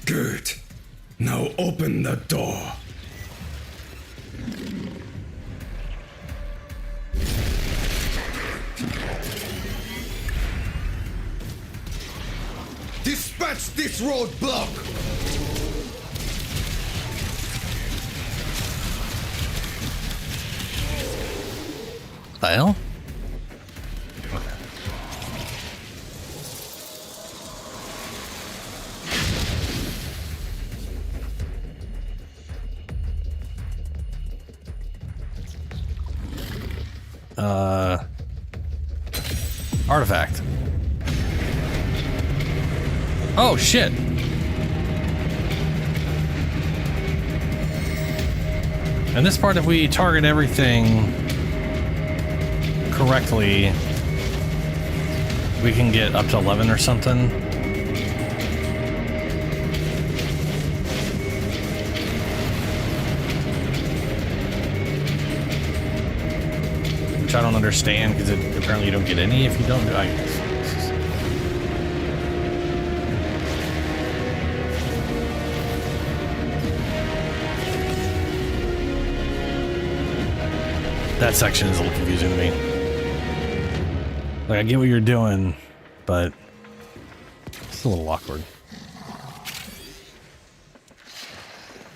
[SPEAKER 13] Good. Now open the door. Dispatch this roadblock.
[SPEAKER 1] The hell? Artifact. Oh shit. And this part, if we target everything correctly, we can get up to 11 or something. Which I don't understand, because apparently you don't get any if you don't do it. That section is a little confusing to me. Like, I get what you're doing, but it's a little awkward.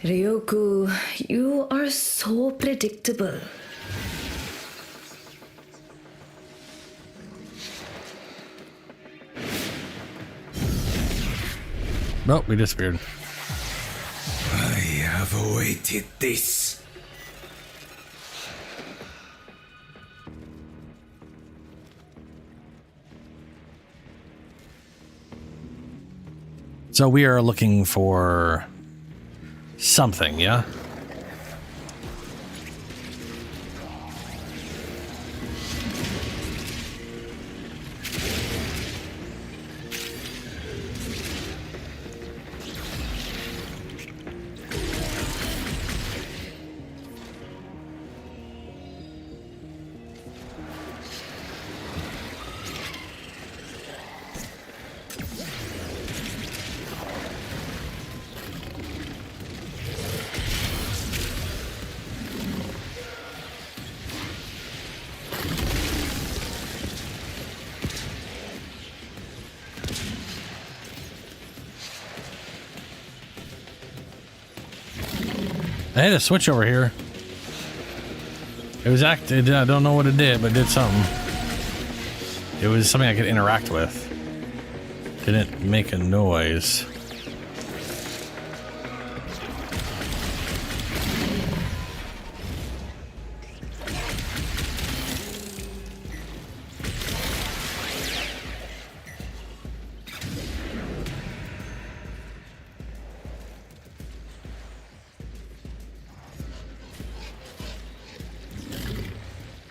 [SPEAKER 9] Ryoku, you are so predictable.
[SPEAKER 1] Nope, we disappeared.
[SPEAKER 13] I have awaited this.
[SPEAKER 1] So we are looking for something, yeah? I had a switch over here. It was active. I don't know what it did, but it did something. It was something I could interact with. Didn't make a noise.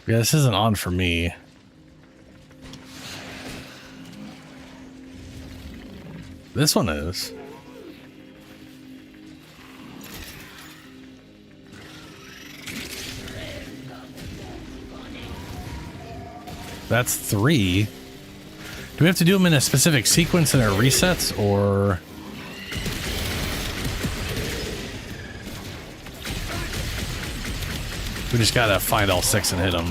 [SPEAKER 1] Yeah, this isn't on for me. This one is. That's 3. Do we have to do them in a specific sequence and it resets, or... We just gotta find all 6 and hit them.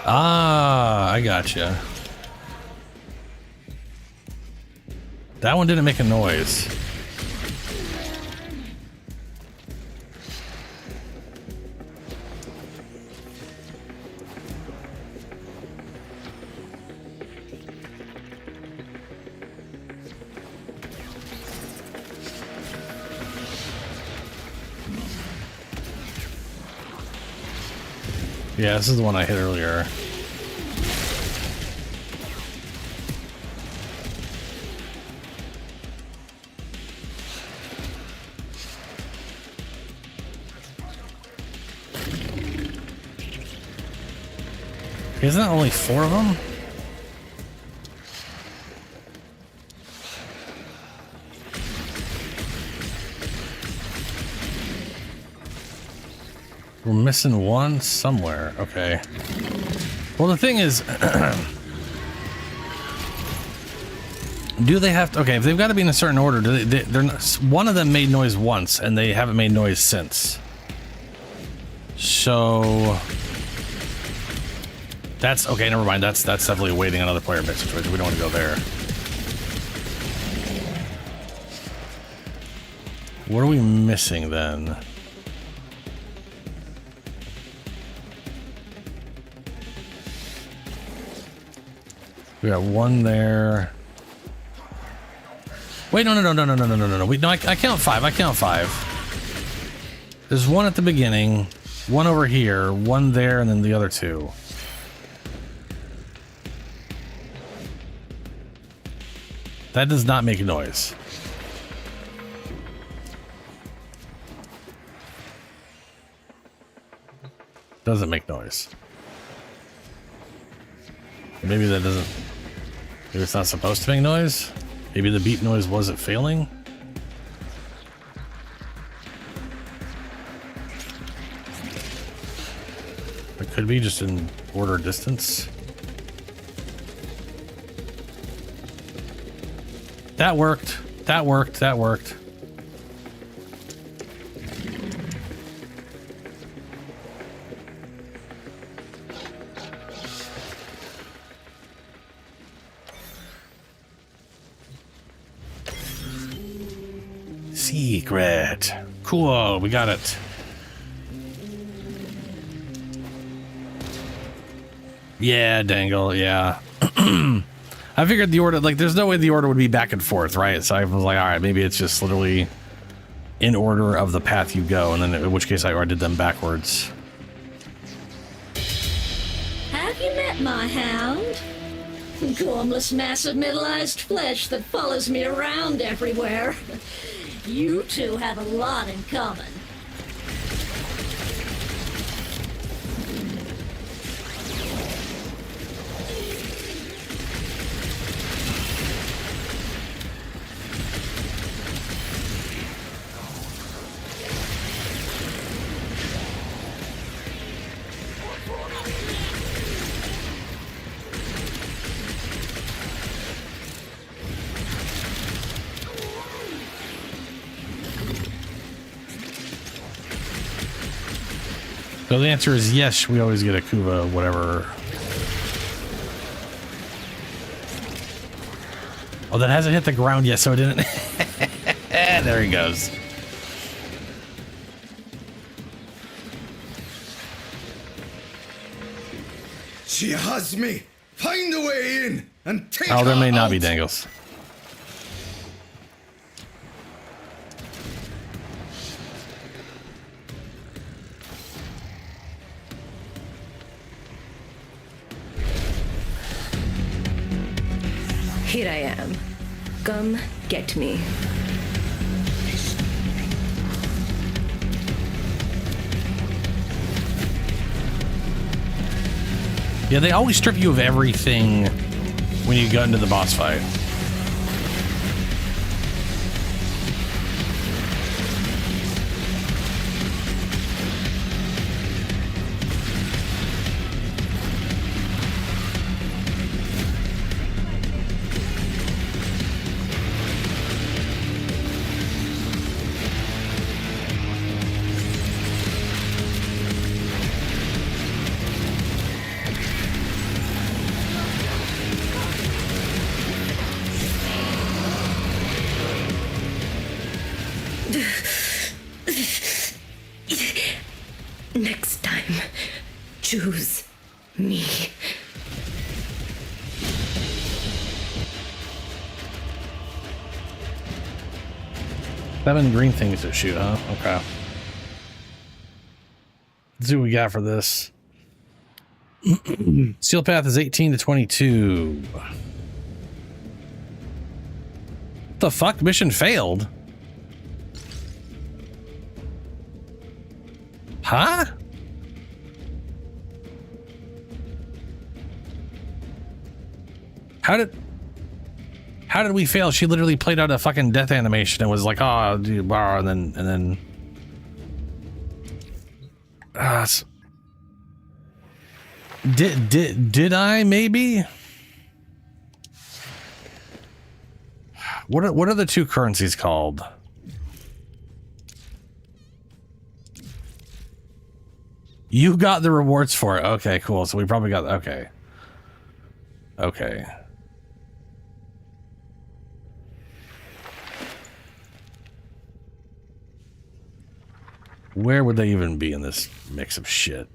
[SPEAKER 1] Ah, I gotcha. That one didn't make a noise. Yeah, this is the one I hit earlier. Isn't that only 4 of them? We're missing one somewhere. Okay. Well, the thing is, do they have to? Okay, if they've got to be in a certain order, they're not, one of them made noise once, and they haven't made noise since. So that's okay. Never mind. That's definitely waiting another player mid situation. We don't want to go there. What are we missing then? We got one there. Wait, no. Wait, no, I count 5. I count 5. There's one at the beginning, one over here, one there, and then the other 2. That does not make noise. Doesn't make noise. Maybe that doesn't... Maybe it's not supposed to make noise? Maybe the beep noise wasn't failing? It could be just in order distance. That worked. That worked. That worked. Secret. Cool, we got it. Yeah, dangle, yeah. I figured the order, like, there's no way the order would be back and forth, right? So I was like, all right, maybe it's just literally in order of the path you go, and then in which case I did them backwards.
[SPEAKER 20] Have you met my hound? Gormless mass of middle-aged flesh that follows me around everywhere. You two have a lot in common.
[SPEAKER 1] So the answer is yes, we always get a Kuva, whatever. Oh, that hasn't hit the ground yet, so it didn't. There he goes.
[SPEAKER 13] She has me. Find a way in and take
[SPEAKER 1] Oh, there
[SPEAKER 13] her
[SPEAKER 1] may not
[SPEAKER 13] out.
[SPEAKER 1] be dangles.
[SPEAKER 9] Here I am. Come get me.
[SPEAKER 1] Yeah, they always strip you of everything when you go into the boss fight.
[SPEAKER 9] Next time, choose me.
[SPEAKER 1] Seven green things to shoot, huh? Okay. Let's see what we got for this. Seal path is 18 to 22. What the fuck? Mission failed? Huh? How did we fail? She literally played out a fucking death animation and was like, oh, dude, and then did I maybe? What are the two currencies called? You got the rewards for it. Okay, cool. So we probably got... Okay. Okay. Where would they even be in this mix of shit?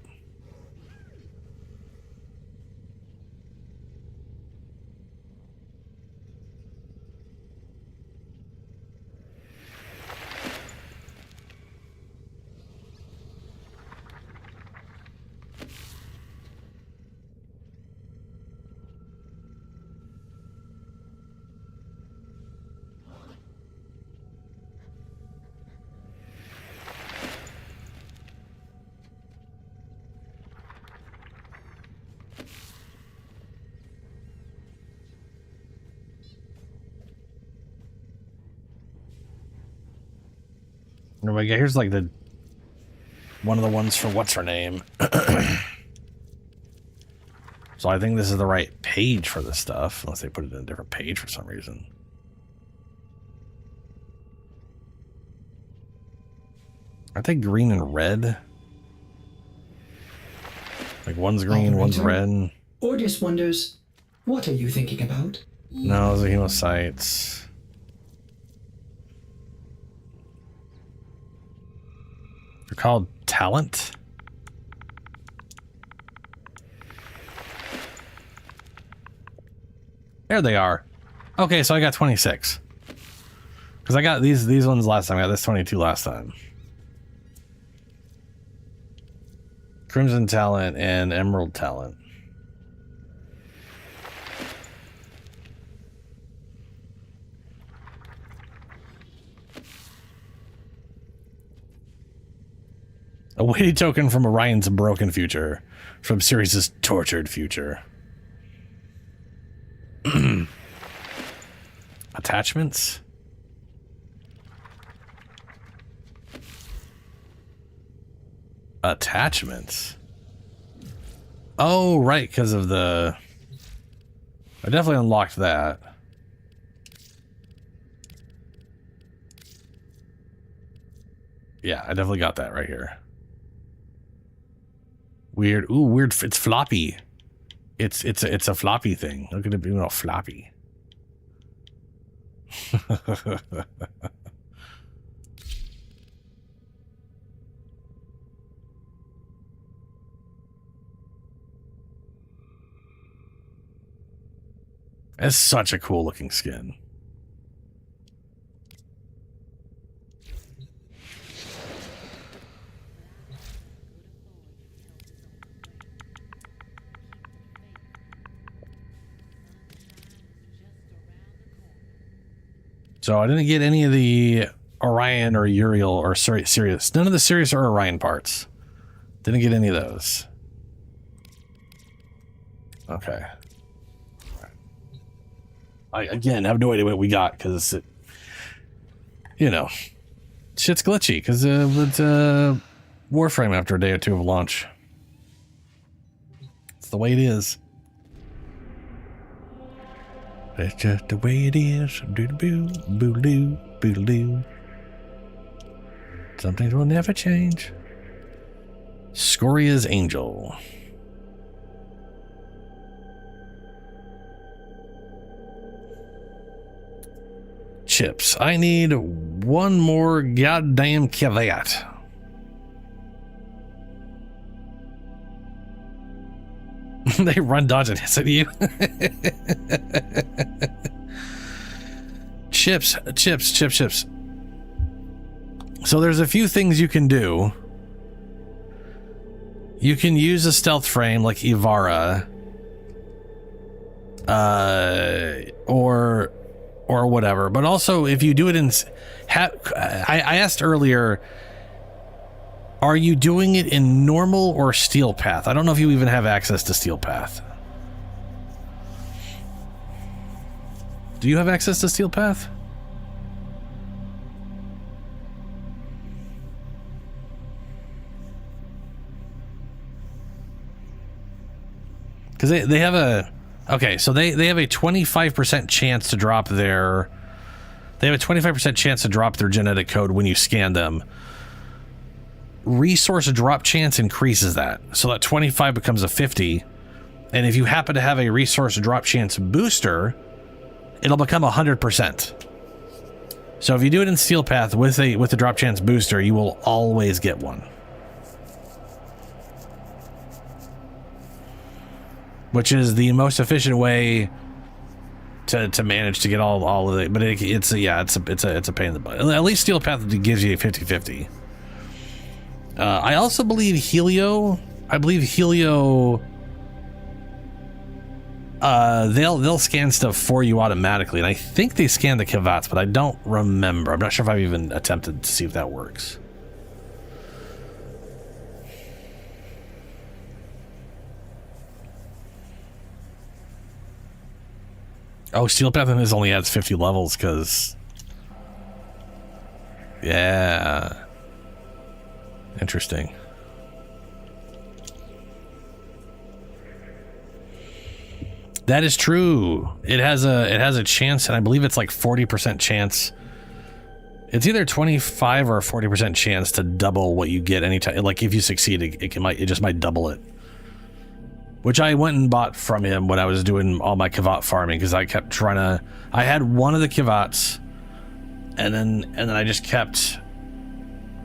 [SPEAKER 1] Here's like the one of the ones for what's her name. So I think this is the right page for this stuff, unless they put it in a different page for some reason. Aren't they green and red? Like one's green, one's red.
[SPEAKER 4] Ordis wonders, what are you thinking about?
[SPEAKER 1] No, those are hemocytes. They're called talent. There they are. Okay, so I got 26. Because I got these ones last time. I got this 22 last time. Crimson talent and emerald talent. A weighty token from Orion's broken future. From Sirius's tortured future. Attachments? Attachments? Oh, right, because of the... I definitely unlocked that. Yeah, I definitely got that right here. Weird. Ooh, weird. It's floppy. It's a floppy thing. Look at it being all floppy. It's such a cool looking skin. So I didn't get any of the Orion or Uriel or Sirius. None of the Sirius or Orion parts. Didn't get any of those. Okay. I, again, have no idea what we got because, you know, shit's glitchy because it's Warframe after a day or two of launch. It's the way it is. That's just the way it is. Doo-doo-boo, boo-doo, boo-doo. Some things will never change. Scoria's Angel. Chips. I need one more goddamn caveat. They run, dodge, and hiss at you. Chips. So there's a few things you can do. You can use a stealth frame like Ivara. Or whatever. But also, if you do it in... I asked earlier... Are you doing it in normal or steel path? I don't know if you even have access to steel path. Do you have access to steel path? Because they have a... Okay, so they have a 25% chance to drop their... They have a 25% chance to drop their genetic code when you scan them. Resource drop chance increases that, so that 25 becomes a 50, and if you happen to have a resource drop chance booster, it'll become 100%. So if you do it in steel path with the drop chance booster, you will always get one, which is the most efficient way to manage to get all of it. But it's a pain in the butt. At least steel path gives you a 50-50. I also believe Helio. They'll scan stuff for you automatically, and I think they scan the Kavats, but I don't remember. I'm not sure if I've even attempted to see if that works. Oh, Steel Path in this only adds 50 levels because... Yeah. Interesting. That is true. It has a chance, and I believe it's like 40% chance. It's either 25 or 40% chance to double what you get anytime. Like if you succeed, it just might double it. Which I went and bought from him when I was doing all my Kavat farming, because I kept trying to. I had one of the Kavats, and then I just kept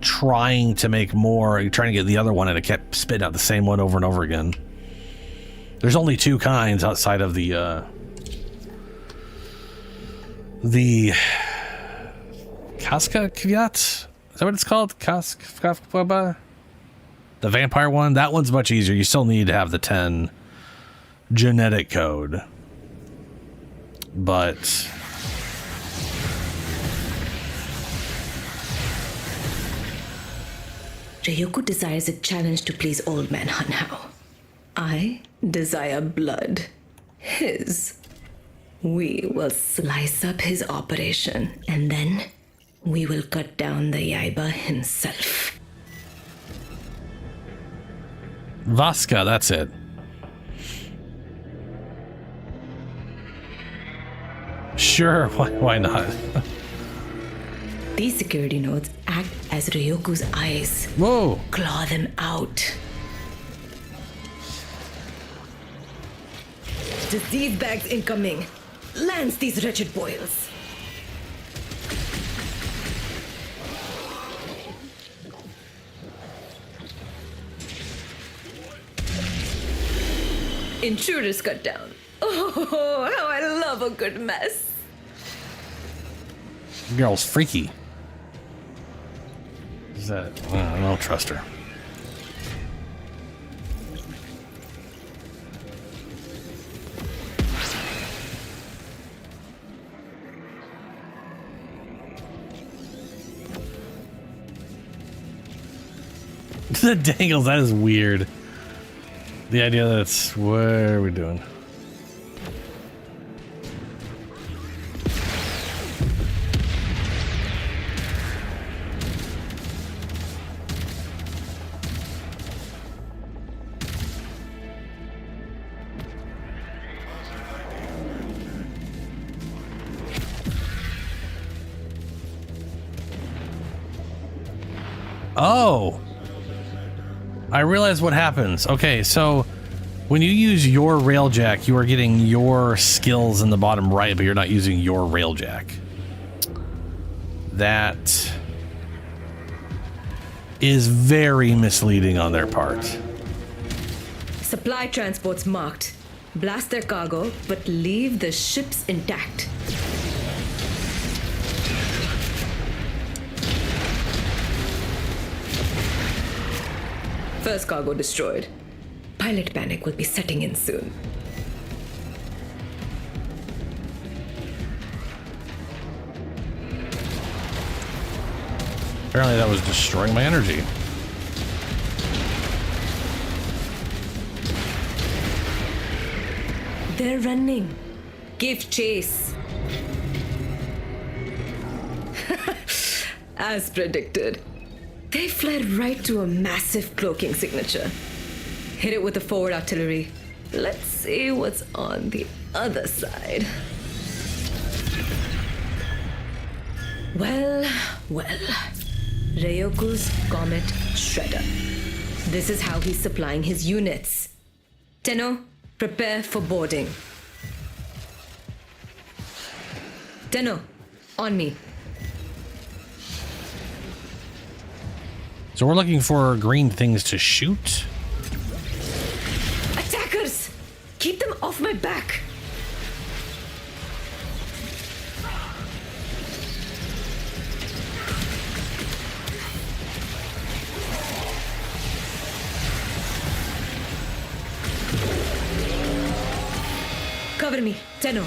[SPEAKER 1] trying to make more, trying to get the other one, and it kept spitting out the same one over and over again. There's only two kinds outside of the Kaska Kvyat? Is that what it's called? The vampire one? That one's much easier. You still need to have the 10 genetic code. But
[SPEAKER 9] Ryoko desires a challenge to please Old Man Hanhao. I desire blood. His. We will slice up his operation, and then we will cut down the Yaiba himself.
[SPEAKER 1] Vaska, that's it. Sure, why not?
[SPEAKER 9] These security nodes act as Ryoku's eyes.
[SPEAKER 1] Whoa!
[SPEAKER 9] Claw them out. Disease bags incoming. Lance these wretched boils. Intruders cut down. Oh, how I love a good mess.
[SPEAKER 1] Girl's freaky. Is that? I don't trust her. The dangles, that is weird. The idea that it's, what are we doing? Oh! I realize what happens. Okay, so when you use your railjack, you are getting your skills in the bottom right, but you're not using your railjack. That is very misleading on their part.
[SPEAKER 9] Supply transports marked. Blast their cargo, but leave the ships intact. First cargo destroyed. Pilot panic will be setting in soon.
[SPEAKER 1] Apparently that was destroying my energy.
[SPEAKER 9] They're running. Give chase. As predicted. They fled right to a massive cloaking signature. Hit it with the forward artillery. Let's see what's on the other side. Well. Ryoku's Comet Shredder. This is how he's supplying his units. Tenno, prepare for boarding. Tenno, on me.
[SPEAKER 1] So we're looking for green things to shoot?
[SPEAKER 9] Attackers! Keep them off my back! Cover me, Tenno.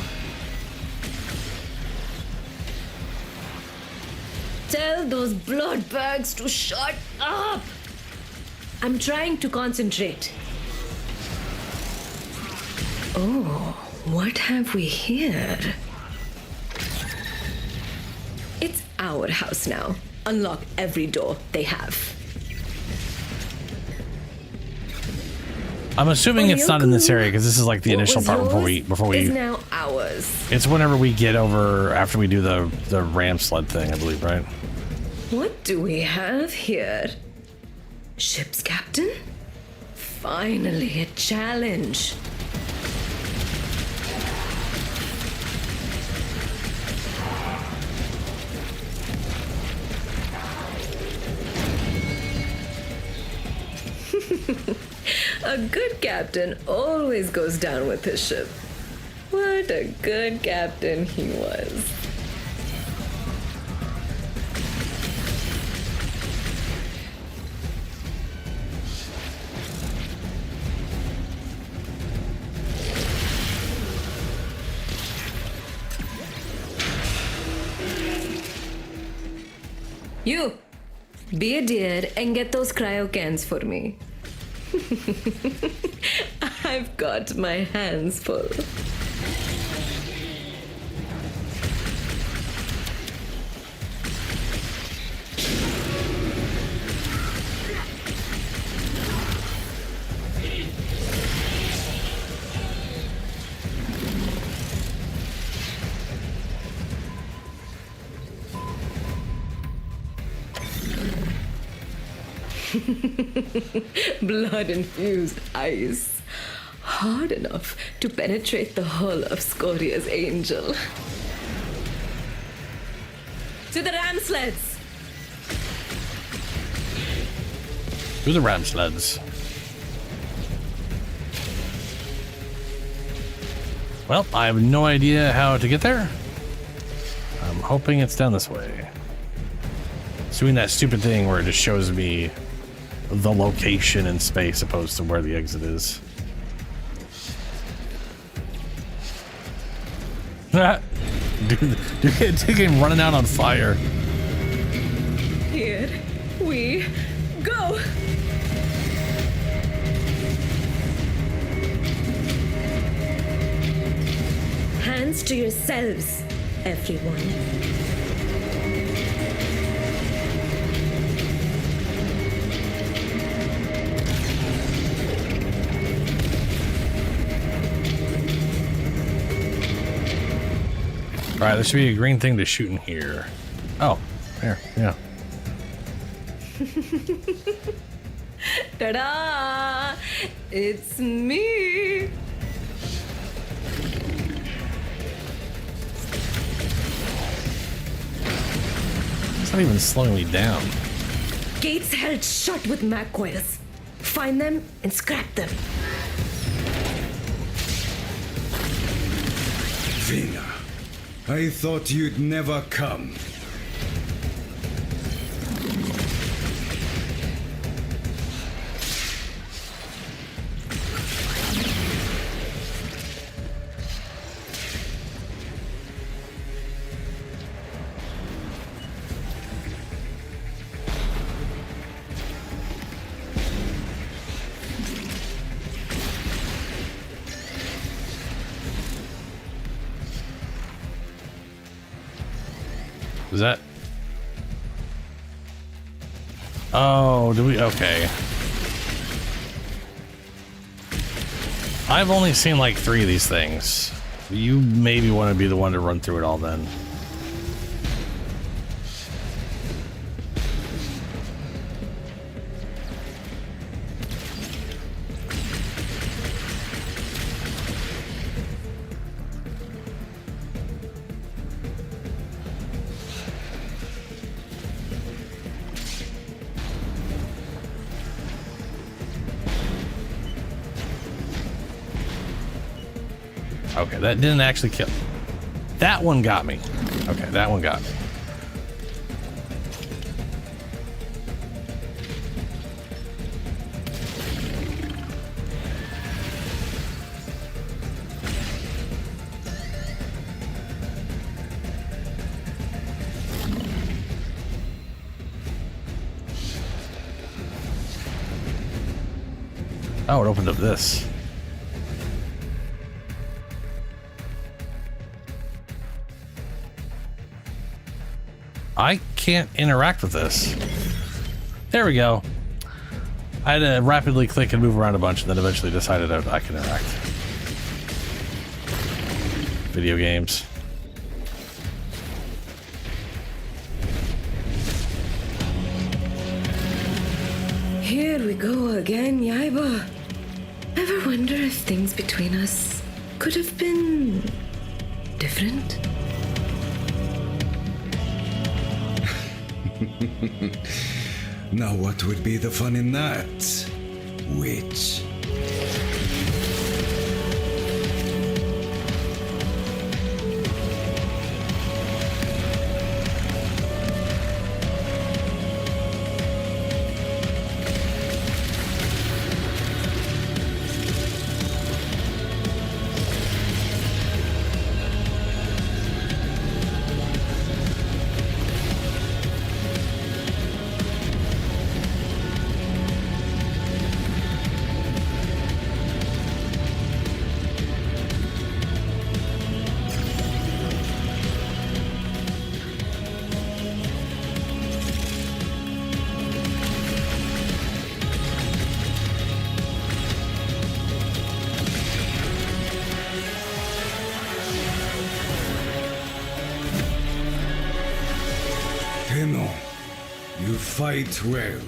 [SPEAKER 9] Tell those blood bags to shut up! I'm trying to concentrate. Oh, what have we here? It's our house now. Unlock every door they have.
[SPEAKER 1] I'm assuming it's not in this area because this is like the
[SPEAKER 9] What
[SPEAKER 1] initial
[SPEAKER 9] was
[SPEAKER 1] part
[SPEAKER 9] yours
[SPEAKER 1] before we.
[SPEAKER 9] is now ours.
[SPEAKER 1] It's whenever we get over after we do the ram sled thing, I believe, right?
[SPEAKER 9] What do we have here? Ship's captain? Finally, a challenge. A good captain always goes down with his ship. What a good captain he was. You, be a dear and get those cryo cans for me. I've got my hands full. Blood-infused ice. Hard enough to penetrate the hull of Scoria's angel. To the ram sleds!
[SPEAKER 1] To the ram sleds. Well, I have no idea how to get there. I'm hoping it's down this way. It's doing that stupid thing where it just shows me the location in space opposed to where the exit is. Dude, game running out on fire.
[SPEAKER 9] Here we go! Hands to yourselves, everyone.
[SPEAKER 1] Alright, there should be a green thing to shoot in here. Oh, there, yeah.
[SPEAKER 9] Ta-da! It's me!
[SPEAKER 1] It's not even slowing me down.
[SPEAKER 9] Gates held shut with mag coils. Find them and scrap them.
[SPEAKER 6] Vina, I thought you'd never come.
[SPEAKER 1] Was that? Oh, do we? Okay. I've only seen like 3 of these things. You maybe want to be the one to run through it all then. Okay, that didn't actually kill. That one got me. Okay, that one got me. Oh, it opened up this. I can't interact with this. There we go. I had to rapidly click and move around a bunch, and then eventually decided I can interact. Video games.
[SPEAKER 9] Here we go again, Yaiba. Ever wonder if things between us could have been different?
[SPEAKER 6] Now what would be the fun in that? Witch. You fight well.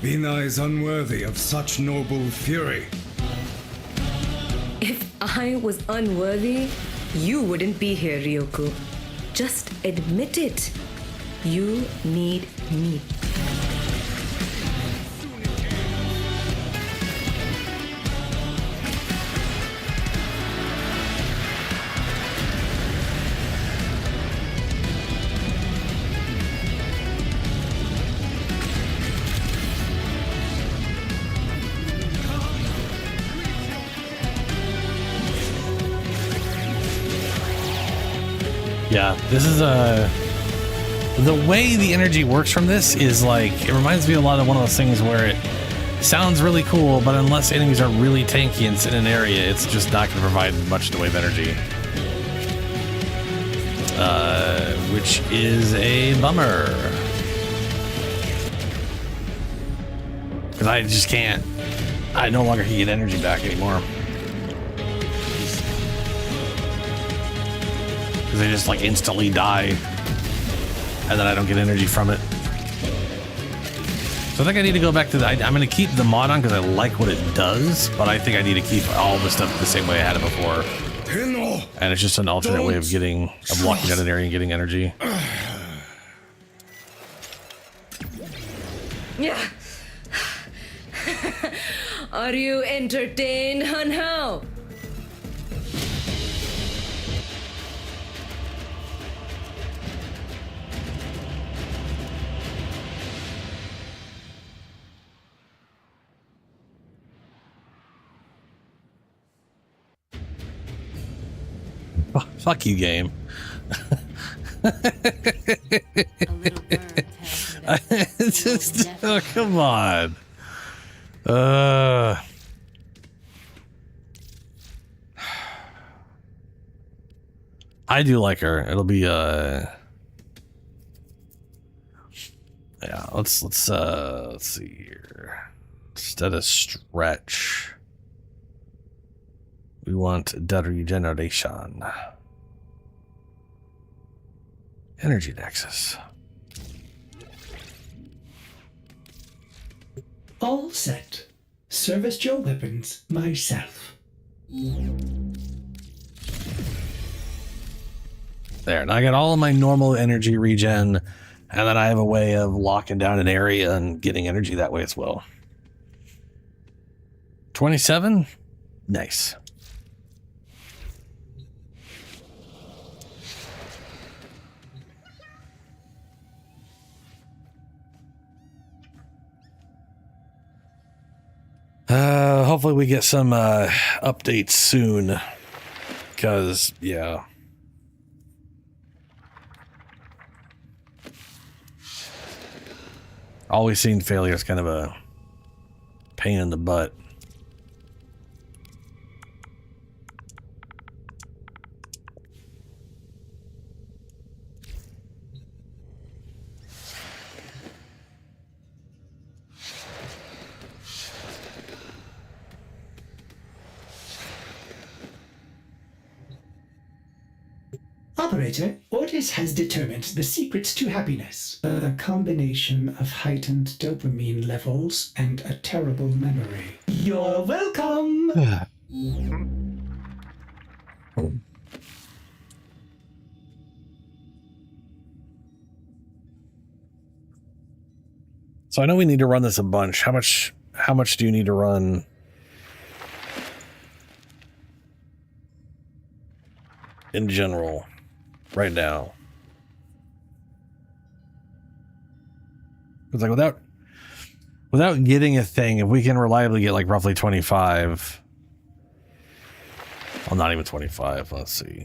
[SPEAKER 6] Vina is unworthy of such noble fury.
[SPEAKER 9] If I was unworthy, you wouldn't be here, Ryoku. Just admit it. You need me.
[SPEAKER 1] Yeah, this is the way the energy works from this is like, it reminds me a lot of one of those things where it sounds really cool, but unless enemies are really tanky and sit in an area, it's just not going to provide much in the way of energy. Which is a bummer. Because I just can't, I no longer can get energy back anymore. They just like instantly die, and then I don't get energy from it. So I think I need to go back to the, I'm going to keep the mod on because I like what it does, but I think I need to keep all the stuff the same way I had it before. And it's just an alternate way of walking out of an area and getting energy.
[SPEAKER 9] Yeah. Are you entertained, Hunhao?
[SPEAKER 1] Fuck you, game. It's just, oh, come on. I do like her. It'll be yeah, let's see here. Instead of stretch, we want the regeneration. Energy nexus.
[SPEAKER 4] All set. Service your weapons myself.
[SPEAKER 1] There, and I got all of my normal energy regen, and then I have a way of locking down an area and getting energy that way as well. 27? Nice. Hopefully we get some updates soon, because yeah, always seeing failure is kind of a pain in the butt.
[SPEAKER 4] Operator, Ordis has determined the secrets to happiness. A combination of heightened dopamine levels and a terrible memory. You're welcome!
[SPEAKER 1] So I know we need to run this a bunch. How much do you need to run? In general, right now. It's like without getting a thing, if we can reliably get like roughly 25. Well, not even 25. Let's see.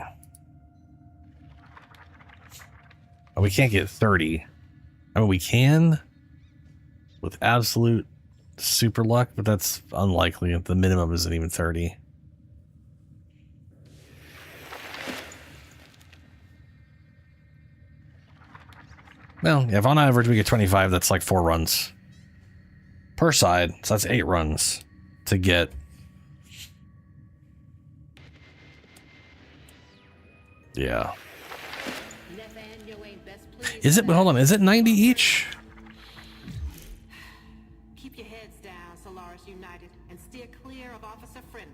[SPEAKER 1] Oh, we can't get 30. I mean, we can with absolute super luck, but that's unlikely. The minimum isn't even 30. Well, if on average we get 25, that's like 4 runs per side. So that's 8 runs to get. Yeah. Is it, hold on, is it 90 each?
[SPEAKER 11] Keep your heads down, Solaris United, and steer clear of Officer Friendly.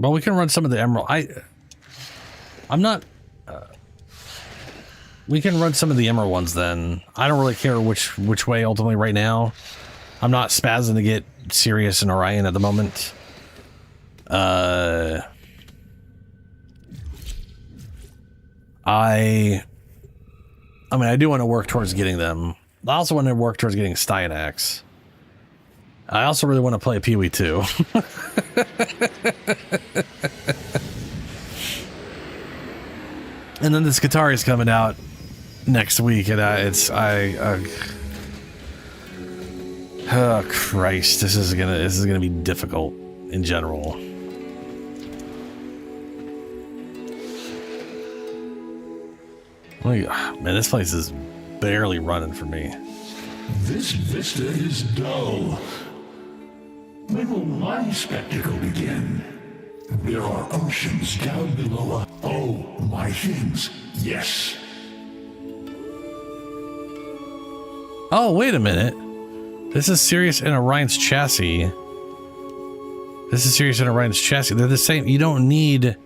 [SPEAKER 1] Well, we can run some of the emerald. I'm not. We can run some of the emerald ones then. I don't really care which way ultimately right now. I'm not spazzing to get Sirius and Orion at the moment. I mean, I do want to work towards getting them. I also want to work towards getting Styanax. I also really want to play PoE2. And then this guitar is coming out next week, and oh Christ, this is gonna be difficult in general. Man, this place is barely running for me.
[SPEAKER 2] This vista is dull. When will my spectacle begin? There are oceans down below. Oh, my things. Yes.
[SPEAKER 1] Oh, wait a minute. This is Sirius and Orion's chassis. This is Sirius and Orion's chassis. They're the same. You don't need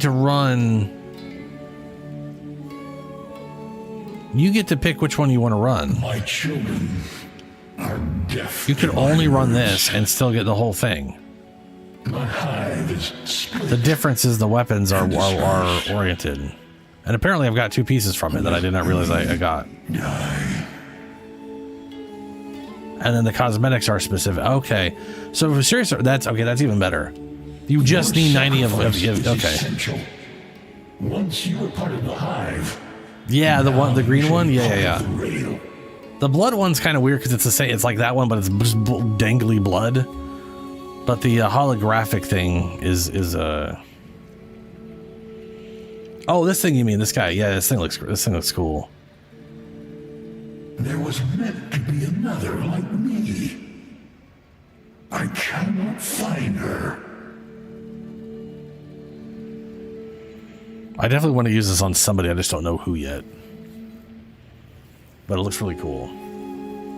[SPEAKER 1] to run. You get to pick which one you want to run.
[SPEAKER 2] My children are deaf.
[SPEAKER 1] You could only run this and still get the whole thing.
[SPEAKER 2] My hive is split.
[SPEAKER 1] The difference is the weapons are oriented. And apparently I've got 2 pieces from it that I did not realize I got. And then the cosmetics are specific. Okay. So for serious, that's even better. You just need 90 of okay.
[SPEAKER 2] Essential. Once you are part of the hive.
[SPEAKER 1] Yeah, the green one? Yeah. The blood one's kind of weird because it's the same. It's like that one, but it's just dangly blood. But the holographic thing is Oh, this thing you mean? This guy? Yeah, this thing looks cool.
[SPEAKER 2] There was meant to be another like me. I cannot find her.
[SPEAKER 1] I definitely want to use this on somebody. I just don't know who yet. But it looks really cool.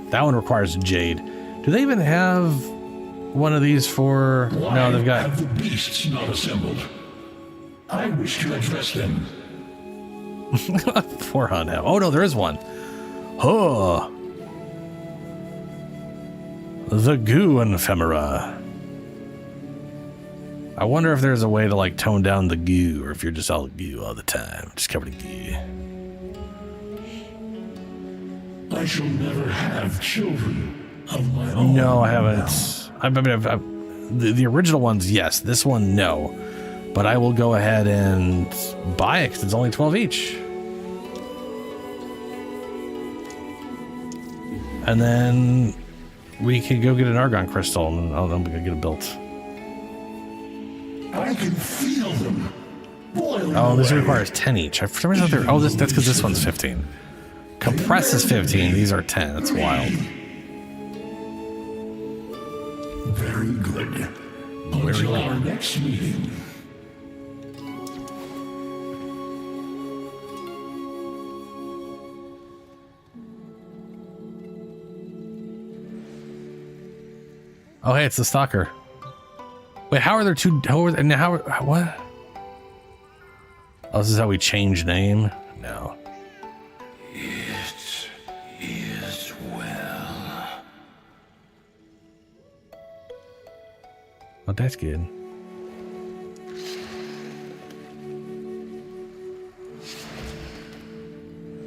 [SPEAKER 1] That one requires Jade. Do they even have one of these for...
[SPEAKER 2] Why
[SPEAKER 1] no, they've got...
[SPEAKER 2] have the beasts not assembled? I wish to address them.
[SPEAKER 1] Poor Hunt. Oh, no, there is one. Oh. The goo ephemera. I wonder if there's a way to like tone down the goo, or if you're just all goo all the time, just covered in goo.
[SPEAKER 2] I shall never have children of my own.
[SPEAKER 1] No, I haven't. I mean, the original ones, yes. This one, no. But I will go ahead and buy it because it's only 12 each. And then we can go get an argon crystal, and I'm gonna get it built.
[SPEAKER 2] I can feel them. Boy,
[SPEAKER 1] Oh, this requires 10 each. For some reason, that's because this one's 15. Compress is 15. These are 10. That's wild.
[SPEAKER 2] Very good. Until our next meeting.
[SPEAKER 1] Oh, hey, it's the stalker. Wait, how are there two? What? Oh, this is how we change name? No.
[SPEAKER 2] It is well.
[SPEAKER 1] Oh, that's good.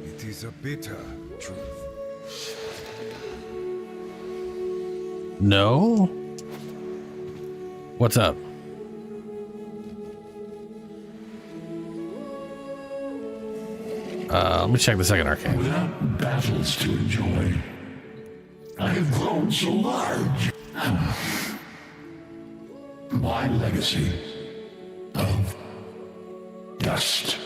[SPEAKER 6] It is a bitter truth.
[SPEAKER 1] No? What's up? Let me check the second arcane.
[SPEAKER 2] Without battles to enjoy, I have grown so large. My legacy of dust.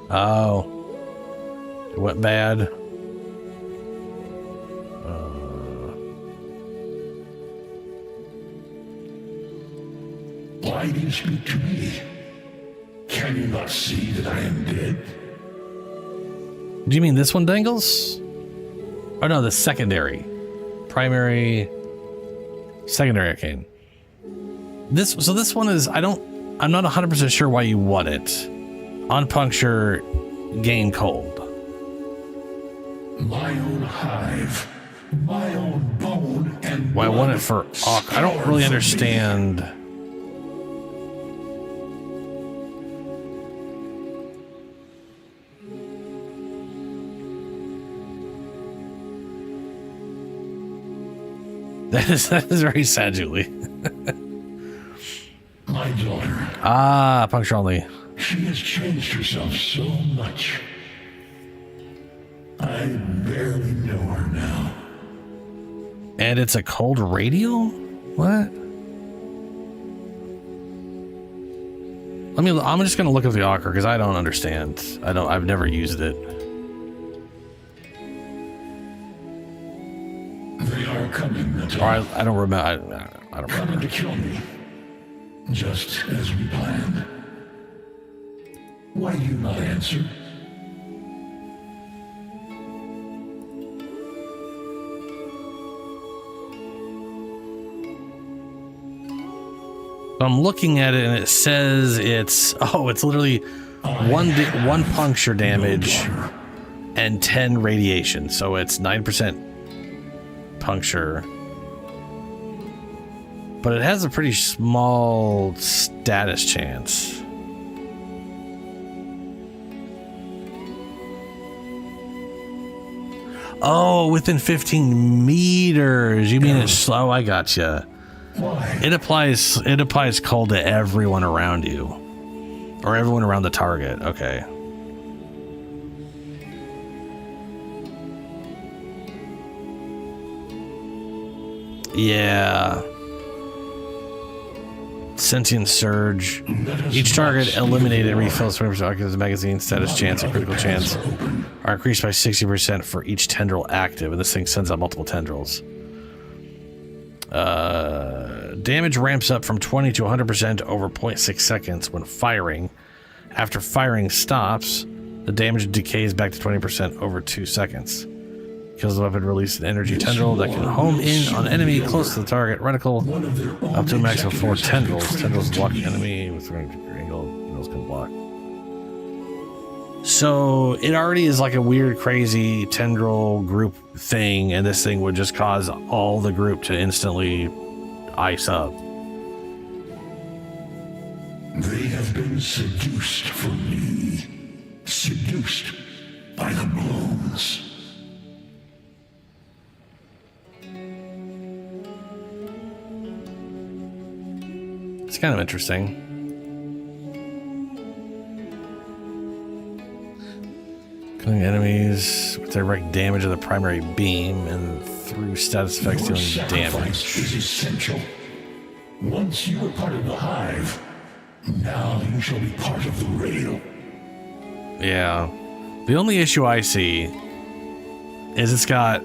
[SPEAKER 1] Oh. It went bad.
[SPEAKER 2] Why do you speak to me? Can you not see that I am dead?
[SPEAKER 1] Do you mean this one, Dangles? Oh no, the secondary. Primary. Secondary arcane. This one is, I'm not 100% sure why you want it. On puncture, gain cold.
[SPEAKER 2] My own hive, my own bone, and
[SPEAKER 1] Why I want it for Awk. I don't really understand. That is very sad, Julie.
[SPEAKER 2] My daughter.
[SPEAKER 1] Ah, puncture only.
[SPEAKER 2] She has changed herself so much. I barely know her now.
[SPEAKER 1] And it's a cold radial? What? I'm just gonna look at the Awk because I don't understand. I've never used it.
[SPEAKER 2] They are coming, Natal.
[SPEAKER 1] Or I don't remember. I don't
[SPEAKER 2] Coming
[SPEAKER 1] remember.
[SPEAKER 2] to kill me. Just as we planned. Why do you not answer?
[SPEAKER 1] I'm looking at it and it says it's literally one puncture damage and 10 radiation. So it's 9% puncture. But it has a pretty small status chance. Oh, within 15 meters. You mean it's slow? I gotcha.
[SPEAKER 2] Why?
[SPEAKER 1] It applies cold to everyone around you. Or everyone around the target. Okay. Yeah. Sentient Surge. Each target eliminated refills 20% of the magazine. Status chance and critical chance are increased by 60% for each tendril active, and this thing sends out multiple tendrils. Damage ramps up from 20 to 100% over 0.6 seconds when firing. After firing stops, the damage decays back to 20% over 2 seconds. Kills the weapon, release an energy tendril that can home in on enemy close to the target. Reticle up to a maximum of 4 tendrils. Tendrils block enemy with 300 angle. Tendrils can block. So it already is like a weird, crazy tendril group thing, and this thing would just cause all the group to instantly ice up.
[SPEAKER 2] They have been seduced from me. Seduced by the blooms.
[SPEAKER 1] It's kind of interesting. Killing enemies with direct damage of the primary beam and through status effects dealing damage.
[SPEAKER 2] Is essential. Once you were part of the Hive, now you shall be part of the Rail.
[SPEAKER 1] Yeah. The only issue I see is it's got...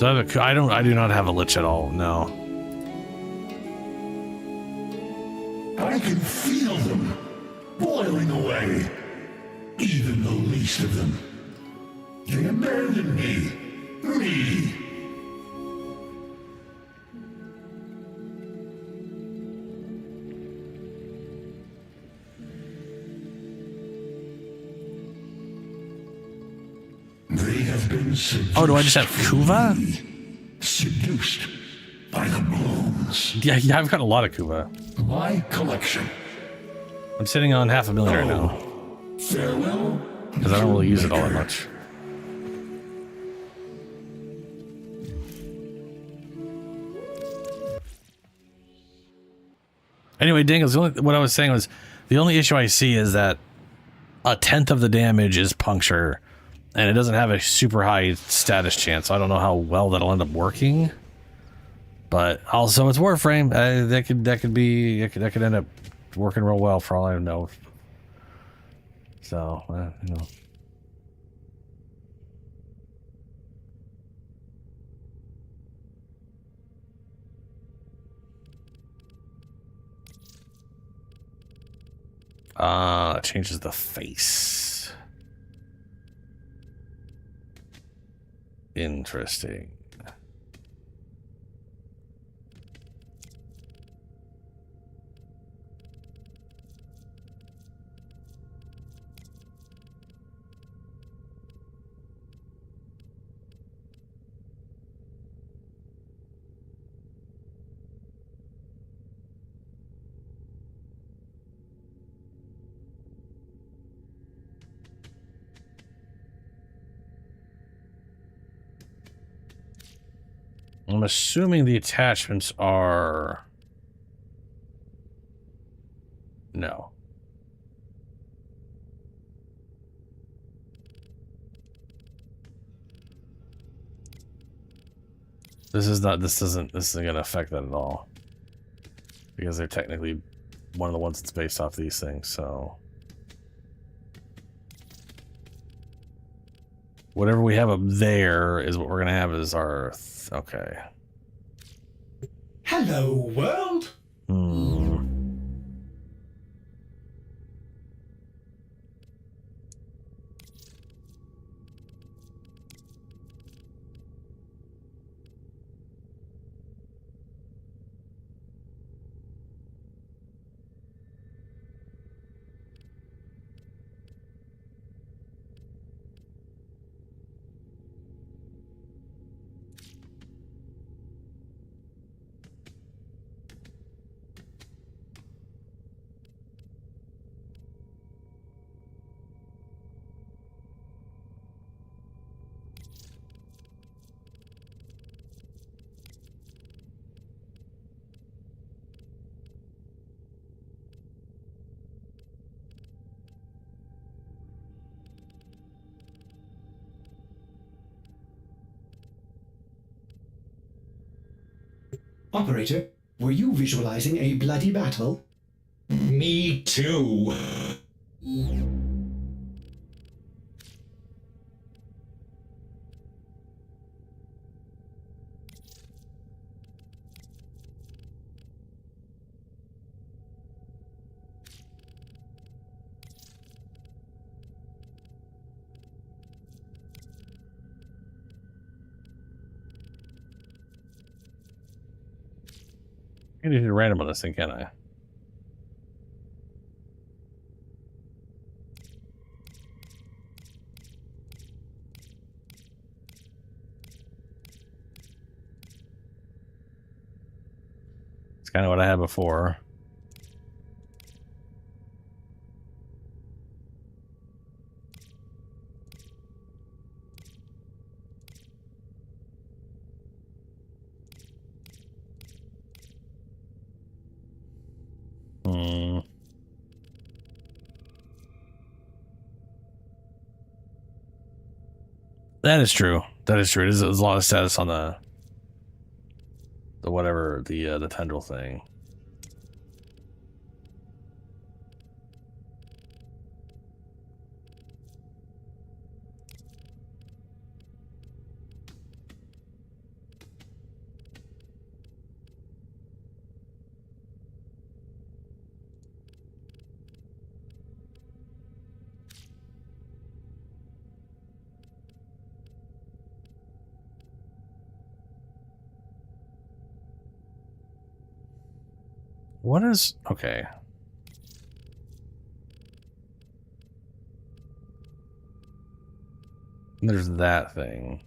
[SPEAKER 1] I do not have a lich at all, no.
[SPEAKER 2] I can feel them boiling away. Even the least of them. They abandoned me. Me. They have been seduced.
[SPEAKER 1] Oh, do I just have Kuva?
[SPEAKER 2] Seduced by the blooms.
[SPEAKER 1] Yeah, I've got a lot of Kuva.
[SPEAKER 2] My collection.
[SPEAKER 1] I'm sitting on 500,000 right now.
[SPEAKER 2] Farewell.
[SPEAKER 1] Because I don't really use it all that much. Anyway, Dingles, what I was saying was, the only issue I see is that 1/10 of the damage is puncture, and it doesn't have a super high status chance, so I don't know how well that'll end up working. But also, it's Warframe. That could end up working real well for all I know. So, you know. It changes the face. Interesting. I'm assuming the attachments are... No. This isn't gonna affect that at all. Because they're technically one of the ones that's based off these things, so... Whatever we have up there is what we're gonna have as our... Okay.
[SPEAKER 4] Hello, world. Operator, were you visualizing a bloody battle?
[SPEAKER 13] Me too.
[SPEAKER 1] I can do random on this thing, can't I? It's kind of what I had before. That is true. That is true. There's a lot of status on the The whatever, the tendril thing. What is... Okay. There's that thing.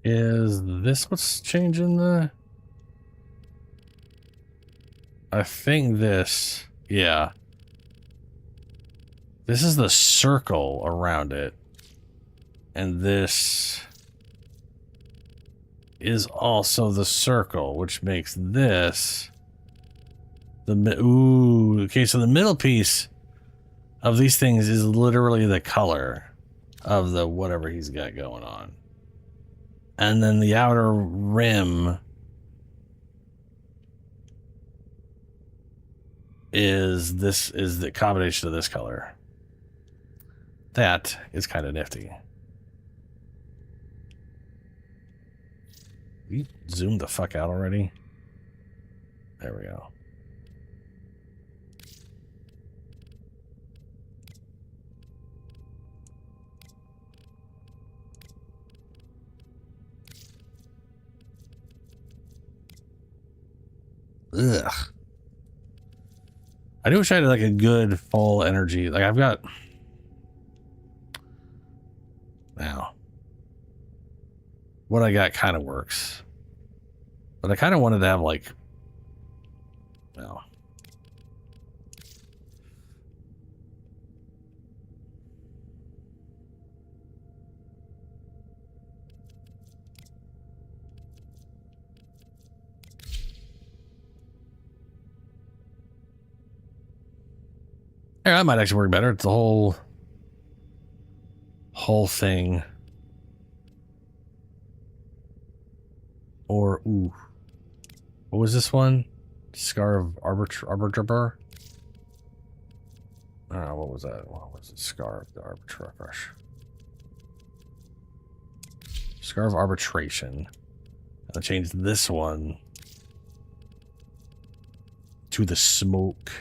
[SPEAKER 1] Is this what's changing the... I think this... Yeah. This is the circle around it. And this is also the circle, which makes this... Ooh, okay, so the middle piece of these things is literally the color of the whatever he's got going on. And then the outer rim is the combination of this color. That is kind of nifty. You zoomed the fuck out already? There we go. Ugh. I do wish I had like a good full energy. Like I've got now. What I got kind of works. But I kind of wanted to have like well. Yeah, that might actually work better. It's the whole thing. Or ooh, what was this one? Scar of Arbiter. I don't know, what was that? What was it? Scar of the Arbiter. Scar of Arbitration. I changed this one to the smoke.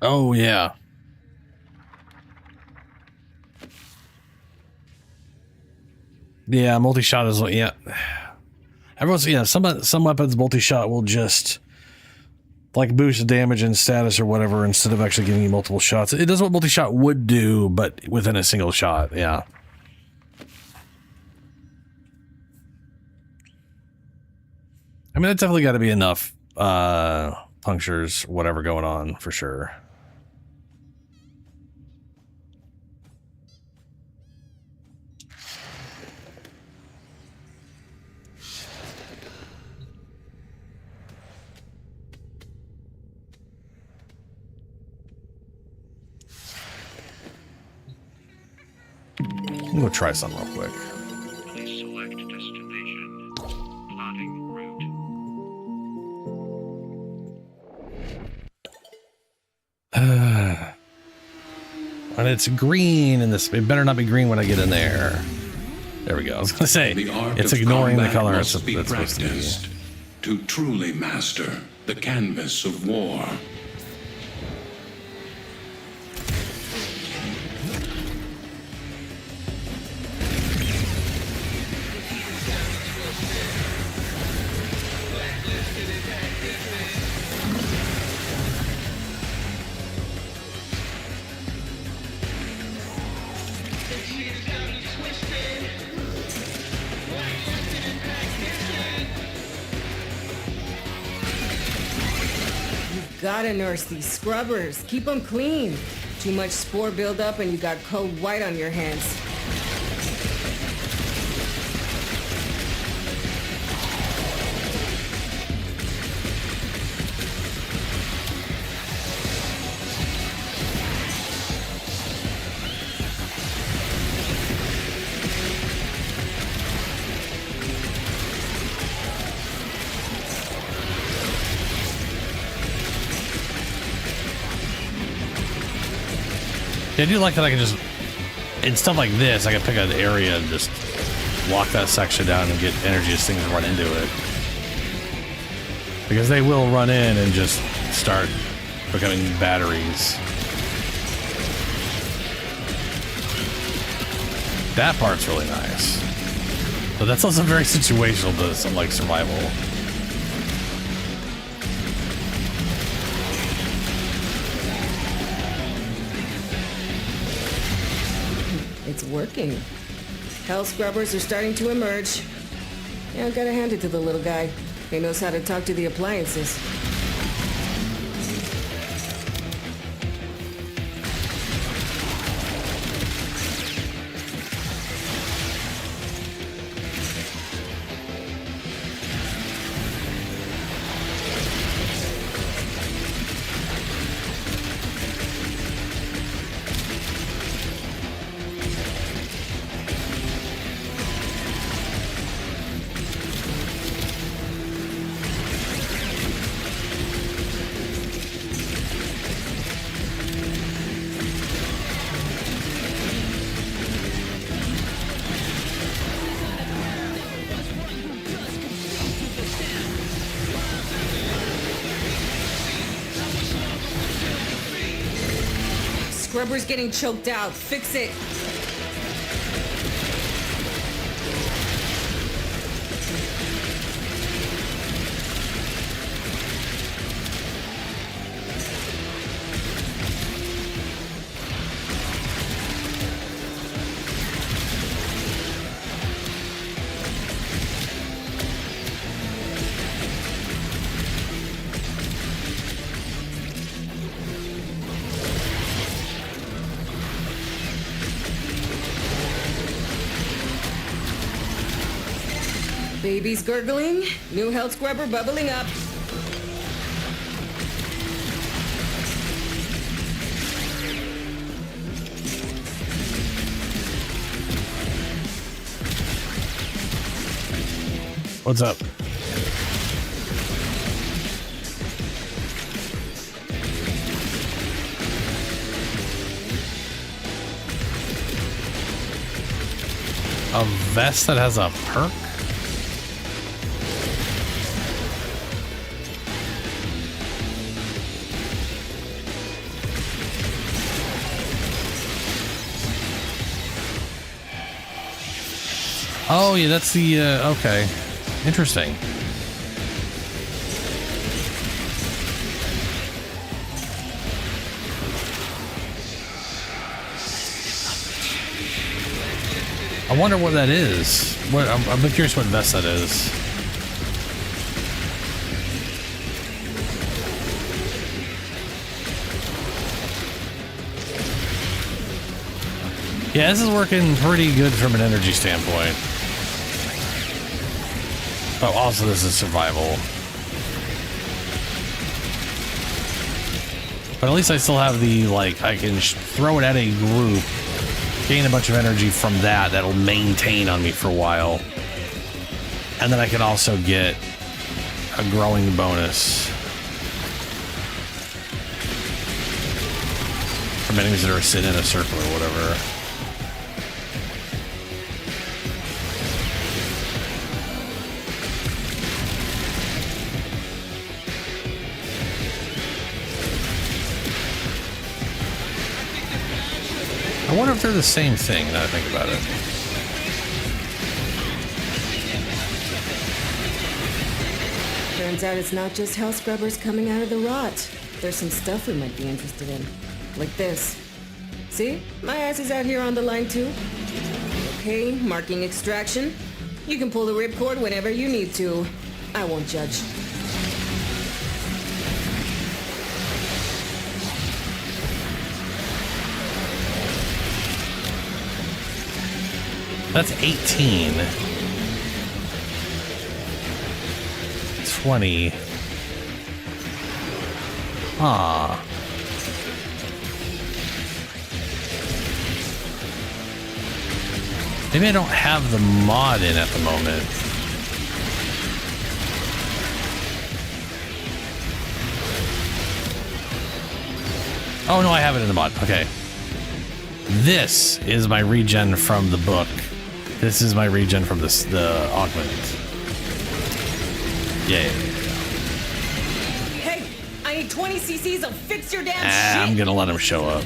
[SPEAKER 1] Oh yeah. Yeah, multi-shot is yeah. Everyone's some weapons multi-shot will just like boost damage and status or whatever instead of actually giving you multiple shots. It does what multi-shot would do, but within a single shot. Yeah. I mean, that's definitely got to be enough punctures, whatever going on for sure. I'm gonna try something real quick.
[SPEAKER 21] Please select destination. Plotting route.
[SPEAKER 1] And it's green in this. It better not be green when I get in there. There we go. I was gonna say it's ignoring the color it's supposed to be.
[SPEAKER 2] To truly master the canvas of war.
[SPEAKER 22] Gotta nurse these scrubbers. Keep them clean. Too much spore buildup and you got cold white on your hands.
[SPEAKER 1] Yeah, I do like that I can just, in stuff like this, I can pick an area and just lock that section down and get energy as things run into it. Because they will run in and just start becoming batteries. That part's really nice. But that's also very situational to some like survival.
[SPEAKER 22] It's working. Hell scrubbers are starting to emerge. Yeah, gotta hand it to the little guy. He knows how to talk to the appliances. Scrubber's getting choked out. Fix it. Baby's gurgling. New health scrubber bubbling up.
[SPEAKER 1] What's up? A vest that has a perk? Oh, yeah, that's the, okay. Interesting. I wonder what that is. I'm curious what vest that is. Yeah, this is working pretty good from an energy standpoint. Oh, also this is survival. But at least I still have the, like, I can throw it at a group, gain a bunch of energy from that, that'll maintain on me for a while. And then I can also get a growing bonus from enemies that are sitting in a circle or whatever. I wonder if they're the same thing now I think about it.
[SPEAKER 22] Turns out it's not just hell scrubbers coming out of the rot. There's some stuff we might be interested in. Like this. See? My ass is out here on the line too. Okay, marking extraction. You can pull the ripcord whenever you need to. I won't judge.
[SPEAKER 1] That's 18. 20. Ah. Maybe I don't have the mod in at the moment. Oh no, I have it in the mod. Okay. This is my regen from the book. This is my regen from the augment. Yeah.
[SPEAKER 22] Hey, I need 20 cc's of fix your damn shit.
[SPEAKER 1] I'm gonna let him show up.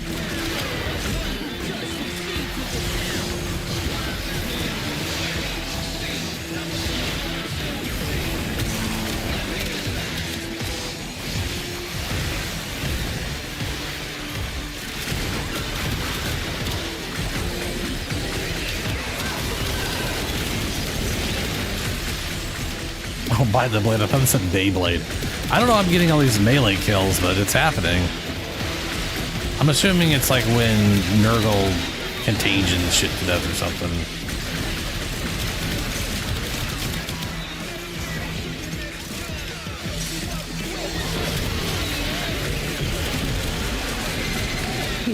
[SPEAKER 1] Oh, by the blade. I thought this said Beyblade. I don't know how I'm getting all these melee kills, but it's happening. I'm assuming it's like when Nurgle contagion shit to death or something.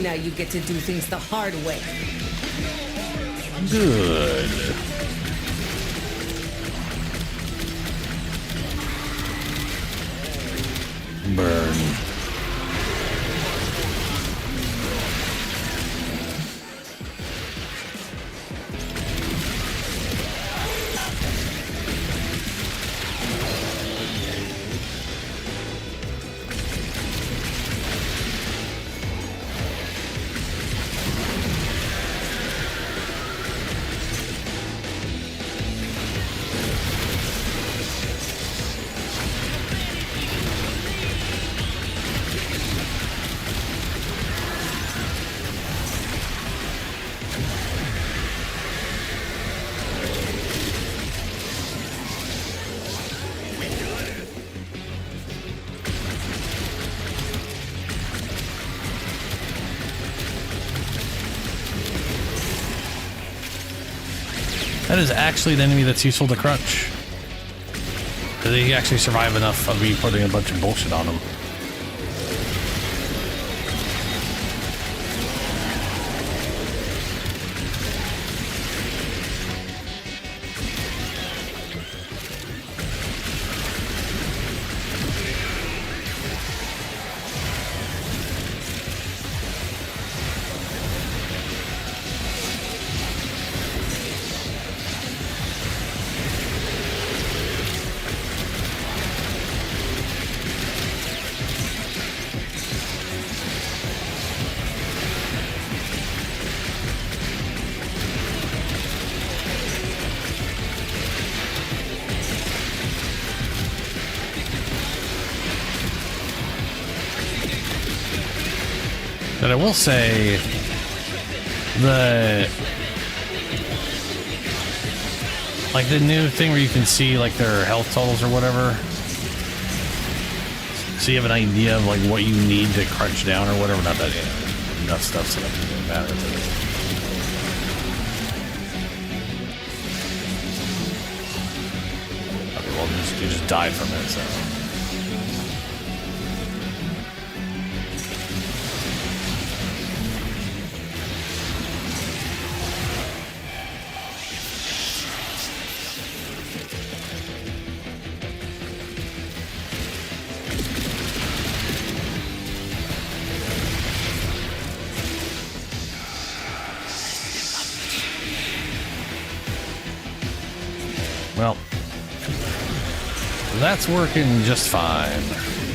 [SPEAKER 22] Now you get to do things the hard way.
[SPEAKER 1] Good. Burn. That is actually an enemy that's useful to crunch. They actually survive enough of me putting a bunch of bullshit on them. But I will say, Like the new thing where you can see like their health totals or whatever. So you have an idea of like what you need to crunch down or whatever. Not that enough stuff so that it doesn't matter. Okay, well you just died from it, so. Well, that's working just fine,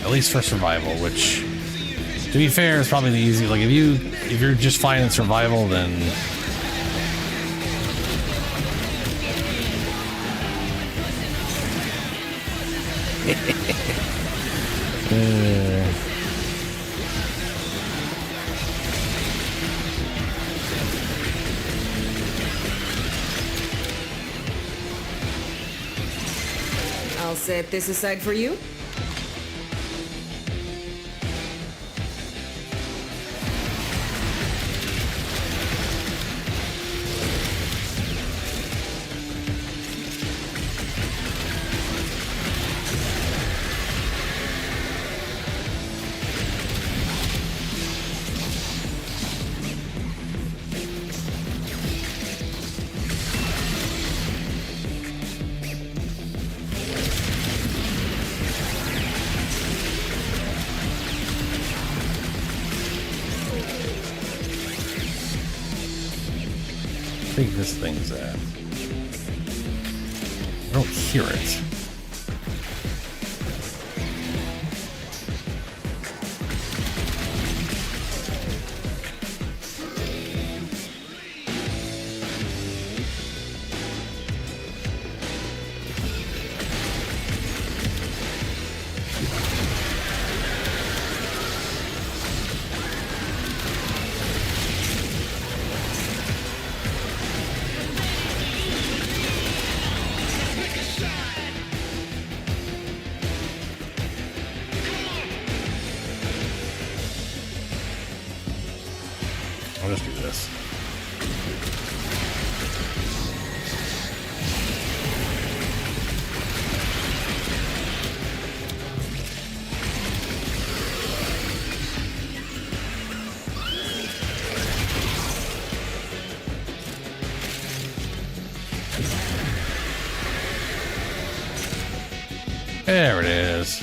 [SPEAKER 1] at least for survival. Which, to be fair, is probably the easy. Like if you're just fine in survival, then
[SPEAKER 22] I'll set this aside for you.
[SPEAKER 1] I think this thing's at. I don't hear it. I'll just do this. There it is.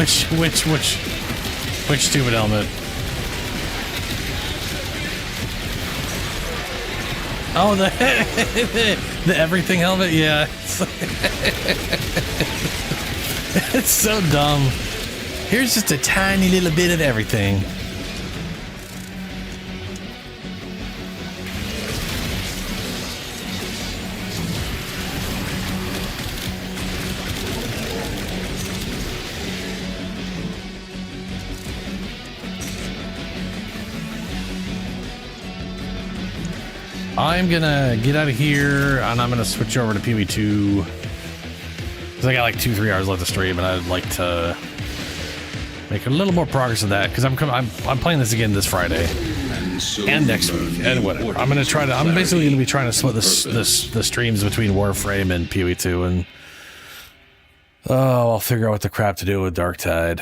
[SPEAKER 1] Which stupid helmet? Oh, the everything helmet? Yeah. It's so dumb. Here's just a tiny little bit of everything. I'm gonna get out of here and I'm gonna switch over to PoE2 because I got like 2-3 hours left to stream and I'd like to make a little more progress of that because I'm playing this again this Friday and next week and whatever. I'm basically gonna be trying to split the streams between Warframe and PoE2 and I'll figure out what the crap to do with Darktide.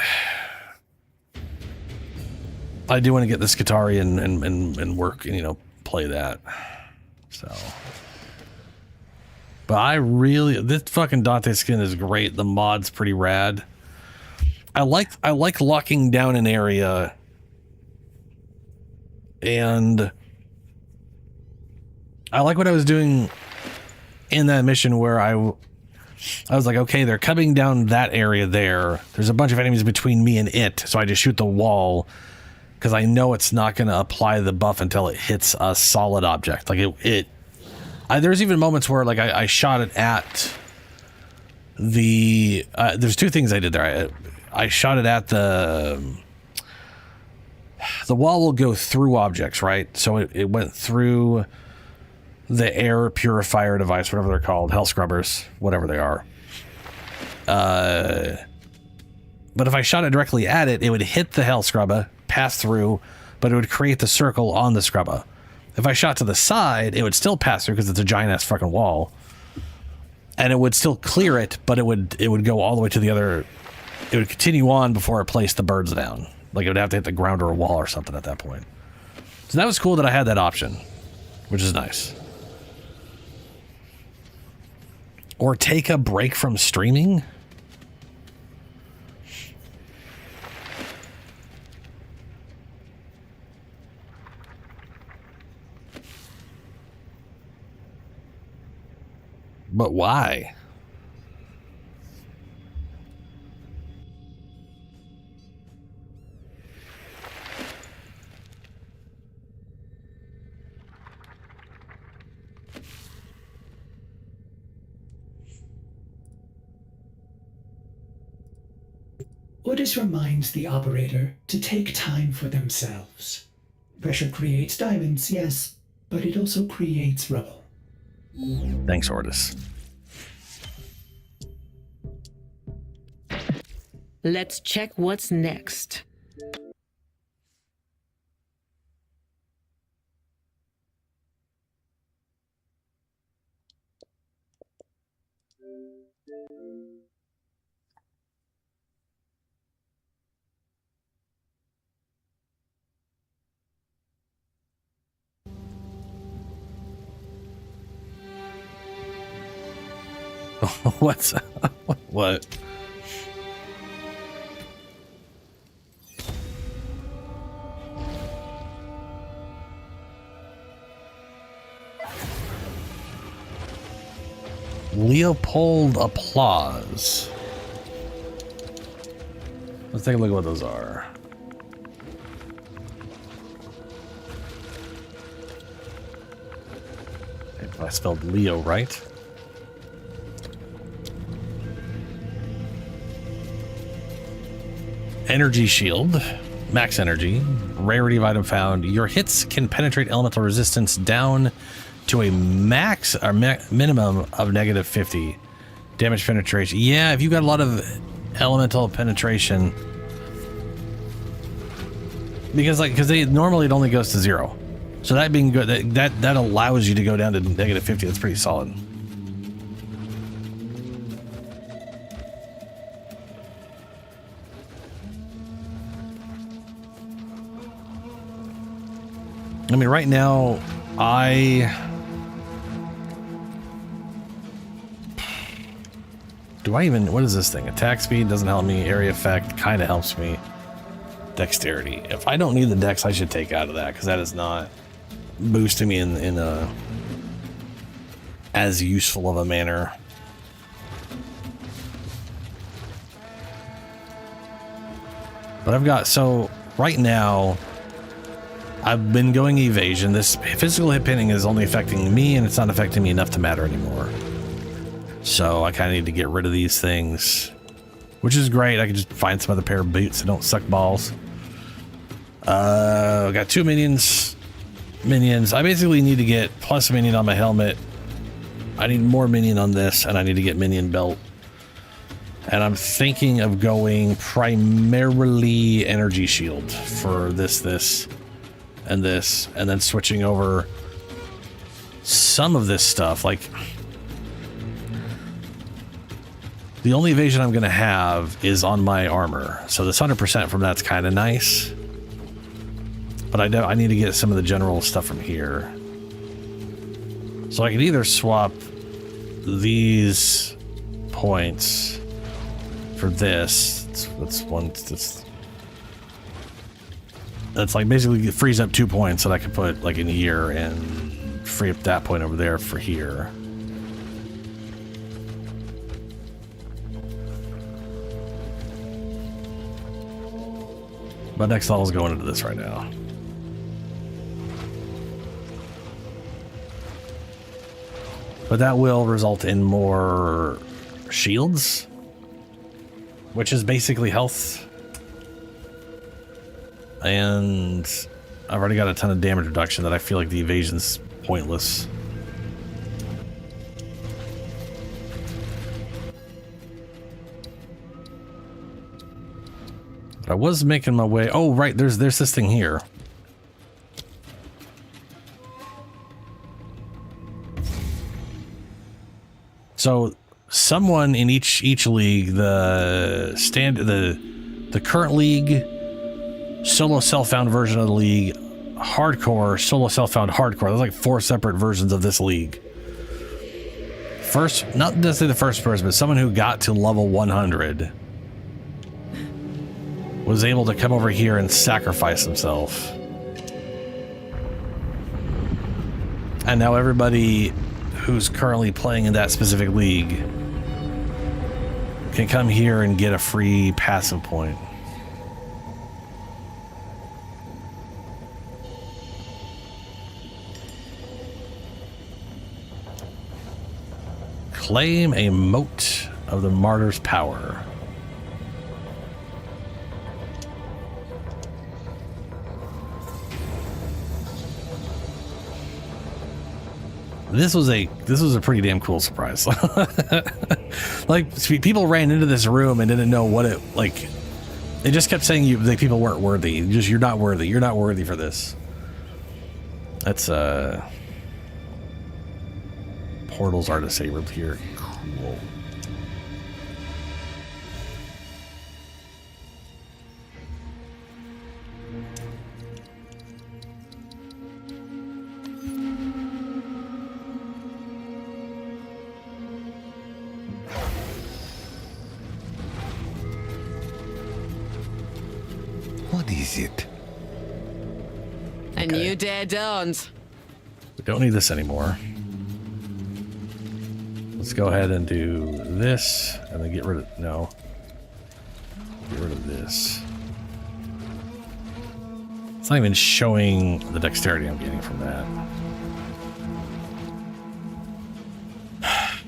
[SPEAKER 1] I do want to get this Skitarii and work and play that. So, but this fucking Dante skin is great. The mod's pretty rad. I like locking down an area and I like what I was doing in that mission where I was like, okay, they're coming down that area there. There's a bunch of enemies between me and it, so I just shoot the wall because I know it's not going to apply the buff until it hits a solid object. Like there's even moments where like I shot it at the. There's two things I did there. I shot it at the wall will go through objects, right? So it went through the air purifier device, whatever they're called, hell scrubbers, whatever they are. But if I shot it directly at it, it would hit the hell scrubber, pass through, but it would create the circle on the scrubber. If I shot to the side, it would still pass through because it's a giant ass fucking wall, and it would still clear it, but it would go all the way to the other. It would continue on before it placed the birds down. Like it would have to hit the ground or a wall or something at that point. So that was cool that I had that option, which is nice. Or take a break from streaming? But why?
[SPEAKER 4] Ordis reminds the operator to take time for themselves. Pressure creates diamonds, yes, but it also creates rubble.
[SPEAKER 1] Thanks, Ordis.
[SPEAKER 5] Let's check what's next.
[SPEAKER 1] What's what? Leopold applause. Let's take a look at what those are. If I spelled Leo right. Energy shield, max energy, rarity of item found. Your hits can penetrate elemental resistance down to a max or minimum of -50 damage penetration. Yeah, if you got a lot of elemental penetration, because they normally it only goes to 0. So that being good, that allows you to go down to -50. That's pretty solid. I mean, right now, what is this thing? Attack speed doesn't help me. Area effect kind of helps me. Dexterity. If I don't need the dex, I should take out of that because that is not boosting me in a as useful of a manner. But I've got, so right now, I've been going evasion. This physical hit pinning is only affecting me, and it's not affecting me enough to matter anymore. So I kind of need to get rid of these things, which is great. I can just find some other pair of boots that don't suck balls. Got 2 minions. I basically need to get plus minion on my helmet. I need more minion on this, and I need to get minion belt. And I'm thinking of going primarily energy shield for this, and then switching over some of this stuff. Like, the only evasion I'm going to have is on my armor. So this 100% from that's kind of nice. But I need to get some of the general stuff from here. So I could either swap these points for this. That's like basically frees up 2 points that I could put like in here and free up that point over there for here. But next level's going into this right now. But that will result in more shields, which is basically health. And I've already got a ton of damage reduction that I feel like the evasion's pointless. But I was making my way. Oh, right, there's this thing here. So someone in each league, the current league, solo self-found version of the league, hardcore, solo self-found hardcore. There's like 4 separate versions of this league. First, not necessarily the first person, but someone who got to level 100 was able to come over here and sacrifice himself. And now everybody who's currently playing in that specific league can come here and get a free passive point. Claim a mote of the martyr's power. This was a pretty damn cool surprise. Like, people ran into this room and didn't know what it, like, they just kept saying people weren't worthy. You're not worthy. You're not worthy for this. That's portals are disabled here. Cool.
[SPEAKER 6] What is it?
[SPEAKER 5] A new day dawns.
[SPEAKER 1] We don't need this anymore. Let's go ahead and do this and then get rid of, no. Get rid of this. It's not even showing the dexterity I'm getting from that.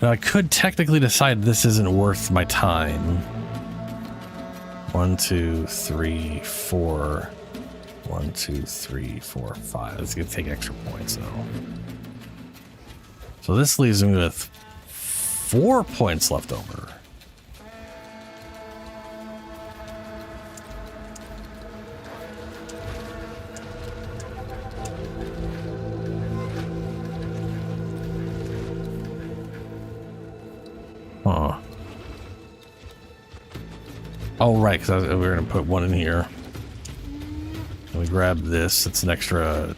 [SPEAKER 1] Now I could technically decide this isn't worth my time. 1, 2, 3, 4. 1, 2, 3, 4, 5. It's gonna take extra points though. So this leaves me with 4 points left over. Huh. Oh, right, because we were going to put 1 in here. And we grab this. It's an extra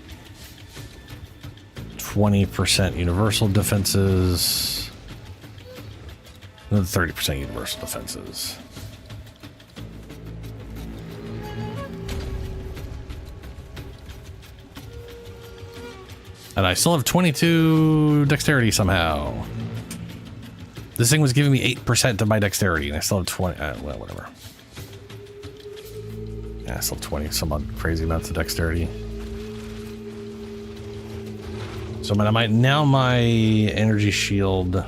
[SPEAKER 1] 20% universal defenses. Another 30% universal defenses. And I still have 22 dexterity somehow. This thing was giving me 8% of my dexterity, and I still have 20. Well, whatever. Yeah, I still have 20 some odd crazy amounts of dexterity. So now my energy shield.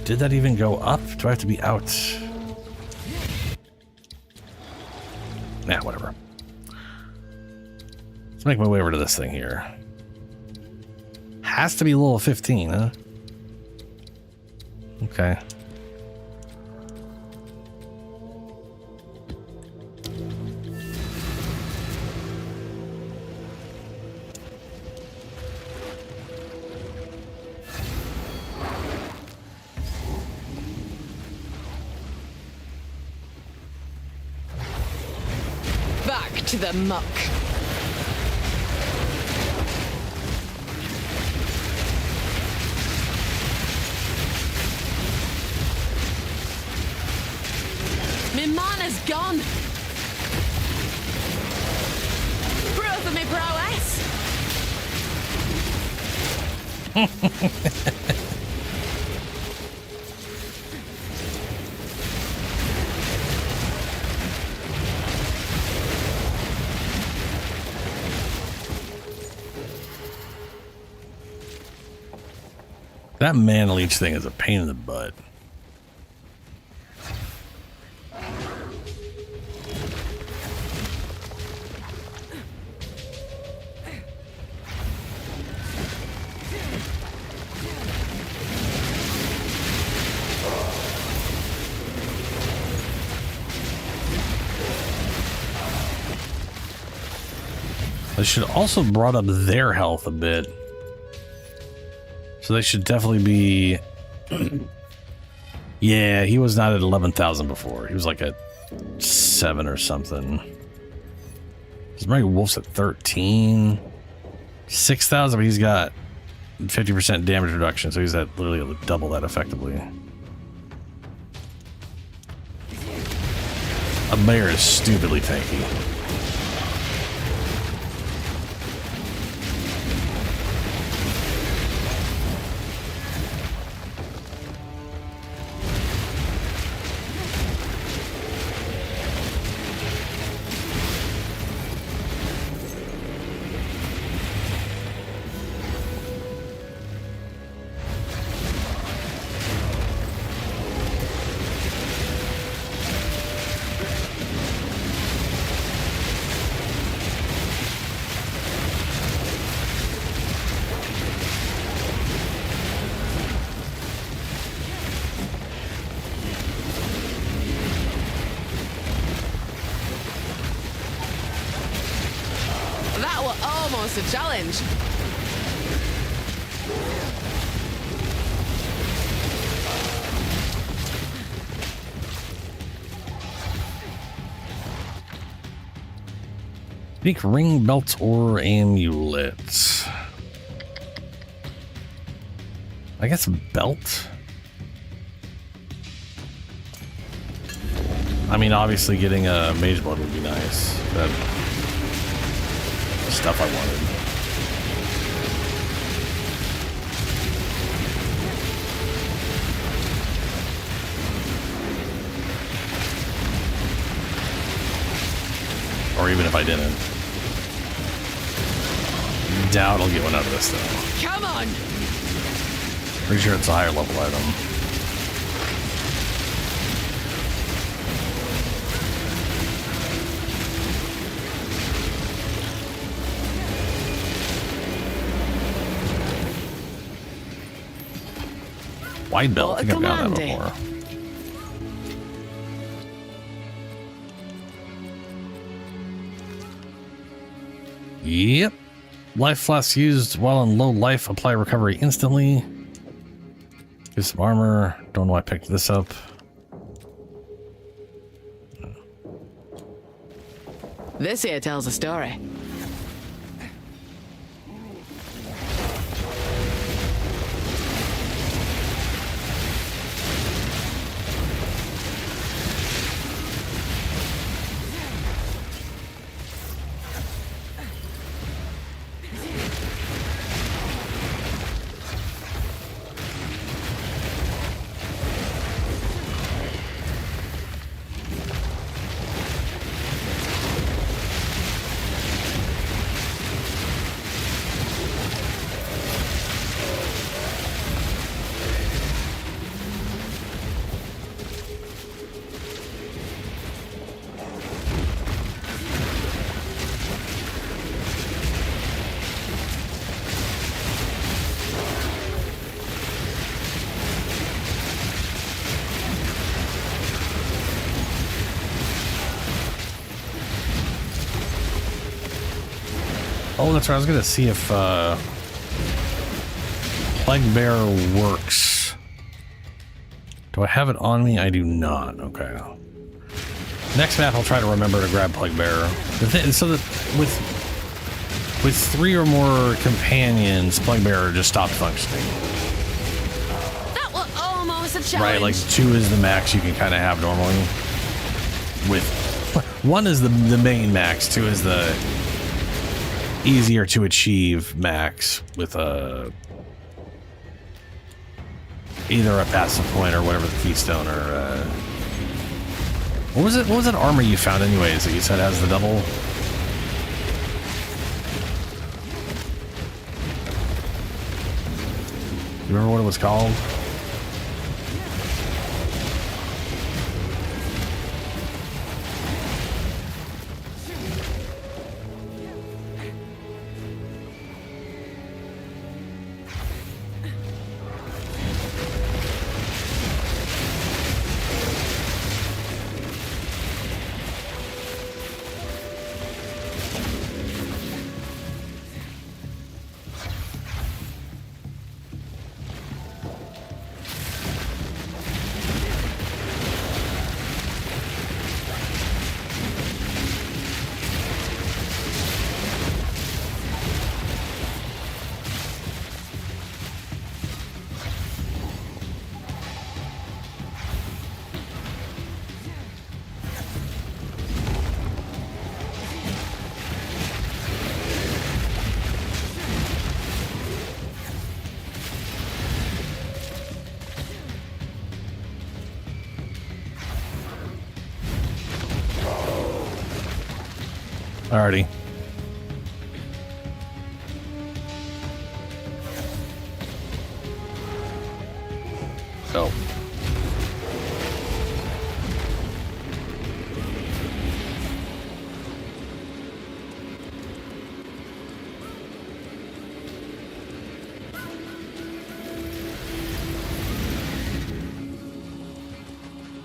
[SPEAKER 1] Did that even go up? Do I have to be out? Nah, whatever. Let's make my way over to this thing here. Has to be level 15, huh? Okay.
[SPEAKER 5] Back to the muck. Me mana's gone. Proof of me prowess.
[SPEAKER 1] That mana leech thing is a pain in the butt. I should also brought up their health a bit. So they should definitely be... Yeah, he was not at 11,000 before. He was like at 7 or something. His Mighty Wolf's at 13. 6,000, but he's got 50% damage reduction, so he's at literally double that effectively. A bear is stupidly tanky.
[SPEAKER 5] A challenge.
[SPEAKER 1] Unique ring, belts, or amulets. I guess a belt. I mean, obviously getting a mage blood would be nice. But stuff I wanted. Or even if I didn't. Doubt I'll get one out of this though.
[SPEAKER 5] Come on.
[SPEAKER 1] Pretty sure it's a higher level item. Wide belt, I think I've got that before. Yep. Life flask used while in low life, apply recovery instantly. Get some armor. Don't know why I picked this up.
[SPEAKER 5] This here tells a story.
[SPEAKER 1] Oh, that's right. I was going to see if Plague Bear works. Do I have it on me? I do not. Okay. Next map, I'll try to remember to grab Plague Bear. So that with 3 or more companions, Plague Bearer just stopped functioning.
[SPEAKER 5] That was almost a challenge.
[SPEAKER 1] Right, like 2 is the max you can kind of have normally. With 1 is the main max, 2 is the easier to achieve max with either a passive point or whatever the keystone or what was it? What was that armor you found anyways that you said has the double? You remember what it was called? Alrighty. So.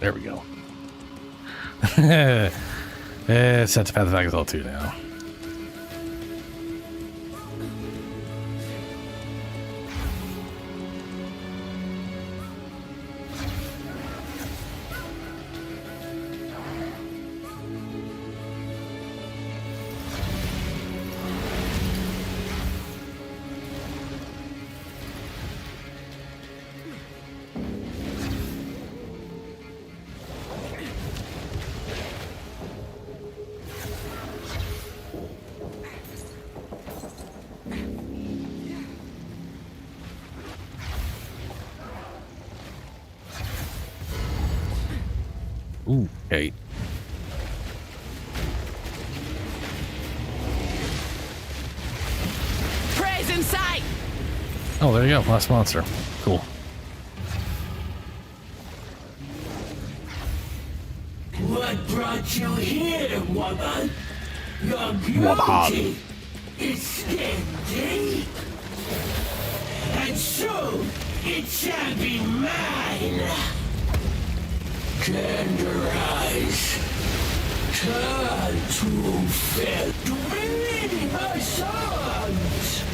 [SPEAKER 1] There we go. It's set to Path of Exile 2 now. Ooh, okay.
[SPEAKER 5] Prey's in sight!
[SPEAKER 1] Oh, there you go. Last monster. Cool.
[SPEAKER 19] What brought you here, woman? Your
[SPEAKER 1] Woman.
[SPEAKER 19] beauty is skin deep. And soon it shall be mine. Tender eyes, turn to fill, dream my sons.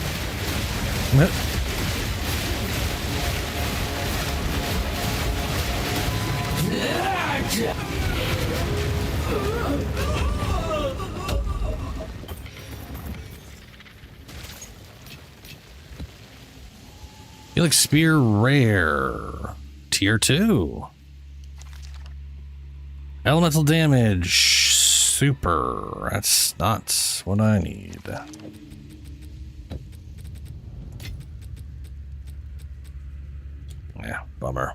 [SPEAKER 1] Helix Spear rare. Tier 2. Elemental damage. Super. That's not what I need. Yeah, bummer.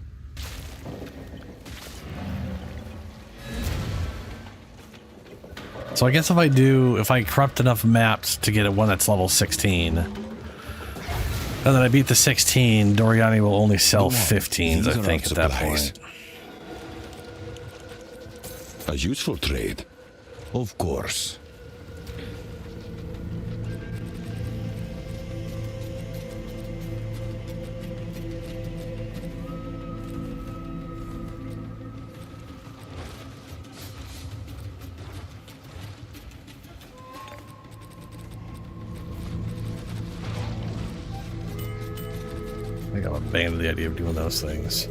[SPEAKER 1] So I guess if I corrupt enough maps to get one that's level 16, and then I beat the 16, Doriani will only sell 15s, I think, at that point.
[SPEAKER 7] A useful trade, of course.
[SPEAKER 1] I think I've abandoned the idea of doing those things.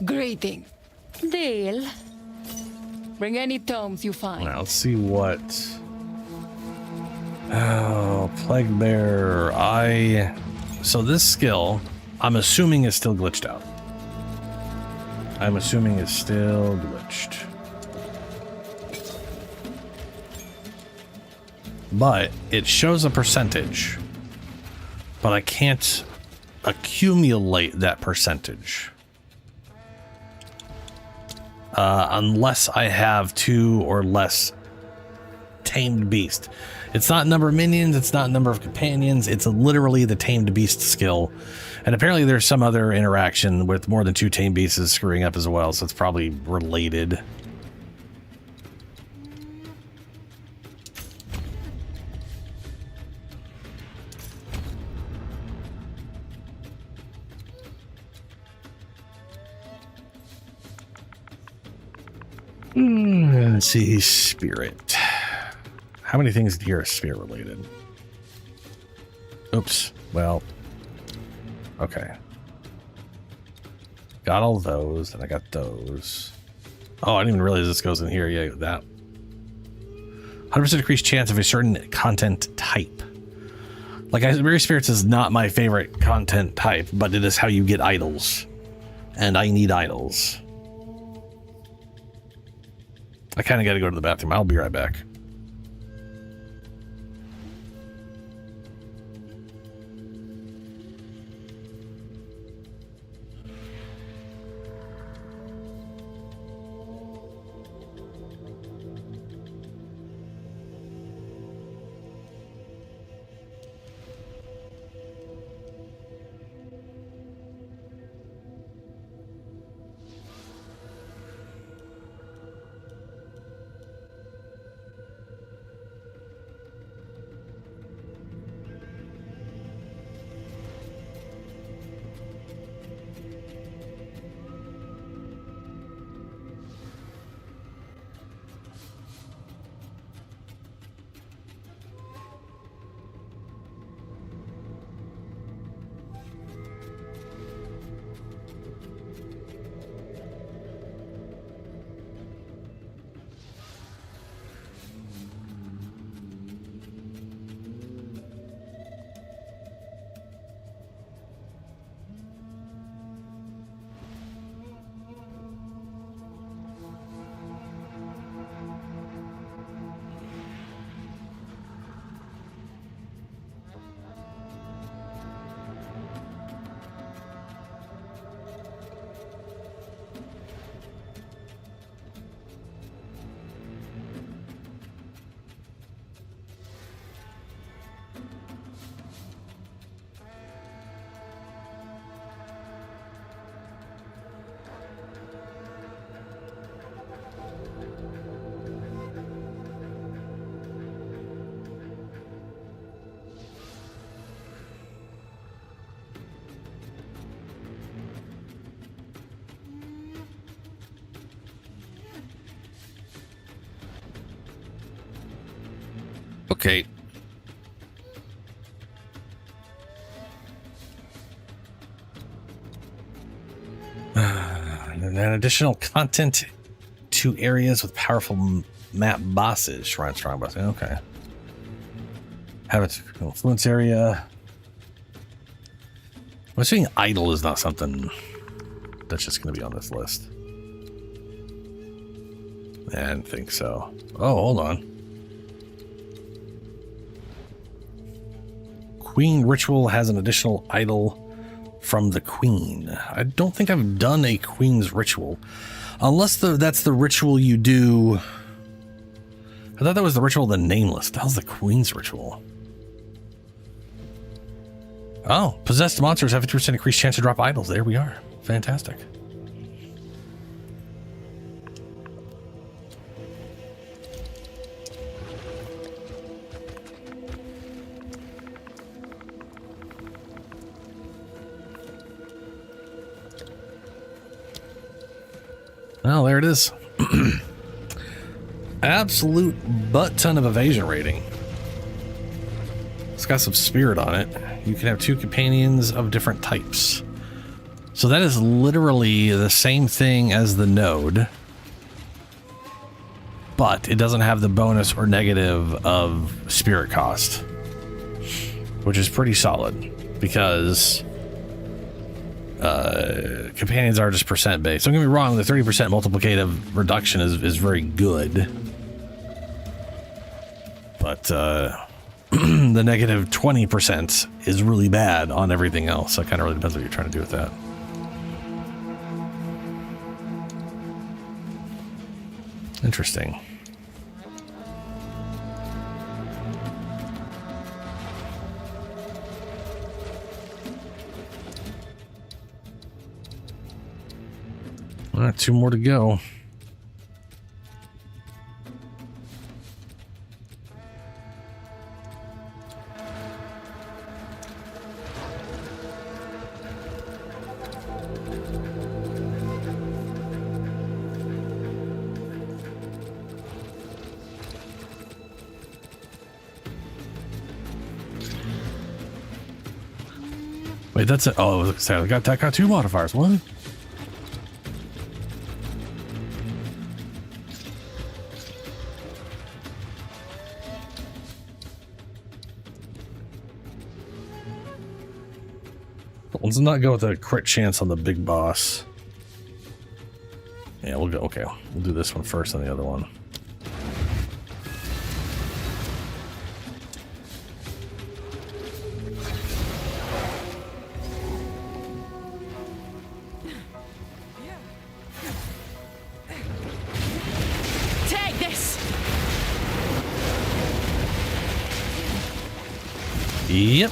[SPEAKER 10] Greeting. Deal. Bring any tomes you find.
[SPEAKER 1] Now, let's see what... Oh, Plague Bearer. So this skill, I'm assuming is still glitched out. I'm assuming it's still glitched. but it shows a percentage. But I can't accumulate that percentage. Unless I have 2 or less tamed beast. It's not number of minions, it's not number of companions, it's literally the tamed beast skill. And apparently there's some other interaction with more than 2 tamed beasts screwing up as well, so it's probably related. Let's see, spirit. How many things here are spirit related? Oops. Well, okay. Got all those, and I got those. Oh, I didn't even realize this goes in here. Yeah, that. 100% increased chance of a certain content type. Like, Iceberry Spirits is not my favorite content type, but it is how you get idols. And I need idols. I kind of got to go to the bathroom. I'll be right back. Okay. And then additional content to areas with powerful map bosses. Shrine strong boss. Okay. Habit influence area. I'm assuming idle is not something that's just going to be on this list. I didn't think so. Oh, hold on. Queen Ritual has an additional idol from the Queen. I don't think I've done a Queen's Ritual. Unless that's the ritual you do. I thought that was the ritual of the Nameless. That was the Queen's Ritual. Oh, possessed monsters have 50% increased chance to drop idols. There we are. Fantastic. Oh, there it is. Absolute butt ton of evasion rating. It's got some spirit on it. You can have 2 companions of different types. So that is literally the same thing as the node, but it doesn't have the bonus or negative of spirit cost, which is pretty solid because companions are just percent based. Don't get me wrong, the 30% multiplicative reduction is very good, but but the negative 20% is really bad on everything else. So it kind of really depends what you're trying to do with that. Interesting. All right, 2 more to go. Wait, that's it. Oh, sorry, that got 2 modifiers. What? Let's not go with a crit chance on the big boss. Yeah, we'll go. Okay, we'll do this one first and the other one.
[SPEAKER 10] Take this.
[SPEAKER 1] Yep.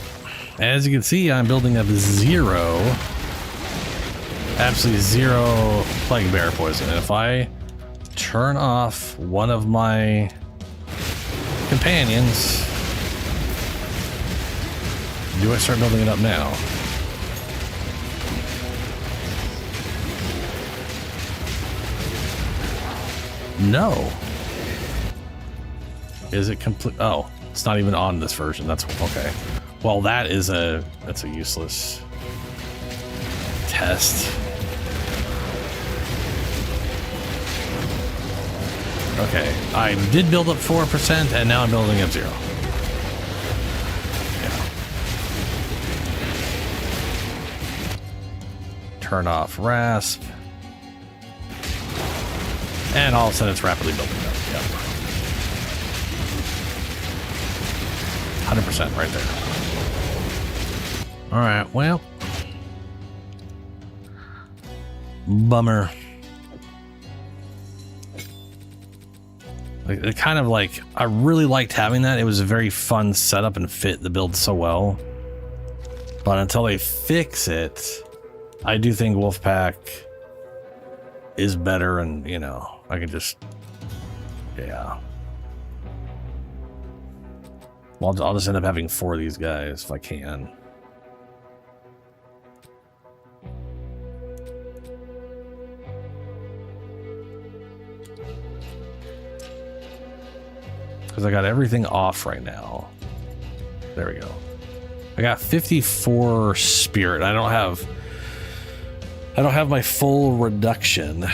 [SPEAKER 1] As you can see, I'm building up 0, absolutely 0 plague bear poison. If I turn off one of my companions, do I start building it up now? No. Is it complete? Oh, it's not even on this version. That's okay. Well, that's a useless test. Okay, I did build up 4%, and now I'm building up 0. Yeah. Turn off rasp, and all of a sudden it's rapidly building up. Yep. 100% right there. All right, well, bummer. It kind of like, I really liked having that. It was a very fun setup and fit the build so well. But until they fix it, I do think Wolfpack is better, and you know, I can just, yeah. Well, I'll just end up having 4 of these guys if I can. Because I got everything off right now. There we go. I got 54 spirit. I don't have my full reduction.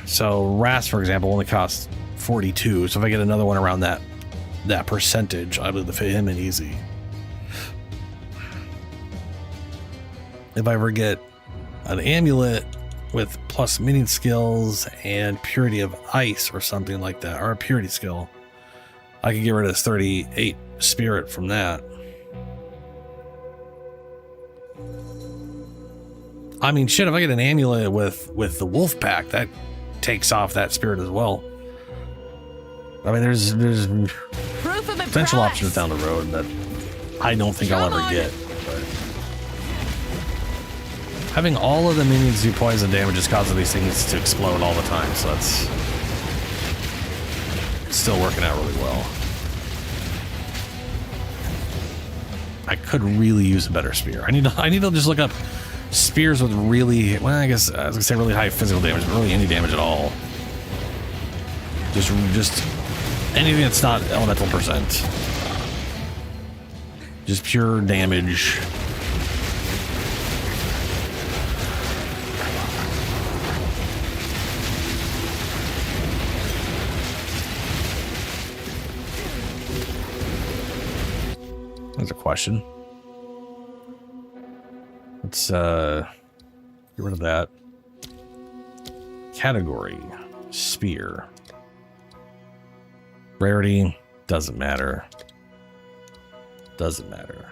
[SPEAKER 1] So Rasp, for example, only costs 42. So if I get another one around that percentage, I'll be able to fit him in easy. If I ever get an amulet with plus minion skills and purity of ice or something like that, or a purity skill, I can get rid of this 38 spirit from that. I mean, shit, if I get an amulet with the wolf pack, that takes off that spirit as well. I mean, there's potential options down the road that I don't think I'll ever get. But having all of the minions do poison damage is causing these things to explode all the time, so that's still working out really well. I could really use a better spear. I need to just look up spears with really, well, I guess I was gonna say really high physical damage, but really any damage at all. Just anything that's not elemental percent. Just pure damage. There's a question. Let's get rid of that. Category, spear. Rarity, doesn't matter. Doesn't matter.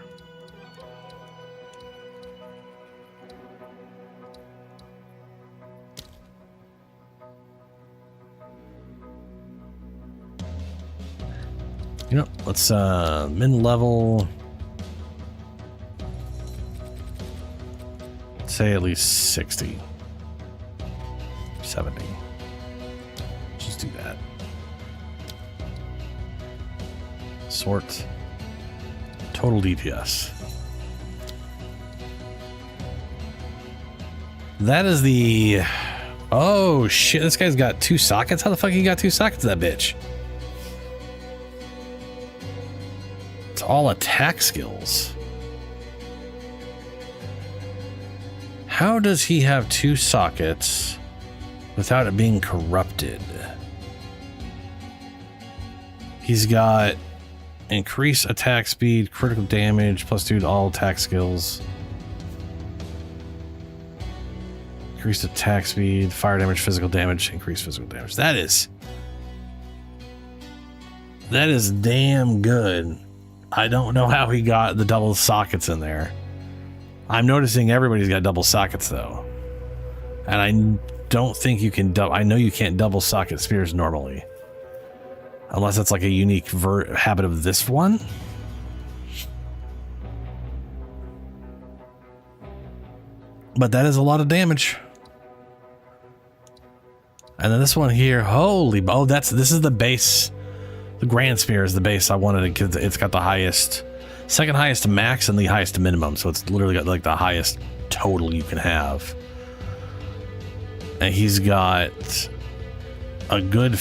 [SPEAKER 1] You know, let's min level. Say at least 60. 70. Just do that. Sort. Total DPS. That is the... Oh shit, this guy's got 2 sockets? How the fuck he got 2 sockets, that bitch? It's all attack skills. How does he have 2 sockets without it being corrupted? He's got increase attack speed, critical damage, +2 to all attack skills. Increased attack speed, fire damage, physical damage, increased physical damage. That is damn good. I don't know how he got the double sockets in there. I'm noticing everybody's got double sockets though. And I don't think you can I know you can't double socket spears normally. Unless it's like a unique habit of this one. But that is a lot of damage. And then this one here, holy, oh, this is the base. The Grand Spear is the base I wanted because it's got the highest, second highest max and the highest minimum. So it's literally got like the highest total you can have. And he's got a good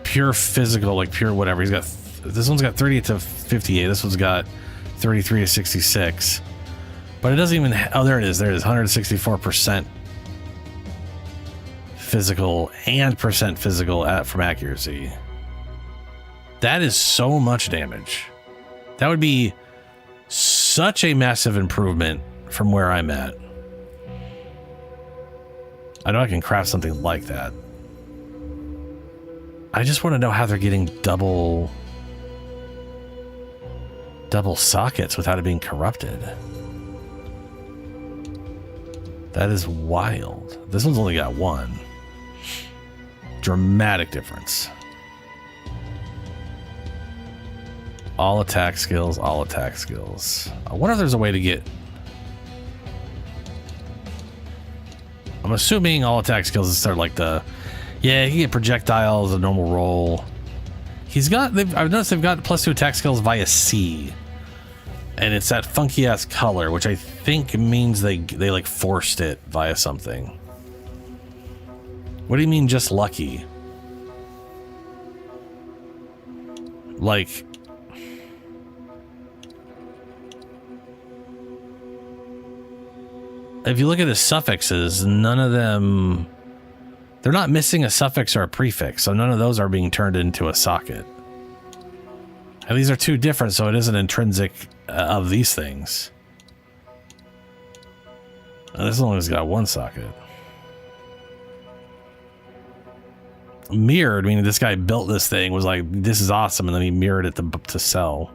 [SPEAKER 1] pure physical, like pure whatever. He's got, this one's got 30 to 58. This one's got 33 to 66. But it doesn't even, oh, there it is. There it is, 164% physical and percent physical from accuracy. That is so much damage. That would be such a massive improvement from where I'm at. I know I can craft something like that. I just want to know how they're getting double sockets without it being corrupted. That is wild. This one's only got 1. Dramatic difference. All attack skills, all attack skills. I wonder if there's a way to get... I'm assuming all attack skills is sort of like the... Yeah, you can get projectiles, a normal roll. He's got... I've noticed they've got +2 attack skills via C. And it's that funky ass color, which I think means they like forced it via something. What do you mean just lucky? Like... If you look at his suffixes, none of them... They're not missing a suffix or a prefix, so none of those are being turned into a socket. And these are 2 different, so it isn't intrinsic of these things. And this one has got 1 socket. Mirrored, meaning this guy built this thing, was like, this is awesome, and then he mirrored it to sell.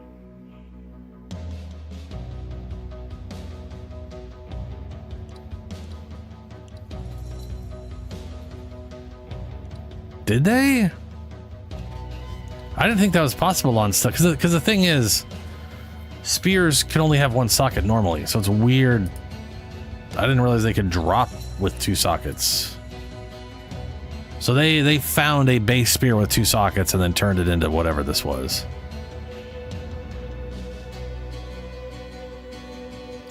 [SPEAKER 1] Did they? I didn't think that was possible on stuff, because the thing is, spears can only have 1 socket normally, so it's weird. I didn't realize they could drop with 2 sockets. So they found a base spear with 2 sockets and then turned it into whatever this was.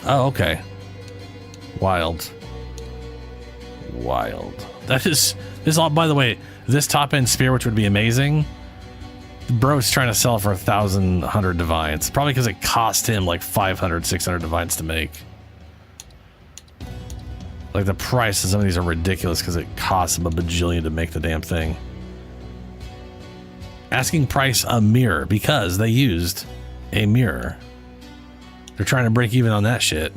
[SPEAKER 1] Oh, okay. Wild. That is, this all, by the way, this top end spear, which would be amazing, bro's trying to sell for 1,100 divines. Probably because it cost him like 500, 600 divines to make. Like the price of some of these are ridiculous because it costs him a bajillion to make the damn thing. Asking price a mirror because they used a mirror. They're trying to break even on that shit.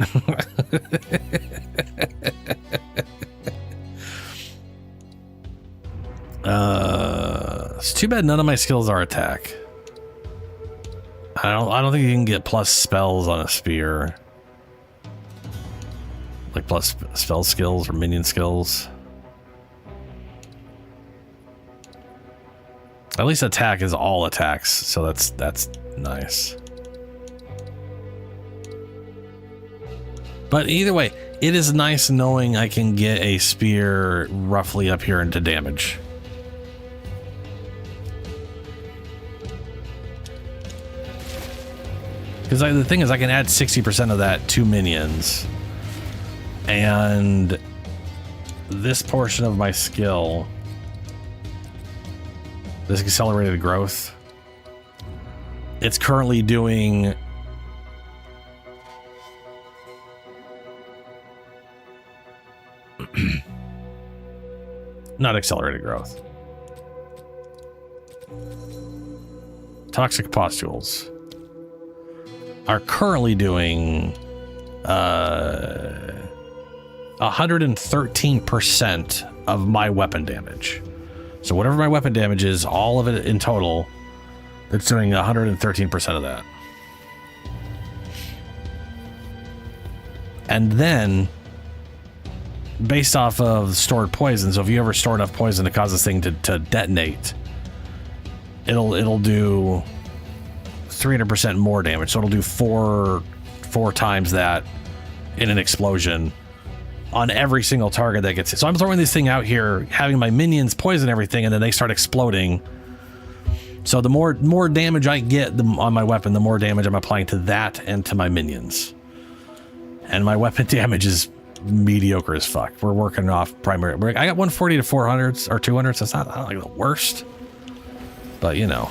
[SPEAKER 1] It's too bad none of my skills are attack. I don't think you can get plus spells on a spear. Like plus spell skills or minion skills. At least attack is all attacks, so that's nice. But either way, it is nice knowing I can get a spear roughly up here into damage. Because the thing is, I can add 60% of that to minions. And this portion of my skill, this accelerated growth, it's currently doing not accelerated growth. Toxic pustules are currently doing 113% of my weapon damage. So whatever my weapon damage is, all of it in total, it's doing 113% of that. And then, based off of stored poison, so if you ever store enough poison to cause this thing to detonate, it'll do 300% more damage. So it'll do four times that in an explosion on every single target that gets hit. So I'm throwing this thing out here, having my minions poison everything, and then they start exploding. So the more damage I get on my weapon, the more damage I'm applying to that and to my minions. And my weapon damage is mediocre as fuck. We're working off primary. I got 140 to 400s or 200s. That's not like the worst, but you know.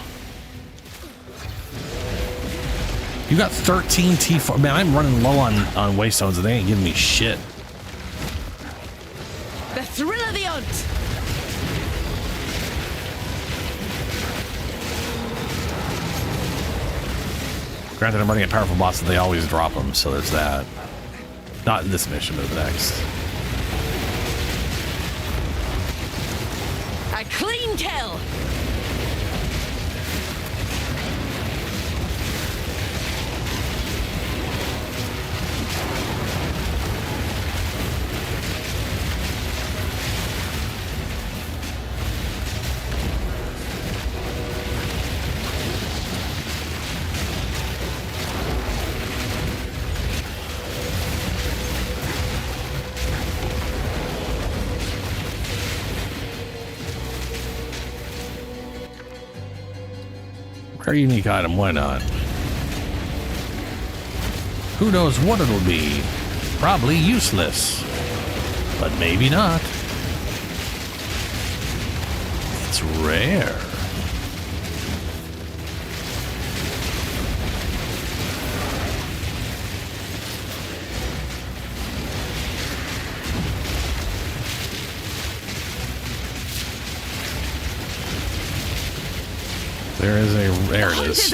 [SPEAKER 1] You got 13 T4. Man, I'm running low on waystones and they ain't giving me shit.
[SPEAKER 10] The thrill of the hunt!
[SPEAKER 1] Granted, I'm running a powerful boss and they always drop them, so there's that. Not in this mission, but the next.
[SPEAKER 10] A clean kill!
[SPEAKER 1] Rare unique item, why not? Who knows what it'll be? Probably useless. But maybe not. It's rare. There is a there it is.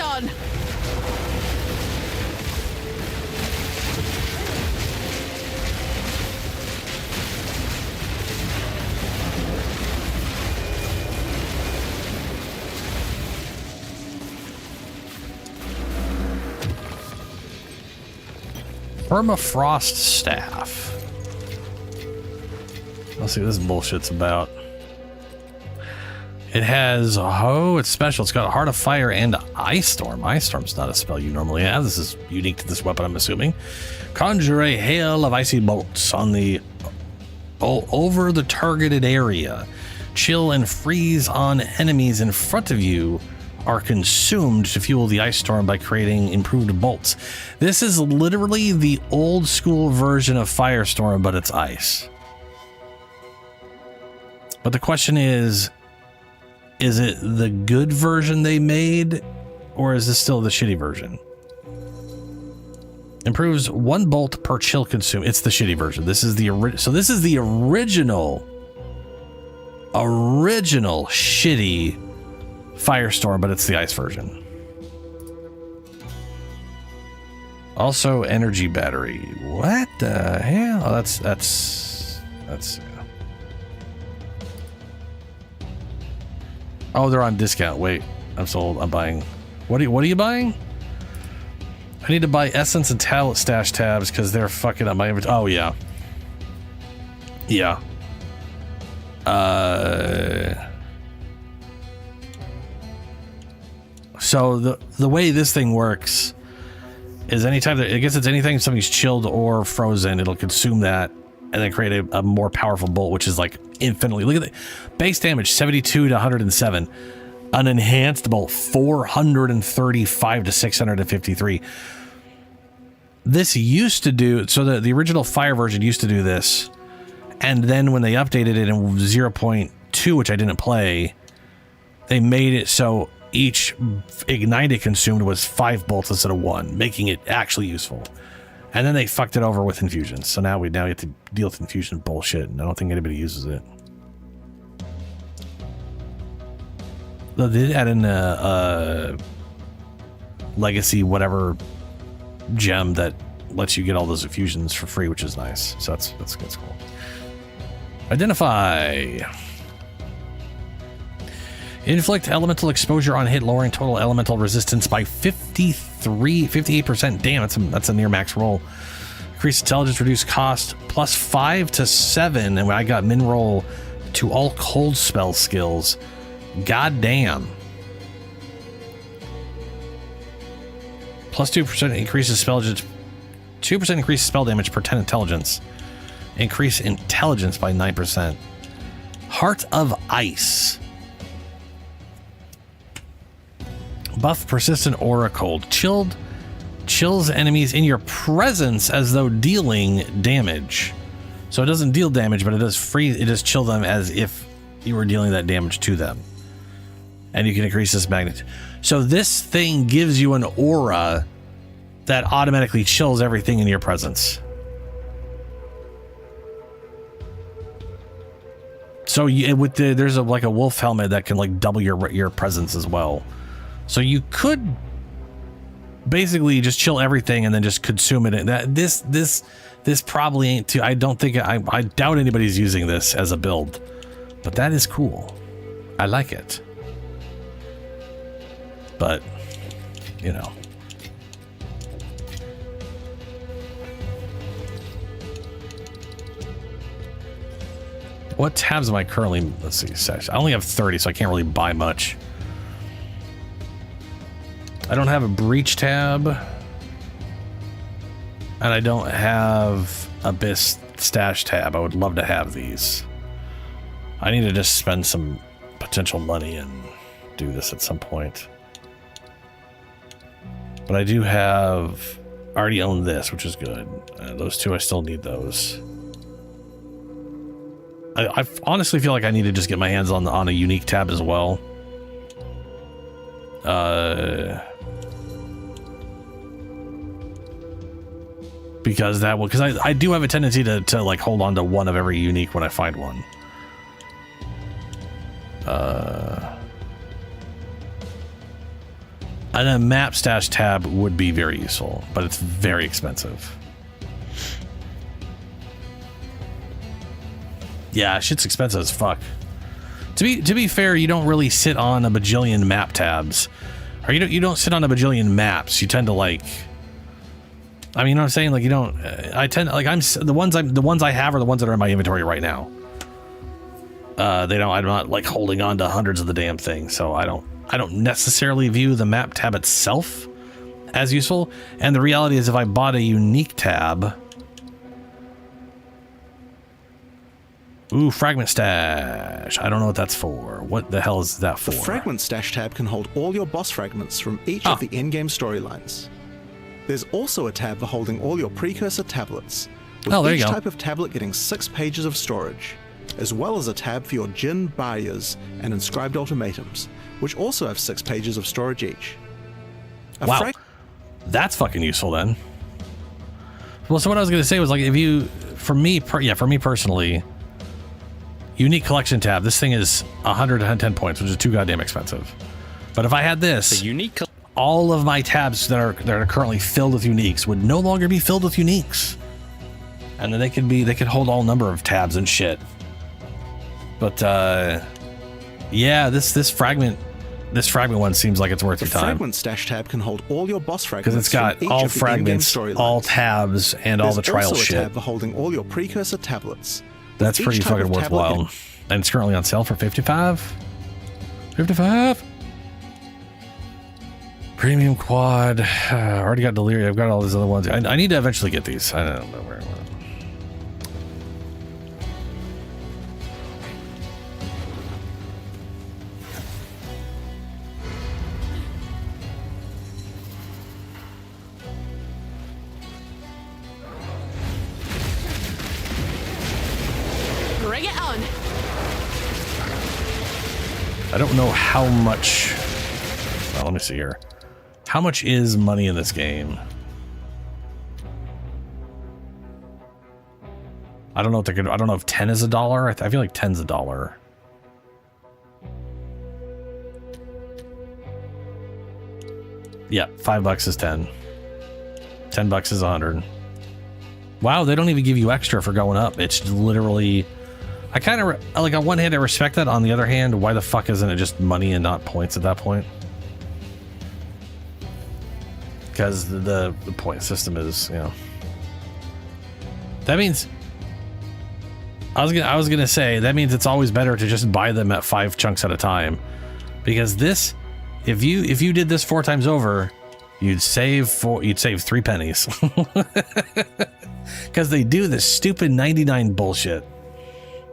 [SPEAKER 1] Permafrost staff. Let's see what this bullshit's about. It has, oh, it's special. It's got a Heart of Fire and Ice Storm. Ice Storm's not a spell you normally have. This is unique to this weapon, I'm assuming. Conjure a hail of icy bolts on the over the targeted area. Chill and freeze on enemies in front of you are consumed to fuel the ice storm by creating improved bolts. This is literally the old school version of Firestorm, but it's ice. But the question is it the good version they made, or is this still the shitty version? Improves 1 bolt per chill consume. It's the shitty version. This is the so this is the original shitty Firestorm, but it's the ice version. Also, energy battery. What the hell? Oh, that's. Oh, they're on discount. Wait, I'm sold. I'm buying. What are you buying? I need to buy essence and talent stash tabs because they're fucking up my inventory. Oh, yeah. Yeah. So the way this thing works is anytime that, I guess it's anything something's chilled or frozen, it'll consume that and then create a more powerful bolt, which is like infinitely. Look at the base damage, 72 to 107. An enhanced bolt, 435 to 653. This used to do, so the original Fire version used to do this. And then when they updated it in 0.2, which I didn't play, they made it so each ignite it consumed was 5 bolts instead of 1, making it actually useful. And then they fucked it over with infusions. So now we have to deal with infusion bullshit, and I don't think anybody uses it. They did add in a legacy whatever gem that lets you get all those infusions for free, which is nice. So that's cool. Identify. Inflict elemental exposure on hit, lowering total elemental resistance by 58%. Damn, that's a near max roll. Increase intelligence, reduce cost, plus 5 to 7. And I got min roll to all cold spell skills. God damn. Plus 2% increases spell damage. 2% increases spell damage per 10 intelligence. Increase intelligence by 9%. Heart of Ice. Buff persistent aura cold. Chills enemies in your presence as though dealing damage. So it doesn't deal damage, but it does freeze. It does chill them as if you were dealing that damage to them. And you can increase this magnitude. So this thing gives you an aura that automatically chills everything in your presence. So there's like a wolf helmet that can like double your presence as well. So you could basically just chill everything and then just consume it. This probably ain't too. I doubt anybody's using this as a build, but that is cool. I like it. But you know. What tabs am I currently? Let's see. I only have 30, so I can't really buy much. I don't have a breach tab, and I don't have Abyss stash tab. I would love to have these. I need to just spend some potential money and do this at some point. But I do have, I already own this, which is good. Those two, I still need those. I honestly feel like I need to just get my hands on a unique tab as well. Because I do have a tendency to like hold on to one of every unique when I find one. And a map stash tab would be very useful, but it's very expensive. Yeah, shit's expensive as fuck. To be fair, you don't really sit on a bajillion map tabs, or you don't sit on a bajillion maps. You tend to like. I mean, you know what I'm saying? Like you don't. I tend like the ones I have are the ones that are in my inventory right now. I'm not like holding on to hundreds of the damn thing, so I don't necessarily view the map tab itself as useful. And the reality is, if I bought a unique tab. Ooh, fragment stash. I don't know what that's for. What the hell is that for?
[SPEAKER 3] The fragment stash tab can hold all your boss fragments from each of the in-game storylines. There's also a tab for holding all your precursor tablets, with each type of tablet getting 6 pages of storage, as well as a tab for your Jinn barriers and inscribed ultimatums, which also have 6 pages of storage each.
[SPEAKER 1] Wow, that's fucking useful then. Well, so what I was going to say was like, for me personally, unique collection tab, this thing is 110 points, which is too goddamn expensive. But if I had this, all of my tabs that are currently filled with uniques would no longer be filled with uniques, and then they could hold all number of tabs and shit. But yeah, this fragment this fragment one seems like it's worth your
[SPEAKER 3] The
[SPEAKER 1] time.
[SPEAKER 3] fragment stash tab can hold all your boss fragments.
[SPEAKER 1] Because it's got
[SPEAKER 3] from each
[SPEAKER 1] all
[SPEAKER 3] of the in-game
[SPEAKER 1] fragments,
[SPEAKER 3] storylines.
[SPEAKER 1] all tabs, and all the
[SPEAKER 3] There's
[SPEAKER 1] trial
[SPEAKER 3] also
[SPEAKER 1] shit.
[SPEAKER 3] a tab for holding all your precursor tablets.
[SPEAKER 1] That's
[SPEAKER 3] Each
[SPEAKER 1] pretty
[SPEAKER 3] type
[SPEAKER 1] fucking
[SPEAKER 3] of tablet
[SPEAKER 1] worthwhile. And it's currently on sale for $55. $55. Premium quad. I already got Delirium. I've got all these other ones. I need to eventually get these. I don't know where.
[SPEAKER 10] Bring it on.
[SPEAKER 1] I don't know how much. Well, let me see here. How much is money in this game? I don't know if they're gonna. I don't know if 10 is $1. I feel like 10's $1. Yeah, $5 is 10. $10 is 100. Wow, they don't even give you extra for going up. It's literally. I kind of like, on one hand I respect that. On the other hand, why the fuck isn't it just money and not points at that point? Because the point system is, you know. That means I was gonna say that means it's always better to just buy them at 5 chunks at a time, because this, if you did this 4 times over, you'd save 3 pennies. Because they do this stupid 99 bullshit.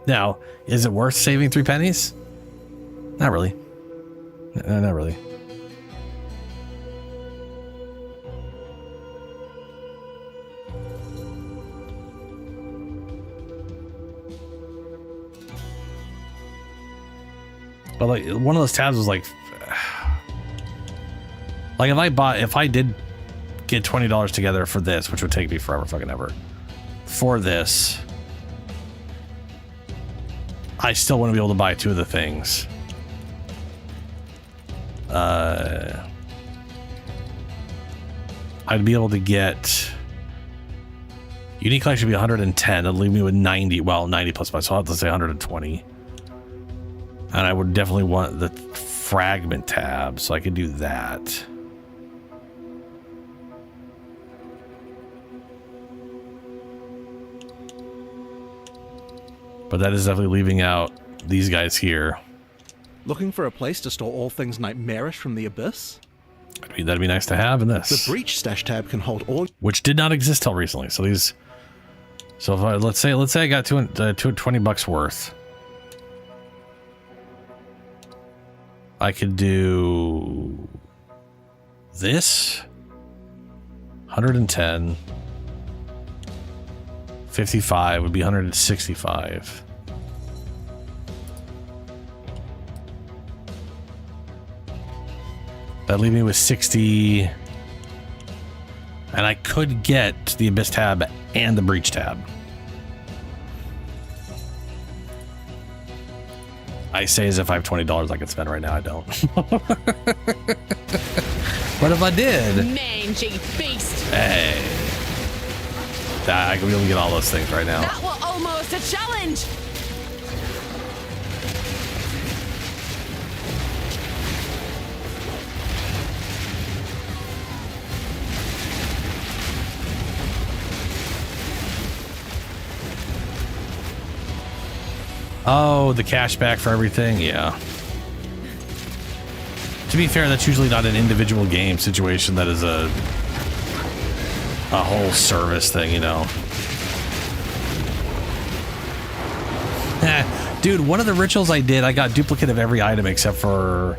[SPEAKER 1] Now, is it worth saving 3 pennies? Not really. Not really. But like, one of those tabs was like if I did get $20 together for this, which would take me forever fucking ever, for this, I still want to be able to buy 2 of the things. I'd be able to get unique collection should be 110. That'd leave me with 90. Well, 90 plus 5, so I'll have to say 120. And I would definitely want the fragment tab, so I could do that. But that is definitely leaving out these guys here.
[SPEAKER 3] Looking for a place to store all things nightmarish from the abyss?
[SPEAKER 1] That'd be nice to have in this.
[SPEAKER 3] The breach stash tab can hold all,
[SPEAKER 1] which did not exist till recently. So these, so if I, let's say I got $20 worth. I could do this 110. 55 would be 165. That'd leave me with 60. And I could get the Abyss tab and the Breach tab. I say as if I have $20 I could spend right now. I don't. But if I did...
[SPEAKER 10] Mangy beast!
[SPEAKER 1] Hey. I could be able to get all those things right now.
[SPEAKER 10] That was almost a challenge!
[SPEAKER 1] Oh, the cash back for everything? Yeah. To be fair, that's usually not an individual game situation. That is a whole service thing, you know. Dude, one of the rituals I did, I got duplicate of every item except for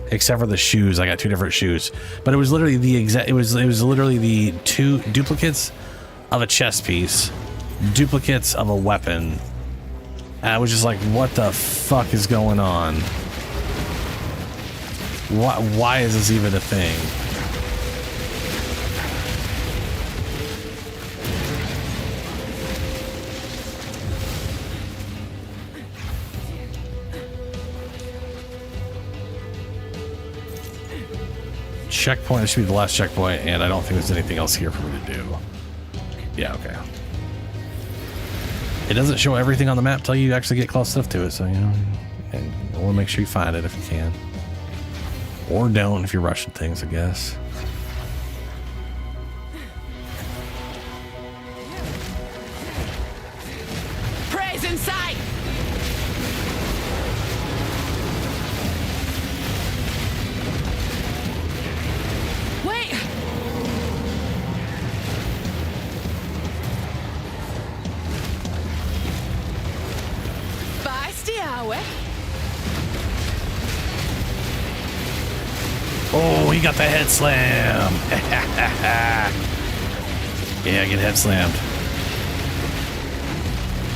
[SPEAKER 1] the shoes. I got 2 different shoes, but it was literally the exact. It was literally the 2 duplicates of a chest piece, duplicates of a weapon. And I was just like, what the fuck is going on? Why is this even a thing? Checkpoint, this should be the last checkpoint, and I don't think there's anything else here for me to do. Yeah, okay. It doesn't show everything on the map till you actually get close enough to it, so, you know, and we'll make sure you find it if you can. Or don't if you're rushing things, I guess.
[SPEAKER 10] Prey's in sight! Wait! Bastiawe.
[SPEAKER 1] Oh, he got the head slam. Yeah, get head slammed.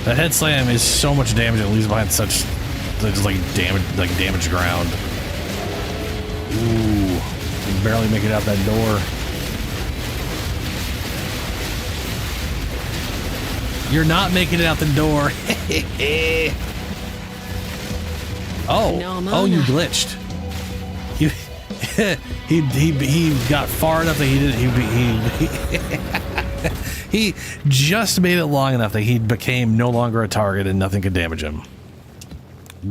[SPEAKER 1] That head slam is so much damage. It leaves behind such damaged ground. Ooh, can barely make it out that door. You're not making it out the door. Oh, you glitched. He got far enough that he just made it long enough that he became no longer a target and nothing could damage him.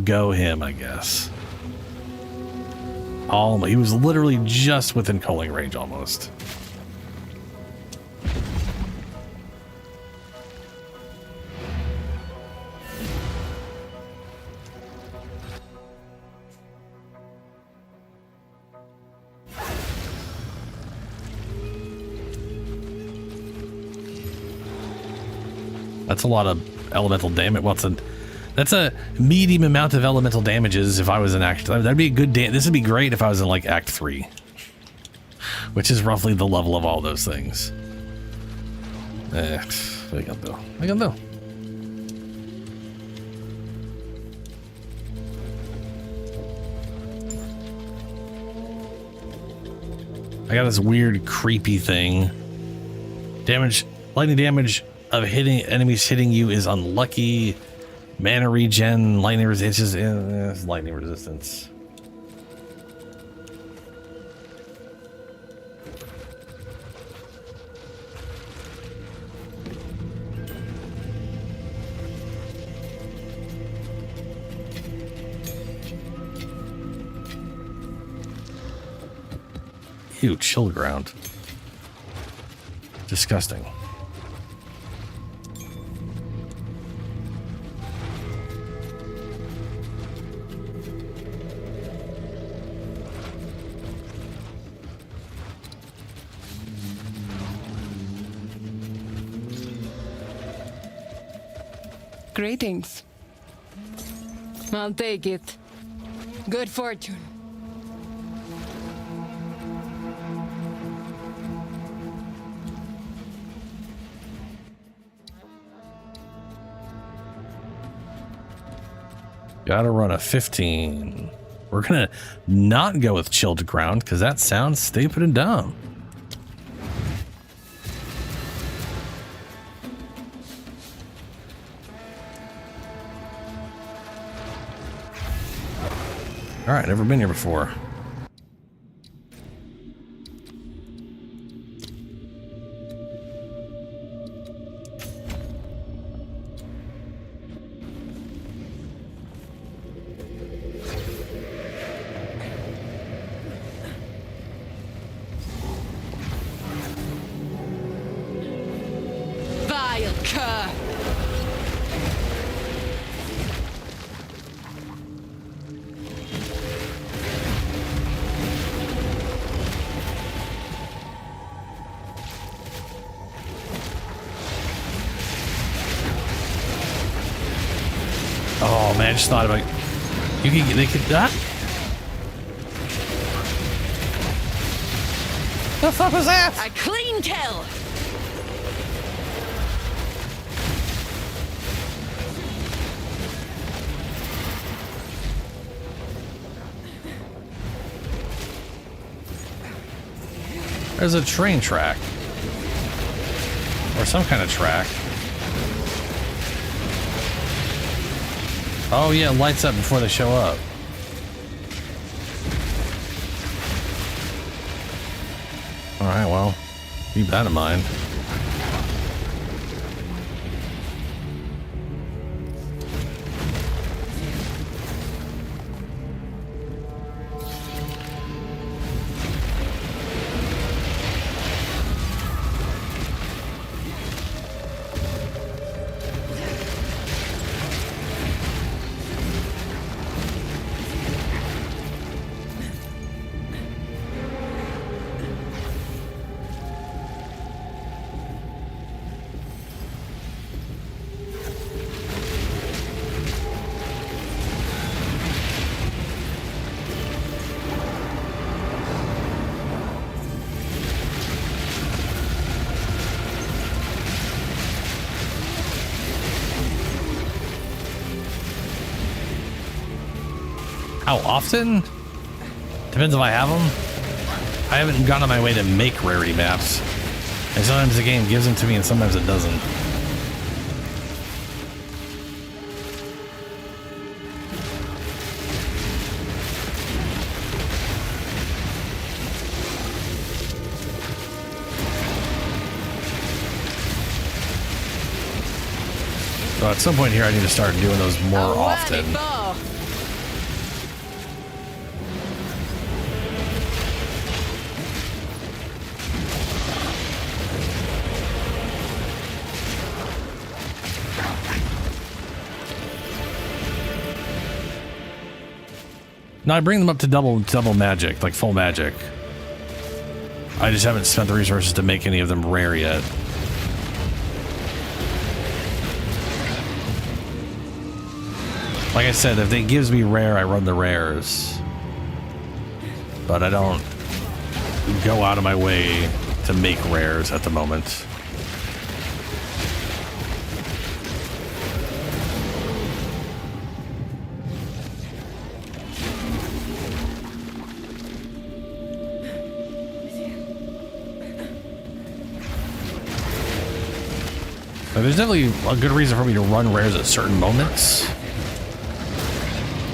[SPEAKER 1] Go him, I guess. He was literally just within culling range almost. That's a lot of elemental damage. Well, that's a medium amount of elemental damages if I was in Act... That'd be a good... This would be great if I was in, like, Act 3. Which is roughly the level of all those things. I got though. I got this weird, creepy thing. Lightning damage of enemies hitting you is unlucky. Mana regen, lightning resistance. It's lightning resistance. Ew, chill ground. Disgusting.
[SPEAKER 10] Greetings. I'll take it. Good fortune.
[SPEAKER 1] Gotta run a 15. We're gonna not go with chilled ground because that sounds stupid and dumb. All right, never been here before.
[SPEAKER 10] Vile cur!
[SPEAKER 1] Oh man, I just thought about they could that. The fuck was that?
[SPEAKER 10] A clean kill!
[SPEAKER 1] There's a train track. Or some kind of track. Oh yeah, it lights up before they show up. Alright, well, keep that in mind. How often? Depends if I have them. I haven't gone on my way to make rarity maps. And sometimes the game gives them to me and sometimes it doesn't. So at some point here, I need to start doing those more often. Now I bring them up to double magic, like full magic. I just haven't spent the resources to make any of them rare yet. Like I said, if it gives me rare, I run the rares. But I don't go out of my way to make rares at the moment. But there's definitely a good reason for me to run rares at certain moments.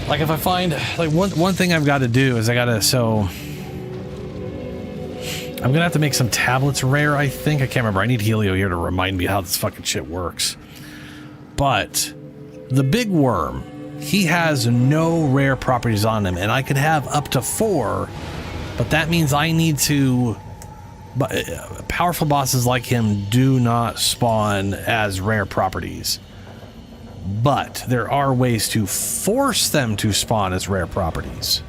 [SPEAKER 1] Like if I find, like one thing I've got to do is I'm gonna have to make some tablets rare, I think. I can't remember. I need Helio here to remind me how this fucking shit works. But the big worm, he has no rare properties on him, and I could have up to 4, but that means I need to... Powerful bosses like him do not spawn as rare properties. But there are ways to force them to spawn as rare properties.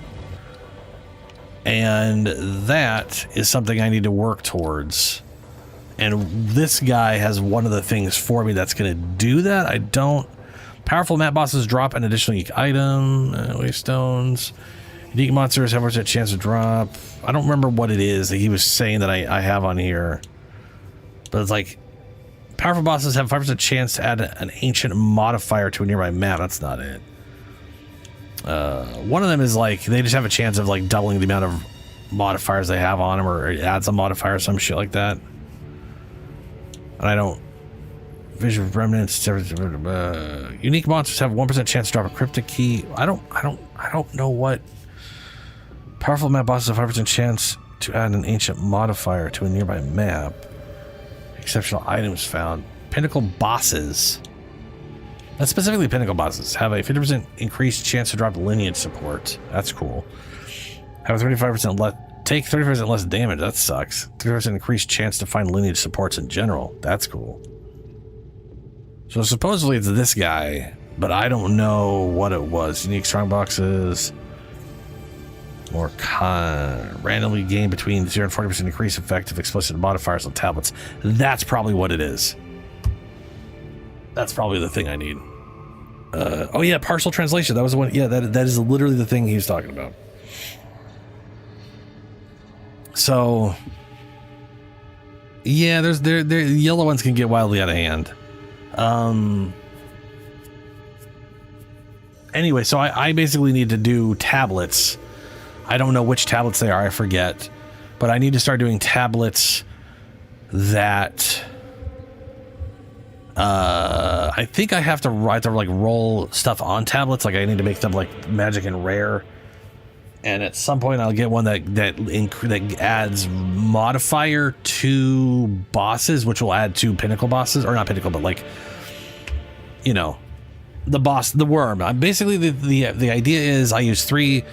[SPEAKER 1] And that is something I need to work towards. And this guy has one of the things for me that's going to do that. I don't... Powerful map bosses drop an additional unique item. Waste stones. Unique monsters have a chance to drop. I don't remember what it is that he was saying that I have on here. But it's like... Powerful bosses have 5% chance to add an ancient modifier to a nearby map. That's not it. One of them is like, they just have a chance of like doubling the amount of modifiers they have on them, or it adds a modifier or some shit like that. And I don't... Vision of Remnants. Unique monsters have 1% chance to drop a cryptic key. I don't know what... Powerful map bosses have 5% chance to add an ancient modifier to a nearby map. Exceptional items found. Pinnacle bosses. That's specifically pinnacle bosses. Have a 50% increased chance to drop lineage support. That's cool. Have a 35% less. Take 30% less damage. That sucks. 30% increased chance to find lineage supports in general. That's cool. So supposedly it's this guy, but I don't know what it was. Unique strong boxes. Or randomly gain between 0 and 40% increase effect of explicit modifiers on tablets. That's probably what it is. That's probably the thing I need. Oh yeah, partial translation. That was the one. Yeah, that is literally the thing he was talking about. So yeah, the yellow ones can get wildly out of hand. Anyway, so I basically need to do tablets. I don't know which tablets they are, I forget. But I need to start doing tablets that... I think I have to like roll stuff on tablets. Like I need to make them like magic and rare. And at some point I'll get one that adds modifier to bosses, which will add 2 pinnacle bosses. Or not pinnacle, but like, you know, the boss, the worm. Basically the idea is I use 3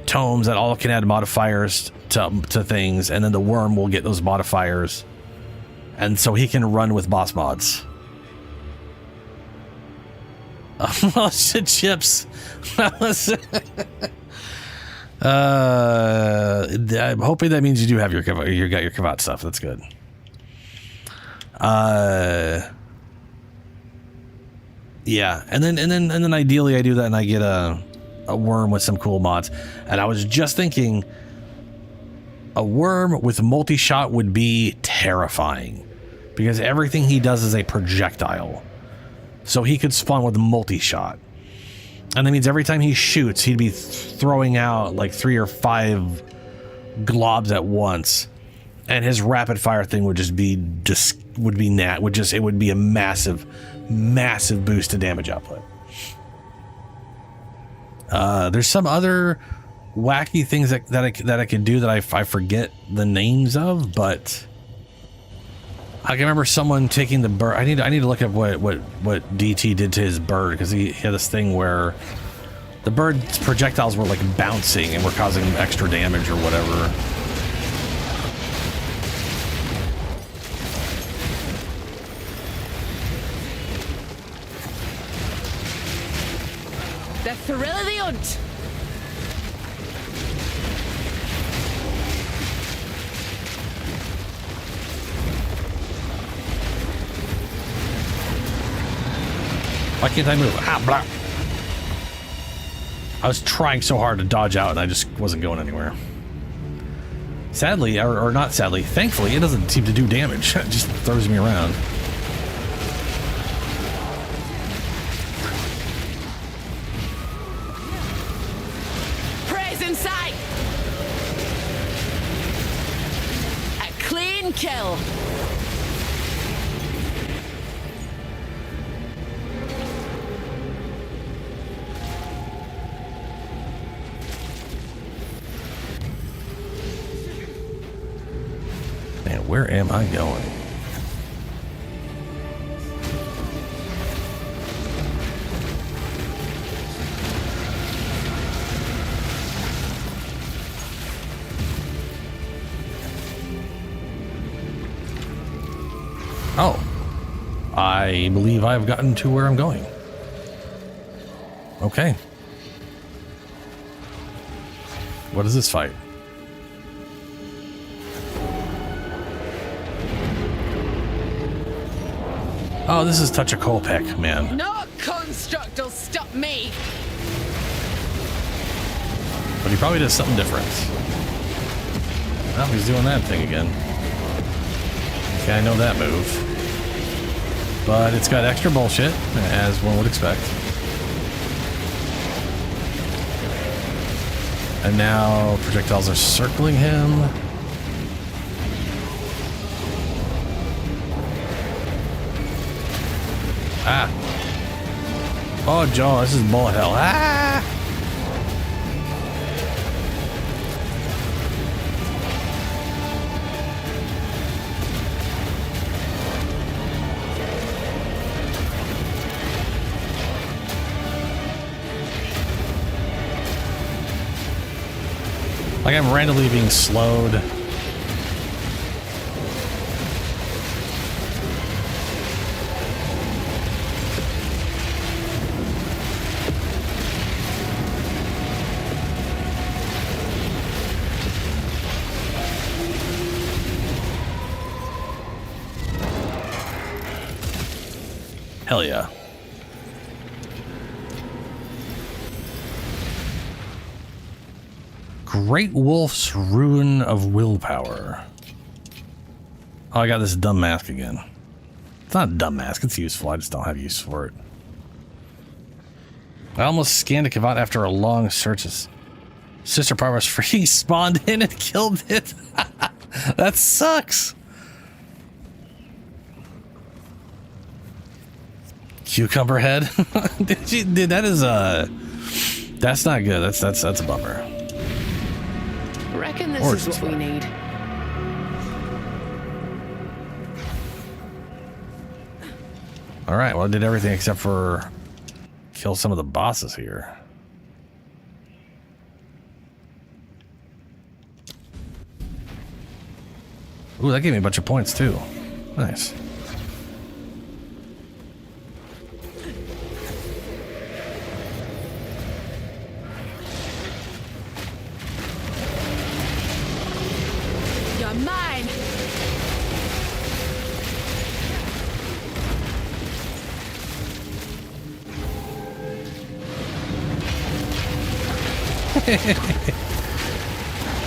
[SPEAKER 1] tomes that all can add modifiers to things, and then the worm will get those modifiers, and so he can run with boss mods. Oh shit, chips. I'm hoping that means you do have you got your Kavat stuff. That's good. Yeah, and then ideally I do that and I get a worm with some cool mods. And I was just thinking a worm with multi-shot would be terrifying because everything he does is a projectile. So he could spawn with multi-shot. And that means every time he shoots, he'd be throwing out like 3 or 5 globs at once. And his rapid fire thing would just be it would be a massive boost to damage output. There's some other wacky things that I could do that I forget the names of, but I can remember someone taking the bird. I need to look at what DT did to his bird, because he had this thing where the bird's projectiles were like bouncing and were causing him extra damage or whatever.
[SPEAKER 10] The thrill of the hunt.
[SPEAKER 1] Why can't I move? Ah, blah. I was trying so hard to dodge out and I just wasn't going anywhere. Sadly, or not sadly, thankfully, it doesn't seem to do damage. It just throws me around.
[SPEAKER 10] Praise in sight. A clean kill.
[SPEAKER 1] Where am I going? Oh, I believe I've gotten to where I'm going. Okay. What is this fight? Oh, this is Touch a Coalpeck, man.
[SPEAKER 10] No construct will stop me.
[SPEAKER 1] But he probably does something different. Well, he's doing that thing again. Okay, I know that move. But it's got extra bullshit, as one would expect. And now projectiles are circling him. Ah. Oh, Joe, this is bullet hell. Ah! Like I'm randomly being slowed. Hell yeah. Great Wolf's Ruin of Willpower. Oh, I got this dumb mask again. It's not a dumb mask, it's useful. I just don't have use for it. I almost scanned a Kavat after a long search. Sister Parva's free spawned in and killed it. That sucks. Cucumber head. Dude, that is that's not good. That's a bummer.
[SPEAKER 10] Reckon this is what we need.
[SPEAKER 1] All right, well, I did everything except for kill some of the bosses here. Ooh, that gave me a bunch of points too. Nice.
[SPEAKER 10] You're mine.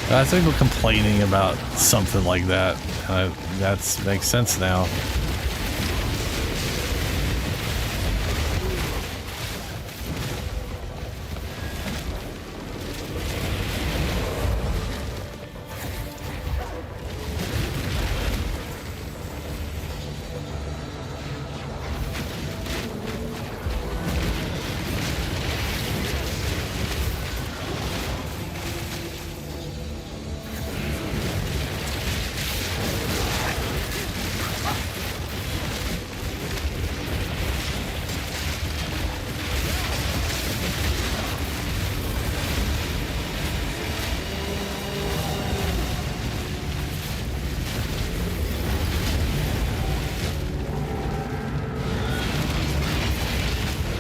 [SPEAKER 1] That's people complaining about something like that. That makes sense now.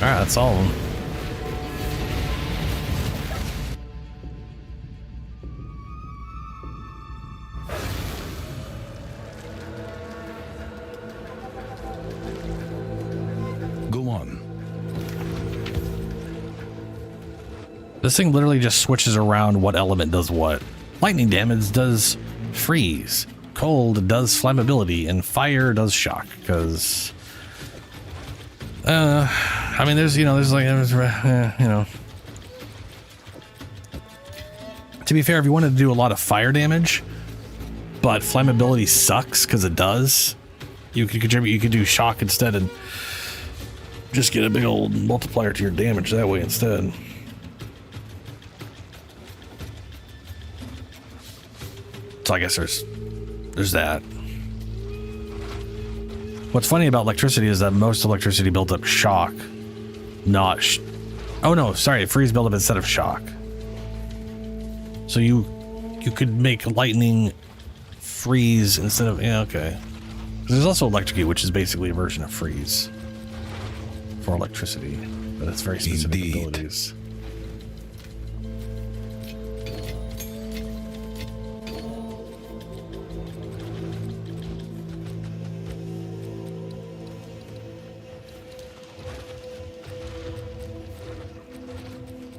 [SPEAKER 1] Alright, that's all of them.
[SPEAKER 7] Go on.
[SPEAKER 1] This thing literally just switches around what element does what. Lightning damage does freeze. Cold does flammability, and fire does shock, because I mean, there's to be fair, if you wanted to do a lot of fire damage, but flammability sucks because it does, you could contribute. You could do shock instead and just get a big old multiplier to your damage that way instead. So I guess there's that. What's funny about electricity is that most electricity built up shock, not oh no, sorry, freeze build up instead of shock. So you could make lightning freeze instead of, yeah, okay. There's also electrocute, which is basically a version of freeze for electricity, but it's very specific abilities.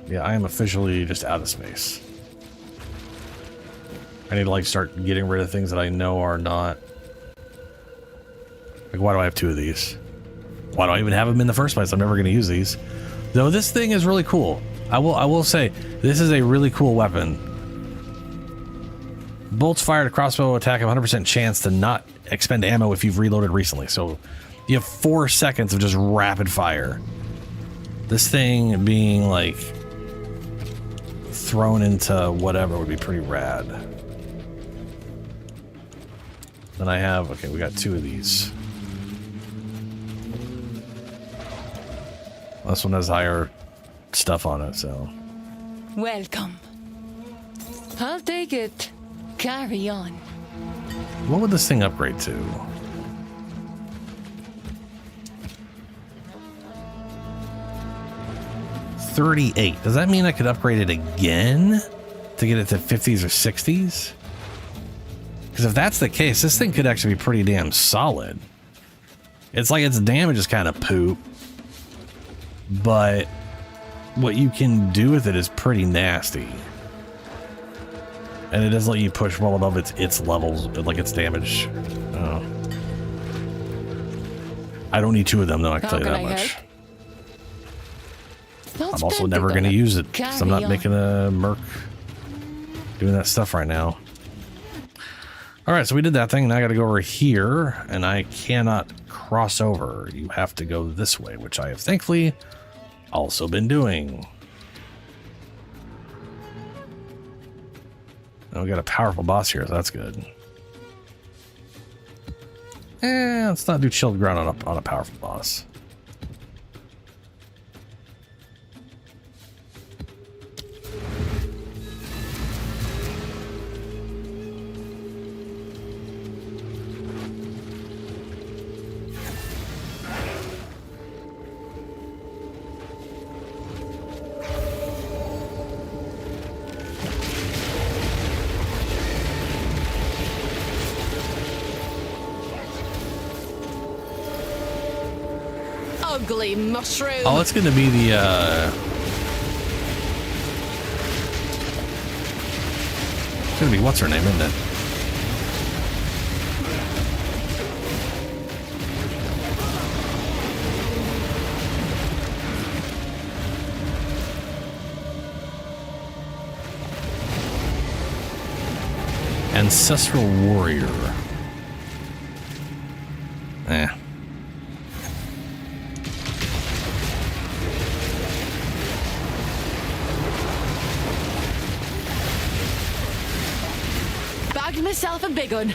[SPEAKER 1] Yeah, I am officially just out of space. I need to like start getting rid of things that I know are not. Like, why do I have two of these? Why do I even have them in the first place? I'm never going to use these. Though this thing is really cool. I will say, this is a really cool weapon. Bolts fired a crossbow attack have 100% chance to not expend ammo if you've reloaded recently. So you have 4 seconds of just rapid fire. This thing being like thrown into whatever would be pretty rad. Then I have, okay, we got 2 of these. This one has higher stuff on it, so.
[SPEAKER 10] Welcome. I'll take it. Carry on.
[SPEAKER 1] What would this thing upgrade to? $38. Does that mean I could upgrade it again to get it to 50s or 60s? Because if that's the case, this thing could actually be pretty damn solid. It's like its damage is kind of poop, but what you can do with it is pretty nasty. And it does let you push well above its levels, like its damage. Oh. I don't need 2 of them, though, I can tell you that much. I'm also never going to use it because I'm not making a merc doing that stuff right now. All right, so we did that thing. Now I got to go over here, and I cannot cross over. You have to go this way, which I have thankfully also been doing. Now we got a powerful boss here, so that's good. Let's not do chilled ground on a powerful boss.
[SPEAKER 10] Ugly mushroom.
[SPEAKER 1] Oh, it's going to be the it's going to be what's her name, isn't it? Ancestral Warrior.
[SPEAKER 10] Bagged myself a big one.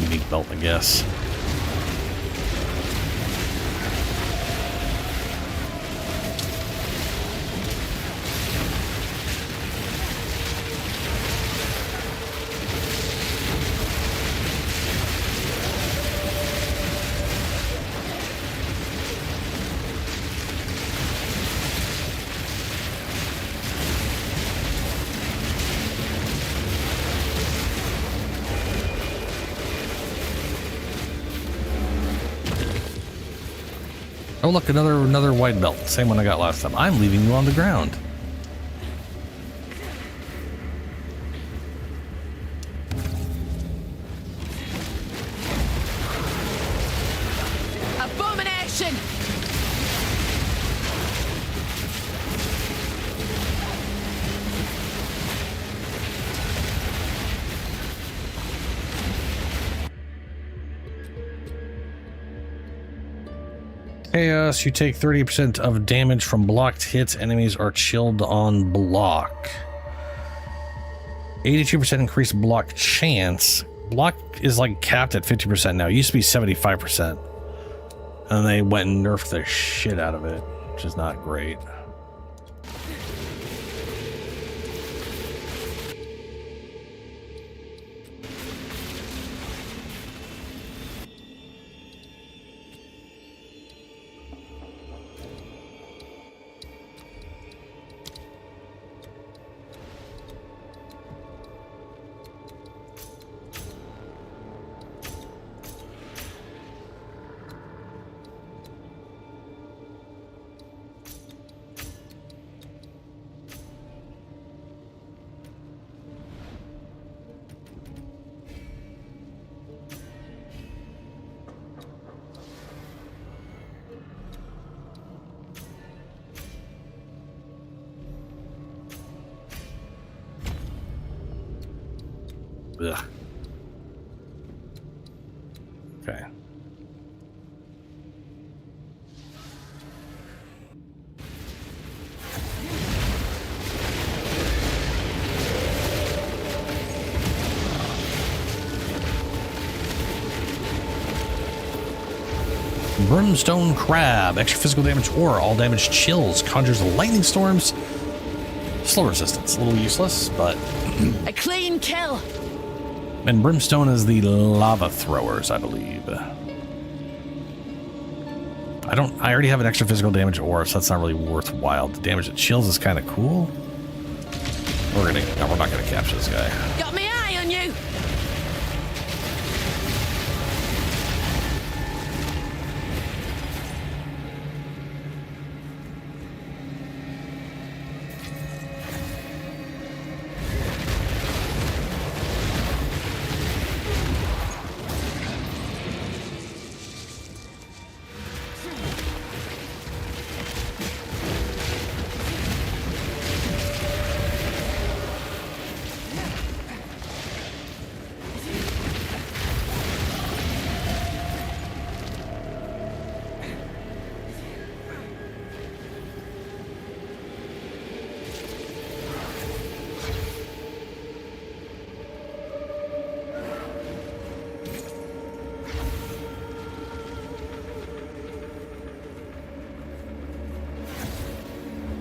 [SPEAKER 1] Unique belt, I guess. Oh, look, another white belt. Same one I got last time. I'm leaving you on the ground.
[SPEAKER 10] Abomination!
[SPEAKER 1] Chaos, you take 30% of damage from blocked hits. Enemies are chilled on block. 82% increased block chance. Block is like capped at 50% now. It used to be 75%. And they went and nerfed the shit out of it, which is not great. Ugh. Okay. Brimstone Crab. Extra physical damage or all damage chills. Conjures lightning storms. Slow resistance. A little useless, but...
[SPEAKER 10] A clean kill!
[SPEAKER 1] And Brimstone is the lava throwers, I believe. I already have an extra physical damage aura, so that's not really worthwhile. The damage it chills is kind of cool. We're not gonna capture this guy.
[SPEAKER 10] Got my eye on you!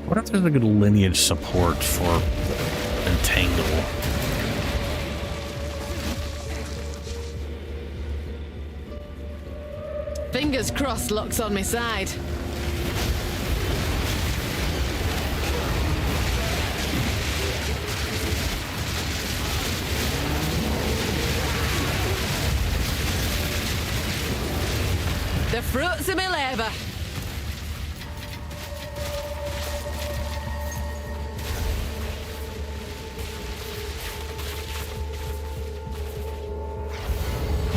[SPEAKER 1] What if there's a good lineage support for Entangle?
[SPEAKER 10] Fingers crossed Locke's on my side. The fruits of my labour.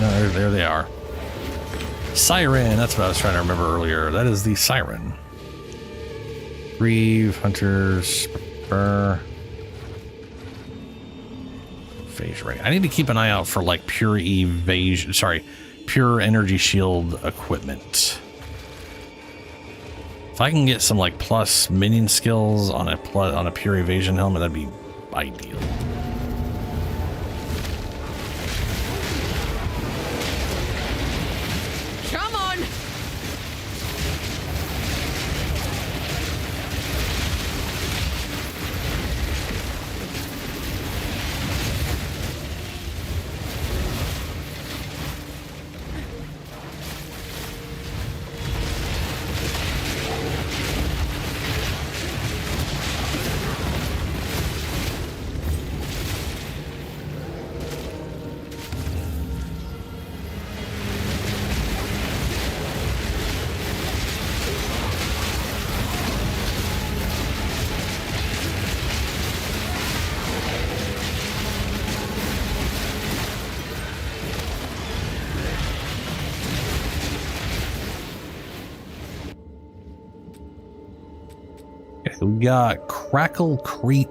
[SPEAKER 1] No, there they are. Siren, that's what I was trying to remember earlier. That is the Siren. Grieve, Hunters, Spur. Phase Ray. I need to keep an eye out for like pure evasion, pure energy shield equipment. If I can get some like plus minion skills on a pure evasion helmet, that'd be ideal.
[SPEAKER 10] Come on!
[SPEAKER 1] We got Crackle Creep.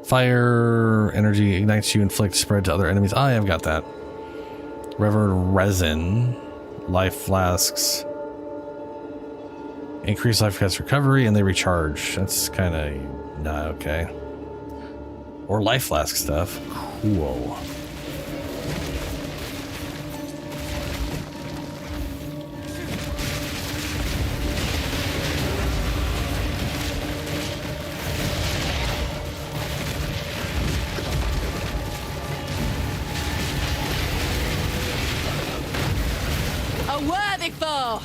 [SPEAKER 1] Fire energy ignites you, inflict spread to other enemies. I have got that. Rever Resin. Life flasks. Increase life cast recovery and they recharge. That's kind of not okay. Or life flask stuff. Cool.
[SPEAKER 10] A worthy foe!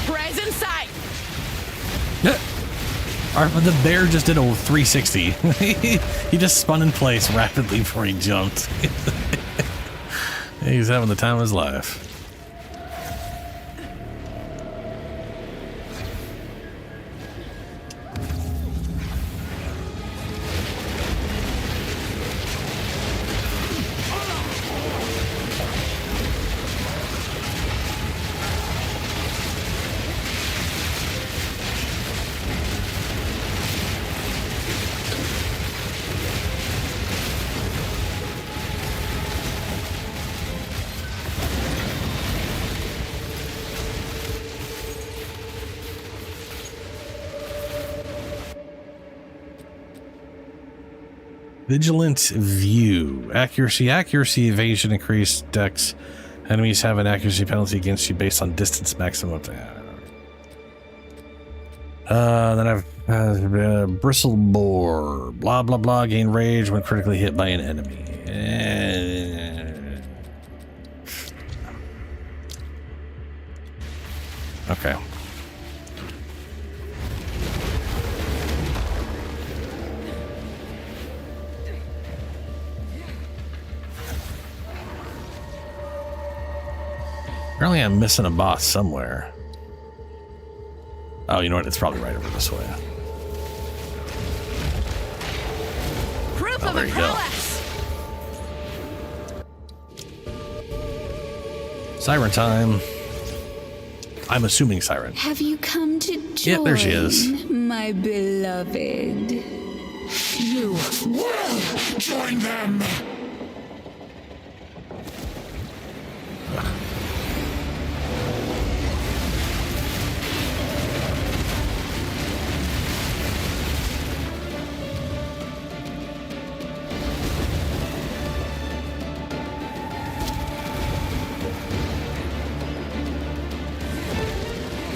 [SPEAKER 10] Present sight!
[SPEAKER 1] The bear just did a 360. He just spun in place rapidly before he jumped. He's having the time of his life. Vigilant view. Accuracy, evasion, increased dex. Enemies have an accuracy penalty against you based on distance maximum. Then I've bristle boar. Blah blah blah. Gain rage when critically hit by an enemy. Okay. Apparently I'm missing a boss somewhere. Oh, you know what? It's probably right over this way.
[SPEAKER 10] Proof
[SPEAKER 1] Oh,
[SPEAKER 10] of
[SPEAKER 1] there
[SPEAKER 10] a
[SPEAKER 1] you go.
[SPEAKER 10] prowess!
[SPEAKER 1] Siren time. I'm assuming Siren.
[SPEAKER 12] Have you come to join,
[SPEAKER 1] Yep, there she is.
[SPEAKER 12] my beloved?
[SPEAKER 19] You will join them!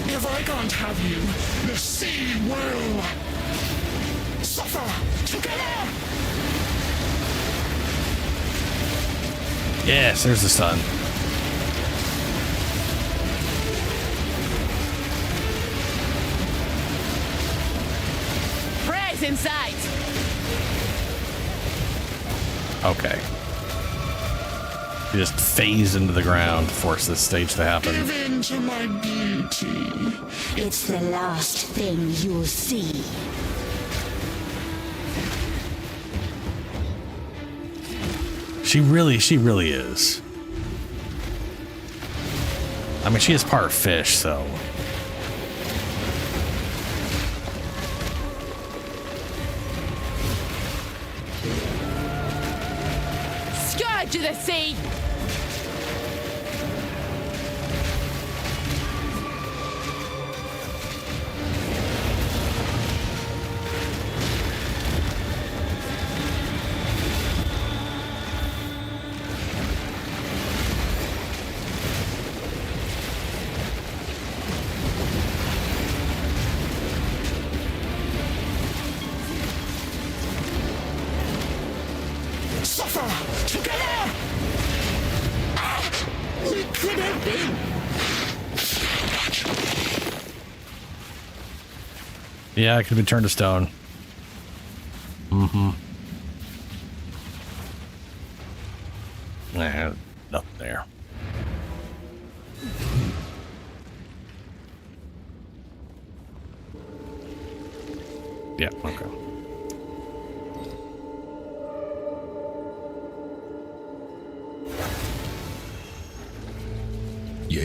[SPEAKER 19] If I can't have you, the sea will suffer together!
[SPEAKER 1] Yes, there's the sun.
[SPEAKER 10] Prey's in sight!
[SPEAKER 1] Okay. You just phased into the ground to force this stage to happen.
[SPEAKER 19] Give in to my beauty. It's the last thing you'll see.
[SPEAKER 1] She really is. I mean, she is part fish, so.
[SPEAKER 10] Scourge of the sea!
[SPEAKER 19] Suffer together! We could have been.
[SPEAKER 1] Yeah, it could have been turned to stone. Mm-hmm. Nah, nothing there. Yeah, okay.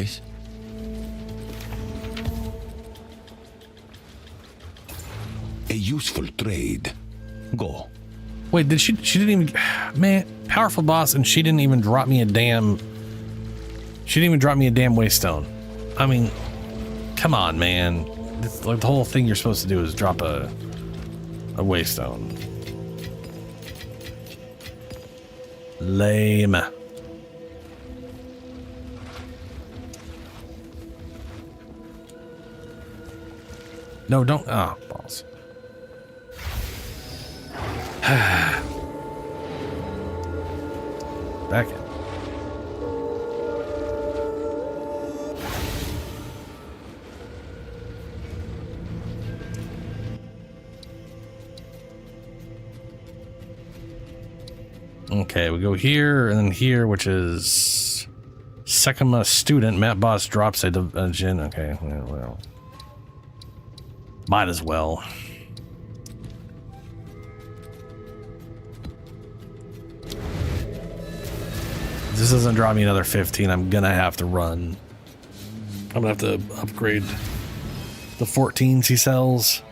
[SPEAKER 7] Yes?
[SPEAKER 2] A useful trade. Go.
[SPEAKER 1] Wait, did she didn't even, man, powerful boss, and she didn't even drop me a damn, waystone. I mean, come on, man. This, like, the whole thing you're supposed to do is drop a waystone. Lame. No, don't, oh, balls. Back in. Okay, we go here and then here, which is Sekima student. Map boss drops a gin. Okay, well, might as well. If this doesn't drop me another 15, I'm gonna have to run. I'm gonna have to upgrade the 14s he sells.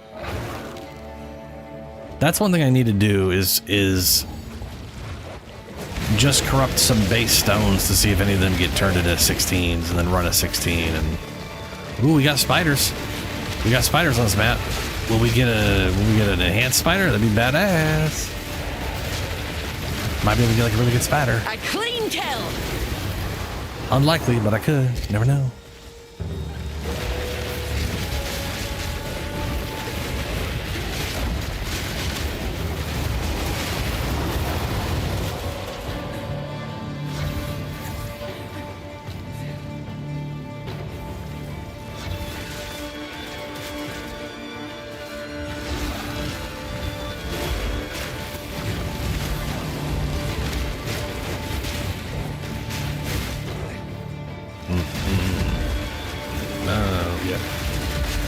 [SPEAKER 1] That's one thing I need to do is just corrupt some base stones to see if any of them get turned into 16s and then run a 16. And ooh, we got spiders. We got spiders on this map. Will we get an enhanced spider? That'd be badass. Might be able to get like a really good spider.
[SPEAKER 10] A clean kill.
[SPEAKER 1] Unlikely, but I could. You never know.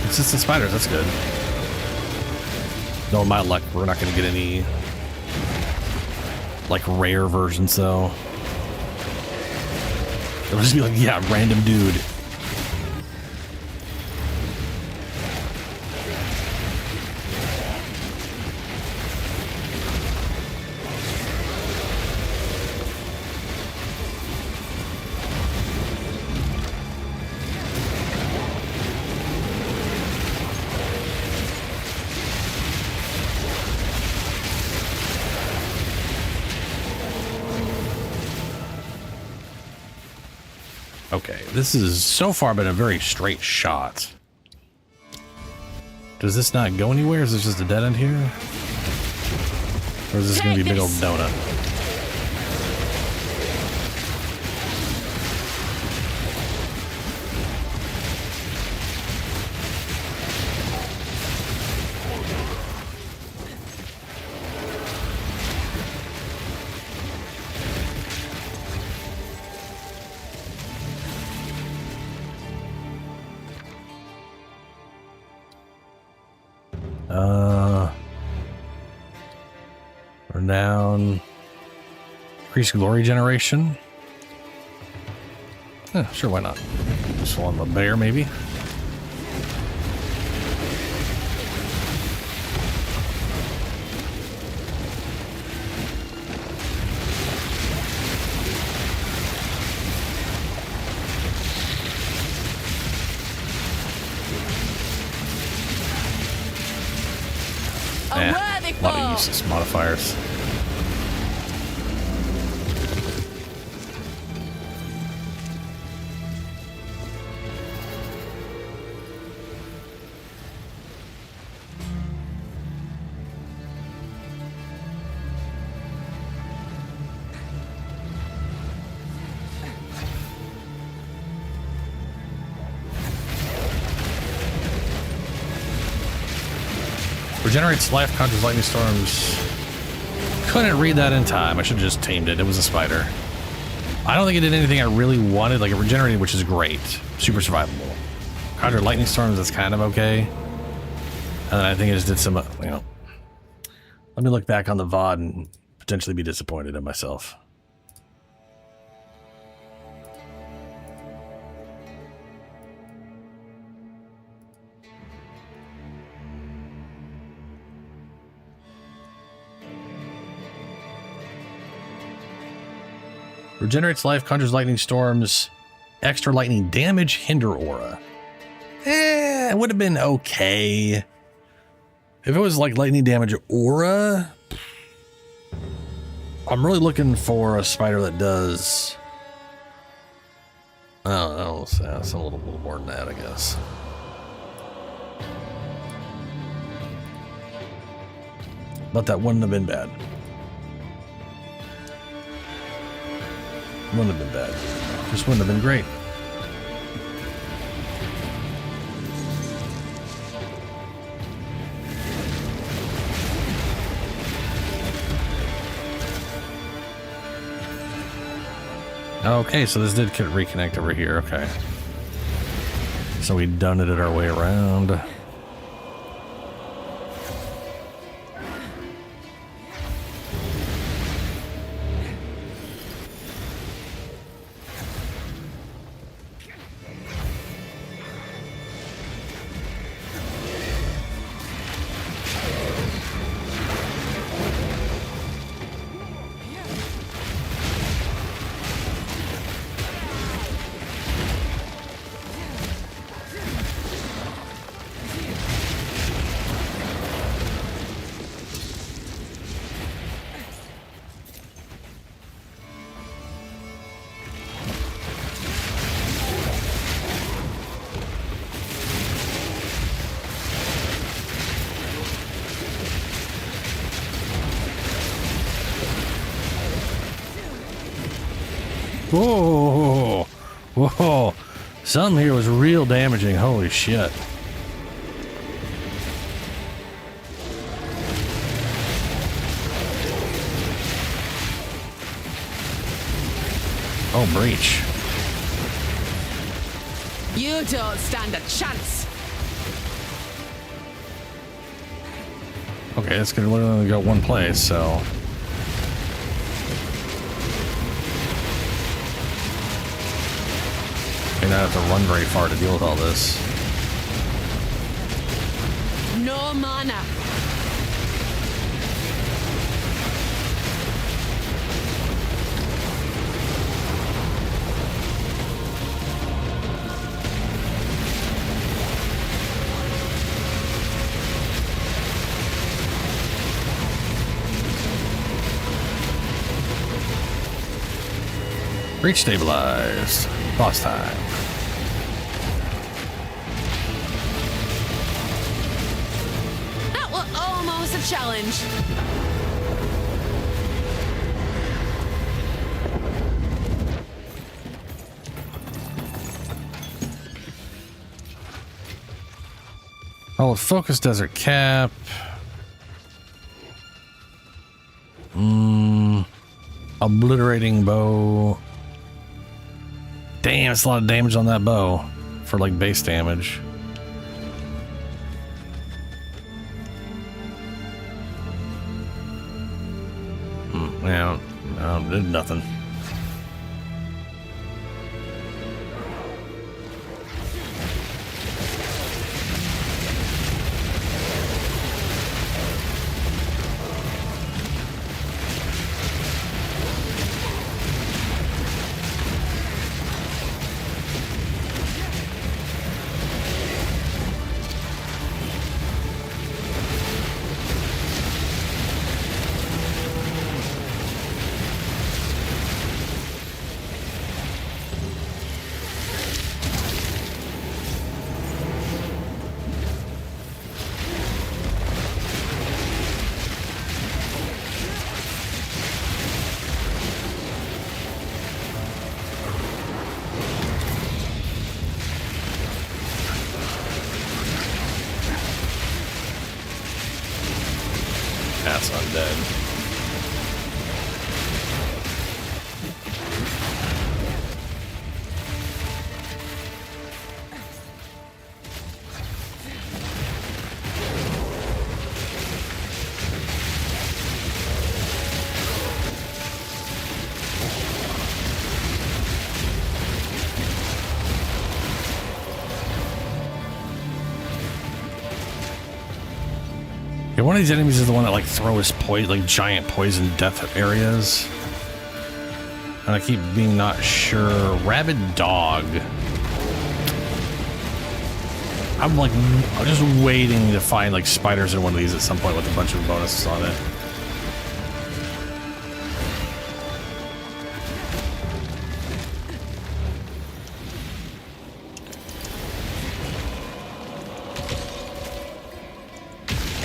[SPEAKER 1] It's just the spiders, that's good. No, my luck, we're not gonna get any like rare versions though. It'll just be like, yeah, random dude. Okay, this is so far been a very straight shot. Does this not go anywhere? Is this just a dead end here? Or is this going to be a big old donut? Renown. Increase glory generation. Yeah, sure, why not? Just on the bear, maybe. A lot of useless modifiers. Regenerates life, conjures lightning storms. Couldn't read that in time. I should have just tamed it. It was a spider. I don't think it did anything I really wanted. Like, it regenerated, which is great. Super survivable. Conjure lightning storms, that's kind of okay. And then I think it just did some, you know. Let me look back on the VOD and potentially be disappointed in myself. Regenerates life, conjures lightning storms, extra lightning damage, hinder aura. It would have been okay. If it was like lightning damage aura, I'm really looking for a spider that does... I don't know, that's a little more than that, I guess. But that wouldn't have been bad. Wouldn't have been bad. Just wouldn't have been great. Okay, so this did reconnect over here. Okay. So we done it our way around. Whoa, whoa, something here was real damaging. Holy shit. Oh, breach.
[SPEAKER 10] You don't stand a chance.
[SPEAKER 1] Okay, it's gonna only go one place, so. I don't have to run very far to deal with all this.
[SPEAKER 10] No mana.
[SPEAKER 1] Breach stabilized. Boss time.
[SPEAKER 10] That was almost a challenge.
[SPEAKER 1] Oh, focus desert cap. Obliterating bow. Damn, it's a lot of damage on that bow for like base damage. Yeah, no, did nothing. That's undead. Yeah, one of these enemies is the one that like throws like giant poison death areas. And I keep being not sure. Rabid dog. I'm just waiting to find like spiders in one of these at some point with a bunch of bonuses on it.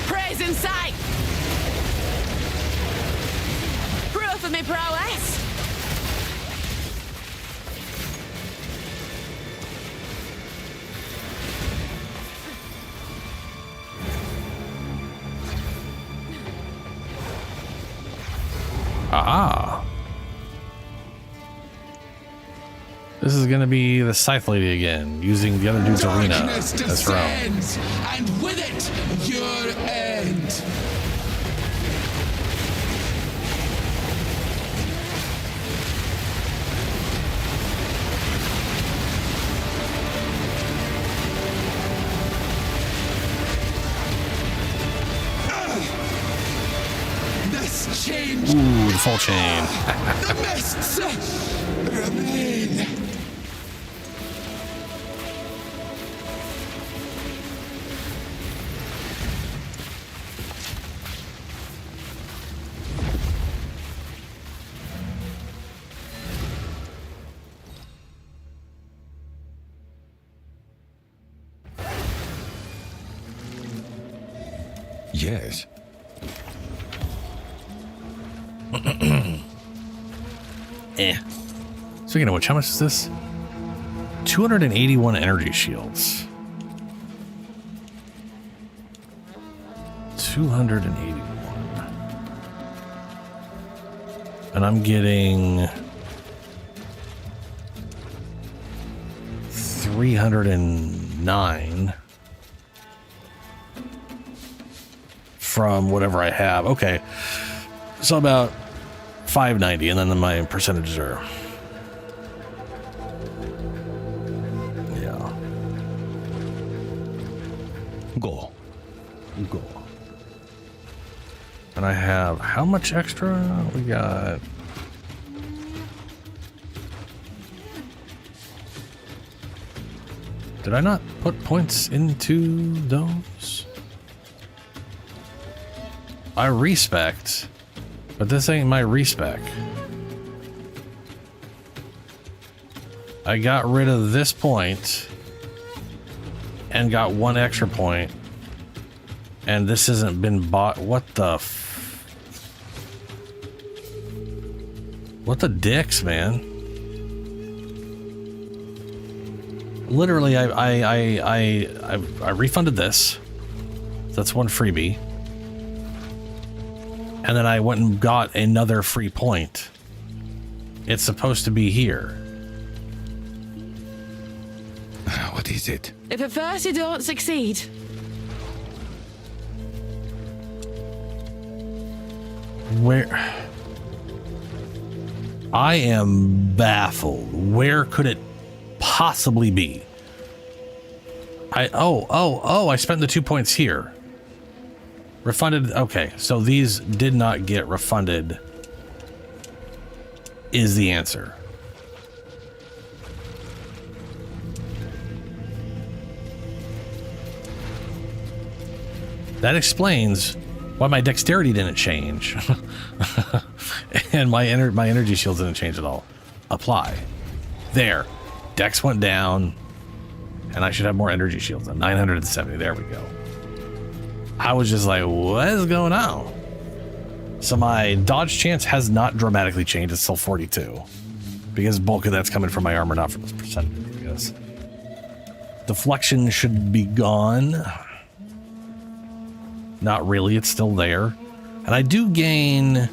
[SPEAKER 10] Praise in sight! Proof of me prowess!
[SPEAKER 1] Ah. This is going to be the Scythe Lady again, using the other dude's arena as her own.
[SPEAKER 19] And with it, your end. Change.
[SPEAKER 1] Ooh, the full chain.
[SPEAKER 19] The mists remain.
[SPEAKER 7] Yes.
[SPEAKER 1] Speaking of which, how much is this? 281 energy shields. 281. And I'm getting 309 from whatever I have. Okay. So about 590, and then my percentages are... Yeah.
[SPEAKER 7] Go.
[SPEAKER 1] And I have how much extra? We got... Did I not put points into those? I respect, but this ain't my respec. I got rid of this point and got one extra point, and this hasn't been bought. What the what the dicks, man? Literally, I refunded this. That's one freebie. And then I went and got another free point. It's supposed to be here.
[SPEAKER 7] What is it?
[SPEAKER 10] If at first you don't succeed,
[SPEAKER 1] where? I am baffled. Where could it possibly be? I spent the 2 points here. Refunded. Okay, so these did not get refunded is the answer. That explains why my dexterity didn't change. And my energy shields didn't change at all. Apply. There. Dex went down. And I should have more energy shields. 970. There we go. I was just like, what is going on? So my dodge chance has not dramatically changed. It's still 42. Because bulk of that's coming from my armor, not from this percentage, I guess. Deflection should be gone. Not really, it's still there. And I do gain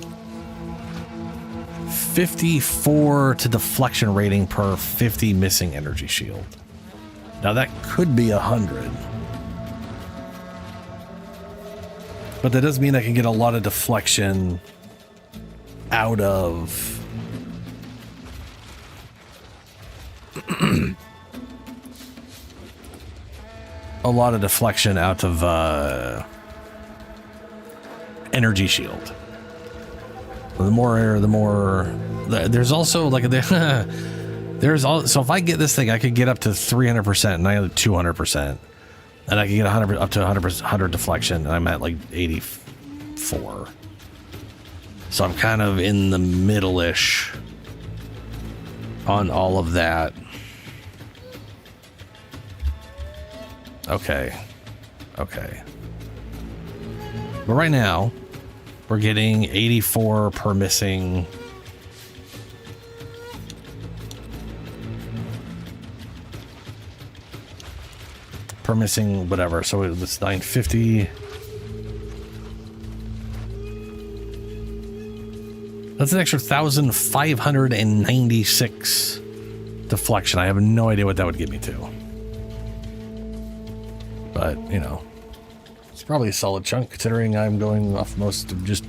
[SPEAKER 1] 54 to deflection rating per 50 missing energy shield. Now that could be 100. But that does mean I can get a lot of deflection out of energy shield. The more. There's also like there's all. So if I get this thing, I could get up to 300%, and I have 200%, and I could get 100 up to 100 deflection, and I'm at like 84. So I'm kind of in the middle-ish on all of that. Okay. But right now, we're getting 84 per missing. Per missing whatever. So it's 950. That's an extra 1,596 deflection. I have no idea what that would get me to. But, you know, it's probably a solid chunk considering I'm going off most of just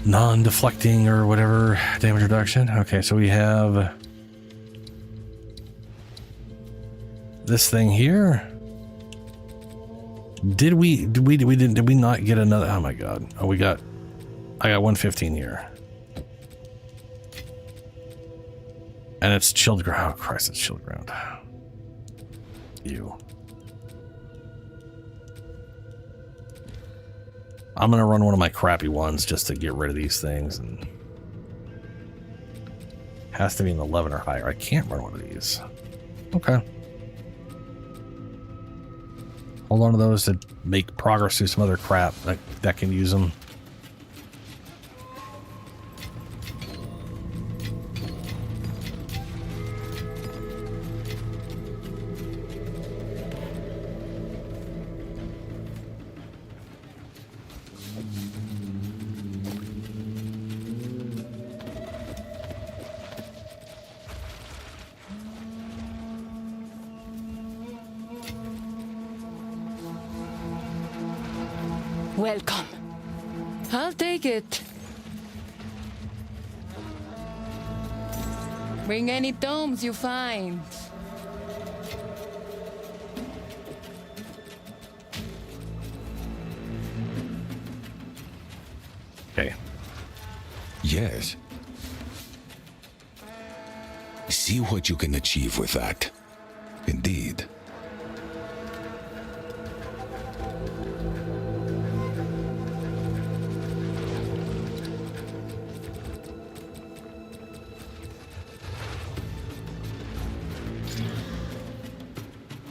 [SPEAKER 1] non-deflecting or whatever damage reduction. Okay, so we have this thing here. Did we not get another? Oh my god. Oh, I got 115 here. And it's chilled ground. Oh Christ, it's chilled ground. I'm gonna run one of my crappy ones just to get rid of these things, and has to be an 11 or higher. I can't run one of these. Okay. Hold on to those to make progress through some other crap that can use them.
[SPEAKER 10] Welcome. I'll take it. Bring any tomes you find.
[SPEAKER 1] Okay.
[SPEAKER 7] Yes. See what you can achieve with that. Indeed.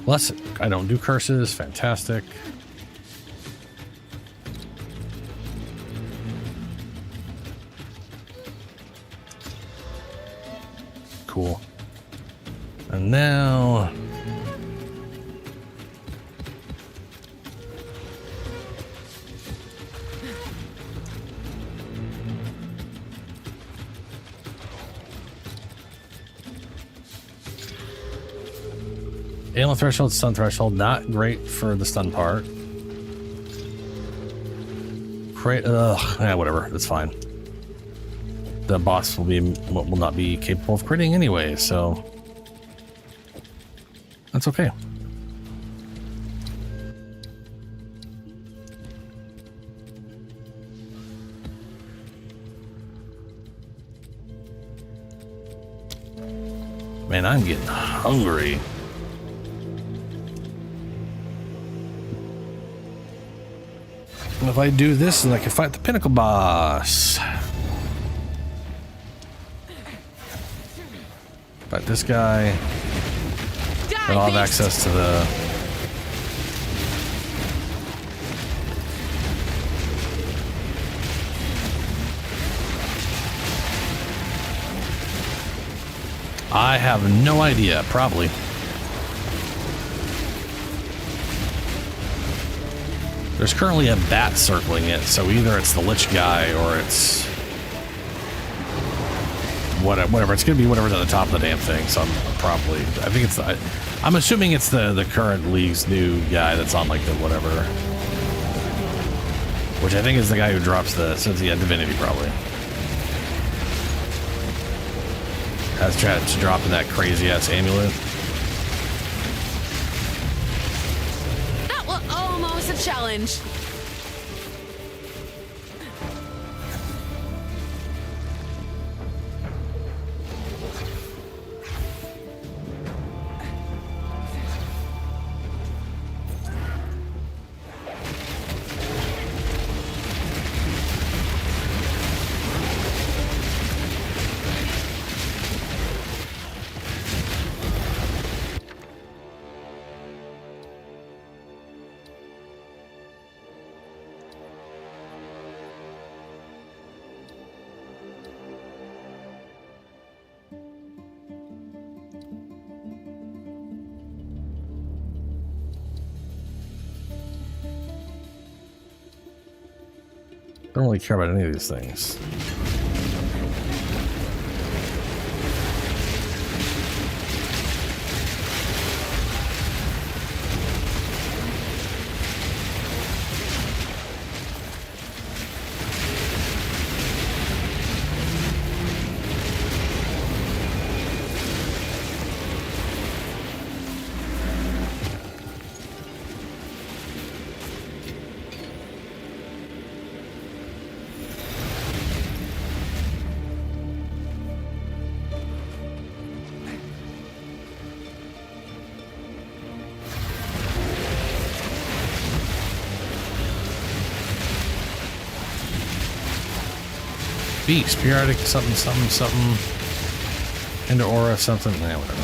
[SPEAKER 1] Plus, I don't do curses. Fantastic. Cool. And now... Ailment threshold, stun threshold, not great for the stun part. Whatever, that's fine. The boss will not be capable of critting anyway, so that's okay. Man, I'm getting hungry. If I do this, then I can fight the pinnacle boss. Fight this guy. Then I'll have access to the... I have no idea, probably. There's currently a bat circling it, so either it's the Lich guy or it's whatever. It's gonna be whatever's at the top of the damn thing. So I'm assuming it's the current league's new guy that's on like the whatever, which I think is the guy who drops Divinity probably. Has tried to drop in that crazy ass amulet.
[SPEAKER 10] That was almost a challenge.
[SPEAKER 1] Don't really care about any of these things. Beast, periodic something, something, something. Into aura, something. Nah, whatever.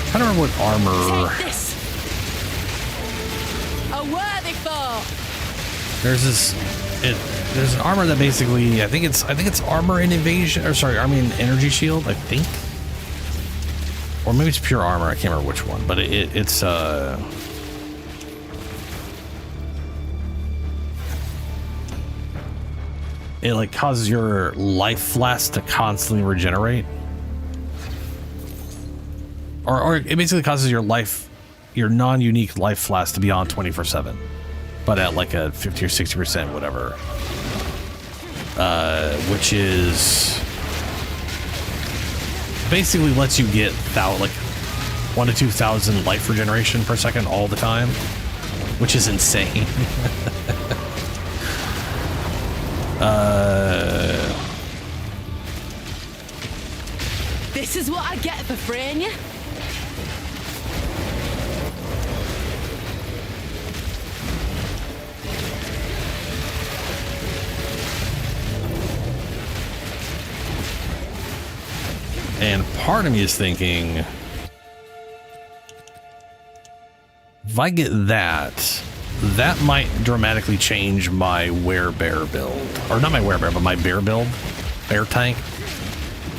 [SPEAKER 1] I don't remember what armor.
[SPEAKER 10] Take this. A worthy foe.
[SPEAKER 1] There's this. There's an armor that basically, I think it's armor and evasion, or sorry, armor and energy shield, I think, or maybe it's pure armor. I can't remember which one, but it's it like causes your life flask to constantly regenerate. Or it basically causes your non-unique life flask to be on 24/7, but at like a 50 or 60%, whatever. Which is basically lets you get like 1,000 to 2,000 life regeneration per second all the time, which is insane.
[SPEAKER 10] This is what I get for freeing you.
[SPEAKER 1] And part of me is thinking, if I get that, that might dramatically change my werebear build. Or not my werebear, but my bear build. Bear tank.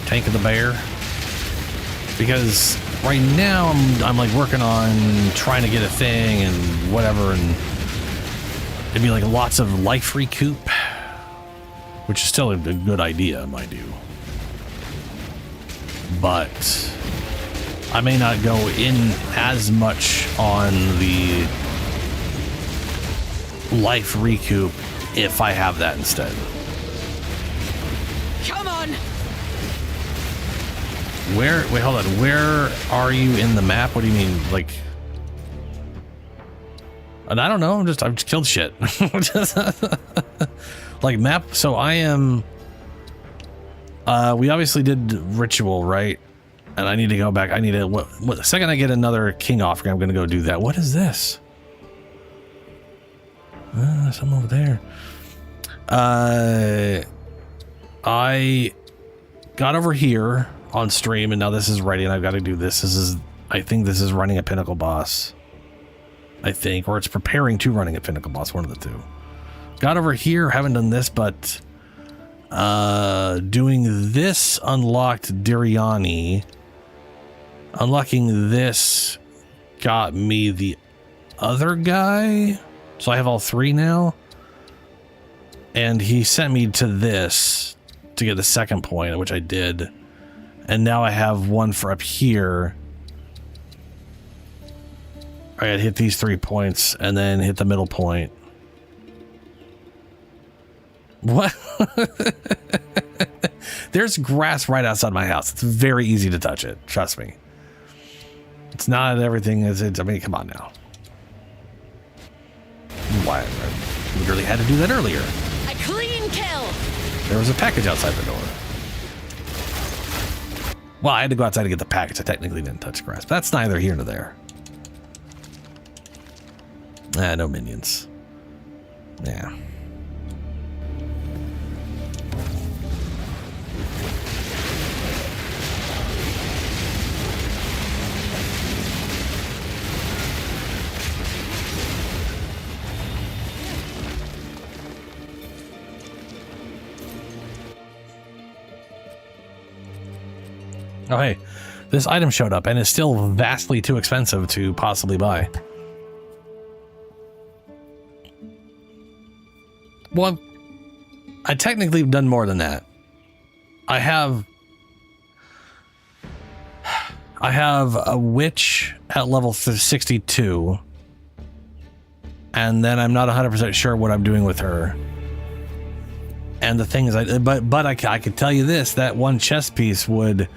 [SPEAKER 1] Tank of the bear. Because right now I'm like working on trying to get a thing and whatever, and it'd be like lots of life recoup, which is still a good idea, mind you. But I may not go in as much on the life recoup if I have that instead.
[SPEAKER 10] Come on.
[SPEAKER 1] Wait, hold on. Where are you in the map? What do you mean? Like, and I don't know. I've just killed shit. Like map. So I am. We obviously did ritual, right? And I need to go back. I need to. What the second I get another king offering, I'm going to go do that. What is this? Something over there. I got over here on stream, and now this is ready, and I've got to do this. I think this is running a pinnacle boss. I think, or it's preparing to running a pinnacle boss. One of the two. Got over here, haven't done this, but doing this unlocked Diriani. Unlocking this got me the other guy, so I have all three now. And he sent me to this to get the second point, which I did. And now I have one for up here. I gotta hit these 3 points and then hit the middle point. What? There's grass right outside my house. It's very easy to touch it. Trust me. It's not everything as it's. I mean, come on now. Why? I literally had to do that earlier.
[SPEAKER 10] A clean kill.
[SPEAKER 1] There was a package outside the door. Well, I had to go outside to get the package. I technically didn't touch grass, but that's neither here nor there. No minions. Yeah. Oh, hey, this item showed up and is still vastly too expensive to possibly buy. Well, I technically have done more than that. I have a witch at level 62, and then I'm not 100% sure what I'm doing with her. And the thing is, I can tell you this, that one chess piece would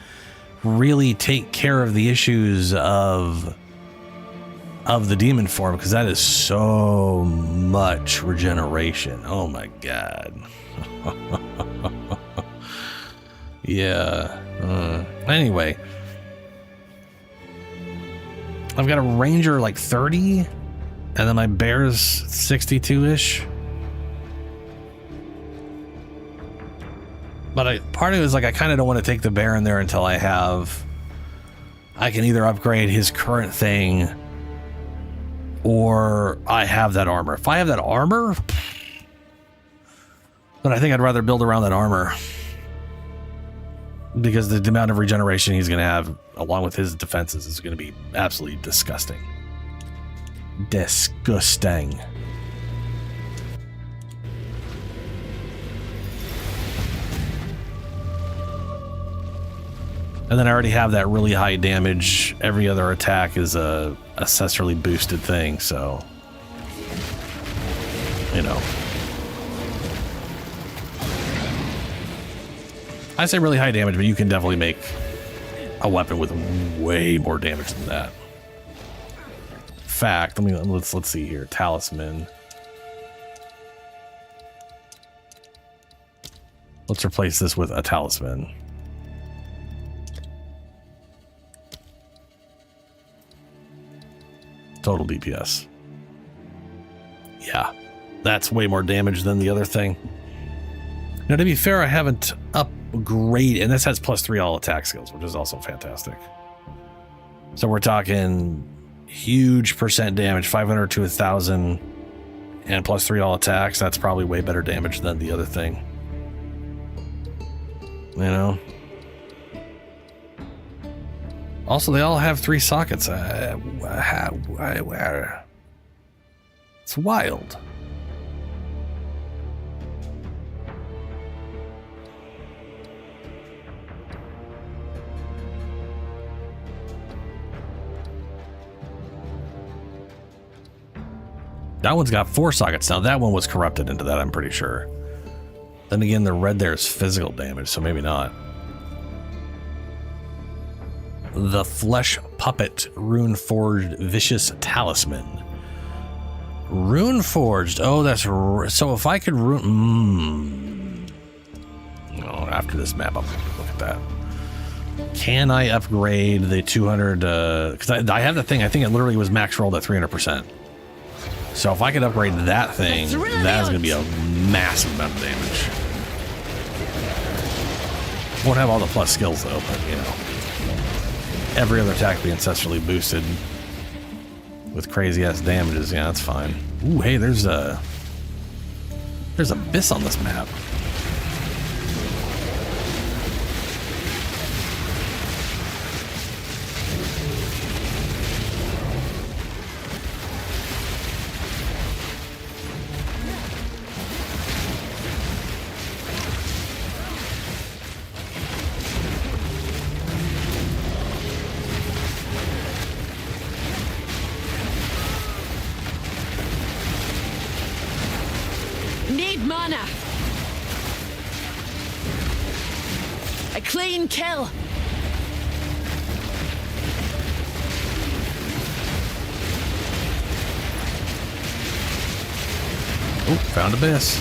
[SPEAKER 1] really take care of the issues of the demon form, because that is so much regeneration. Oh my god. Yeah. Anyway, I've got a ranger like 30, and then my bear's 62-ish. But part of it is like, I kind of don't want to take the bear in there until I can either upgrade his current thing, or I have that armor. If I have that armor, then I think I'd rather build around that armor, because the amount of regeneration he's going to have along with his defenses is going to be absolutely disgusting. Disgusting. And then I already have that really high damage. Every other attack is a accessorily boosted thing, so, you know. I say really high damage, but you can definitely make a weapon with way more damage than that. In fact, let's see here. Talisman. Let's replace this with a talisman. Total DPS. Yeah, that's way more damage than the other thing. Now, to be fair, I haven't upgraded, and this has +3 all attack skills, which is also fantastic. So we're talking huge percent damage, 500 to 1,000, and +3 all attacks. That's probably way better damage than the other thing. You know? Also, they all have 3 sockets. It's wild. That one's got 4 sockets. Now, that one was corrupted into that, I'm pretty sure. Then again, the red there is physical damage, so maybe not. The Flesh Puppet Rune Forged Vicious Talisman. Rune Forged. Oh, that's... So if I could rune... Oh, after this map, I'll look at that. Can I upgrade the 200... Because I have the thing. I think it literally was max rolled at 300%. So if I could upgrade that thing, that is going to be a massive amount of damage. Won't have all the plus skills, though, but, you know. Every other attack being ancestrally boosted with crazy ass damages. Yeah, that's fine. Ooh, hey, there's Abyss on this map.
[SPEAKER 10] A clean kill.
[SPEAKER 1] Oh, found Abyss.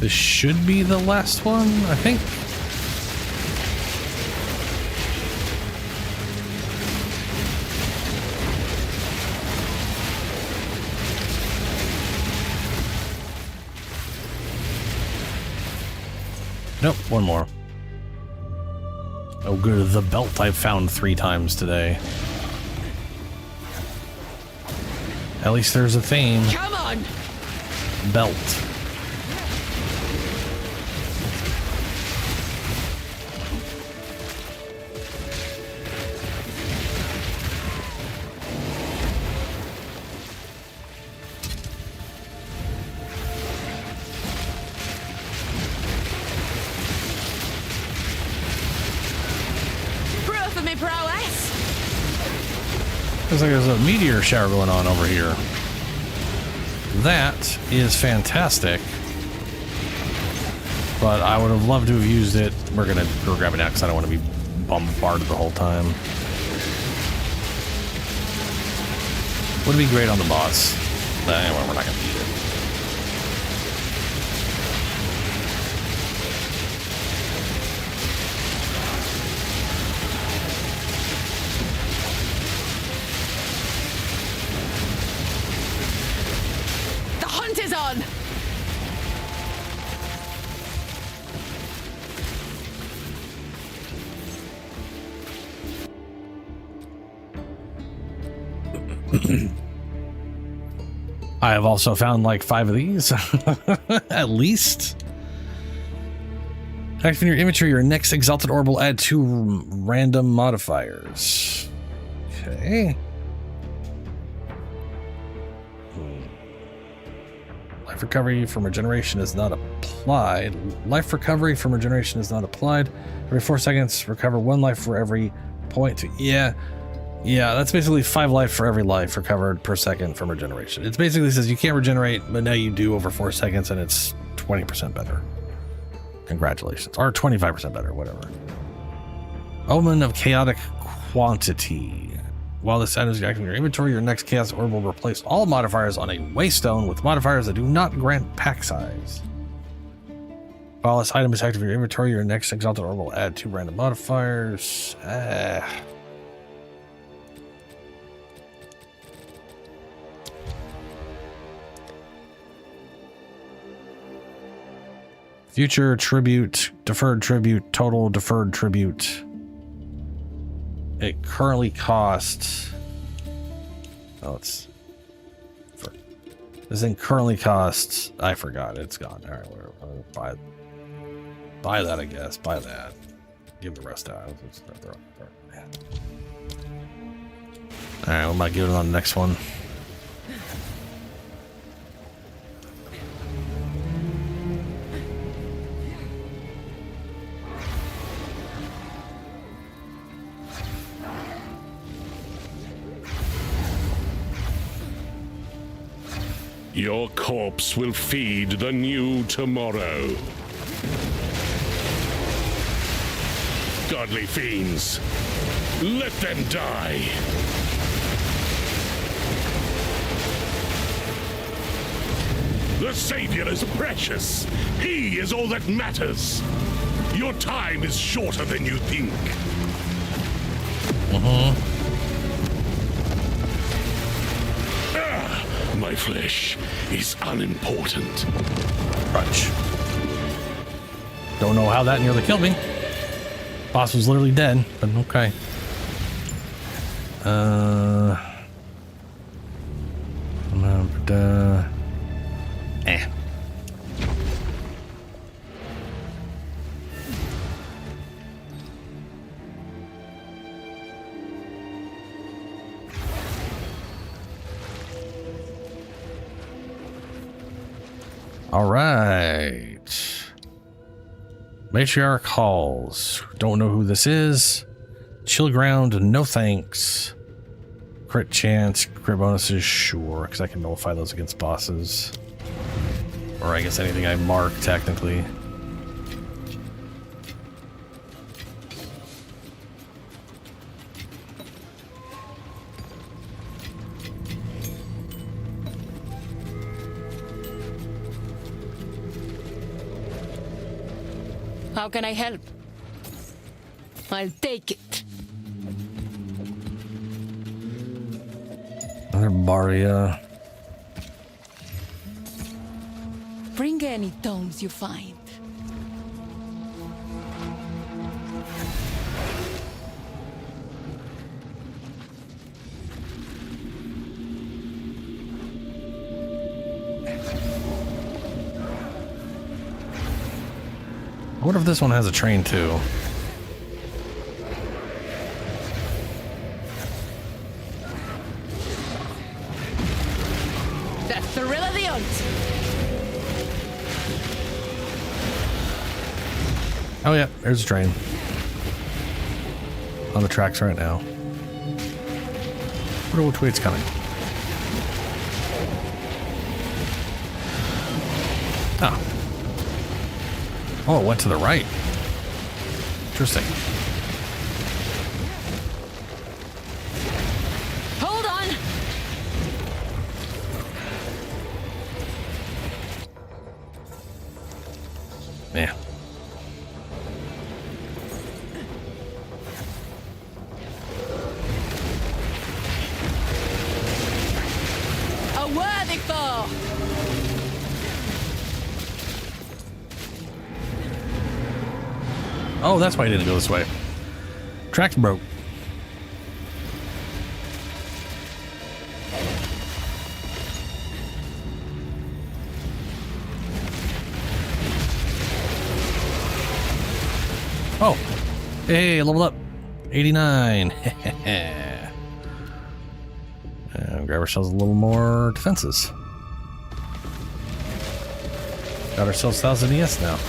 [SPEAKER 1] This should be the last one, I think. Nope, one more. Oh good, the belt I've found 3 times today. At least there's a theme.
[SPEAKER 10] Come on!
[SPEAKER 1] Belt.
[SPEAKER 10] Proof of me prowess!
[SPEAKER 1] Looks like there's a meteor shower going on over here. That is fantastic. But I would have loved to have used it. We're grabbing it now because I don't want to be bombarded the whole time. Would be great on the boss. But anyway, we're not going to need it.
[SPEAKER 10] The hunt is on!
[SPEAKER 1] I have also found like 5 of these, at least. Activate your inventory, your next exalted orb will add 2 random modifiers. Okay. Life recovery from regeneration is not applied. Life recovery from regeneration is not applied. Every 4 seconds, recover 1 life for every point. Yeah, that's basically 5 life for every life recovered per second from regeneration. It basically says you can't regenerate, but now you do over 4 seconds, and it's 20% better. Congratulations. Or 25% better, whatever. Omen of Chaotic Quantity. While this item is active in your inventory, your next Chaos Orb will replace all modifiers on a waystone with modifiers that do not grant pack size. While this item is active in your inventory, your next Exalted Orb will add 2 random modifiers. Future tribute, deferred tribute, total deferred tribute. It currently costs. Oh, it's. This thing currently costs. I forgot. It's gone. All right, whatever. Buy that, I guess. Buy that. Give the rest out. All right, we might give it on the next one.
[SPEAKER 19] Your corpse will feed the new tomorrow. Godly fiends, let them die. The Savior is precious. He is all that matters. Your time is shorter than you think. My flesh is unimportant.
[SPEAKER 1] Crunch. Don't know how that nearly killed me. Boss was literally dead, but okay. All right. Matriarch Halls. Don't know who this is. Chill Ground, no thanks. Crit chance, crit bonuses, sure, because I can nullify those against bosses. Or I guess anything I mark, technically.
[SPEAKER 10] How can I help? I'll take it.
[SPEAKER 1] Another Baria.
[SPEAKER 10] Bring any tomes you find.
[SPEAKER 1] I wonder if this one has a train too.
[SPEAKER 10] The thrill of the hunt.
[SPEAKER 1] Oh yeah, there's a train. On the tracks right now. Wonder which way it's coming. Oh. Oh, it went to the right. Interesting.
[SPEAKER 10] Hold on.
[SPEAKER 1] Yeah.
[SPEAKER 10] A worthy foe.
[SPEAKER 1] Oh, that's why I didn't go this way. Tracks broke. Oh. Hey, level up. 89. Grab ourselves a little more defenses. Got ourselves 1000 ES now.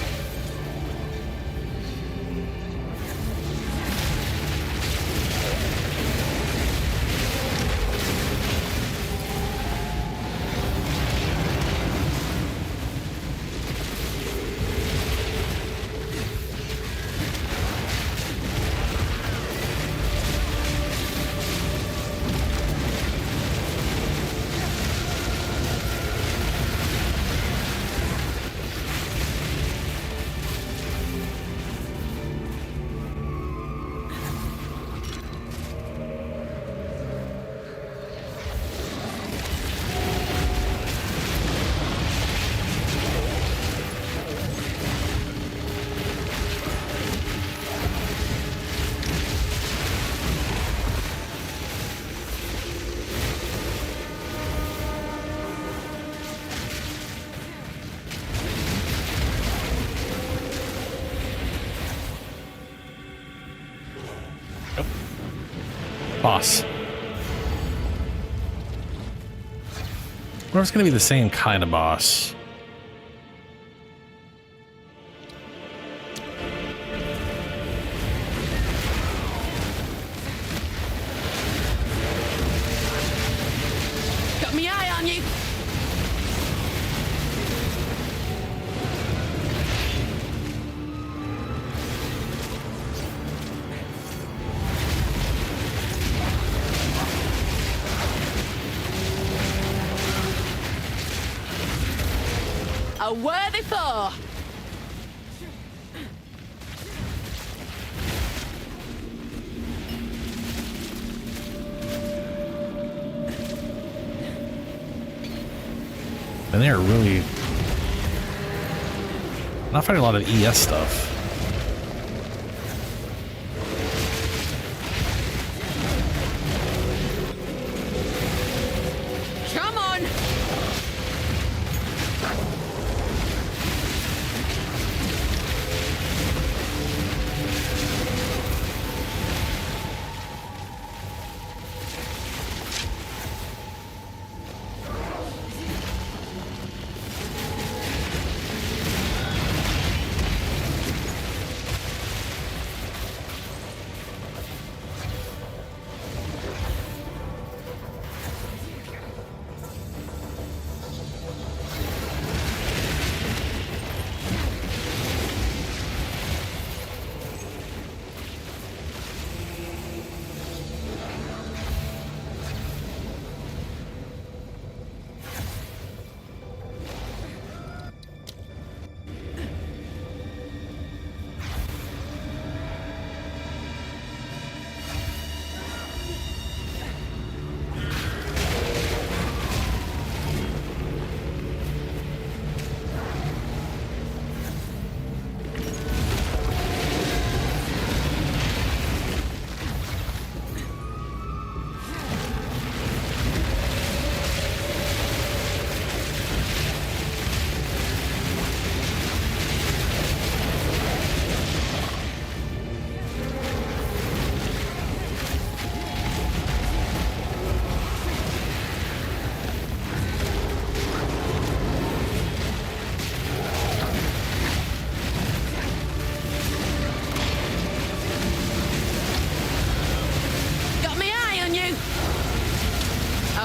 [SPEAKER 1] Boss. What if it's going to be the same kind of boss?
[SPEAKER 10] Got me eye on you. A worthy foe.
[SPEAKER 1] And they're really not fighting a lot of ES stuff.
[SPEAKER 10] Come on.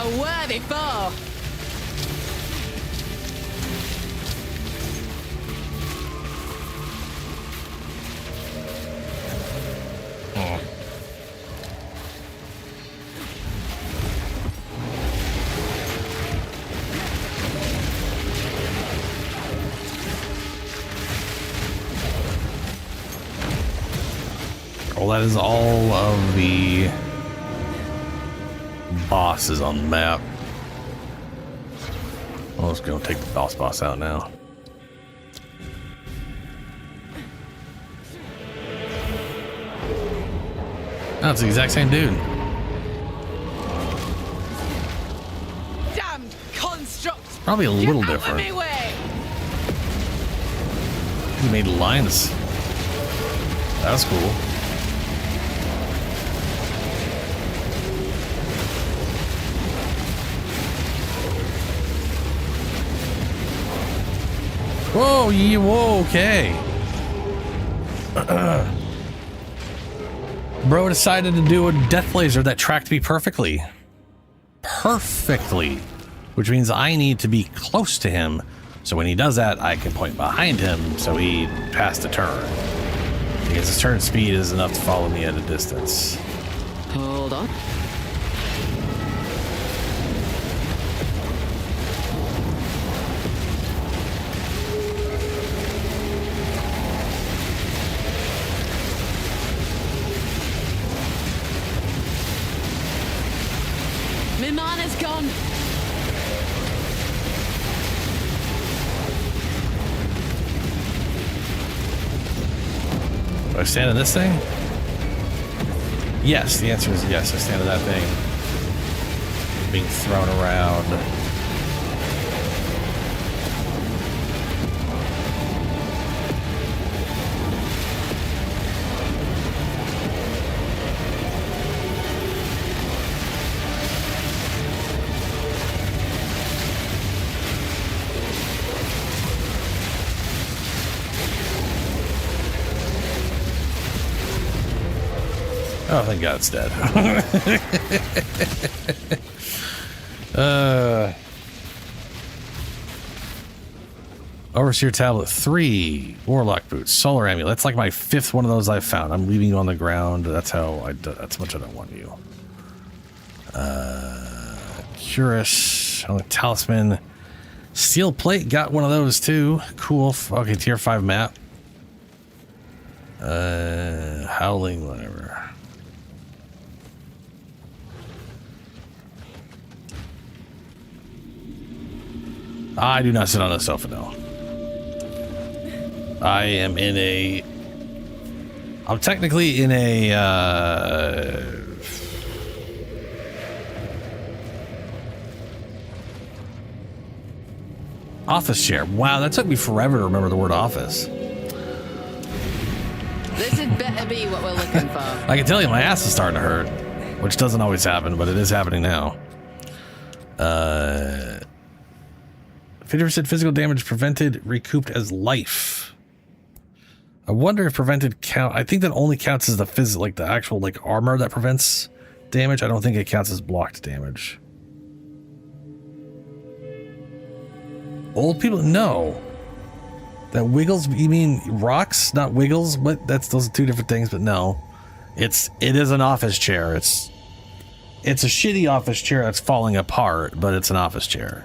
[SPEAKER 10] a worthy foe.
[SPEAKER 1] Well, that is all of the bosses on the map. I'll just go take the boss out now. No, it's the exact same dude.
[SPEAKER 10] Damned construct.
[SPEAKER 1] Probably a little
[SPEAKER 10] Get out
[SPEAKER 1] different.
[SPEAKER 10] of my way.
[SPEAKER 1] He made lines. That was cool. Whoa, whoa, okay. Bro decided to do a death laser that tracked me perfectly. Perfectly. Which means I need to be close to him. So when he does that, I can point behind him so he passed a turn. Because his turn speed is enough to follow me at a distance.
[SPEAKER 10] Hold on. My mana's gone.
[SPEAKER 1] Do I stand in this thing? Yes, the answer is yes. I stand in that thing. Being thrown around. Oh, thank God it's dead. Overseer Tablet 3, Warlock Boots, Solar Amulet. That's like my 5th one of those I've found. I'm leaving you on the ground. That's how that's much I don't want you. Curious, Talisman, Steel Plate, got one of those too. Cool. Okay, tier 5 map. Howling, whatever. I do not sit on a sofa, no. I am in a... I'm technically in a... office chair. Wow, that took me forever to remember the word office.
[SPEAKER 10] This had better be what we're looking for.
[SPEAKER 1] I can tell you my ass is starting to hurt, which doesn't always happen, but it is happening now. 50% physical damage prevented, recouped as life. I wonder if prevented count. I think that only counts as the like the actual like armor that prevents damage. I don't think it counts as blocked damage. Old people, no. That wiggles. You mean rocks, not wiggles? What? Those are two different things. But no, it is an office chair. It's a shitty office chair that's falling apart, but it's an office chair.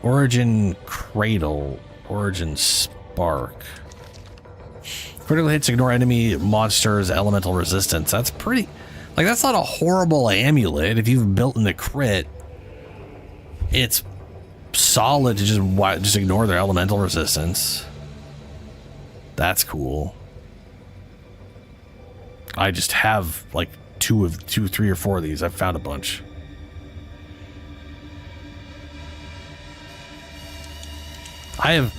[SPEAKER 1] Origin Cradle, Origin Spark. Critical hits ignore enemy monsters, elemental resistance. That's pretty, like that's not a horrible amulet. If you've built in the crit, it's solid to just ignore their elemental resistance. That's cool. I just have like 2, 3, or 4 of these. I've found a bunch. I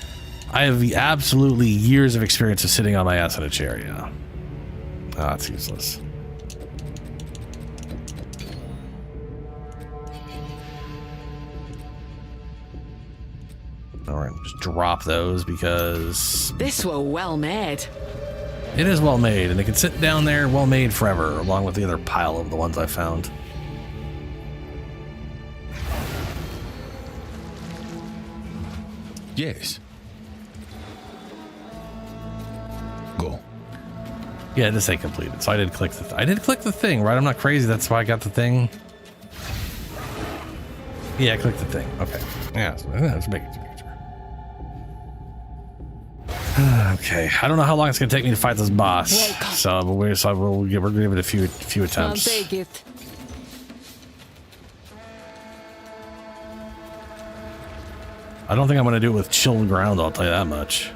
[SPEAKER 1] have the absolutely years of experience of sitting on my ass in a chair, yeah. Oh, that's useless. Alright, just drop those because...
[SPEAKER 10] This were well made.
[SPEAKER 1] It is well made, and it can sit down there well made forever, along with the other pile of the ones I found.
[SPEAKER 7] Yes. Go.
[SPEAKER 1] Yeah, it just say completed. So I did click the I did click the thing, right? I'm not crazy. That's why I got the thing. Yeah, I clicked the thing. Okay. Yeah, let's make it. Okay. I don't know how long it's gonna take me to fight this boss. So we're gonna give it a few attempts.
[SPEAKER 22] I'll take it.
[SPEAKER 1] I don't think I'm gonna do it with chilled ground, I'll tell you that much.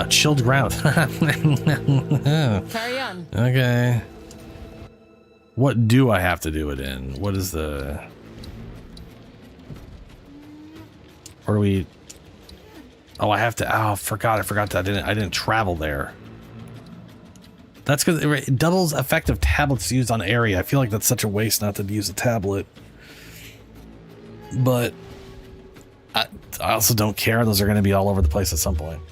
[SPEAKER 1] Chilled ground.
[SPEAKER 22] Carry on.
[SPEAKER 1] Okay. What do I have to do it in? What is the... Or do we... Oh, I have to... Oh, I forgot that I didn't travel there. That's because it doubles effective tablets used on area. I feel like that's such a waste not to use a tablet. But I also don't care. Those are going to be all over the place at some point.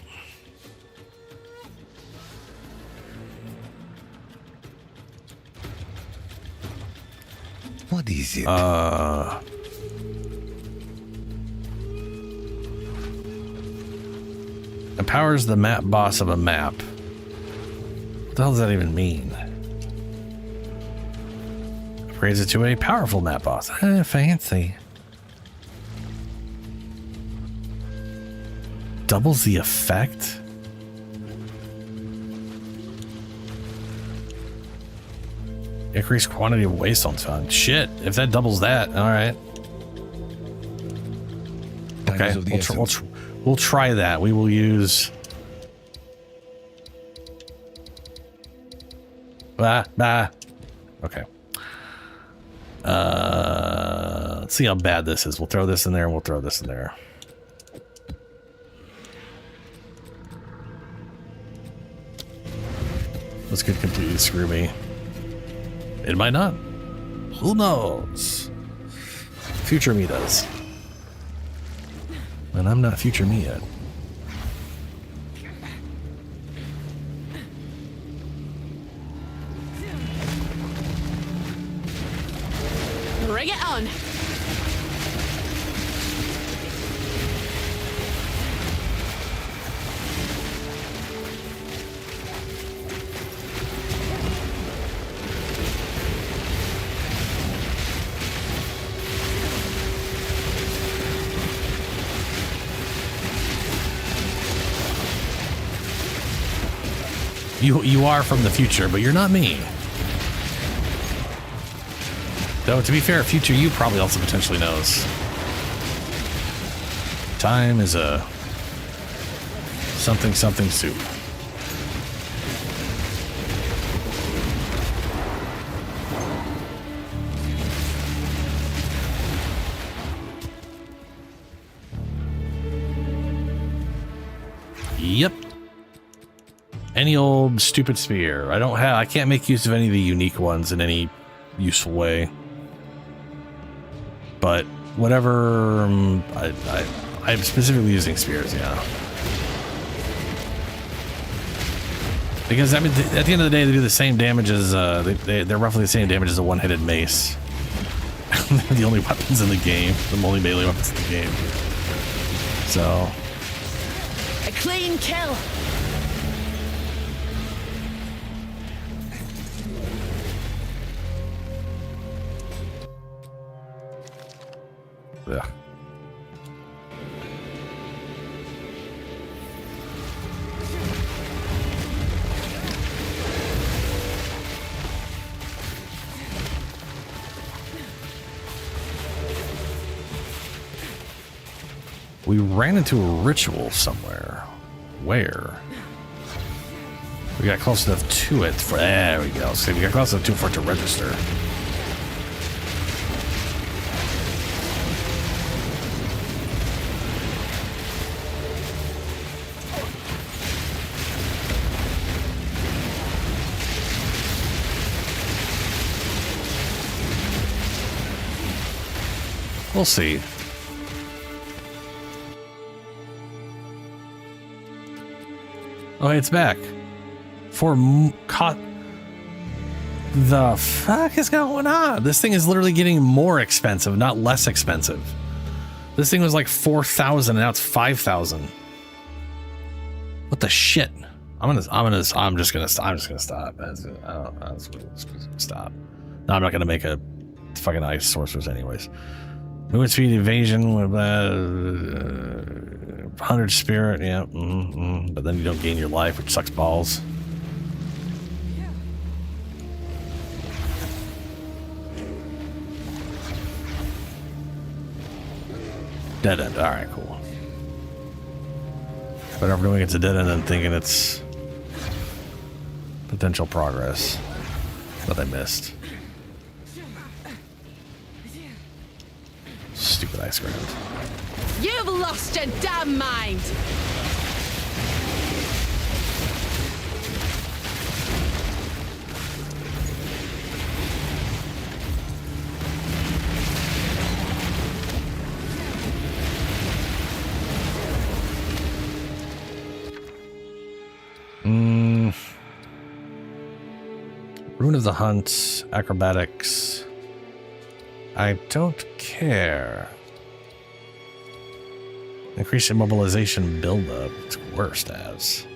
[SPEAKER 7] What is it?
[SPEAKER 1] Empowers the map boss of a map. What the hell does that even mean? Upgrades it to a powerful map boss. Fancy. Doubles the effect? Increased quantity of waste on time. Shit, if that doubles that, alright. Okay, we'll try that. We will use... Okay. Let's see how bad this is. We'll throw this in there and we'll throw this in there. This could completely screw me. It might not. Who knows? Future me does. And I'm not future me yet.
[SPEAKER 10] Bring it on.
[SPEAKER 1] You are from the future, but you're not me. Though, to be fair, future you probably also potentially knows. Time is a something soup. Yep. Any old stupid spear. I can't make use of any of the unique ones in any useful way. But whatever, I'm specifically using spears, yeah. Because I mean, at the end of the day, they do the same damage as they're roughly the same damage as a one-headed mace. They're the only weapons in the game, the only melee weapons in the game. So,
[SPEAKER 10] A clean kill.
[SPEAKER 1] yeah. We ran into a ritual somewhere. Where? We got close enough to it for... There we go. So we got close enough to it for it to register. We'll see. Oh, it's back. The fuck is going on? This thing is literally getting more expensive, not less expensive. This thing was like 4,000 and now it's 5,000. What the shit? I'm just gonna stop. Stop. No, I'm not gonna make a fucking ice sorcerers anyways. Movement speed, evasion, 100 spirit, yeah. But then you don't gain your life, which sucks balls. Dead end. All right, cool. Better off doing it's a dead end than thinking it's potential progress that I missed. Stupid ice ground.
[SPEAKER 10] You've lost your damn mind!
[SPEAKER 1] Rune of the Hunt, acrobatics. I don't care. Increase immobilization buildup. It's worst as.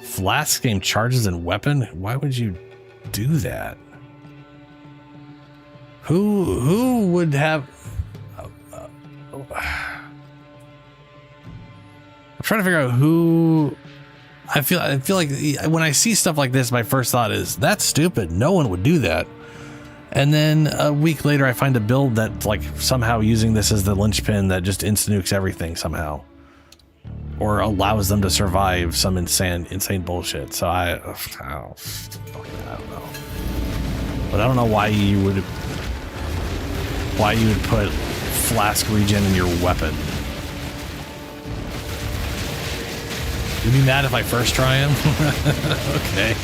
[SPEAKER 1] Flask game charges and weapon? Why would you do that? Who would have... I'm trying to figure out who... I feel like when I see stuff like this, my first thought is, that's stupid. No one would do that. And then a week later, I find a build that's like somehow using this as the linchpin that just insta-nukes everything somehow. Or allows them to survive some insane bullshit. So I don't know. But I don't know why you would put flask regen in your weapon. You'd be mad if I first try him? Okay.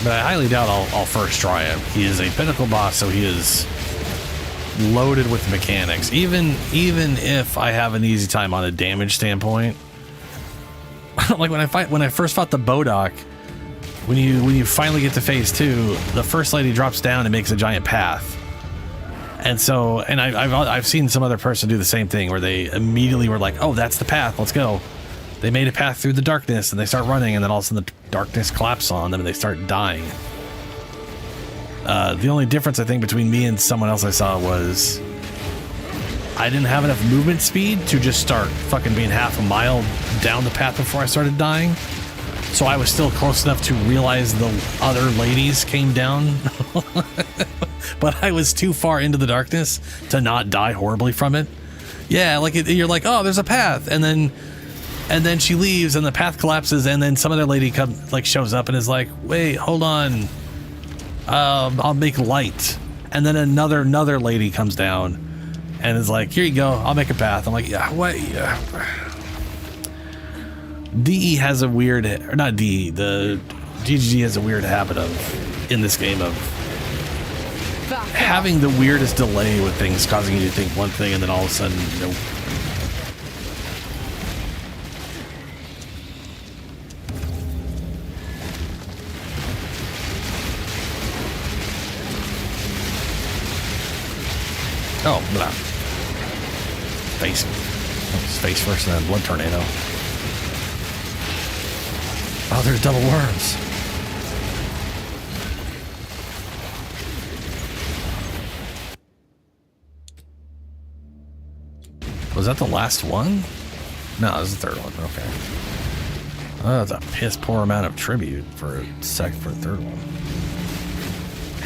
[SPEAKER 1] But I highly doubt I'll first try him. He is a pinnacle boss, so he is loaded with mechanics. Even if I have an easy time on a damage standpoint, like when I first fought the Bodok, when you finally get to phase 2, the first lady drops down and makes a giant path. And so, and I've seen some other person do the same thing where they immediately were like, "Oh, that's the path. Let's go." They made a path through the darkness and they start running, and then all of a sudden the darkness collapses on them and they start dying. The only difference I think between me and someone else I saw was I didn't have enough movement speed to just start fucking being half a mile down the path before I started dying. So I was still close enough to realize the other ladies came down. But I was too far into the darkness to not die horribly from it. Yeah, like you're like, oh, there's a path, and then she leaves and the path collapses, and then some other lady shows up and is like, wait, hold on, I'll make light. And then another lady comes down and is like, here you go, I'll make a path. I'm like, yeah, what? Yeah. DE has a weird, or not DE, the GGG has a weird habit of, in this game, of having the weirdest delay with things, causing you to think one thing and then all of a sudden, nope. Oh, blah. Face first and then blood tornado. Oh, there's double worms. Was that the last one? No, this is the third one. Okay. Oh, that's a piss poor amount of tribute for a third one.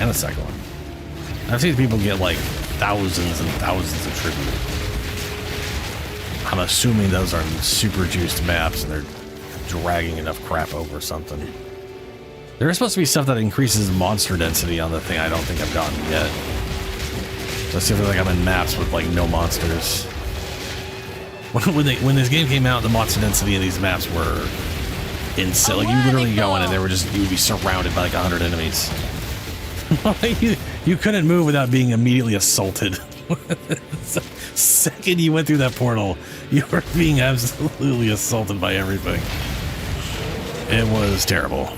[SPEAKER 1] And a second one. I've seen people get like thousands and thousands of tribute. I'm assuming those are super juiced maps and they're dragging enough crap over or something. There is supposed to be stuff that increases monster density on the thing I don't think I've gotten yet. Let's see if like I'm in maps with like no monsters. When this game came out, the monster density in these maps were insane. Like you literally go in and you would be surrounded by like 100 enemies. You couldn't move without being immediately assaulted. The second you went through that portal, you were being absolutely assaulted by everything. It was terrible.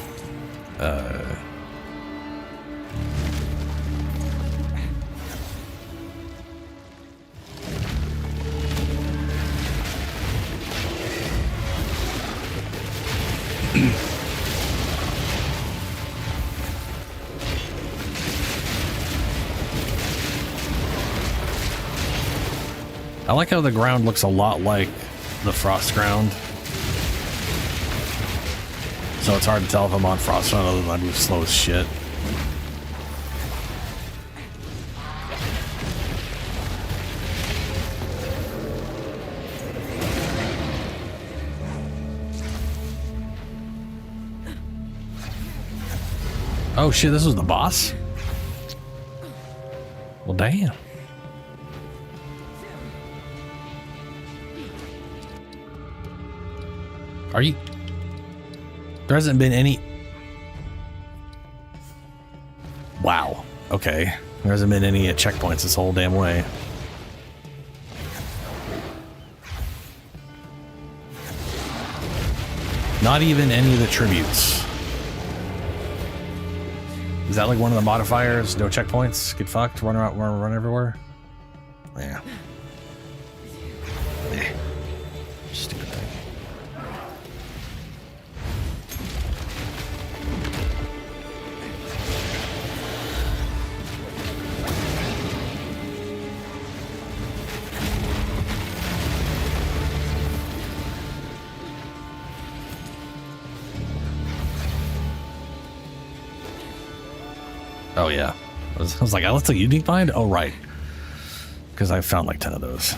[SPEAKER 1] I like how the ground looks a lot like the frost ground. So it's hard to tell if I'm on frost ground other than I move slow as shit. Oh shit, this was the boss? Well, damn. Are you... There hasn't been any... Wow. Okay. There hasn't been any checkpoints this whole damn way. Not even any of the tributes. Is that like one of the modifiers? No checkpoints? Get fucked? Run around, run everywhere? Yeah. Stupid thing. Oh yeah, I was like, let's take unique find. Oh right, because I found like 10 of those.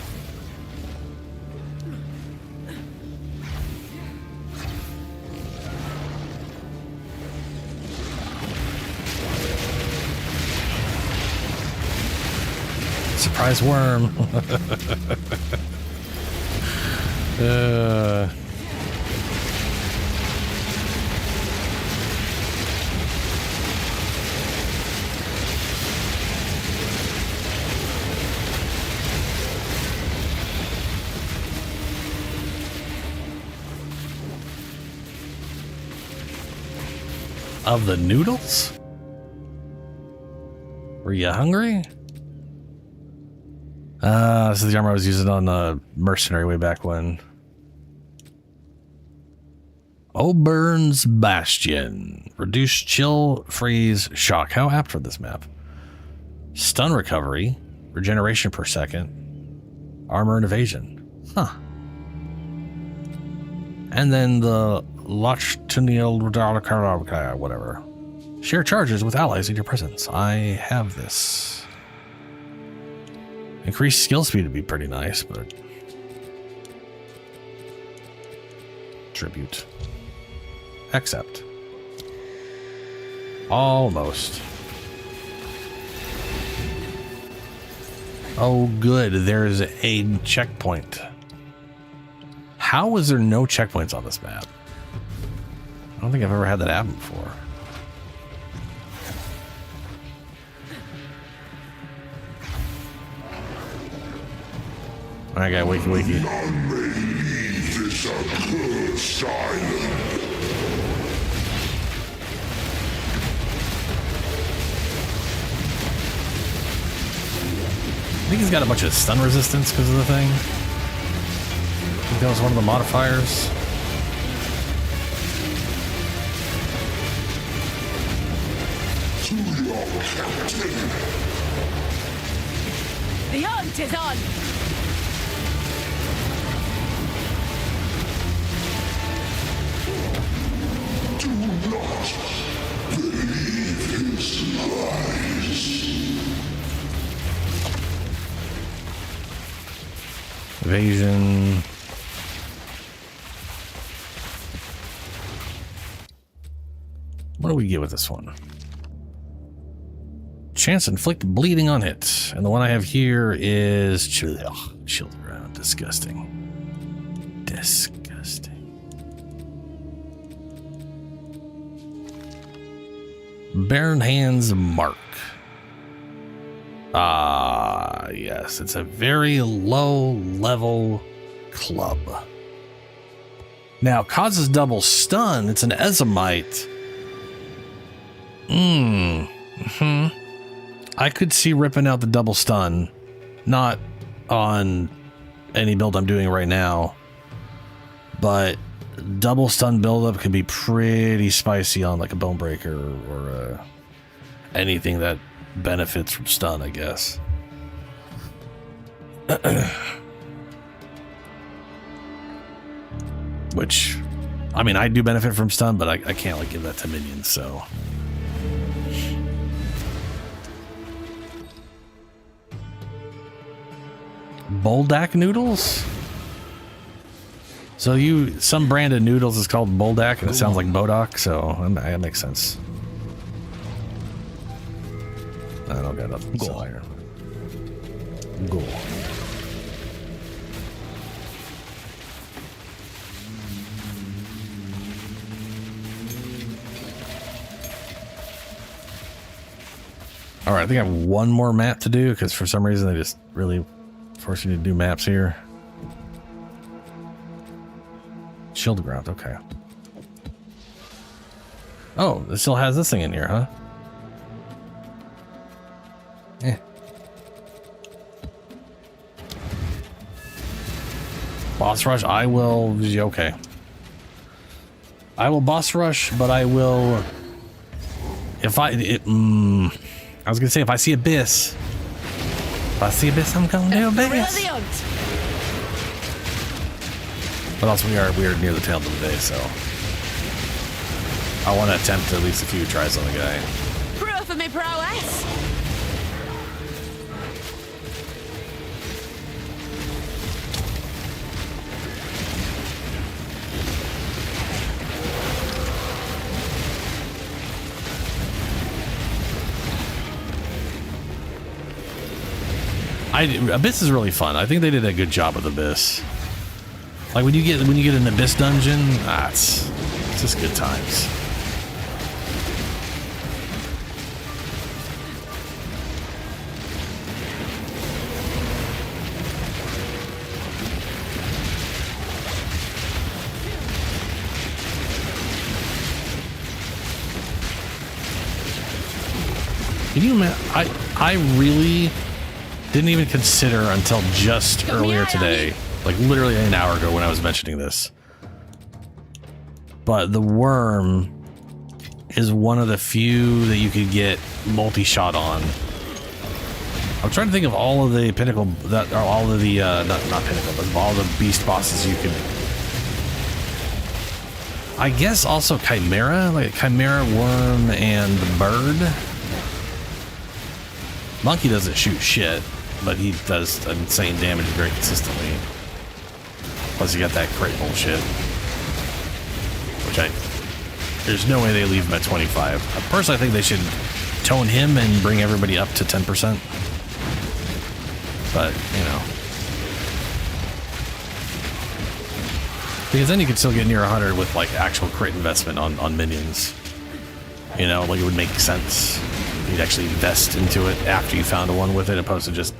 [SPEAKER 1] Surprise worm. Of the noodles? Were you hungry? This is the armor I was using on the mercenary way back when. Obern's Bastion. Reduce chill, freeze, shock. How apt for this map. Stun recovery. Regeneration per second. Armor and evasion. Huh. And then the whatever. Share charges with allies in your presence. I have this. Increased skill speed would be pretty nice, but... Tribute. Accept. Almost. Oh good, there's a checkpoint. How is there no checkpoints on this map? I don't think I've ever had that happen before. Alright, guy, wakey, wakey.
[SPEAKER 2] None may leave this accursed island.
[SPEAKER 1] I think he's got a bunch of stun resistance because of the thing. I think that was one of the modifiers.
[SPEAKER 2] To your captain.
[SPEAKER 10] The hunt is on!
[SPEAKER 2] Do not believe his lies.
[SPEAKER 1] Evasion. What do we get with this one? Chance to inflict bleeding on hit. And the one I have here is shield ground. Disgusting. Disgusting. Barren Hands Mark. Ah, yes. It's a very low level club. Now, causes double stun. It's an Ezomite. I could see ripping out the double stun. Not on any build I'm doing right now. But double stun buildup can be pretty spicy on like a Bone Breaker or anything that benefits from stun, I guess. Which, I mean, I do benefit from stun, but I can't like give that to minions, so. Boldak noodles? So some brand of noodles is called Boldak, and it sounds like Bodak, so that makes sense. I don't got nothing to sell here. Go. All right, I think I have one more map to do because for some reason they just really force you to do maps here. Shield ground, okay. Oh, it still has this thing in here, huh? Eh. Boss rush, I will. Okay. I will boss rush, but I will. If I was gonna say if I see Abyss. If I see Abyss, I'm gonna do Abyss. But also we are near the tail of the day, so I want to attempt at least a few tries on the guy.
[SPEAKER 10] Proof of me prowess.
[SPEAKER 1] Abyss is really fun. I think they did a good job with Abyss. Like when you get an Abyss dungeon, it's just good times. Can you imagine? I really didn't even consider until just earlier today, like literally an hour ago when I was mentioning this. But the worm is one of the few that you could get multi-shot on. I'm trying to think of all of the pinnacle that are all of the not pinnacle, but all the beast bosses you can. I guess also Chimera, like Chimera, Worm, and the Bird. Monkey doesn't shoot shit, but he does insane damage very consistently. Plus you got that crit bullshit. Which there's no way they leave him at 25. Personally, I think they should tone him and bring everybody up to 10%. But, you know. Because then you could still get near 100 with like actual crit investment on minions. You know, like it would make sense. You'd actually invest into it after you found a one with it, opposed to just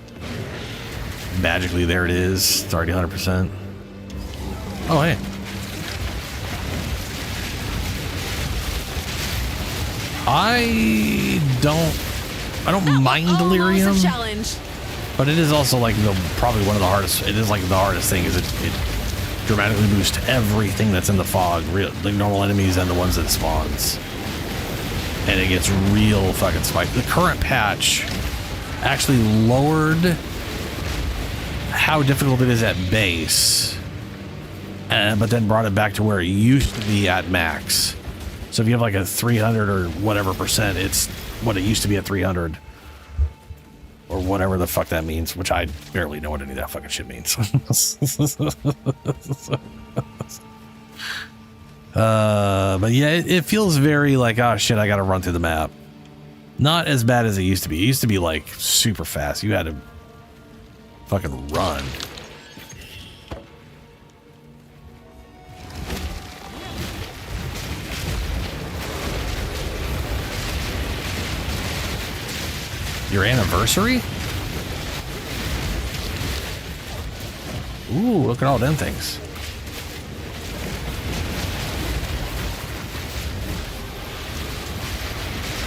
[SPEAKER 1] magically there it is. It's already 100%. Oh, hey. I don't mind delirium, but it is also like probably one of the hardest. It is like the hardest thing is it dramatically boosts everything that's in the fog, the normal enemies and the ones that spawns. And it gets real fucking spiky. The current patch actually lowered how difficult it is at base, but then brought it back to where it used to be at max. So if you have like a 300 or whatever percent, it's what it used to be at 300. Or whatever the fuck that means, which I barely know what any of that fucking shit means. But yeah, it feels very like, oh shit, I gotta run through the map. Not as bad as it used to be. It used to be like super fast. You had to fucking run. Your anniversary? Ooh, look at all them things.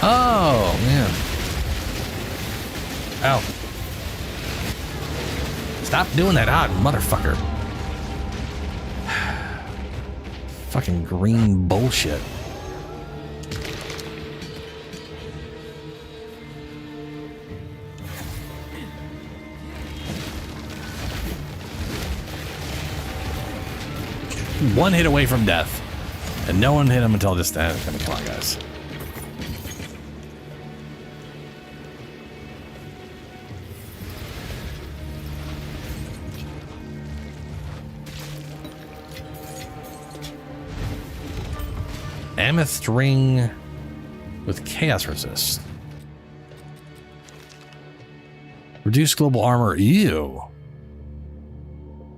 [SPEAKER 1] Oh, man. Ow. Stop doing that, motherfucker. Fucking green bullshit. One hit away from death, and no one hit him until just then. Come on, guys. Amethyst ring with chaos resist. Reduce global armor. Ew.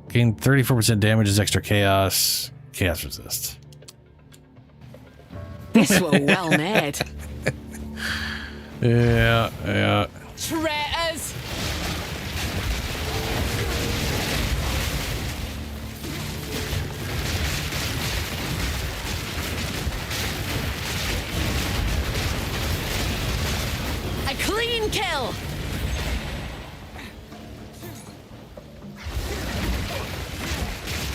[SPEAKER 1] Gain 34% damage as extra chaos. Chaos resist.
[SPEAKER 10] This were well made.
[SPEAKER 1] Yeah.
[SPEAKER 10] Traitors! A clean kill!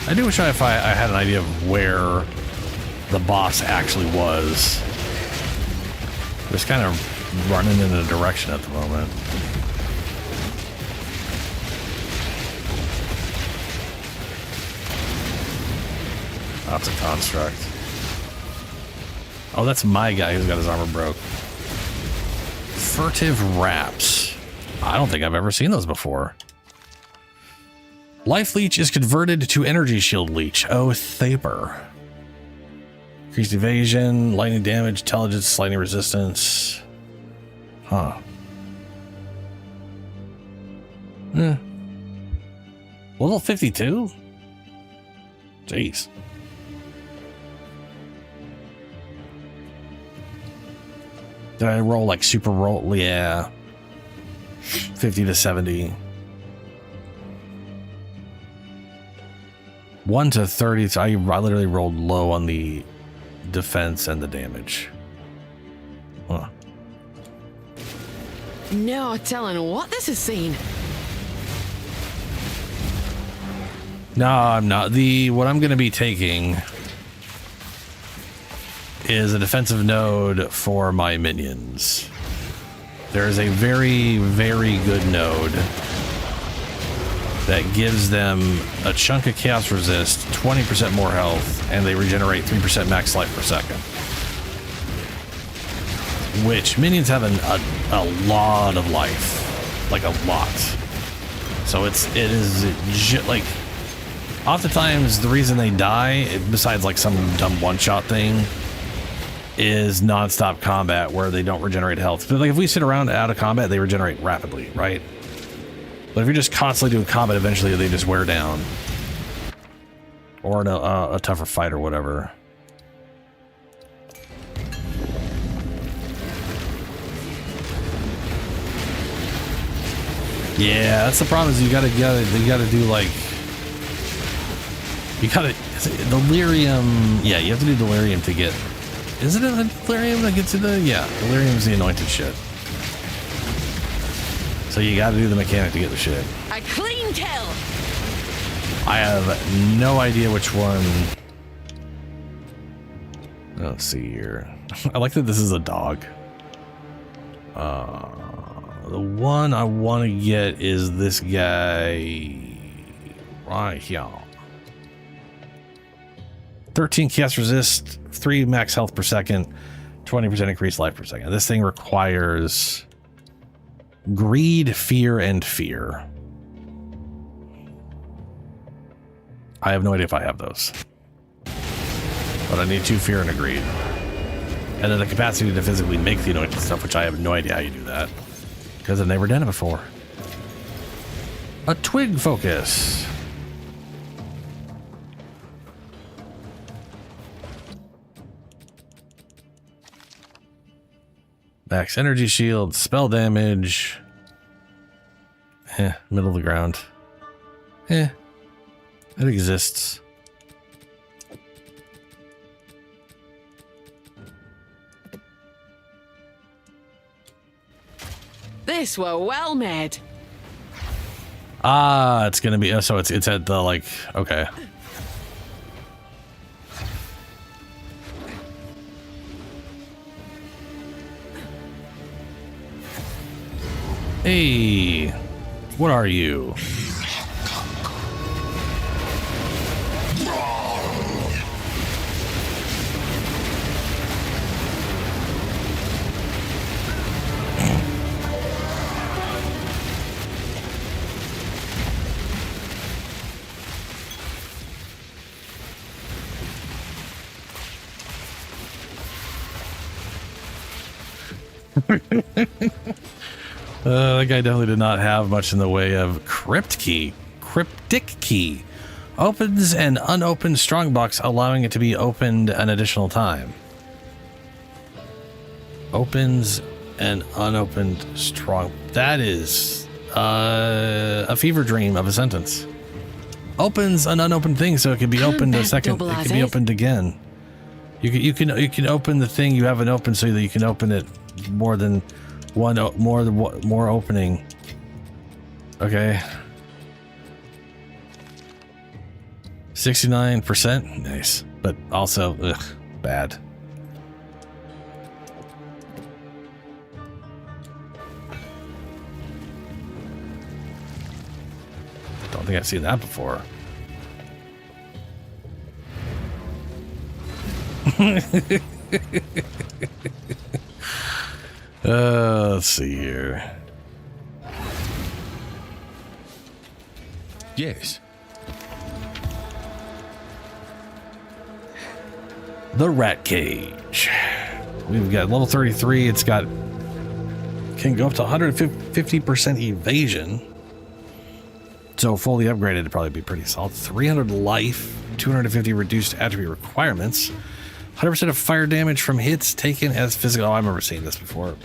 [SPEAKER 1] I do wish I had an idea of where the boss actually was. Just kind of running in a direction at the moment. That's a construct. Oh, that's my guy who's got his armor broke. Furtive wraps. I don't think I've ever seen those before. Life Leech is converted to Energy Shield Leech. Oh, Thaper. Increased evasion, lightning damage, intelligence, lightning resistance. Huh. Level 52? Jeez. Did I roll like super roll? Yeah. 50 to 70. 1 to 30, so I literally rolled low on the defense and the damage. Huh.
[SPEAKER 10] No telling what this has seen.
[SPEAKER 1] No, I'm not. What I'm going to be taking is a defensive node for my minions. There is a very, very good node that gives them a chunk of chaos resist, 20% more health, and they regenerate 3% max life per second. Which minions have a lot of life, like a lot. So it is like, oftentimes the reason they die, besides like some dumb one-shot thing, is non-stop combat where they don't regenerate health. But like if we sit around out of combat, they regenerate rapidly, right? But if you're just constantly doing combat, eventually they just wear down. Or in a tougher fight or whatever. Yeah, that's the problem. Is you gotta do like delirium. Yeah, you have to do delirium to get. Is it a delirium that gets you the? Yeah, delirium's the anointed shit. So you gotta do the mechanic to get the shit.
[SPEAKER 10] A clean kill.
[SPEAKER 1] I have no idea which one. Let's see here. I like that this is a dog. The one I want to get is this guy right here. 13 chaos resist, 3 max health per second, 20% increased life per second. This thing requires Greed, fear, and fear. I have no idea if I have those. But I need 2 fear and a greed. And then the capacity to physically make the anointed stuff, which I have no idea how you do that. Because I've never done it before. A twig focus. Max energy shield, spell damage. Middle of the ground. It exists.
[SPEAKER 5] This were well made.
[SPEAKER 1] Ah, it's gonna be so it's at the like okay. Hey, what are you? That guy definitely did not have much in the way of cryptic key. Opens an unopened strongbox, allowing it to be opened an additional time. Opens an unopened strong. That is a fever dream of a sentence. Opens an unopened thing so it can be opened a second. It can be opened again. You can open the thing you haven't opened so that you can open it more than one more opening. Okay. 69%, nice, but also bad. Don't think I've seen that before. Let's see here.
[SPEAKER 7] Yes.
[SPEAKER 1] The rat cage. We've got level 33. It's got can go up to 150% evasion. So fully upgraded, it'd probably be pretty solid. 300 life, 250 reduced attribute requirements, 100% of fire damage from hits taken as physical. Oh, I remember seeing this before.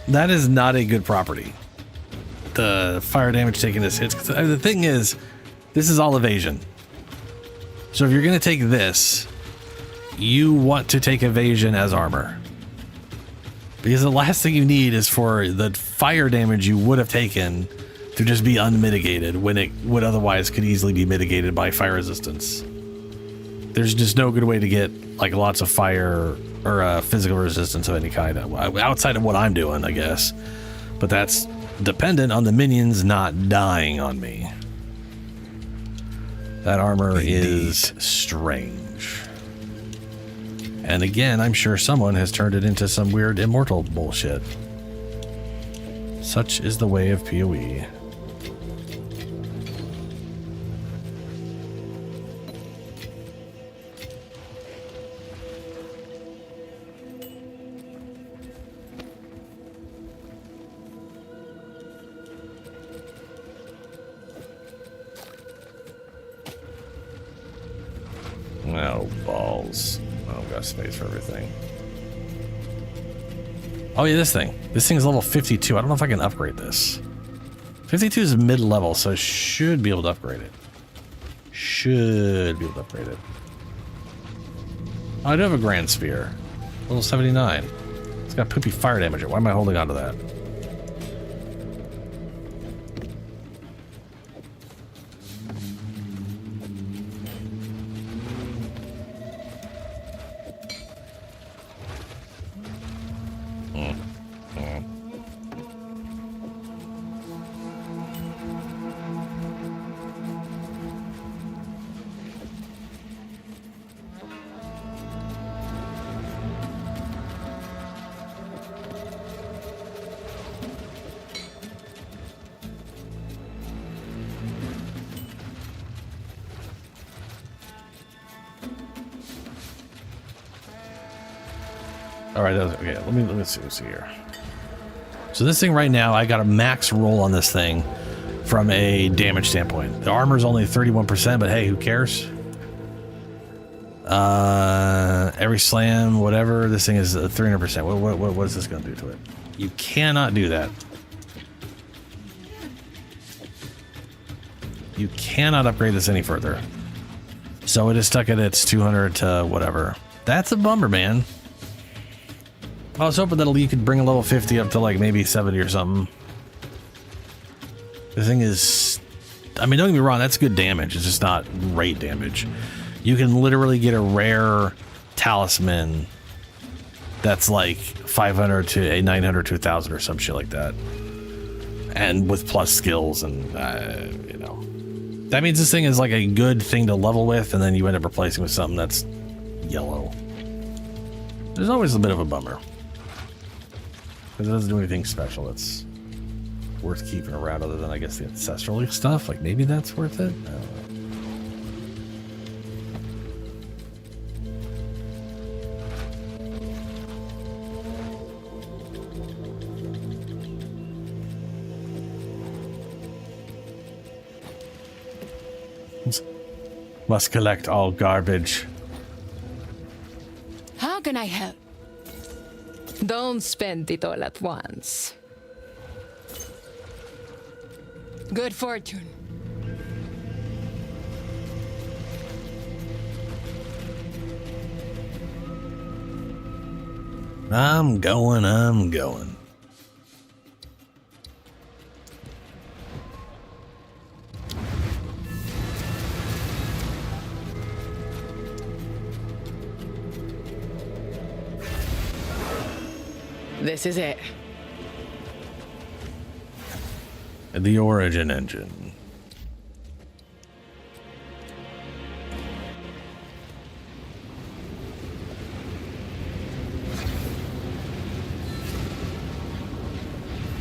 [SPEAKER 1] That is not a good property. The fire damage taken as hits. The thing is, this is all evasion. So if you're going to take this, you want to take evasion as armor. Because the last thing you need is for the fire damage you would have taken to just be unmitigated when it would otherwise could easily be mitigated by fire resistance. There's just no good way to get like lots of fire or physical resistance of any kind outside of what I'm doing, I guess. But that's dependent on the minions not dying on me. That armor is strange. And again, I'm sure someone has turned it into some weird immortal bullshit. Such is the way of PoE. Oh, balls. Oh, I've got space for everything. Oh, yeah, this thing. This thing is level 52. I don't know if I can upgrade this. 52 is mid-level, so I should be able to upgrade it. Should be able to upgrade it. Oh, I do have a Grand Spear. Level 79. It's got poopy fire damage. Why am I holding on to that? All right, okay. Let me see here. So this thing right now, I got a max roll on this thing from a damage standpoint. The armor's only 31%, but hey, who cares? Every slam, whatever. This thing is 300%. What is this going to do to it? You cannot do that. You cannot upgrade this any further. So it is stuck at its 200 to whatever. That's a bummer, man. I was hoping that you could bring a level 50 up to like maybe 70 or something. The thing is, I mean, don't get me wrong, that's good damage. It's just not great damage. You can literally get a rare talisman that's like 500 to a 900 to 1,000 or some shit like that. And with plus skills and, you know. That means this thing is like a good thing to level with, and then you end up replacing with something that's yellow. There's always a bit of a bummer. Because it doesn't do anything special that's worth keeping around other than, I guess, the ancestral stuff. Like, maybe that's worth it? I don't know. Must collect all garbage.
[SPEAKER 10] How can I help? Don't spend it all at once. Good fortune.
[SPEAKER 1] I'm going.
[SPEAKER 10] This is it.
[SPEAKER 1] The origin engine.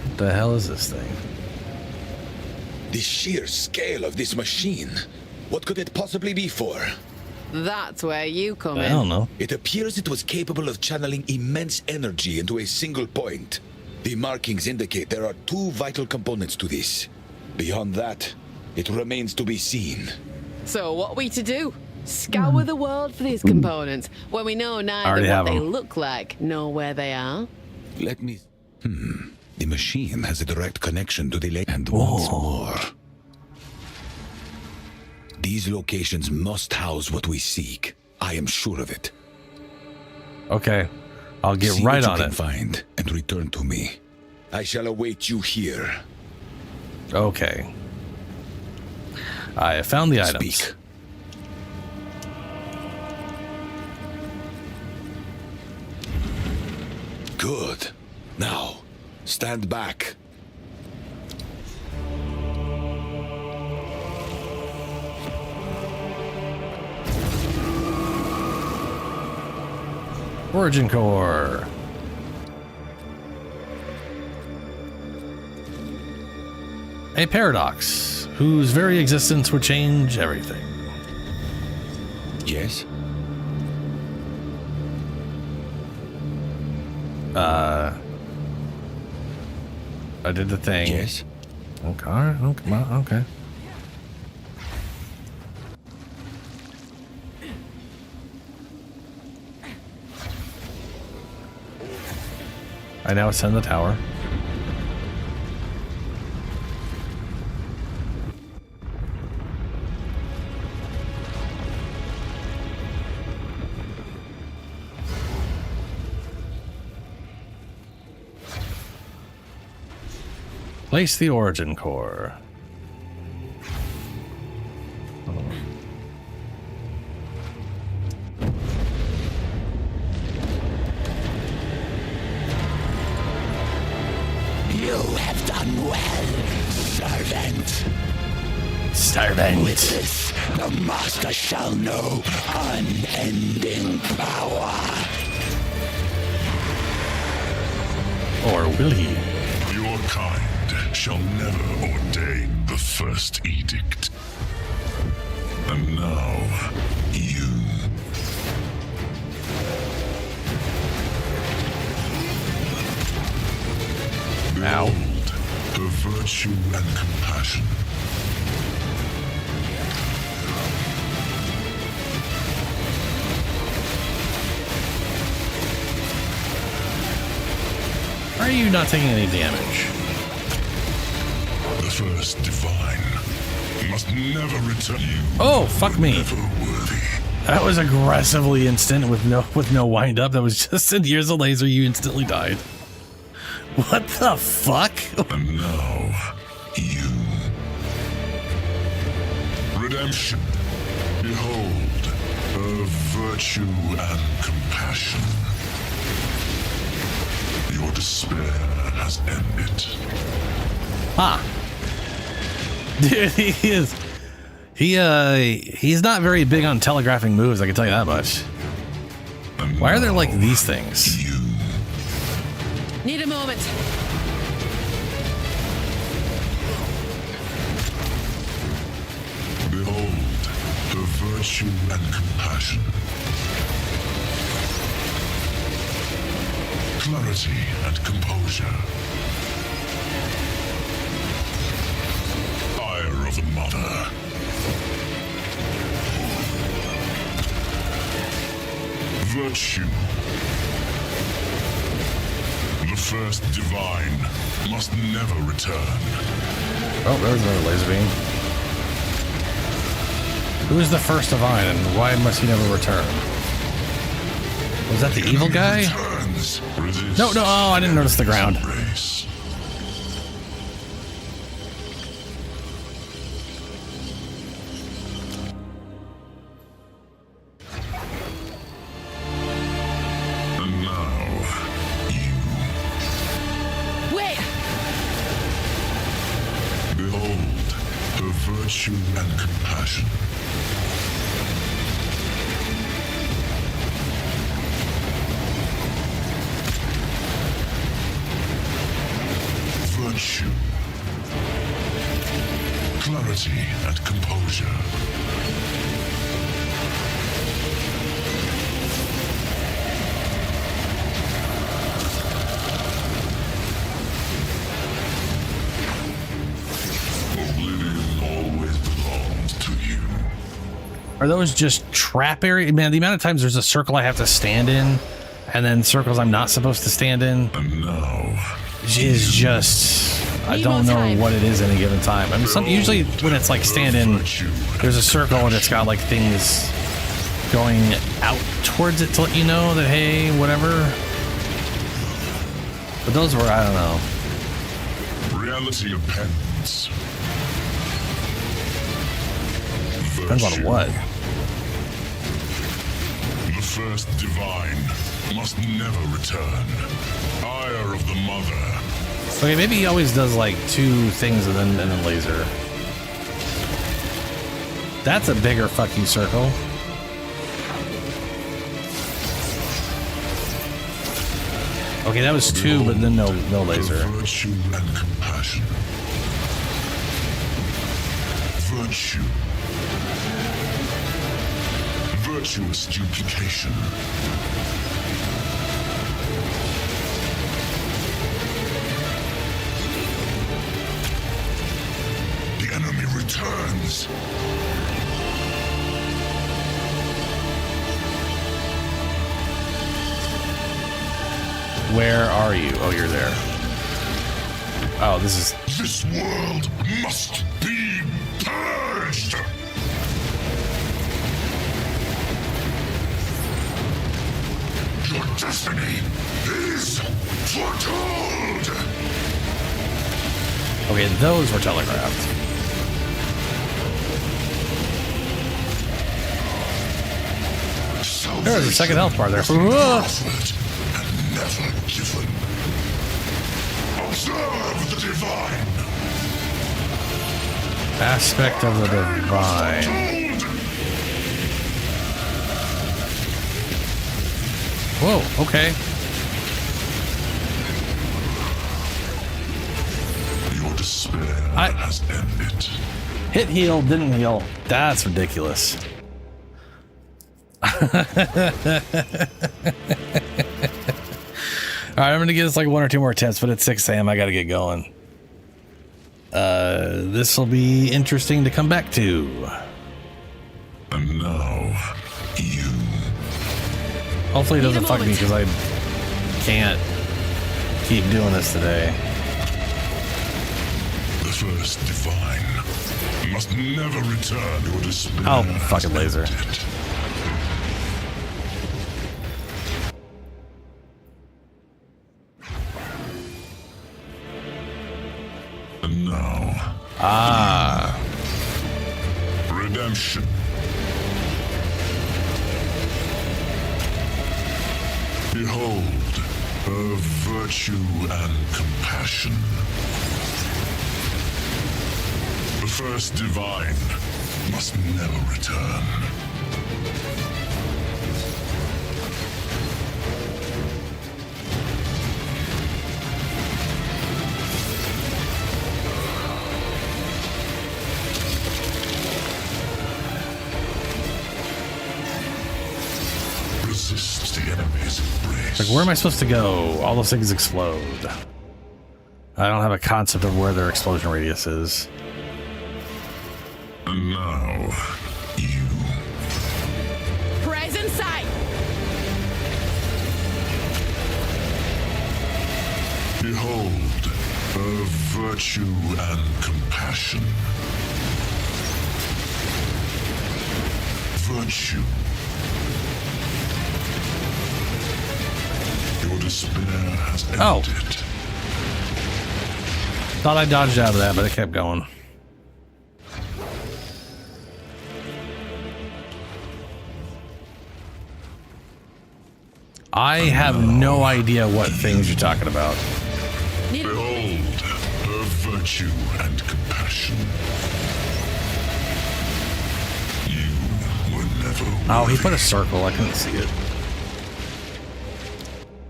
[SPEAKER 1] What the hell is this thing?
[SPEAKER 7] The sheer scale of this machine. What could it possibly be for?
[SPEAKER 10] That's where you come in.
[SPEAKER 1] I don't know.
[SPEAKER 7] It appears it was capable of channeling immense energy into a single point. The markings indicate there are two vital components to this. Beyond that, it remains to be seen.
[SPEAKER 10] So what are we to do? Scour the world for these components when we know neither what they look like nor where they are?
[SPEAKER 7] Let me... The machine has a direct connection to the lake. And once more... These locations must house what we seek. I am sure of it.
[SPEAKER 1] Okay. I'll get right on it.
[SPEAKER 7] Find and return to me. I shall await you here.
[SPEAKER 1] Okay. I found the items.
[SPEAKER 7] Speak. Good. Now, stand back.
[SPEAKER 1] Origin core. A paradox whose very existence would change everything.
[SPEAKER 7] Yes?
[SPEAKER 1] I did the thing.
[SPEAKER 7] Yes?
[SPEAKER 1] Okay, okay. I now ascend the tower. Place the origin core.
[SPEAKER 2] You have done well, servant.
[SPEAKER 1] Servant.
[SPEAKER 2] With this, the master shall know unending power.
[SPEAKER 1] Or will he?
[SPEAKER 19] Your kind shall never ordain the first edict. And now, you.
[SPEAKER 2] Behold, her virtue and compassion.
[SPEAKER 1] Why are you not taking any damage?
[SPEAKER 2] The first divine must never return you.
[SPEAKER 1] Oh, fuck me. That was aggressively instant with no wind up. That was just in Here's a laser, you instantly died. What the fuck?
[SPEAKER 2] And now, you. Redemption. Behold, her virtue and compassion. Your despair has ended.
[SPEAKER 1] Ah. Dude, he's not very big on telegraphing moves, I can tell you that much. Why are there like these things?
[SPEAKER 10] Need a moment.
[SPEAKER 2] Behold, her virtue and compassion. Clarity and composure. Ire of the Mother. Virtue. The first divine must never return.
[SPEAKER 1] Oh, there's another laser beam. Who is the first divine and why must he never return? Was that the evil guy? No, oh, I didn't notice the ground.
[SPEAKER 2] And now, you.
[SPEAKER 10] Wait!
[SPEAKER 2] Behold, her virtue and compassion. Virtue, clarity and composure. Oblivion always belongs to you.
[SPEAKER 1] Are those just trap area? Man, the amount of times there's a circle I have to stand in, and then circles I'm not supposed to stand in.
[SPEAKER 2] And now.
[SPEAKER 1] Is just, I don't know what it is at any given time. I mean, usually when it's like stand in, there's a circle and it's got like things going out towards it to let you know that, hey, whatever. But those were, I don't know.
[SPEAKER 2] Reality of penance.
[SPEAKER 1] Depends on what.
[SPEAKER 2] The first divine must never return. Ire of the Mother.
[SPEAKER 1] Okay, maybe he always does like two things and then laser. That's a bigger fucking circle. Okay, that was two, but then no laser.
[SPEAKER 2] Virtue and compassion. Virtue. Virtuous duplication. The enemy returns.
[SPEAKER 1] Where are you? Oh, you're there. Oh, this is...
[SPEAKER 2] This world must be purged! Your destiny is foretold!
[SPEAKER 1] Okay, those were telegraphed. There's a second health bar there.
[SPEAKER 2] Never given. Observe the divine.
[SPEAKER 1] Aspect of the divine. Whoa, okay.
[SPEAKER 2] Your despair has ended.
[SPEAKER 1] Hit heal, didn't heal. That's ridiculous. right, I'm gonna give this like 1 or 2 more attempts, but it's 6 a.m. I gotta get going. This will be interesting to come back to.
[SPEAKER 2] And now, you.
[SPEAKER 1] Hopefully it doesn't fuck me because I can't keep doing this today.
[SPEAKER 2] The first divine must never return to a despair.
[SPEAKER 1] Oh, fucking laser.
[SPEAKER 2] And now. Redemption. Behold, her virtue and compassion. The first divine must never return. Resist the enemy's embrace.
[SPEAKER 1] Like, where am I supposed to go? All those things explode. I don't have a concept of where their explosion radius is.
[SPEAKER 2] And now, you.
[SPEAKER 10] Present sight.
[SPEAKER 2] Behold, her virtue and compassion. Virtue. Your despair has ended.
[SPEAKER 1] Oh. Thought I dodged out of that, but it kept going. I have no idea what things you're talking about.
[SPEAKER 2] Behold, her virtue and compassion. You were never worthy.
[SPEAKER 1] Oh, he put a circle. I couldn't see it.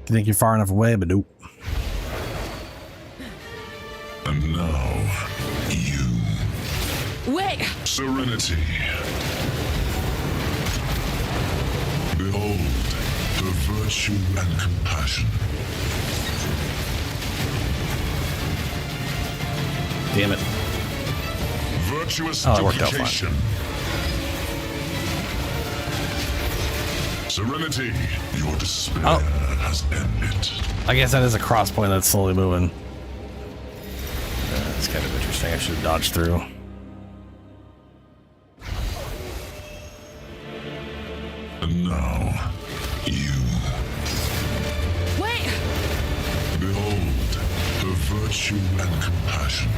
[SPEAKER 1] You think you're far enough away, but nope.
[SPEAKER 2] And now, you.
[SPEAKER 10] Wait!
[SPEAKER 2] Serenity. Behold, the virtue and compassion.
[SPEAKER 1] Damn it.
[SPEAKER 2] Virtuous
[SPEAKER 1] that worked out
[SPEAKER 2] duplication. Serenity, your despair has ended.
[SPEAKER 1] I guess that is a cross point that's slowly moving. That's kind of interesting. I should have dodged through.
[SPEAKER 2] And now, you.
[SPEAKER 10] Wait!
[SPEAKER 2] Behold, the virtue and compassion.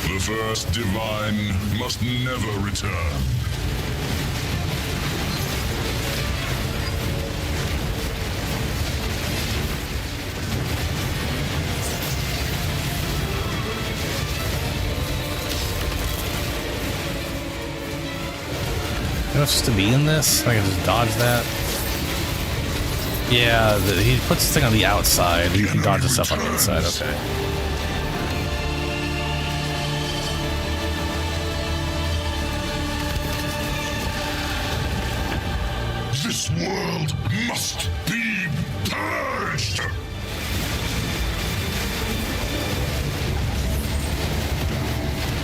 [SPEAKER 2] The first divine must never return.
[SPEAKER 1] You know, just to be in this, I can just dodge that. Yeah, he puts this thing on the outside. You can dodge the stuff on the inside. Okay.
[SPEAKER 2] This world must be purged!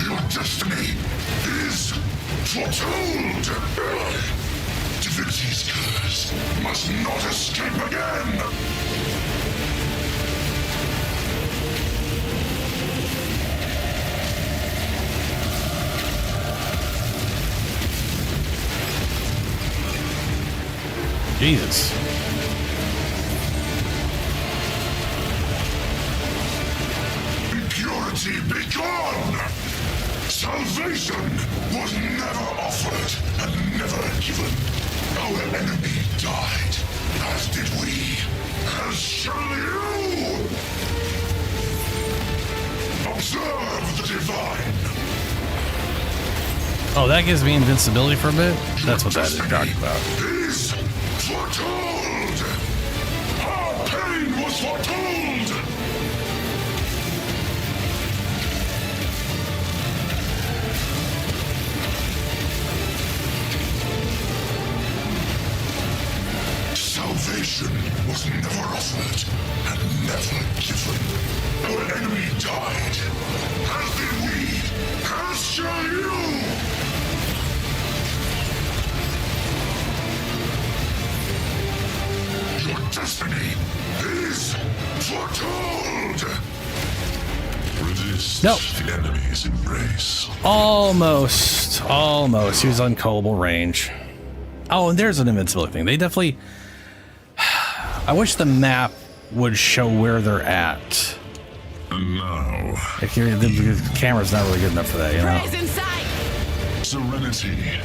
[SPEAKER 2] Your destiny is foretold! Divinity's curse must not escape again!
[SPEAKER 1] Jesus.
[SPEAKER 2] Impurity be gone! Salvation was never offered and never given. Our enemy died, as did we, as shall you! Observe the divine!
[SPEAKER 1] Oh, that gives me invincibility for a bit? That's what that is talking about.
[SPEAKER 2] Is foretold! Our pain was foretold! was never offered and never given. Our enemy died. As did we. As shall you. Your destiny is foretold. Resist the enemy's embrace.
[SPEAKER 1] Almost. He was unkillable range. Oh, and there's an invincibility thing. They definitely... I wish the map would show where they're at.
[SPEAKER 2] And now...
[SPEAKER 1] The camera's not really good enough for that, you know?
[SPEAKER 2] Serenity.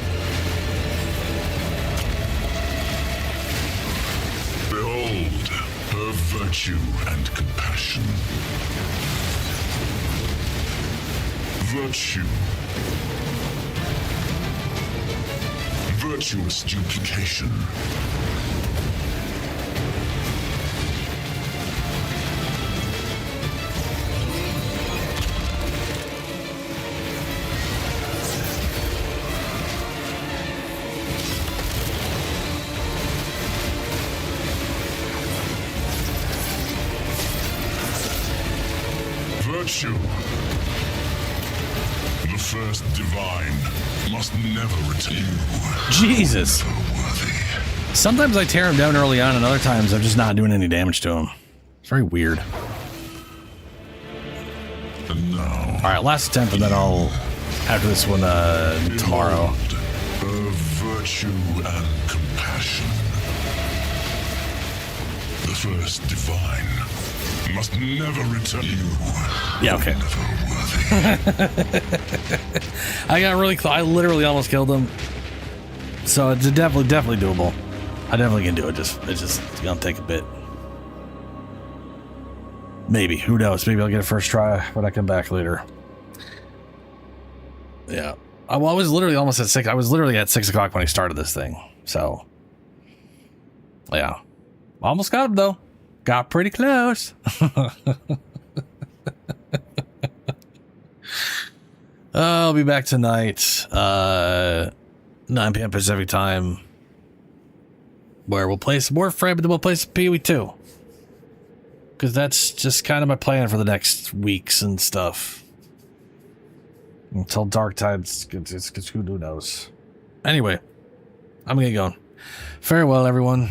[SPEAKER 2] Behold her virtue and compassion. Virtue. Virtuous duplication. Virtue. The first divine must never return.
[SPEAKER 1] Jesus. Sometimes I tear him down early on, and other times I'm just not doing any damage to him. It's very weird.
[SPEAKER 2] And now,
[SPEAKER 1] all right, last attempt, and then I'll after this one tomorrow.
[SPEAKER 2] Her virtue and compassion. The first divine must never return. You.
[SPEAKER 1] Yeah, okay. I got really close. I literally almost killed him. So it's definitely doable. I definitely can do it. It's just gonna take a bit. Maybe. Who knows? Maybe I'll get a first try when I come back later. Yeah. I was literally almost at 6. I was literally at 6 o'clock when I started this thing. So yeah. Almost got him though. Got pretty close. I'll be back tonight, 9 p.m. Pacific time, where we'll play some Warframe, and then we'll play some PoE2. Because that's just kind of my plan for the next weeks and stuff. Until dark times, who knows. Anyway, I'm gonna get going. Farewell, everyone.